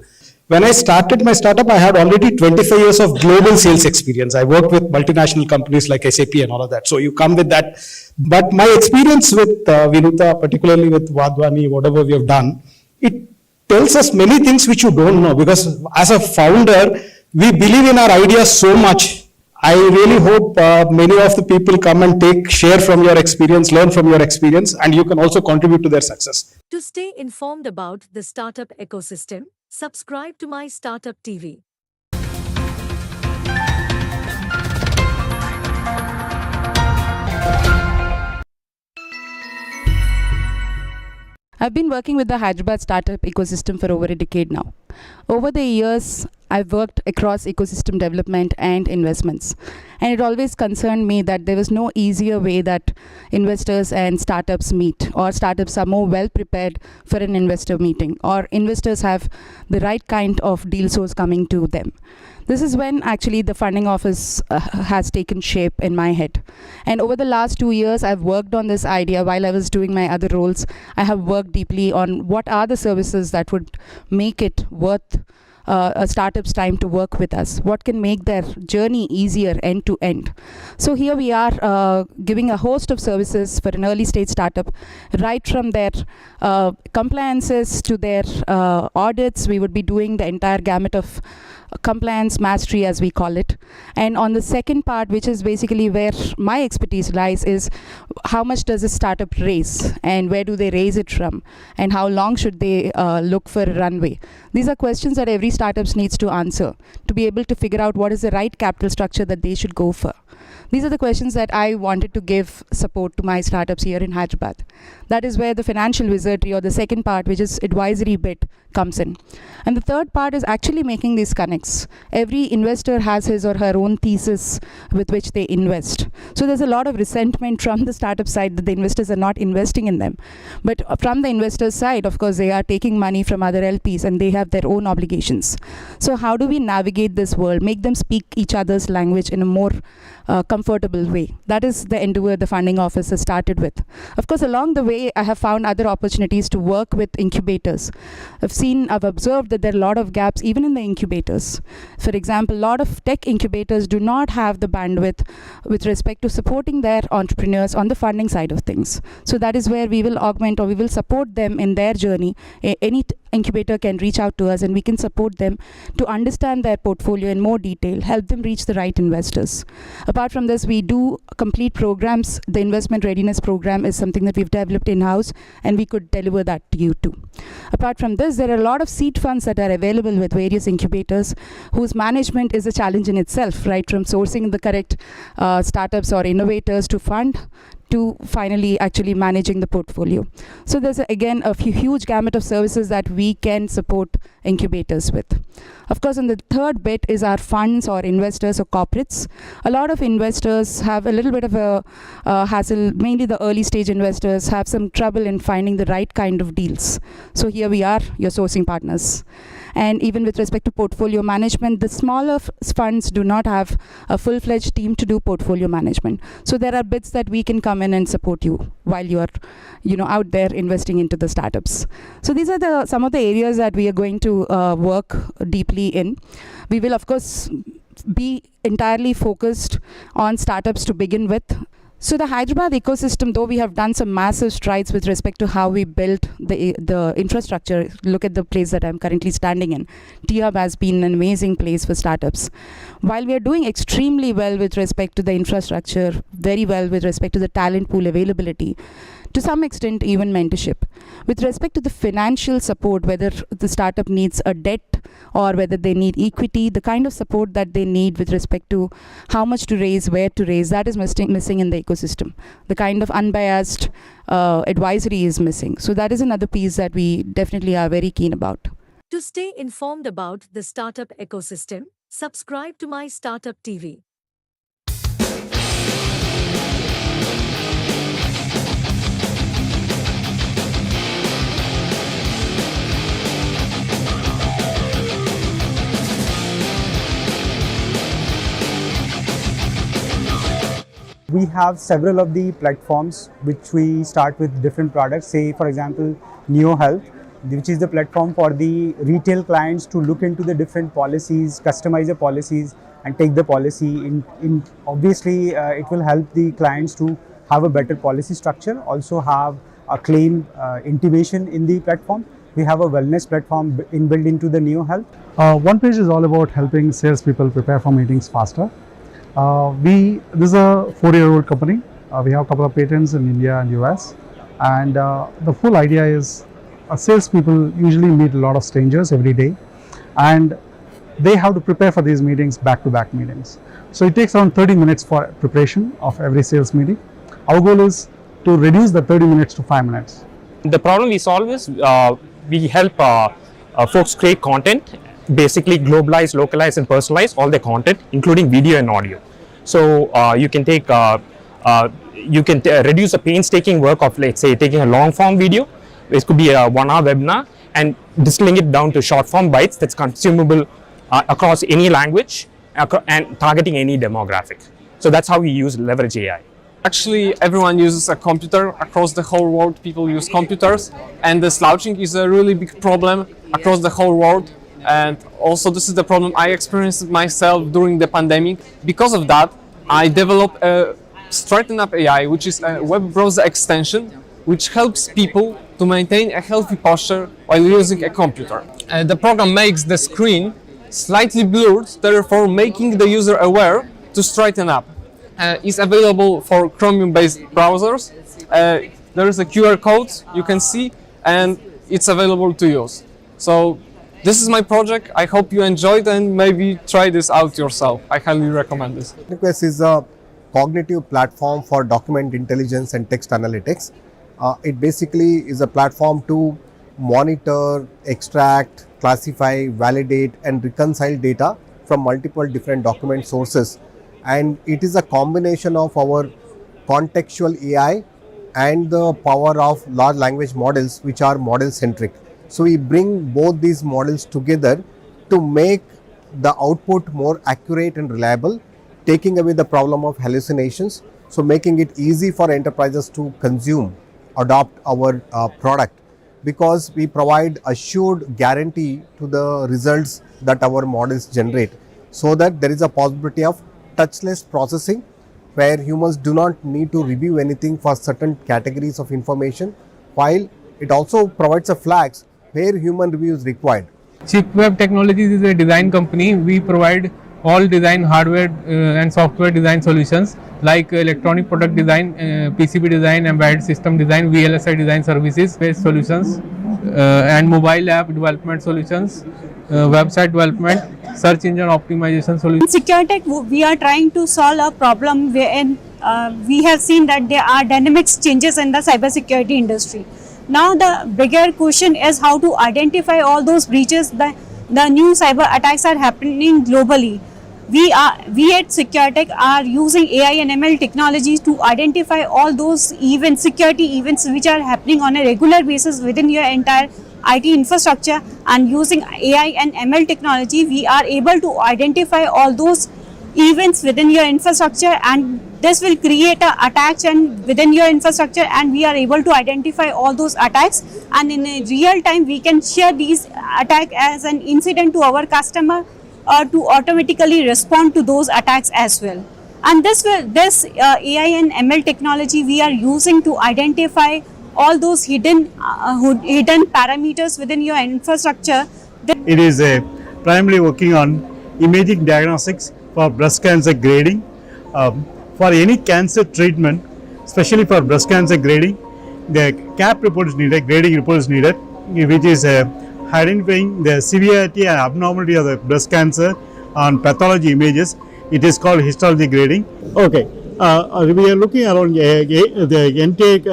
When I started my startup, I had already 25 years of global sales experience. I worked with multinational companies like SAP and all of that. So you come with that. But my experience with Vinita, particularly with Vadwani, whatever we have done, it tells us many things which you don't know. Because as a founder, we believe in our ideas so much. I really hope many of the people come and share from your experience, learn from your experience, and you can also contribute to their success. To stay informed about the startup ecosystem, subscribe to MyStartuptv. I've been working with the Hyderabad startup ecosystem for over a decade now. Over the years, I've worked across ecosystem development and investments. And it always concerned me that there was no easier way that investors and startups meet, or startups are more well prepared for an investor meeting, or investors have the right kind of deal source coming to them. This is when actually the funding office has taken shape in my head. And over the last 2 years, I've worked on this idea while I was doing my other roles. I have worked deeply on what are the services that would make it worth a startup's time to work with us. What can make their journey easier end to end? So here we are giving a host of services for an early stage startup, right from their compliances to their audits. We would be doing the entire gamut of compliance mastery, as we call it. And on the second part, which is basically where my expertise lies, is how much does a startup raise, and where do they raise it from, and how long should they look for a runway? These are questions that every startup needs to answer to be able to figure out what is the right capital structure that they should go for. These are the questions that I wanted to give support to my startups here in Hyderabad. That is where the financial wizardry, or the second part, which is advisory bit, comes in. And the third part is actually making these connects. Every investor has his or her own thesis with which they invest. So there's a lot of resentment from the startup side that the investors are not investing in them. But from the investors' side, of course, they are taking money from other LPs and they have their own obligations. So how do we navigate this world, make them speak each other's language in a more comfortable way? That is the endeavor the funding office has started with. Of course, along the way, I have found other opportunities to work with incubators. I've observed that there are a lot of gaps even in the incubators. For example, a lot of tech incubators do not have the bandwidth with respect to supporting their entrepreneurs on the funding side of things. So that is where we will augment, or we will support them in their journey. Any incubator can reach out to us and we can support them to understand their portfolio in more detail, help them reach the right investors. Apart from this, we do complete programs. The investment readiness program is something that we've developed in-house, and we could deliver that to you too. Apart from this, there are a lot of seed funds that are available with various incubators whose management is a challenge in itself, right from sourcing the correct startups or innovators to fund, to finally actually managing the portfolio. So there's again a huge gamut of services that we can support incubators with. Of course, and the third bit is our funds or investors or corporates. A lot of investors have a little bit of a hassle, mainly the early stage investors have some trouble in finding the right kind of deals. So here we are, your sourcing partners. And even with respect to portfolio management, the smaller funds do not have a full-fledged team to do portfolio management. So there are bits that we can come in and support you while you are, out there investing into the startups. So these are some of the areas that we are going to work deeply in. We will, of course, be entirely focused on startups to begin with. So the Hyderabad ecosystem, though we have done some massive strides with respect to how we built the infrastructure, look at the place that I'm currently standing in. T-Hub has been an amazing place for startups. While we are doing extremely well with respect to the infrastructure, very well with respect to the talent pool availability, to some extent even mentorship. With respect to the financial support, whether the startup needs a debt or whether they need equity, the kind of support that they need with respect to how much to raise, where to raise, that is missing in the ecosystem. The kind of unbiased advisory is missing. So that is another piece that we definitely are very keen about. To stay informed about the startup ecosystem, subscribe to MyStartuptv. We have several of the platforms which we start with different products. Say for example, Neo Health, which is the platform for the retail clients to look into the different policies, customize the policies and take the policy in obviously it will help the clients to have a better policy structure, also have a claim intimation in the platform. We have a wellness platform inbuilt into the Neo Health. One page is all about helping salespeople prepare for meetings faster. This is a 4-year-old company. We have a couple of patents in India and US, and the full idea is salespeople usually meet a lot of strangers every day, and they have to prepare for these meetings, back-to-back meetings. So it takes around 30 minutes for preparation of every sales meeting. Our goal is to reduce the 30 minutes to 5 minutes. The problem we solve is we help folks create content, basically globalize, localize and personalize all their content, including video and audio. So you can take, reduce the painstaking work of, let's say, taking a long form video. It could be a 1-hour webinar and distilling it down to short form bites that's consumable across any language and targeting any demographic. So that's how we leverage AI. Actually, everyone uses a computer across the whole world. People use computers, and the slouching is a really big problem across the whole world. And also, this is the problem I experienced myself during the pandemic. Because of that, I developed a Straighten Up AI, which is a web browser extension which helps people to maintain a healthy posture while using a computer. The program makes the screen slightly blurred, therefore making the user aware to straighten up. It's available for Chromium-based browsers. There is a QR code you can see, and it's available to use. So this is my project. I hope you enjoyed and maybe try this out yourself. I highly recommend this. Nexus is a cognitive platform for document intelligence and text analytics. It basically is a platform to monitor, extract, classify, validate and reconcile data from multiple different document sources. And it is a combination of our contextual AI and the power of large language models, which are model centric. So we bring both these models together to make the output more accurate and reliable, taking away the problem of hallucinations, so making it easy for enterprises to consume, adopt our product, because we provide assured guarantee to the results that our models generate, so that there is a possibility of touchless processing where humans do not need to review anything for certain categories of information, while it also provides a flags where human review is required. Chipweb Technologies is a design company. We provide all design hardware and software design solutions like electronic product design, PCB design, embedded system design, VLSI design services based solutions, and mobile app development solutions, website development, search engine optimization solutions. In SecureTech, we are trying to solve a problem wherein we have seen that there are dynamic changes in the cybersecurity industry. Now the bigger question is how to identify all those breaches. The new cyber attacks are happening globally. We at SecureTech are using AI and ML technologies to identify all those events, security events which are happening on a regular basis within your entire IT infrastructure, and using AI and ML technology we are able to identify all those events within your infrastructure, and this will create an attack and within your infrastructure, and we are able to identify all those attacks, and in a real time we can share these attack as an incident to our customer to automatically respond to those attacks as well. And this AI and ML technology we are using to identify all those hidden parameters within your infrastructure. It is primarily working on imaging diagnostics for breast cancer grading. For any cancer treatment, especially for breast cancer grading, the CAP report is needed, grading report is needed, which is identifying the severity and abnormality of the breast cancer on pathology images. It is called histology grading. Okay, we are looking around the intake,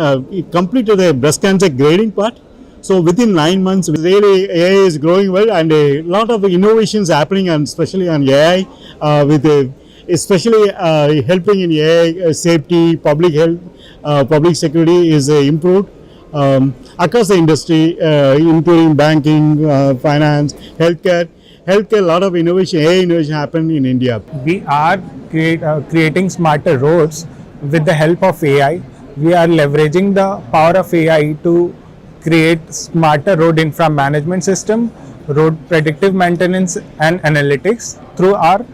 completed the breast cancer grading part. So within 9 months, really AI is growing well, and a lot of innovations happening, and especially on AI, especially helping in AI safety, public health, public security is improved across the industry, including banking, finance, healthcare. A lot of innovation, AI innovation happened in India. We are creating smarter roads with the help of AI, we are leveraging the power of AI to create smarter road infra management system, road predictive maintenance and analytics through our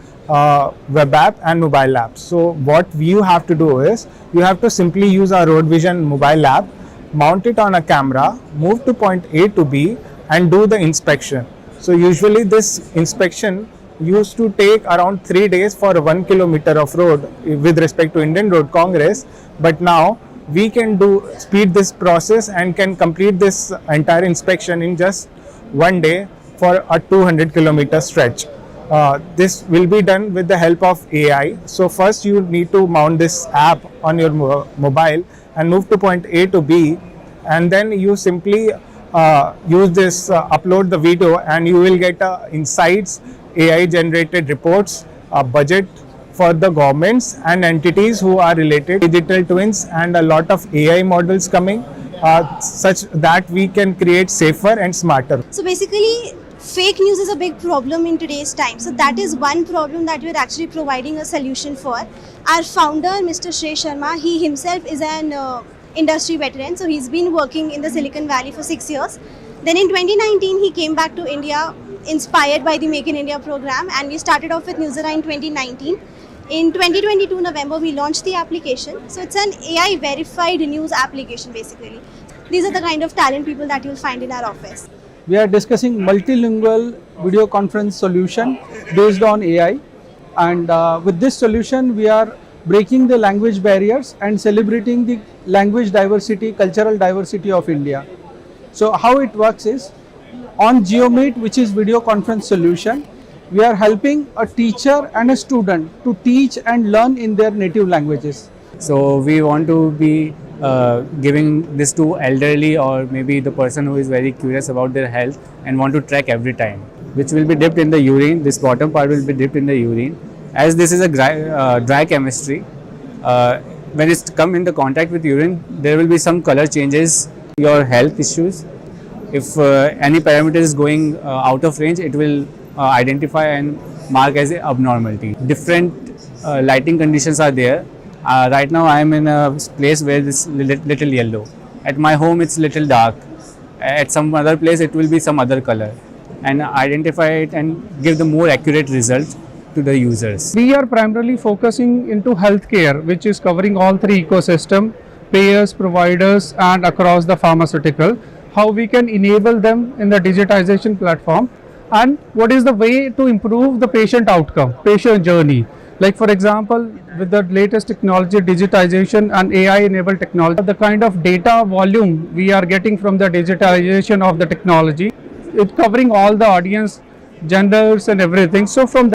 web app and mobile app. So what you have to do is, you have to simply use our road vision mobile app, mount it on a camera, move to point A to B and do the inspection. So usually this inspection used to take around 3 days for 1 kilometer of road with respect to Indian Road Congress, but now we can speed this process and can complete this entire inspection in just 1 day for a 200 kilometer stretch. This will be done with the help of AI. So first you need to mount this app on your mobile and move to point A to B, and then you simply use this, upload the video, and you will get insights, AI generated reports, budget for the governments and entities who are related, digital twins and a lot of AI models coming, such that we can create safer and smarter. So basically, fake news is a big problem in today's time. So that is one problem that we're actually providing a solution for. Our founder, Mr. Shrey Sharma, he himself is an industry veteran. So he's been working in the Silicon Valley for 6 years. Then in 2019, he came back to India, inspired by the Make in India program, and we started off with Newsera in 2019. In 2022 November, we launched the application. So it's an AI verified news application basically. These are the kind of talent people that you'll find in our office. We are discussing multilingual video conference solution based on AI, and with this solution we are breaking the language barriers and celebrating the language diversity, cultural diversity of India. So how it works is, on GeoMeet, which is video conference solution, we are helping a teacher and a student to teach and learn in their native languages. So we want to be giving this to elderly or maybe the person who is very curious about their health and want to track every time, which will be dipped in the urine. This bottom part will be dipped in the urine. As this is a dry chemistry, when it's come into contact with urine, there will be some color changes, your health issues. If any parameter is going out of range, it will identify and mark as an abnormality. Different lighting conditions are there. Right now I am in a place where it's little yellow. At my home it's little dark. At some other place it will be some other color, and identify it and give the more accurate result to the users. We are primarily focusing into healthcare, which is covering all three ecosystem, payers, providers and across the pharmaceutical. How we can enable them in the digitization platform, and what is the way to improve the patient outcome, patient journey. Like for example, with the latest technology, digitization and AI-enabled technology, the kind of data volume we are getting from the digitization of the technology, it's covering all the audience, genders and everything. So from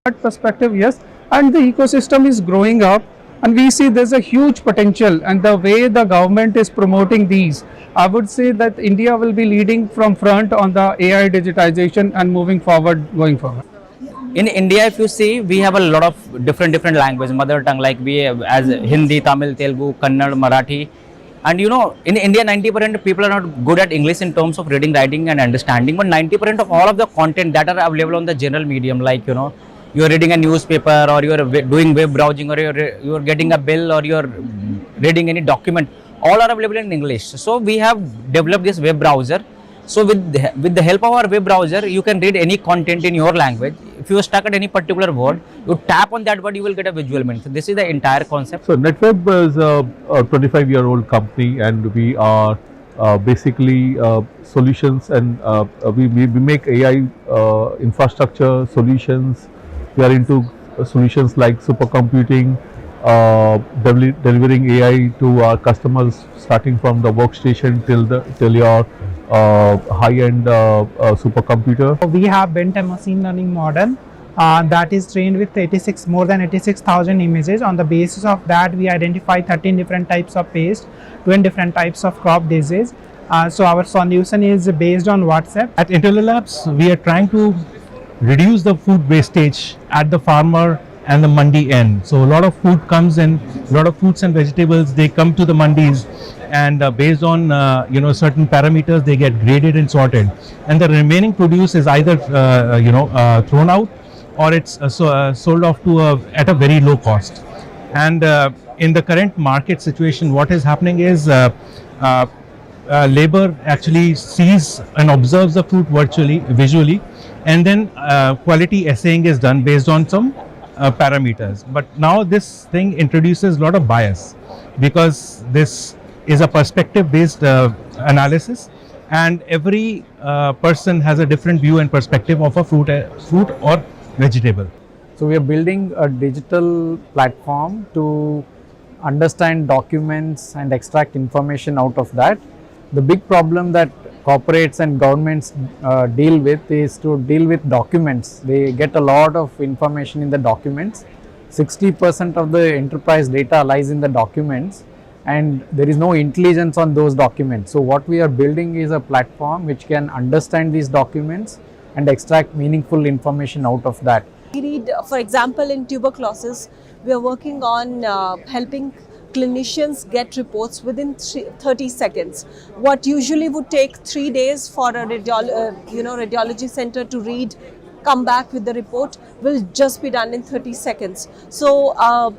that perspective, yes, and the ecosystem is growing up, and we see there's a huge potential, and the way the government is promoting these, I would say that India will be leading from front on the AI digitization and moving forward, going forward. In India, if you see, we have a lot of different languages, mother tongue, like we have as Hindi, Tamil, Telugu, Kannada, Marathi. And you know, in India, 90% people are not good at English in terms of reading, writing and understanding. But 90% of all of the content that are available on the general medium, like, you know, you're reading a newspaper, or you're doing web browsing, or you're getting a bill, or you're reading any document, all are available in English. So we have developed this web browser. So with the help of our web browser, you can read any content in your language. If you are stuck at any particular word, you tap on that word, you will get a visual meaning. So this is the entire concept. So NetWeb is a 25-year-old company, and we are basically solutions, and we make AI infrastructure solutions. We are into solutions like supercomputing, delivering AI to our customers, starting from the workstation till your high-end supercomputer. We have built a machine learning model that is trained with more than 86,000 images. On the basis of that, we identify 13 different types of pest, 20 different types of crop disease. So our solution is based on WhatsApp. At Intellilabs, we are trying to reduce the food wastage at the farmer and the mandi end. So a lot of food comes in, a lot of fruits and vegetables, they come to the mandis, and based on certain parameters, they get graded and sorted, and the remaining produce is either thrown out or it's sold off to at a very low cost. And in the current market situation, what is happening is labor actually sees and observes the fruit visually, and then quality assaying is done based on some parameters. But now this thing introduces a lot of bias, because this is a perspective based analysis, and every person has a different view and perspective of a fruit or vegetable. So we are building a digital platform to understand documents and extract information out of that. The big problem that corporates and governments deal with is to deal with documents. They get a lot of information in the documents. 60% of the enterprise data lies in the documents, and there is no intelligence on those documents. So what we are building is a platform which can understand these documents and extract meaningful information out of that. We read, for example, in tuberculosis, we are working on helping clinicians get reports within 30 seconds. What usually would take 3 days for a radiology center to read, come back with the report, will just be done in 30 seconds. So, a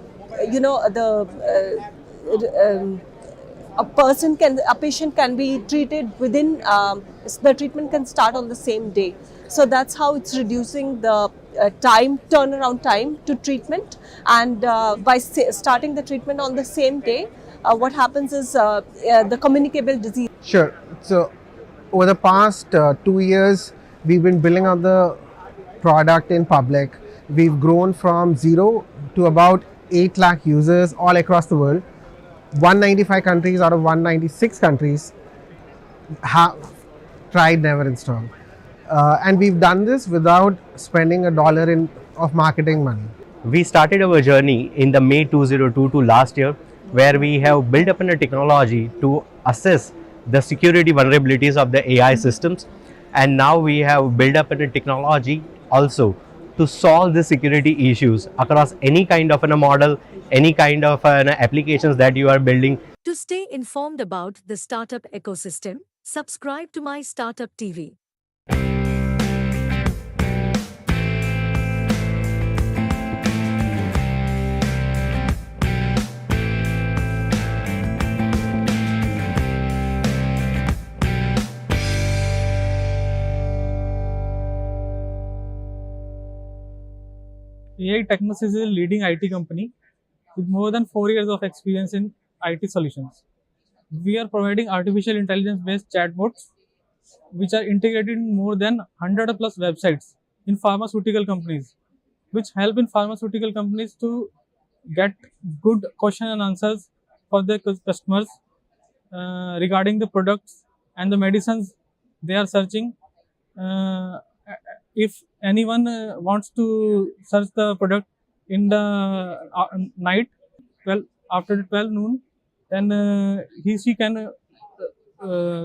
patient can be treated within, the treatment can start on the same day. So that's how it's reducing the turnaround time to treatment. And by starting the treatment on the same day, what happens is the communicable disease. Sure. So over the past 2 years, we've been building out the product in public. We've grown from 0 to about 8 lakh users all across the world. 195 countries out of 196 countries have tried, never installed. And we've done this without spending $1 of marketing money. We started our journey in the May 2022 last year, where we have built up a technology to assess the security vulnerabilities of the AI systems. And now we have built up a technology also to solve the security issues across any kind of a model, any kind of applications that you are building. To stay informed about the startup ecosystem, subscribe to MyStartuptv. AI Technos is a leading IT company with more than 4 years of experience in IT solutions. We are providing artificial intelligence based chatbots which are integrated in more than 100 plus websites in pharmaceutical companies, which help in pharmaceutical companies to get good question and answers for their customers regarding the products and the medicines they are searching. If anyone wants to search the product in the night, after 12 noon, then she can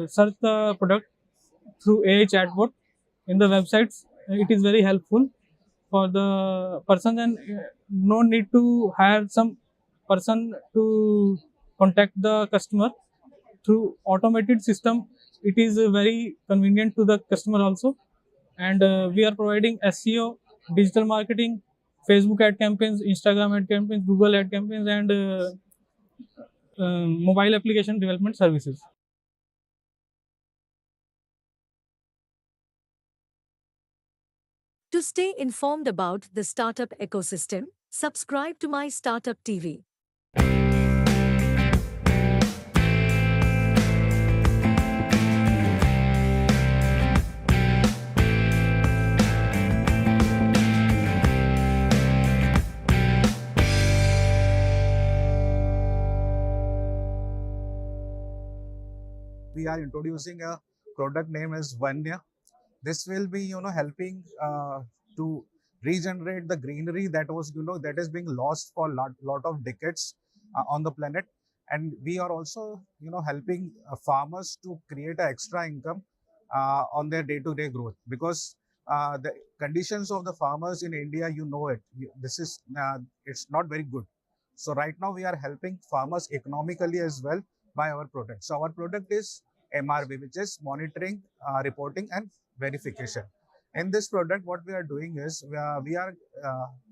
search the product through AI chatbot in the websites. It is very helpful for the person, and no need to hire some person to contact the customer. Through automated system, it is very convenient to the customer also. And we are providing SEO, digital marketing, Facebook ad campaigns, Instagram ad campaigns, Google ad campaigns, and mobile application development services. To stay informed about the startup ecosystem, subscribe to MyStartuptv. We are introducing a product name as Vanya. This will be, helping to regenerate the greenery that was, that is being lost for lot of decades on the planet. And we are also, helping farmers to create an extra income on their day-to-day growth, because the conditions of the farmers in India, it's not very good. So right now we are helping farmers economically as well by our product. So our product is MRV, which is monitoring, reporting and verification. In this product, what we are doing is we are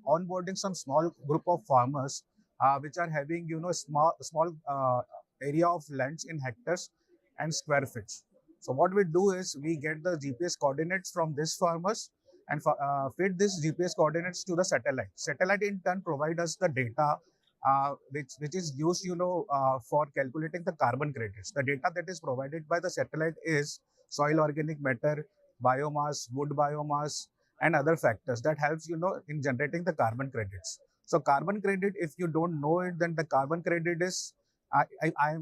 onboarding some small group of farmers which are having small area of lands in hectares and square feet. So what we do is we get the GPS coordinates from these farmers and feed these GPS coordinates to the satellite. Satellite in turn provide us the data which is used for calculating the carbon credits. The data that is provided by the satellite is soil organic matter, biomass, wood biomass, and other factors that helps in generating the carbon credits. So carbon credit, if you don't know it, then the carbon credit is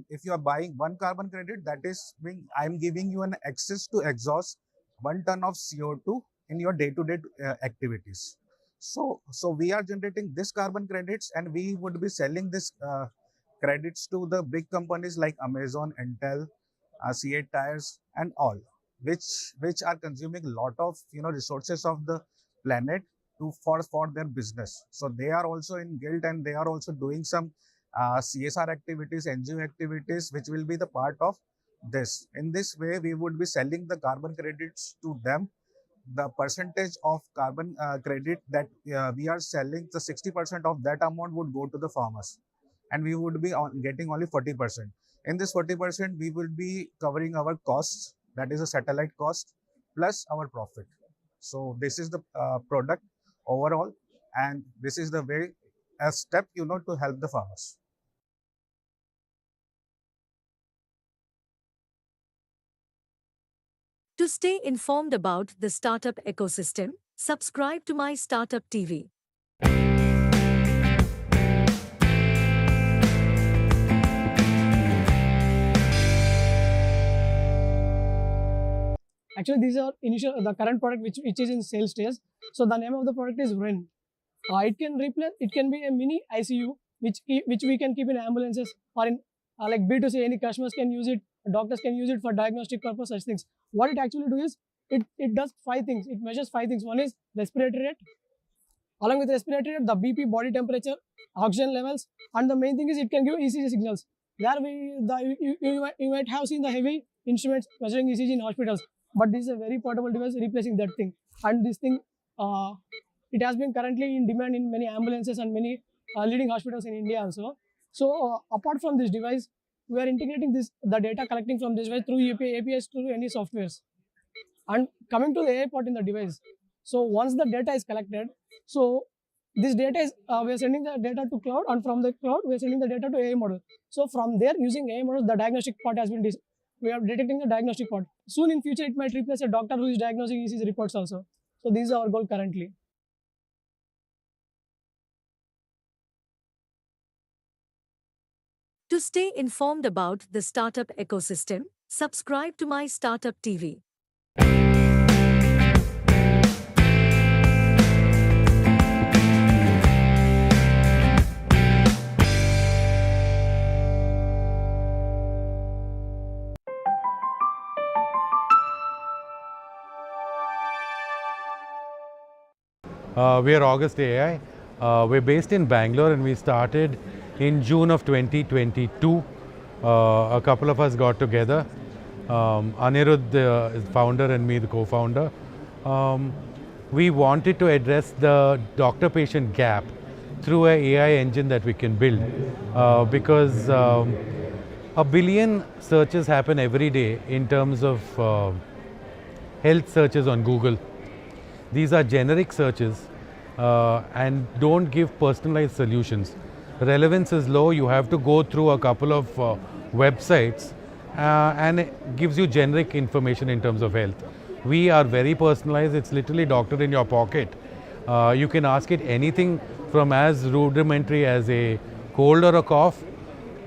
if you are buying one carbon credit, that is being I'm giving you an access to exhaust 1 ton of CO2 in your day-to-day activities. So we are generating this carbon credits, and we would be selling this credits to the big companies like Amazon, Intel, C8 Tires, and all, which are consuming a lot of resources of the planet for their business. So they are also in guilt, and they are also doing some CSR activities, NGO activities, which will be the part of this. In this way, we would be selling the carbon credits to them. The percentage of carbon credit that we are selling, the 60% of that amount would go to the farmers, and we would be getting only 40%. In this 40%, we will be covering our costs, that is a satellite cost, plus our profit. So this is the product overall, and this is the way, a step to help the farmers. To stay informed about the startup ecosystem, subscribe to MyStartuptv. Actually, these are the current product which is in sales stage. So the name of the product is Wren. It can be a mini ICU which we can keep in ambulances or in like B2C. Any customers can use it, doctors can use it for diagnostic purpose, such things. What it actually does is it does 5 things. It measures 5 things. One is respiratory rate. Along with respiratory rate, the BP, body temperature, oxygen levels, and the main thing is it can give ECG signals. There you might have seen the heavy instruments measuring ECG in hospitals, but this is a very portable device replacing that thing. And this thing, it has been currently in demand in many ambulances and many leading hospitals in India also. So apart from this device, we are integrating the data collecting from this device through APIs to any softwares. And coming to the AI part in the device, so once the data is collected, so this data is we are sending the data to cloud, and from the cloud we are sending the data to AI model. So from there, using AI model, the diagnostic part has been we are detecting the diagnostic part. Soon in future, it might replace a doctor who is diagnosing ECG reports also. So this is our goal currently. To stay informed about the startup ecosystem, subscribe to MyStartuptv. We are August AI. We're based in Bangalore, and we started in June of 2022. A couple of us got together. Anirudh is founder and me the co-founder. We wanted to address the doctor-patient gap through an AI engine that we can build because 1 billion searches happen every day in terms of health searches on Google. These are generic searches and don't give personalized solutions. Relevance is low. You have to go through a couple of websites and it gives you generic information in terms of health. We are very personalized. It's literally doctor in your pocket. You can ask it anything from as rudimentary as a cold or a cough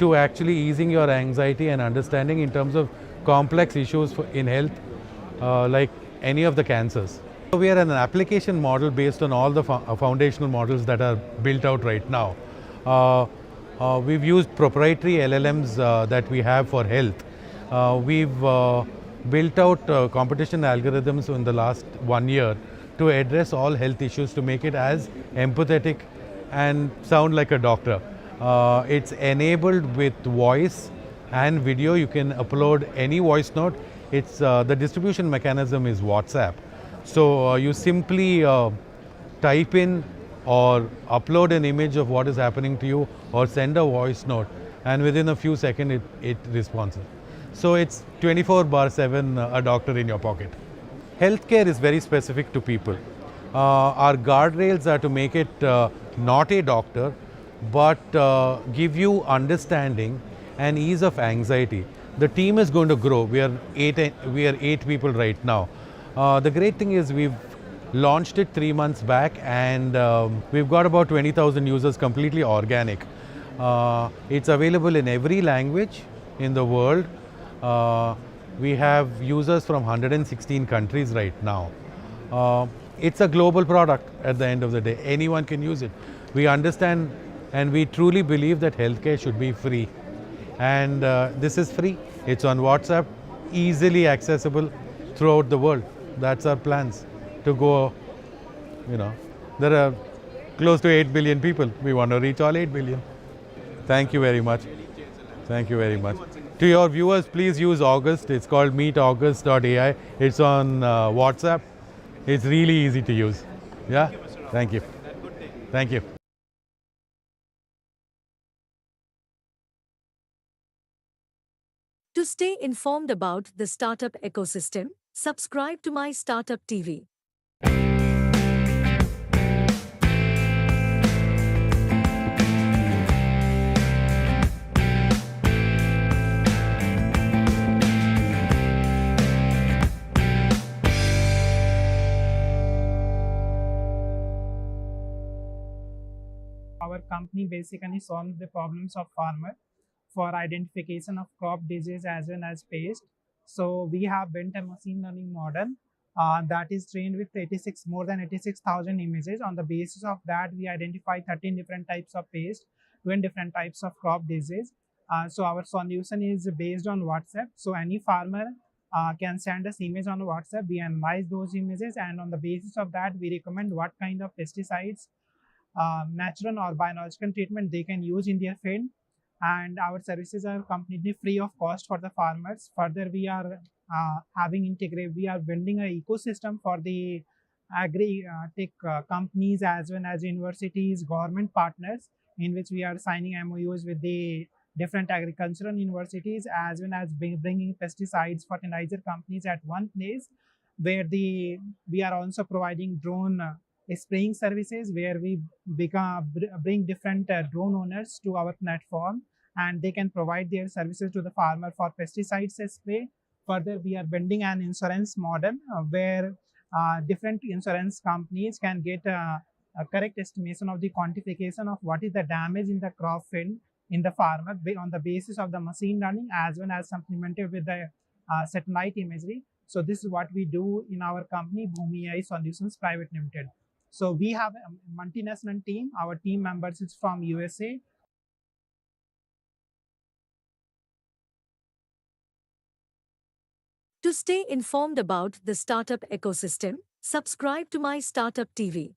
to actually easing your anxiety and understanding in terms of complex issues in health like any of the cancers. We are an application model based on all the foundational models that are built out right now. We've used proprietary LLMs that we have for health. We've built out competition algorithms in the last 1 year to address all health issues, to make it as empathetic and sound like a doctor. It's enabled with voice and video. You can upload any voice note. It's the distribution mechanism is WhatsApp. So you simply type in or upload an image of what is happening to you or send a voice note, and within a few seconds it responds. So it's 24/7 a doctor in your pocket. Healthcare is very specific to people. Our guardrails are to make it not a doctor, but give you understanding and ease of anxiety. The team is going to grow. We are eight people right now. The great thing is we've launched it 3 months back, and we've got about 20,000 users, completely organic. It's available in every language in the world. We have users from 116 countries right now. It's a global product at the end of the day. Anyone can use it. We understand and we truly believe that healthcare should be free. And this is free. It's on WhatsApp, easily accessible throughout the world. That's our plans to go, there are close to 8 billion people. We want to reach all 8 billion. Thank you very much. Thank you very much. To your viewers, please use August. It's called meetaugust.ai. It's on WhatsApp. It's really easy to use. Yeah? Thank you. Thank you. To stay informed about the startup ecosystem, subscribe to MyStartuptv. Our company basically solves the problems of farmer for identification of crop disease as well as pest. So we have built a machine learning model that is trained with more than 86,000 images. On the basis of that, we identify 13 different types of pest, 20 different types of crop disease. So our solution is based on WhatsApp. So any farmer can send us image on WhatsApp. We analyze those images, and on the basis of that, we recommend what kind of pesticides, natural or biological treatment they can use in their field. And our services are completely free of cost for the farmers. Further, we are we are building an ecosystem for the agri-tech companies as well as universities, government partners, in which we are signing MOUs with the different agricultural universities as well as bringing pesticides, fertilizer companies at one place, where we are also providing drone spraying services, where we bring different drone owners to our platform, and they can provide their services to the farmer for pesticides spray. Further, we are building an insurance model where different insurance companies can get a correct estimation of the quantification of what is the damage in the crop field in the farmer on the basis of the machine learning as well as supplemented with the satellite imagery. So this is what we do in our company, Bhumi AI Solutions Private Limited. So we have a multinational team. Our team members is from USA. To stay informed about the startup ecosystem, subscribe to MyStartuptv.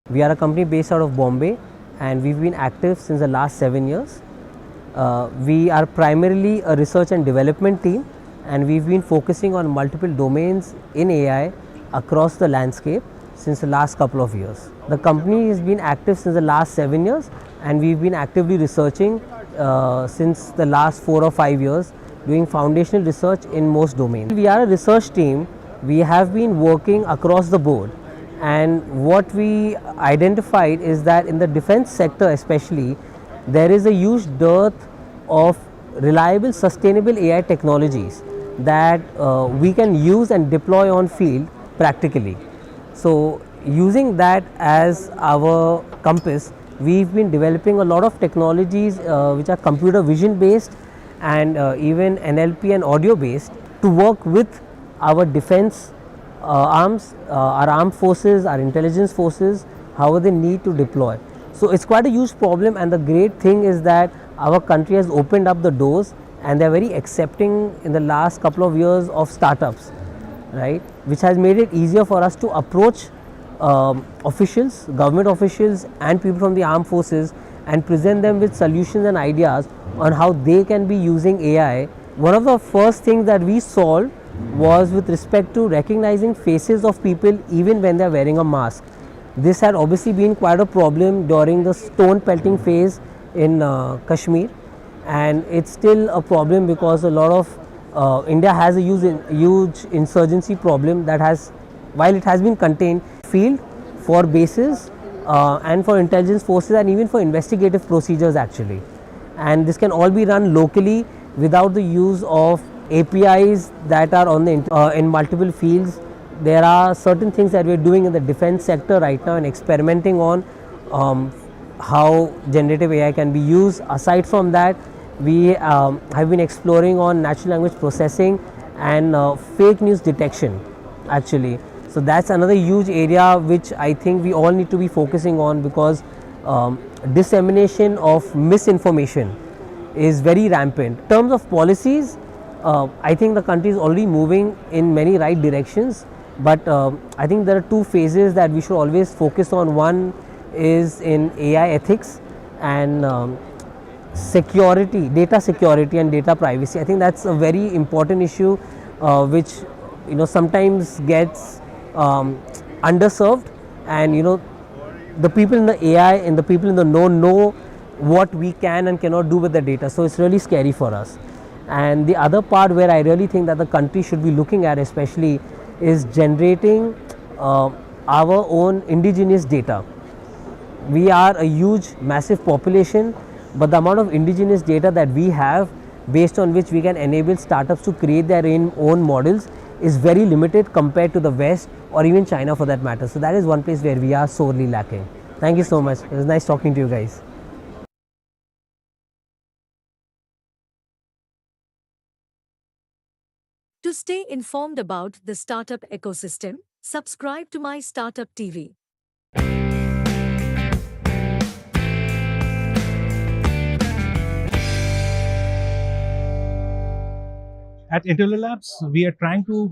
We are a company based out of Bombay, and we've been active since the last 7 years. We are primarily a research and development team, and we've been focusing on multiple domains in AI across the landscape since the last couple of years. The company has been active since the last 7 years, and we've been actively researching since the last 4 or 5 years, doing foundational research in most domains. We are a research team. We have been working across the board, and what we identified is that in the defense sector especially, there is a huge dearth of reliable, sustainable AI technologies that we can use and deploy on field practically. So using that as our compass, we've been developing a lot of technologies which are computer vision based and even NLP and audio based to work with our defense arms, our armed forces, our intelligence forces, however they need to deploy. So it's quite a huge problem, and the great thing is that our country has opened up the doors and they're very accepting in the last couple of years of startups, right, which has made it easier for us to approach officials, government officials and people from the armed forces and present them with solutions and ideas on how they can be using AI. One of the first things that we solved was with respect to recognizing faces of people even when they are wearing a mask. This had obviously been quite a problem during the stone pelting phase in Kashmir, and it's still a problem because a lot of India has a huge insurgency problem that has, while it has been contained, field for bases and for intelligence forces and even for investigative procedures actually. And this can all be run locally without the use of APIs that are on the in multiple fields. There are certain things that we are doing in the defense sector right now and experimenting on how generative AI can be used. Aside from that, we have been exploring on natural language processing and fake news detection actually. So that's another huge area which I think we all need to be focusing on, because dissemination of misinformation is very rampant. In terms of policies, I think the country is already moving in many right directions, but I think there are two phases that we should always focus on. One is in AI ethics and security, data security and data privacy. I think that's a very important issue which sometimes gets underserved, and the people in the AI and the people in the know what we can and cannot do with the data. So it's really scary for us. And the other part where I really think that the country should be looking at especially is generating our own indigenous data. We are a huge massive population, but the amount of indigenous data that we have, based on which we can enable startups to create their own models, is very limited compared to the West or even China for that matter. So that is one place where we are sorely lacking. Thank you so much. It was nice talking to you guys. To stay informed about the startup ecosystem, subscribe to MyStartup TV. At Intello Labs, we are trying to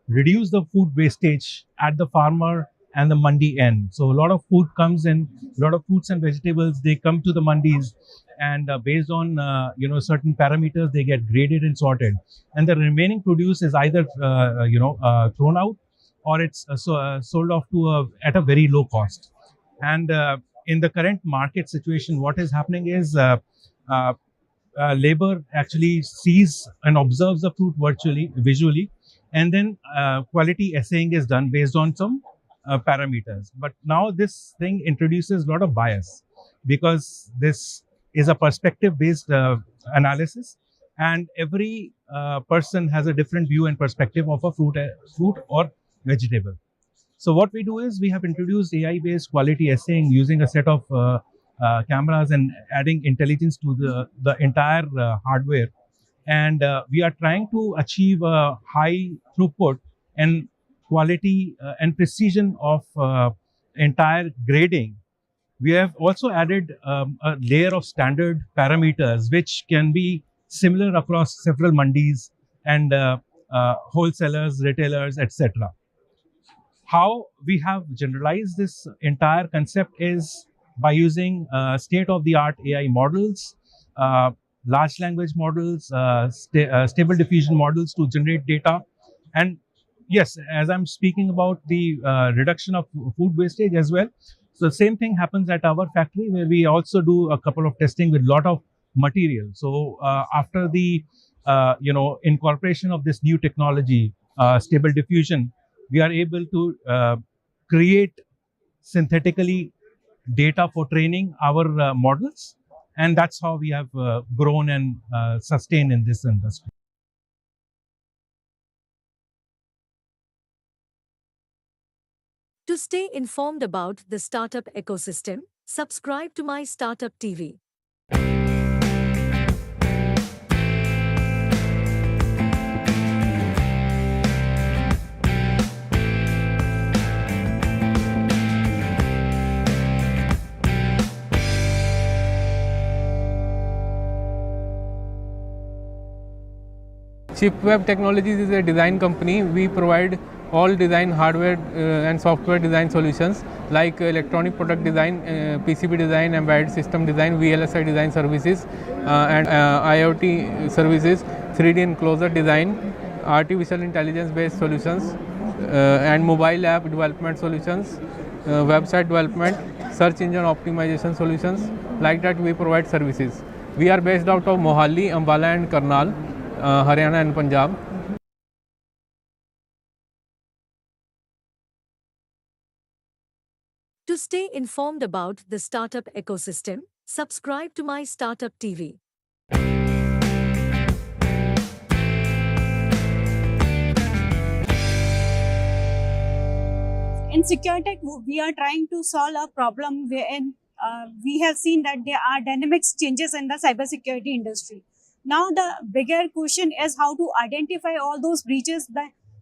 reduce the food wastage at the farmer and the mandi end. So a lot of food comes in, a lot of fruits and vegetables, they come to the mandis, and based on certain parameters, they get graded and sorted. And the remaining produce is either thrown out, or it's sold off to at a very low cost. And in the current market situation, what is happening is labor actually sees and observes the fruit visually, and then quality assaying is done based on some parameters. But now this thing introduces a lot of bias, because this is a perspective based analysis, and every person has a different view and perspective of a fruit or vegetable. So what we do is we have introduced AI based quality assaying using a set of cameras and adding intelligence to the entire hardware, and we are trying to achieve a high throughput and quality and precision of entire grading. We have also added a layer of standard parameters which can be similar across several mandis and wholesalers, retailers, etc. How we have generalized this entire concept is by using state-of-the-art AI models, large language models, stable diffusion models to generate data. And yes, as I'm speaking about the reduction of food wastage as well, so the same thing happens at our factory, where we also do a couple of testing with a lot of material. So after the incorporation of this new technology, stable diffusion, we are able to create synthetically data for training our models, and that's how we have grown and sustained in this industry. To stay informed about the startup ecosystem, subscribe to MyStartup TV. Chipweb Technologies is a design company. We provide all design hardware and software design solutions like electronic product design, PCB design, embedded system design, VLSI design services and IoT services, 3D enclosure design, artificial intelligence based solutions and mobile app development solutions, website development, search engine optimization solutions. Like that we provide services. We are based out of Mohali, Ambala and Karnal, Haryana and Punjab. To stay informed about the startup ecosystem, subscribe to My Startup TV. In SecureTech, we are trying to solve a problem wherein we have seen that there are dynamic changes in the cybersecurity industry. Now, the bigger question is how to identify all those breaches.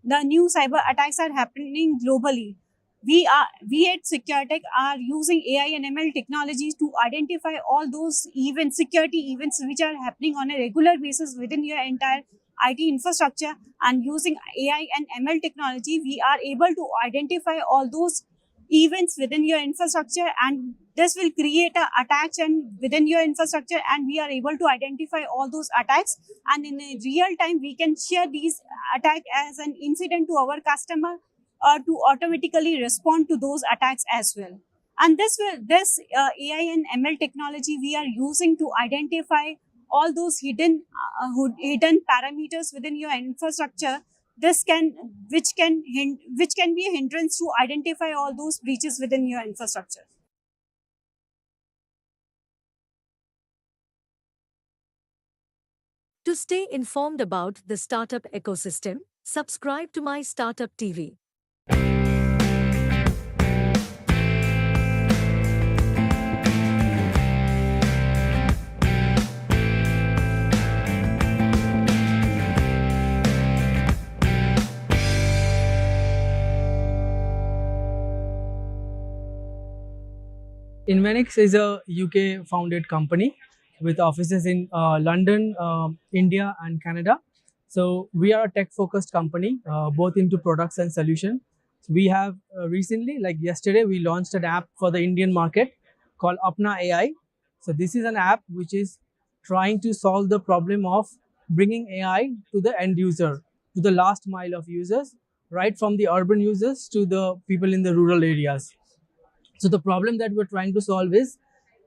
The new cyber attacks are happening globally. We at SecureTech are using AI and ML technologies to identify all those events, security events which are happening on a regular basis within your entire IT infrastructure, and using AI and ML technology, we are able to identify all those events within your infrastructure, and this will create a attacks and within your infrastructure, and we are able to identify all those attacks, and in a real time we can share these attack as an incident to our customer or to automatically respond to those attacks as well. And this AI and ML technology we are using to identify all those hidden parameters within your infrastructure. Which can be a hindrance to identify all those breaches within your infrastructure. To stay informed about the startup ecosystem, subscribe to My Startup TV. Invenix is a UK founded company with offices in London, India and Canada. So we are a tech focused company, both into products and solution. So we have recently, like yesterday, we launched an app for the Indian market called Apna AI. So this is an app which is trying to solve the problem of bringing AI to the end user, to the last mile of users, right from the urban users to the people in the rural areas. So the problem that we're trying to solve is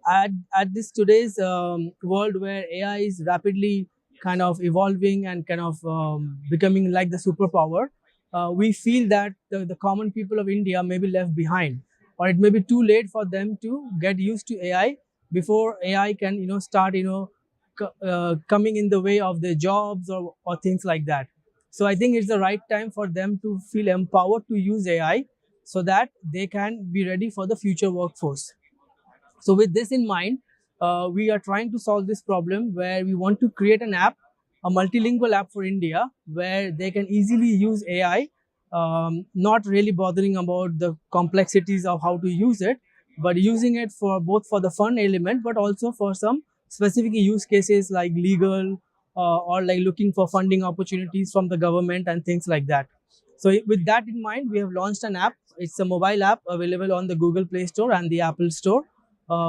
at this today's world where AI is rapidly kind of evolving and kind of becoming like the superpower, we feel that the common people of India may be left behind, or it may be too late for them to get used to AI before AI can start coming in the way of their jobs or things like that. So I think it's the right time for them to feel empowered to use AI so that they can be ready for the future workforce. So with this in mind, we are trying to solve this problem where we want to create an app, a multilingual app for India, where they can easily use AI, not really bothering about the complexities of how to use it, but using it for both for the fun element, but also for some specific use cases like legal or like looking for funding opportunities from the government and things like that. So with that in mind, we have launched an app. It's a mobile app available on the Google Play Store and the Apple Store,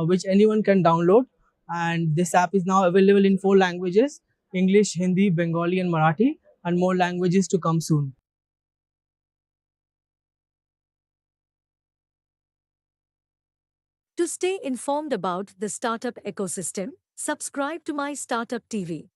which anyone can download. And this app is now available in 4 languages: English, Hindi, Bengali and Marathi, and more languages to come soon. To stay informed about the startup ecosystem, subscribe to My Startup TV.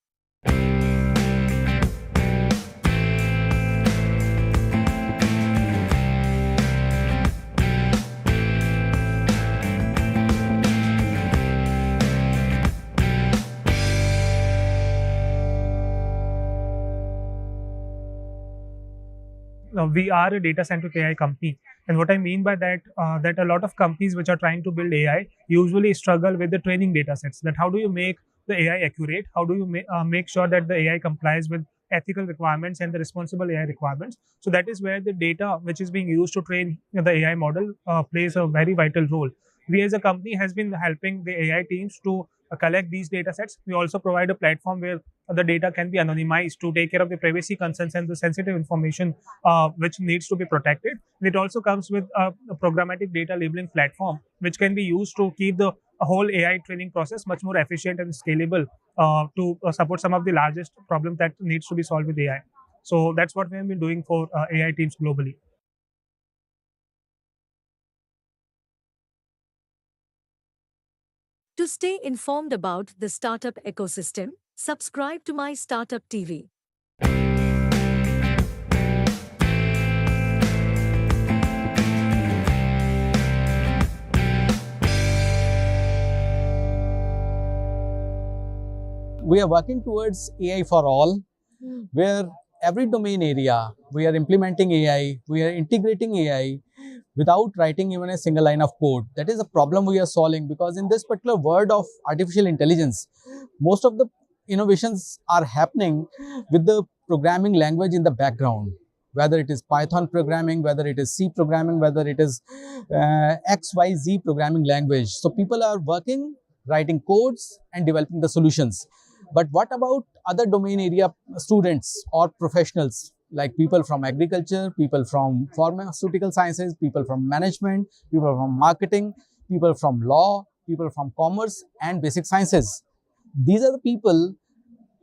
We are a data-centric AI company, and what I mean by that, that a lot of companies which are trying to build AI usually struggle with the training data sets. That how do you make the AI accurate? How do you make sure that the AI complies with ethical requirements and the responsible AI requirements? So that is where the data which is being used to train the AI model plays a very vital role. We as a company has been helping the AI teams to collect these data sets. We also provide a platform where the data can be anonymized to take care of the privacy concerns and the sensitive information which needs to be protected. It also comes with a programmatic data labeling platform which can be used to keep the whole AI training process much more efficient and scalable to support some of the largest problems that needs to be solved with AI. So that's what we have been doing for AI teams globally. To stay informed about the startup ecosystem, subscribe to MyStartup TV. We are working towards AI for all, where every domain area we are implementing AI, we are integrating AI without writing even a single line of code. That is a problem we are solving, because in this particular world of artificial intelligence, most of the innovations are happening with the programming language in the background, whether it is Python programming, whether it is C programming, whether it is XYZ programming language. So people are working, writing codes and developing the solutions. But what about other domain area students or professionals, like people from agriculture, people from pharmaceutical sciences, people from management, people from marketing, people from law, people from commerce and basic sciences? These are the people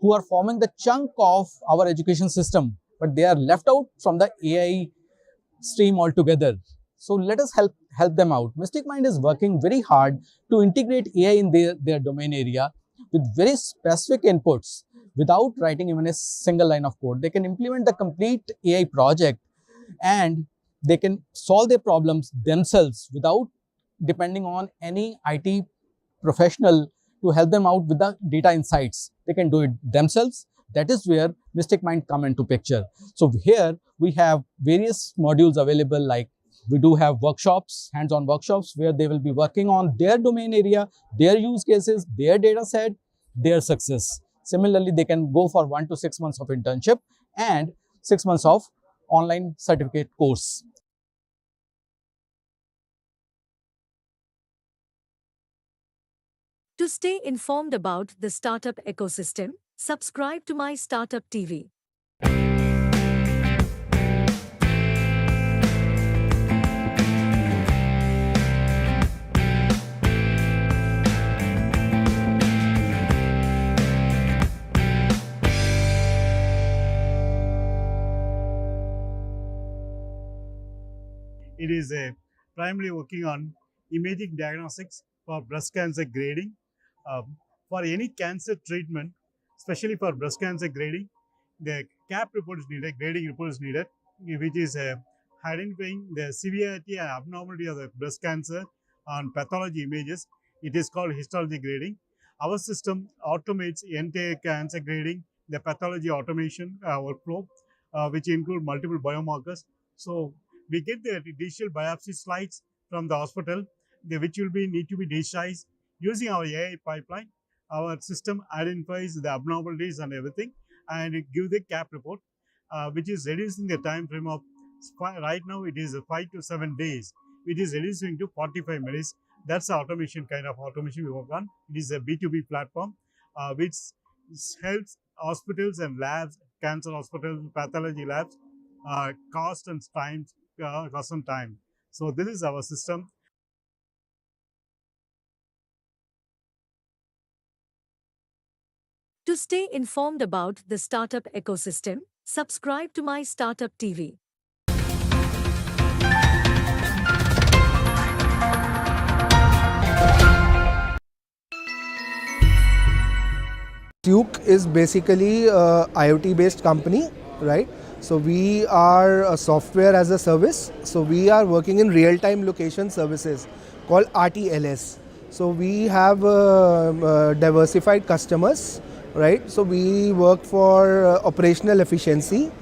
who are forming the chunk of our education system, but they are left out from the AI stream altogether. So let us help them out. Mystic Mind is working very hard to integrate AI in their domain area with very specific inputs without writing even a single line of code. They can implement the complete AI project and they can solve their problems themselves without depending on any IT professional to help them out with the data insights. They can do it themselves. That is where Mystic Mind come into picture. So here we have various modules available, like we do have workshops, hands-on workshops, where they will be working on their domain area, their use cases, their data set, their success. Similarly, they can go for 1 to 6 months of internship and 6 months of online certificate course. To stay informed about the startup ecosystem, subscribe to MyStartup TV. It is primarily working on imaging diagnostics for breast cancer grading. For any cancer treatment, especially for breast cancer grading, the CAP report is needed, grading report is needed, which is identifying the severity and abnormality of the breast cancer on pathology images. It is called histology grading. Our system automates entire cancer grading, the pathology automation workflow, which include multiple biomarkers. So we get the digital biopsy slides from the hospital, which will need to be digitized using our AI pipeline. Our system identifies the abnormalities and everything, and it gives the CAP report, which is reducing the time frame of, right now it is 5 to 7 days, which is reducing to 45 minutes. That's the automation, kind of automation we work on. It is a B2B platform, which helps hospitals and labs, cancer hospitals, pathology labs, cost and time. So this is our system. To stay informed about the startup ecosystem, subscribe to MyStartup TV. Duke is basically a IoT based company, right? So we are a software as a service. So we are working in real-time location services called RTLS. So we have diversified customers, right? So we work for operational efficiency.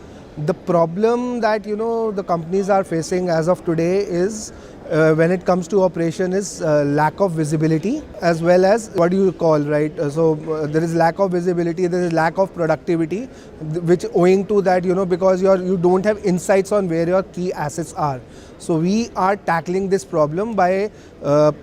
The problem that the companies are facing as of today is when it comes to operation is lack of visibility, as well as what do you call, right? So there is lack of visibility, there is lack of productivity, which owing to that, because you don't have insights on where your key assets are. So we are tackling this problem by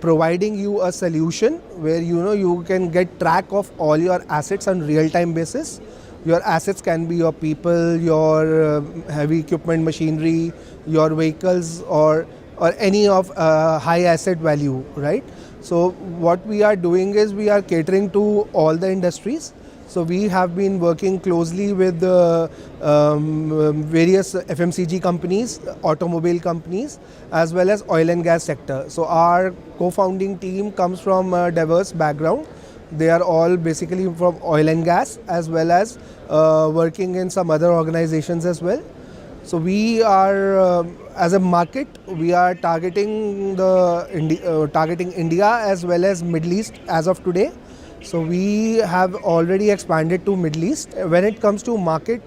providing you a solution where you can get track of all your assets on real-time basis. Your assets can be your people, your heavy equipment machinery, your vehicles, or any of high asset value, right? So what we are doing is we are catering to all the industries. So we have been working closely with various FMCG companies, automobile companies, as well as oil and gas sector. So our co-founding team comes from a diverse background. They are all basically from oil and gas, as well as working in some other organizations as well. So we are, as a market, we are targeting targeting India as well as Middle East as of today. So we have already expanded to Middle East. When it comes to market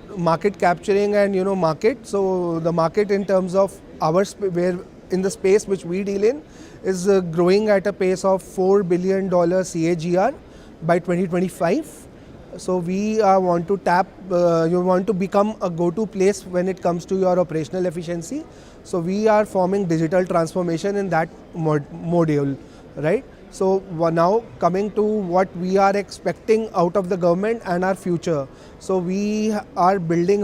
capturing and market, so the market in terms of where in the space which we deal in is growing at a pace of $4 billion CAGR by 2025. So we want to you want to become a go-to place when it comes to your operational efficiency. So we are forming digital transformation in that module, right? So now coming to what we are expecting out of the government and our future. So we are building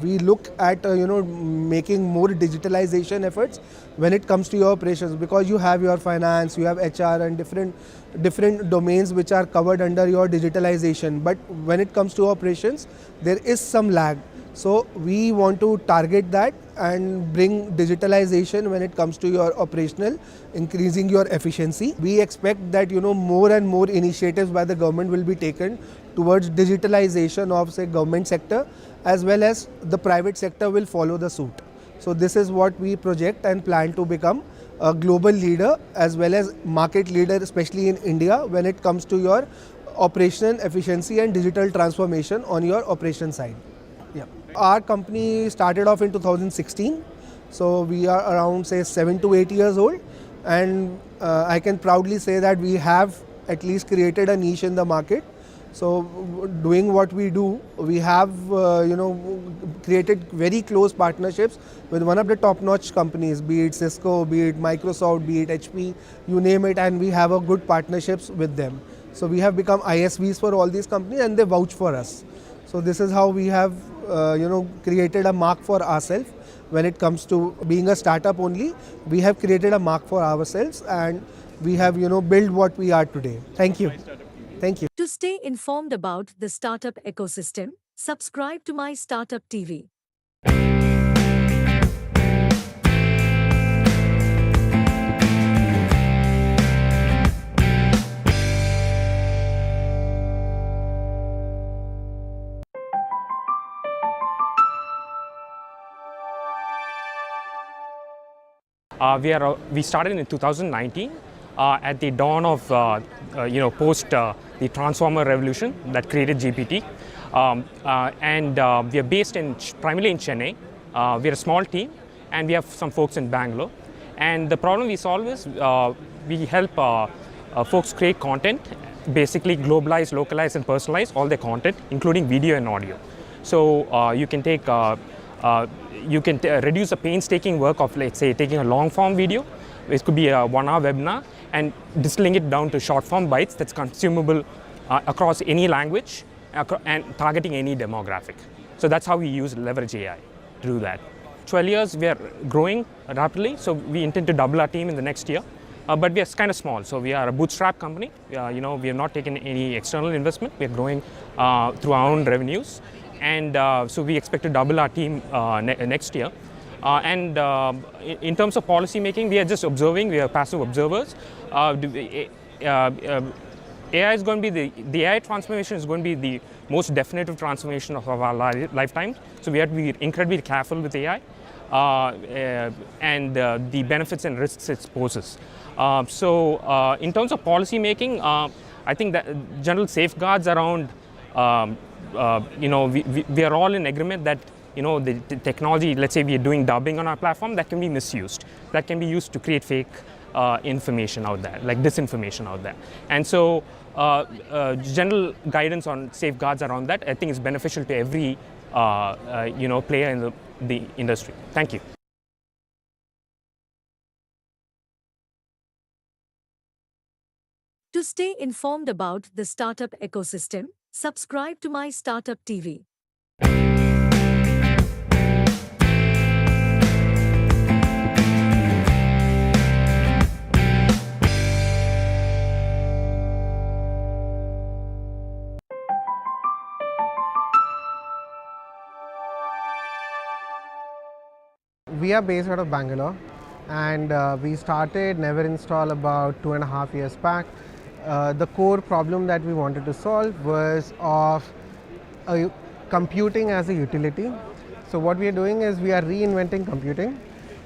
we look at making more digitalization efforts when it comes to your operations, because you have your finance, you have HR and different domains which are covered under your digitalization. But when it comes to operations, there is some lag. So we want to target that and bring digitalization when it comes to your operational, increasing your efficiency. We expect that more and more initiatives by the government will be taken towards digitalization of say government sector, as well as the private sector will follow the suit. So this is what we project and plan to become a global leader as well as market leader, especially in India, when it comes to your operational efficiency and digital transformation on your operation side. Yeah. Our company started off in 2016. So we are around say 7 to 8 years old, and I can proudly say that we have at least created a niche in the market. So doing what we do, we have created very close partnerships with one of the top-notch companies, be it Cisco, be it Microsoft, be it HP, you name it, and we have a good partnerships with them. So we have become ISVs for all these companies and they vouch for us. So this is how we have created a mark for ourselves when it comes to being a startup only. We have created a mark for ourselves and we have built what we are today. Thank you. Thank you. To stay informed about the startup ecosystem, subscribe to MyStartuptv. We started in 2019 at the dawn of post the transformer revolution that created GPT, and we are based primarily in Chennai. We are a small team and we have some folks in Bangalore. And the problem we solve is we help folks create content, basically globalize, localize, and personalize all their content, including video and audio. So you can take reduce the painstaking work of, let's say, taking a long form video. It could be a 1 hour webinar, and distilling it down to short form bites that's consumable across any language and targeting any demographic. So that's how we leverage AI to do that. 12 years, we are growing rapidly, so we intend to double our team in the next year. But we are kind of small, so we are a bootstrap company. We have not taken any external investment. We are growing through our own revenues. And so we expect to double our team next year. In terms of policy making, we are just observing. We are passive observers. AI is going to be the AI transformation is going to be the most definitive transformation of our lifetime. So we have to be incredibly careful with AI and the benefits and risks it poses. In terms of policy making, I think that general safeguards around we are all in agreement that the technology, let's say we are doing dubbing on our platform, that can be misused. That can be used to create fake information out there, like disinformation out there. And so general guidance on safeguards around that, I think, is beneficial to every player in the industry. Thank you. To stay informed about the startup ecosystem, subscribe to My Startup TV. We are based out of Bangalore, and we started Never Install about 2.5 years back. The core problem that we wanted to solve was of computing as a utility. So what we are doing is we are reinventing computing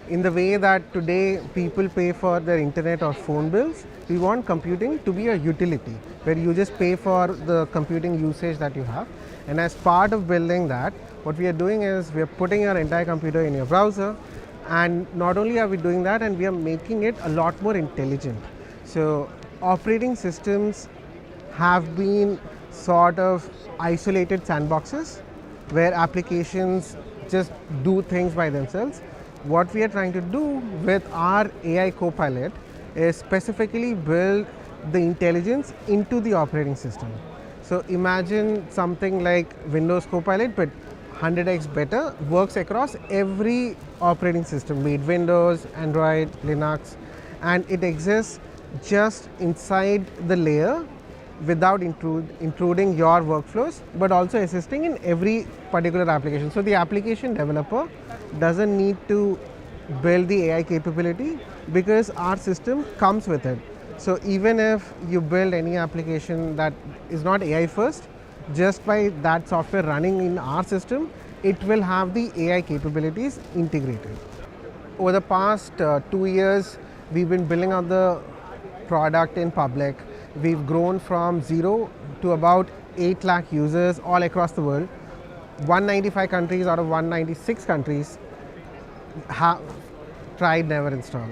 in the way that today people pay for their internet or phone bills. We want computing to be a utility where you just pay for the computing usage that you have. And as part of building that, what we are doing is we are putting your entire computer in your browser, and not only are we doing that, and we are making it a lot more intelligent. So operating systems have been sort of isolated sandboxes where applications just do things by themselves. What we are trying to do with our AI Copilot is specifically build the intelligence into the operating system. So imagine something like Windows Copilot, but 100x better, works across every operating system, be it Windows, Android, Linux, and it exists just inside the layer without intruding your workflows, but also assisting in every particular application. So the application developer doesn't need to build the AI capability because our system comes with it. So even if you build any application that is not AI first, just by that software running in our system, it will have the AI capabilities integrated. Over the past 2 years, we've been building out the product in public. We've grown from 0 to about 8 lakh users all across the world. 195 countries out of 196 countries have tried Never Install.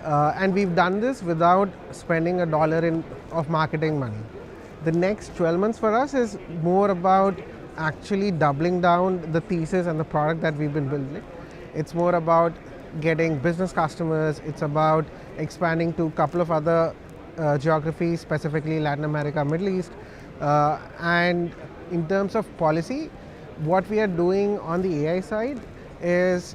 And we've done this without spending $1 of marketing money. The next 12 months for us is more about actually doubling down the thesis and the product that we've been building. It's more about getting business customers. It's about expanding to a couple of other geographies, specifically Latin America, Middle East. And in terms of policy, what we are doing on the AI side is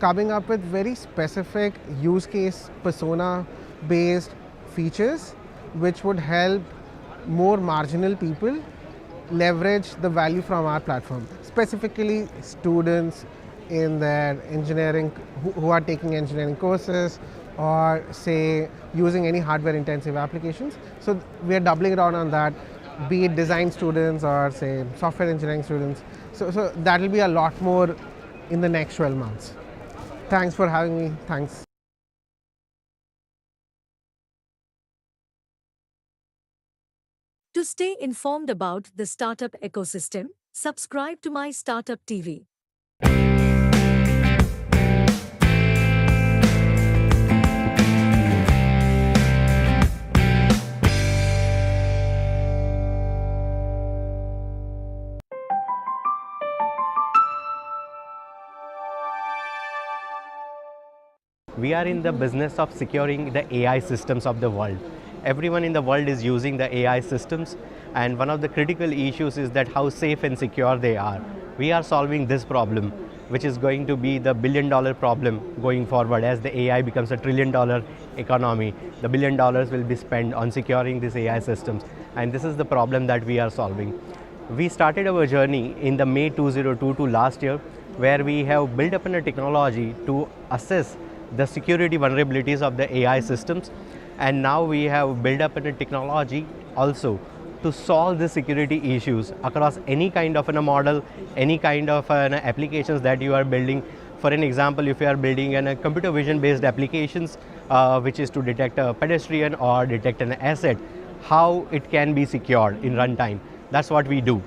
coming up with very specific use case persona based features which would help more marginal people leverage the value from our platform, specifically students in their engineering who are taking engineering courses or say using any hardware intensive applications. So we are doubling down on that, be it design students or say software engineering students. So that will be a lot more in the next 12 months. Thanks for having me. Thanks. To stay informed about the startup ecosystem, subscribe to My Startup TV. We are in the business of securing the AI systems of the world. Everyone in the world is using the AI systems, and one of the critical issues is that how safe and secure they are. We are solving this problem, which is going to be the billion-dollar problem going forward. As the AI becomes a trillion-dollar economy, the $1 billion will be spent on securing these AI systems, and this is the problem that we are solving. We started our journey in the May 2022 last year, where we have built up a technology to assess the security vulnerabilities of the AI systems, and now we have built up a technology also to solve the security issues across any kind of a model, any kind of applications that you are building. For an example, if you are building a computer vision based applications which is to detect a pedestrian or detect an asset, how it can be secured in runtime. That's what we do.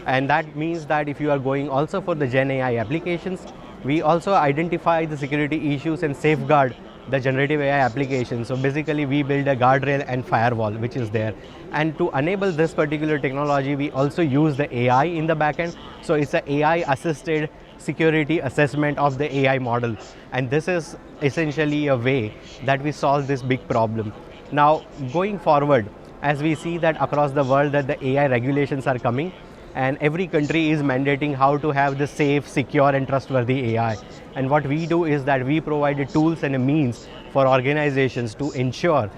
And that means that if you are going also for the Gen AI applications, we also identify the security issues and safeguard the generative AI application. So basically we build a guardrail and firewall which is there. And to enable this particular technology, we also use the AI in the backend. So it's an AI assisted security assessment of the AI model. And this is essentially a way that we solve this big problem. Now going forward, as we see that across the world that the AI regulations are coming, and every country is mandating how to have the safe, secure and trustworthy AI. And what we do is that we provide the tools and a means for organizations to ensure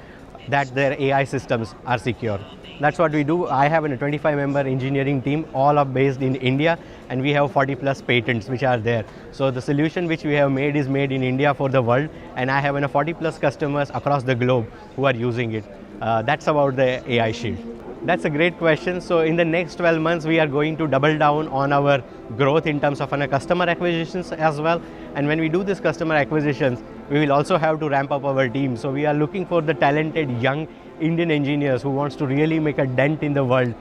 that their AI systems are secure. That's what we do. I have a 25-member engineering team, all are based in India, and we have 40+ patents which are there. So the solution which we have made is made in India for the world, and I have 40+ customers across the globe who are using it. That's about the AI Shield. That's a great question. So in the next 12 months, we are going to double down on our growth in terms of customer acquisitions as well. And when we do this customer acquisitions, we will also have to ramp up our team. So we are looking for the talented young Indian engineers who wants to really make a dent in the world,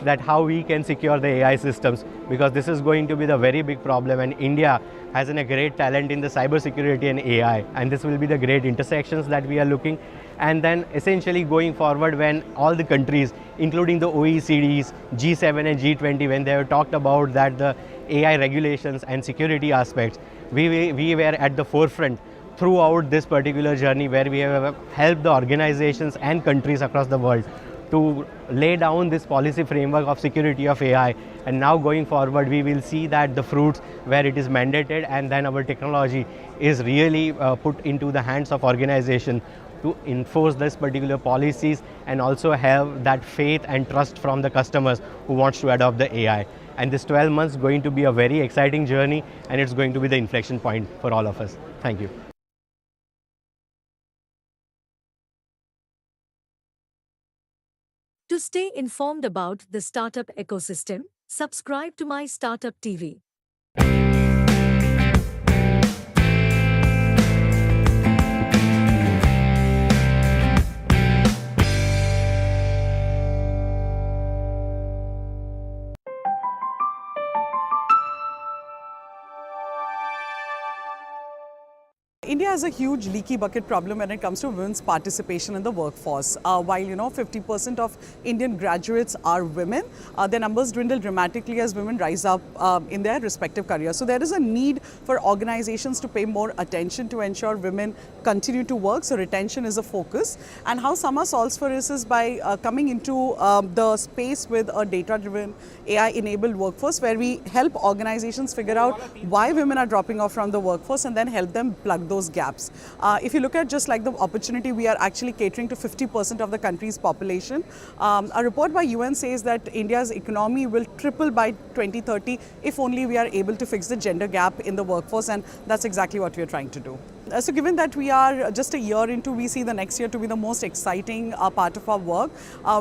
that how we can secure the AI systems, because this is going to be the very big problem, and India has a great talent in the cybersecurity and AI, and this will be the great intersections that we are looking. And then essentially going forward, when all the countries, including the OECDs, G7 and G20, when they have talked about that the AI regulations and security aspects, we were at the forefront throughout this particular journey, where we have helped the organizations and countries across the world to lay down this policy framework of security of AI. And now going forward, we will see that the fruits where it is mandated, and then our technology is really put into the hands of organization to enforce this particular policies, and also have that faith and trust from the customers who wants to adopt the AI. And this 12 months is going to be a very exciting journey, and it's going to be the inflection point for all of us. Thank you. To stay informed about the startup ecosystem, subscribe to MyStartup TV. India has a huge leaky bucket problem when it comes to women's participation in the workforce. While 50% of Indian graduates are women, their numbers dwindle dramatically as women rise up in their respective careers. So there is a need for organizations to pay more attention to ensure women continue to work. So retention is a focus. And how Sama solves for this is by coming into the space with a data-driven, AI-enabled workforce, where we help organizations figure out why women are dropping off from the workforce and then help them plug those gaps. If you look at just like the opportunity, we are actually catering to 50% of the country's population. A report by UN says that India's economy will triple by 2030 if only we are able to fix the gender gap in the workforce, and that's exactly what we are trying to do. So given that we are just a year into, we see the next year to be the most exciting part of our work.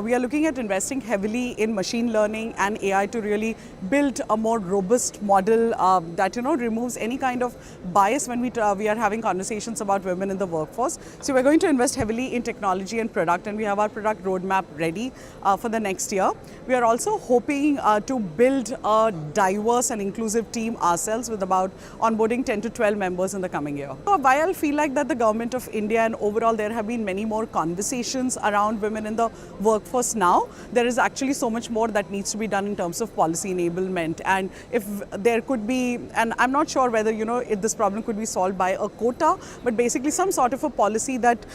We are looking at investing heavily in machine learning and AI to really build a more robust model that removes any kind of bias when we are having conversations about women in the workforce. So we're going to invest heavily in technology and product, and we have our product roadmap ready for the next year. We are also hoping to build a diverse and inclusive team ourselves, with about onboarding 10 to 12 members in the coming year. So while I feel like that the government of India and overall there have been many more conversations around women in the workforce now, there is actually so much more that needs to be done in terms of policy enablement. And if there could be, and I'm not sure whether if this problem could be solved by a quota, but basically some sort of a policy that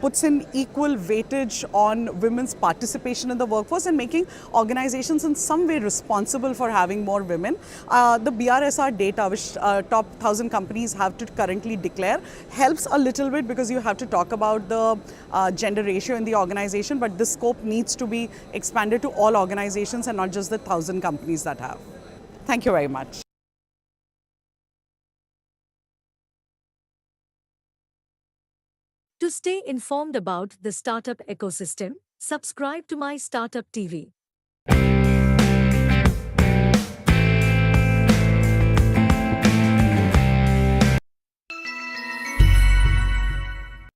puts in equal weightage on women's participation in the workforce and making organizations in some way responsible for having more women. The BRSR data, which top 1,000 companies have to currently declare, helps a little bit, because you have to talk about the gender ratio in the organization, but the scope needs to be expanded to all organizations and not just the 1,000 companies that have. Thank you very much. To stay informed about the startup ecosystem, subscribe to MyStartup TV.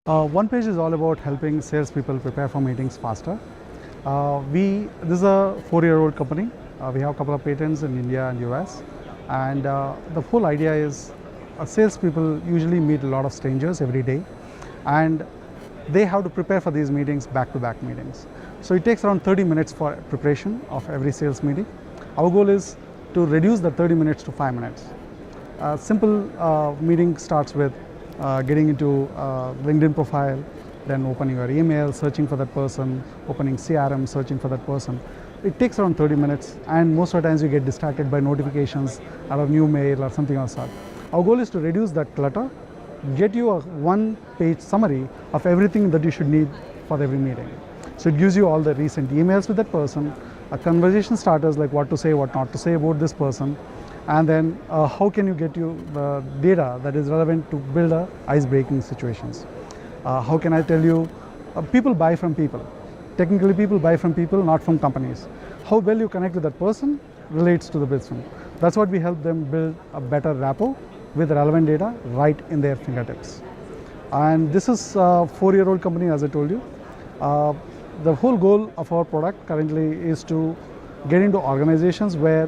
One page is all about helping salespeople prepare for meetings faster. This is a 4-year-old company. We have a couple of patents in India and US. And the whole idea is salespeople usually meet a lot of strangers every day. And they have to prepare for these meetings, back-to-back meetings. So it takes around 30 minutes for preparation of every sales meeting. Our goal is to reduce the 30 minutes to 5 minutes. A simple meeting starts with getting into LinkedIn profile, then opening your email, searching for that person, opening CRM, searching for that person. It takes around 30 minutes, and most of the times you get distracted by notifications or a new mail or something else. Our goal is to reduce that clutter, get you a one-page summary of everything that you should need for every meeting. So it gives you all the recent emails with that person, a conversation starters like what to say, what not to say about this person, and then how can you get you the data that is relevant to build ice-breaking situations. How can I tell you, people buy from people. Technically, people buy from people, not from companies. How well you connect with that person relates to the business. That's what we help them build a better rapport with relevant data right in their fingertips. And this is a 4-year-old company, as I told you. The whole goal of our product currently is to get into organizations where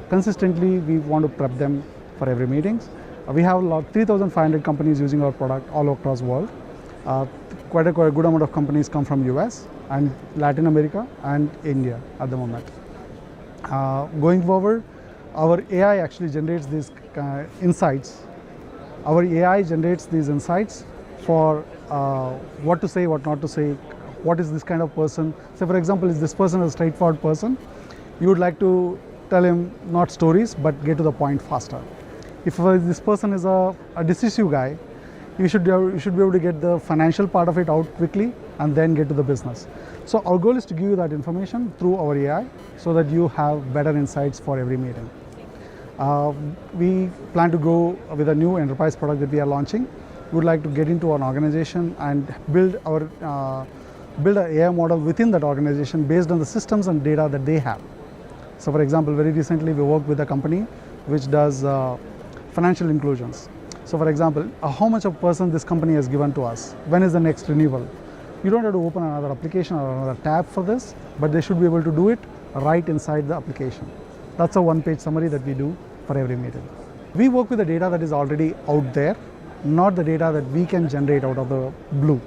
consistently we want to prep them for every meetings. We have 3,500 companies using our product all across the world. Quite a good amount of companies come from US and Latin America and India at the moment. Going forward, our AI actually generates these insights. Our AI generates these insights for what to say, what not to say, what is this kind of person. Say for example, is this person a straightforward person? You would like to tell him not stories, but get to the point faster. If this person is a decisive guy, you should be able to get the financial part of it out quickly and then get to the business. So our goal is to give you that information through our AI so that you have better insights for every meeting. We plan to grow with a new enterprise product that we are launching. We would like to get into an organization and build an AI model within that organization based on the systems and data that they have. So for example, very recently we worked with a company which does financial inclusions. So for example, how much of a person this company has given to us? When is the next renewal? You don't have to open another application or another tab for this, but they should be able to do it right inside the application. That's a one-page summary that we do for every meeting. We work with the data that is already out there, not the data that we can generate out of the blue.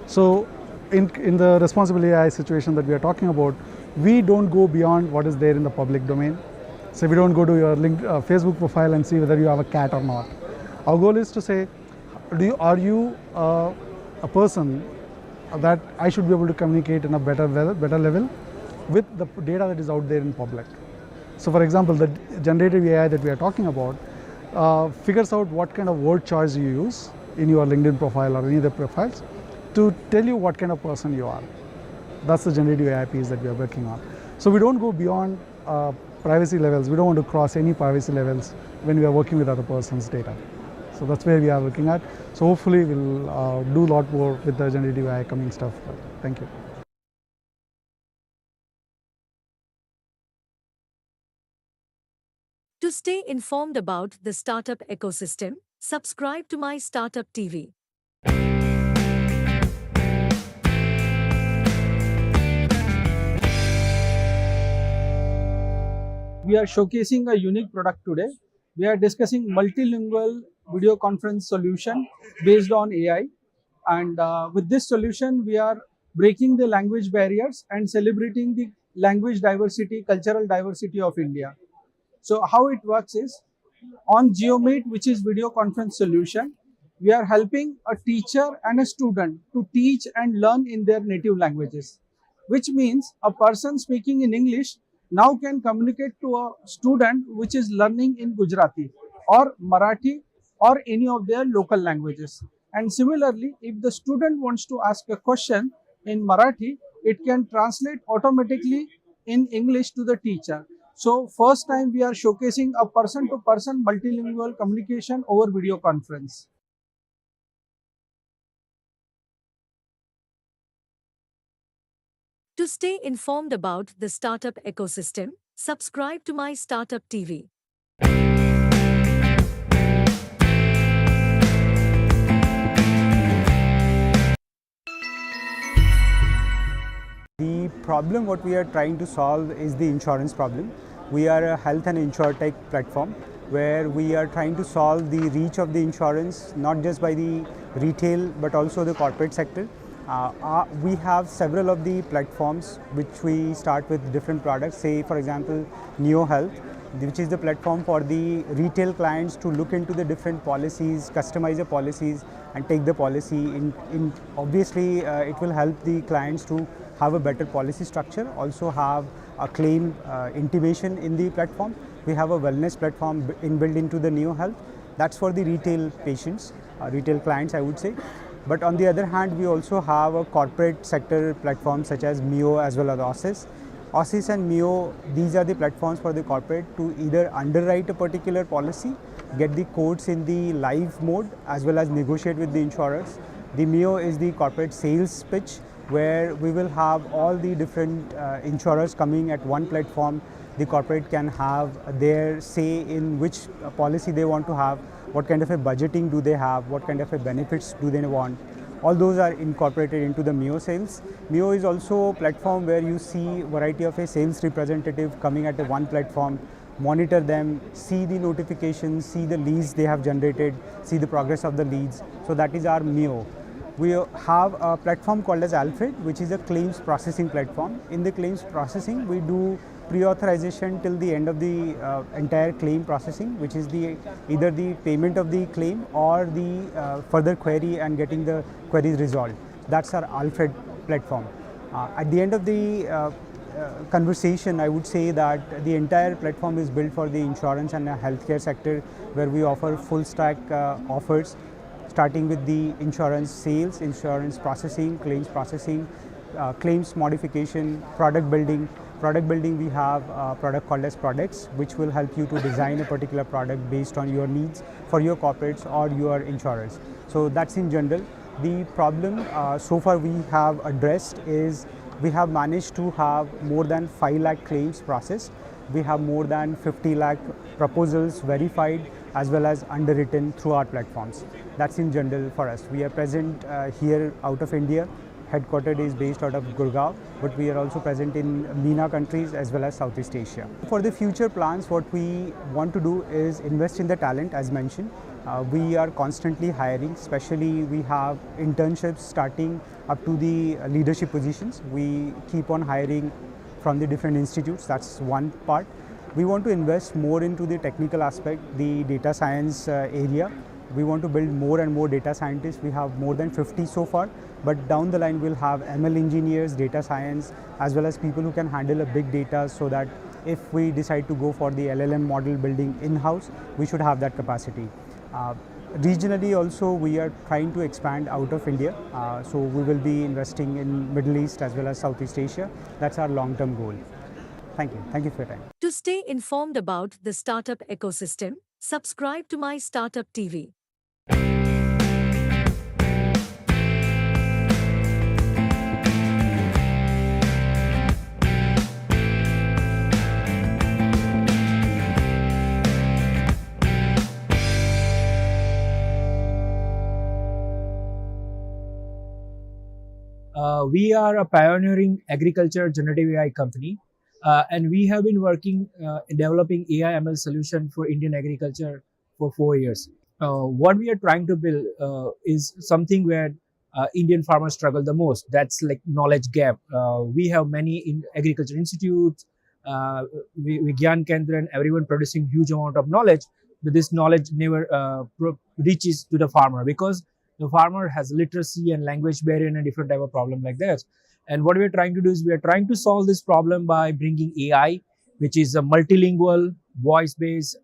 So in the responsible AI situation that we are talking about, we don't go beyond what is there in the public domain. So we don't go to your Facebook profile and see whether you have a cat or not. Our goal is to say, are you a person that I should be able to communicate in a better level with the data that is out there in public. So for example, the generative AI that we are talking about figures out what kind of word choice you use in your LinkedIn profile or any other profiles to tell you what kind of person you are. That's the generative AI piece that we are working on. So we don't go beyond privacy levels. We don't want to cross any privacy levels when we are working with other person's data. So that's where we are looking at. So hopefully we'll do a lot more with the generative AI coming stuff. Thank you. To stay informed about the startup ecosystem, subscribe to MyStartuptv. We are showcasing a unique product today. We are discussing multilingual video conference solution based on AI. And with this solution, we are breaking the language barriers and celebrating the language diversity, cultural diversity of India. So how it works is, on GeoMeet, which is video conference solution, we are helping a teacher and a student to teach and learn in their native languages, which means a person speaking in English now can communicate to a student which is learning in Gujarati or Marathi or any of their local languages. And similarly, if the student wants to ask a question in Marathi, it can translate automatically in English to the teacher. So first time we are showcasing a person-to-person multilingual communication over video conference. To stay informed about the startup ecosystem, subscribe to MyStartuptv. The problem what we are trying to solve is the insurance problem. We are a health and insurtech platform where we are trying to solve the reach of the insurance not just by the retail but also the corporate sector. We have several of the platforms which we start with different products. Say for example, Neo Health, which is the platform for the retail clients to look into the different policies, customize the policies and take the policy in obviously it will help the clients to have a better policy structure, also have a claim intimation in the platform. We have a wellness platform inbuilt into the Neo Health. That's for the retail patients, retail clients I would say. But on the other hand, we also have a corporate sector platform such as Mio as well as OSIS. OSIS and Mio, these are the platforms for the corporate to either underwrite a particular policy, get the quotes in the live mode as well as negotiate with the insurers. The Mio is the corporate sales pitch where we will have all the different insurers coming at one platform. The corporate can have their say in which policy they want to have, what kind of a budgeting do they have, what kind of a benefits do they want. All those are incorporated into the Mio sales. Mio is also a platform where you see variety of a sales representative coming at one platform, monitor them, see the notifications, see the leads they have generated, see the progress of the leads. So that is our Mio. We have a platform called as Alfred, which is a claims processing platform. In the claims processing, we do pre-authorization till the end of the entire claim processing, which is either the payment of the claim or the further query and getting the queries resolved. That's our Alfred platform. At the end of the conversation, I would say that the entire platform is built for the insurance and healthcare sector, where we offer full stack offers, starting with the insurance sales, insurance processing, claims modification, product building. Product building, we have a product called as products, which will help you to design a particular product based on your needs for your corporates or your insurers. So that's in general. The problem so far we have addressed is we have managed to have more than 5 lakh claims processed. We have more than 50 lakh proposals verified as well as underwritten through our platforms. That's in general for us. We are present here out of India. Headquartered is based out of Gurgaon, but we are also present in MENA countries as well as Southeast Asia. For the future plans, what we want to do is invest in the talent, as mentioned. We are constantly hiring, especially we have internships starting up to the leadership positions. We keep on hiring from the different institutes. That's one part. We want to invest more into the technical aspect, the data science area. We want to build more and more data scientists. We have more than 50 so far, but down the line we'll have ML engineers, data science, as well as people who can handle a big data, so that if we decide to go for the LLM model building in-house, we should have that capacity. Regionally also, we are trying to expand out of India. So we will be investing in Middle East as well as Southeast Asia. That's our long-term goal. Thank you. Thank you for your time. To stay informed about the startup ecosystem, subscribe to My Startup TV. We are a pioneering agriculture generative AI company, and we have been working in developing AI ML solution for Indian agriculture for 4 years. What we are trying to build is something where Indian farmers struggle the most. That's like knowledge gap. We have many agriculture institutes, Vigyan Kendra, and everyone producing huge amount of knowledge, but this knowledge never reaches to the farmer because the farmer has literacy and language barrier and a different type of problem like that. And what we are trying to do is we are trying to solve this problem by bringing AI, which is a multilingual, voice-based,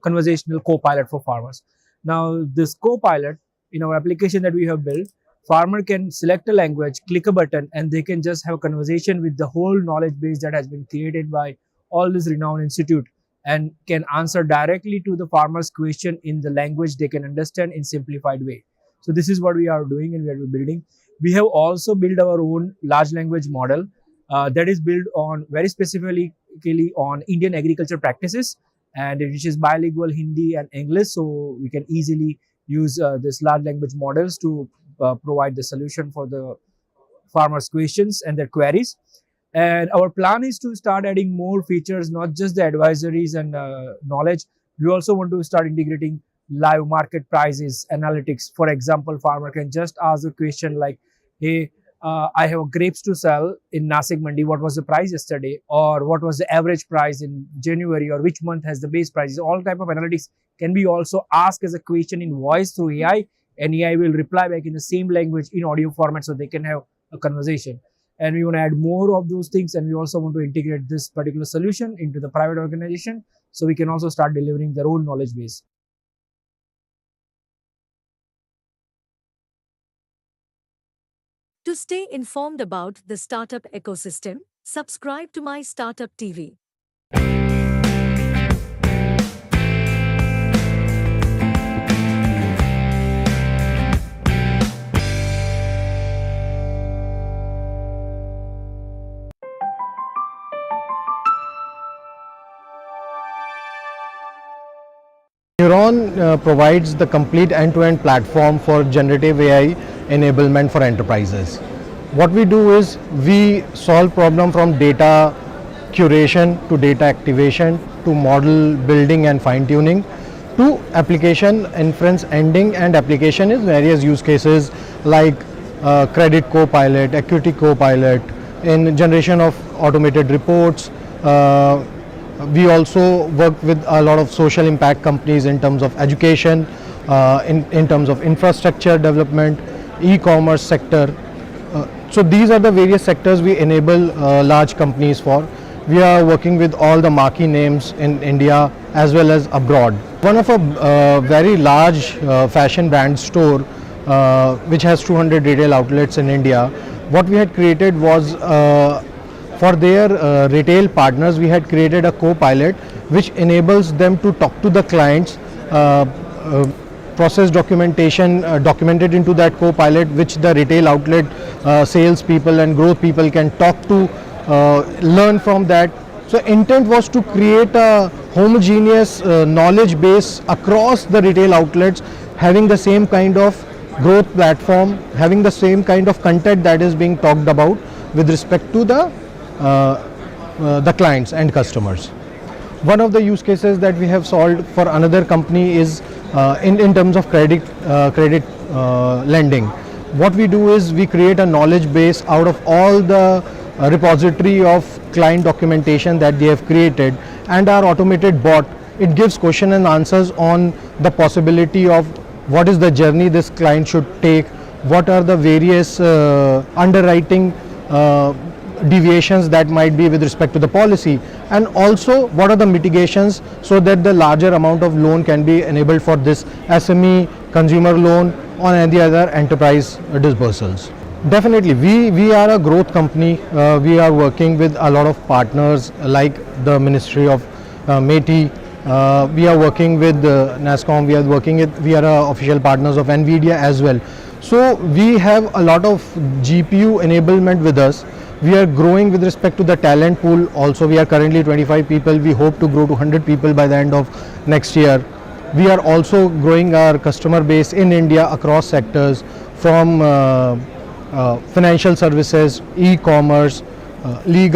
conversational co-pilot for farmers. Now, this co-pilot in our application that we have built, farmer can select a language, click a button, and they can just have a conversation with the whole knowledge base that has been created by all this renowned institute, and can answer directly to the farmer's question in the language they can understand in simplified way. So this is what we are doing and we are building. We have also built our own large language model that is built on very specifically on Indian agriculture practices, and which is bilingual Hindi and English. So we can easily use this large language models to provide the solution for the farmers' questions and their queries. And our plan is to start adding more features, not just the advisories and knowledge. We also want to start integrating live market prices, analytics. For example, farmer can just ask a question like, hey, I have grapes to sell in Nasik Mandi. What was the price yesterday? Or what was the average price in January? Or which month has the base prices? All type of analytics can be also asked as a question in voice through AI. and AI will reply back in the same language in audio format so they can have a conversation. And we want to add more of those things, and we also want to integrate this particular solution into the private organization so we can also start delivering their own knowledge base. To stay informed about the startup ecosystem, subscribe to MyStartuptv. Neuron provides the complete end-to-end platform for generative AI enablement for enterprises. What we do is we solve problem from data curation to data activation to model building and fine-tuning to application inference ending and application in various use cases like credit co-pilot, equity co-pilot, in generation of automated reports. We also work with a lot of social impact companies in terms of education, in terms of infrastructure development, e-commerce sector. So these are the various sectors we enable large companies for. We are working with all the marquee names in India as well as abroad. One of a very large fashion brand store which has 200 retail outlets in India, what we had created was for their retail partners, we had created a co-pilot which enables them to talk to the clients, process documentation documented into that co-pilot, which the retail outlet sales people and growth people can talk to, learn from that. So intent was to create a homogeneous knowledge base across the retail outlets, having the same kind of growth platform, having the same kind of content that is being talked about with respect to the clients and customers. One of the use cases that we have solved for another company is in terms of credit lending. What we do is we create a knowledge base out of all the repository of client documentation that they have created, and our automated bot, it gives question and answers on the possibility of what is the journey this client should take, what are the various underwriting deviations that might be with respect to the policy, and also what are the mitigations so that the larger amount of loan can be enabled for this SME, consumer loan, or any other enterprise disbursals. Definitely, we are a growth company. We are working with a lot of partners like the Ministry of METI. We are working with NASSCOM. We are official partners of NVIDIA as well. So we have a lot of GPU enablement with us. We are growing with respect to the talent pool. Also, we are currently 25 people. We hope to grow to 100 people by the end of next year. We are also growing our customer base in India across sectors, from financial services, e-commerce, legal.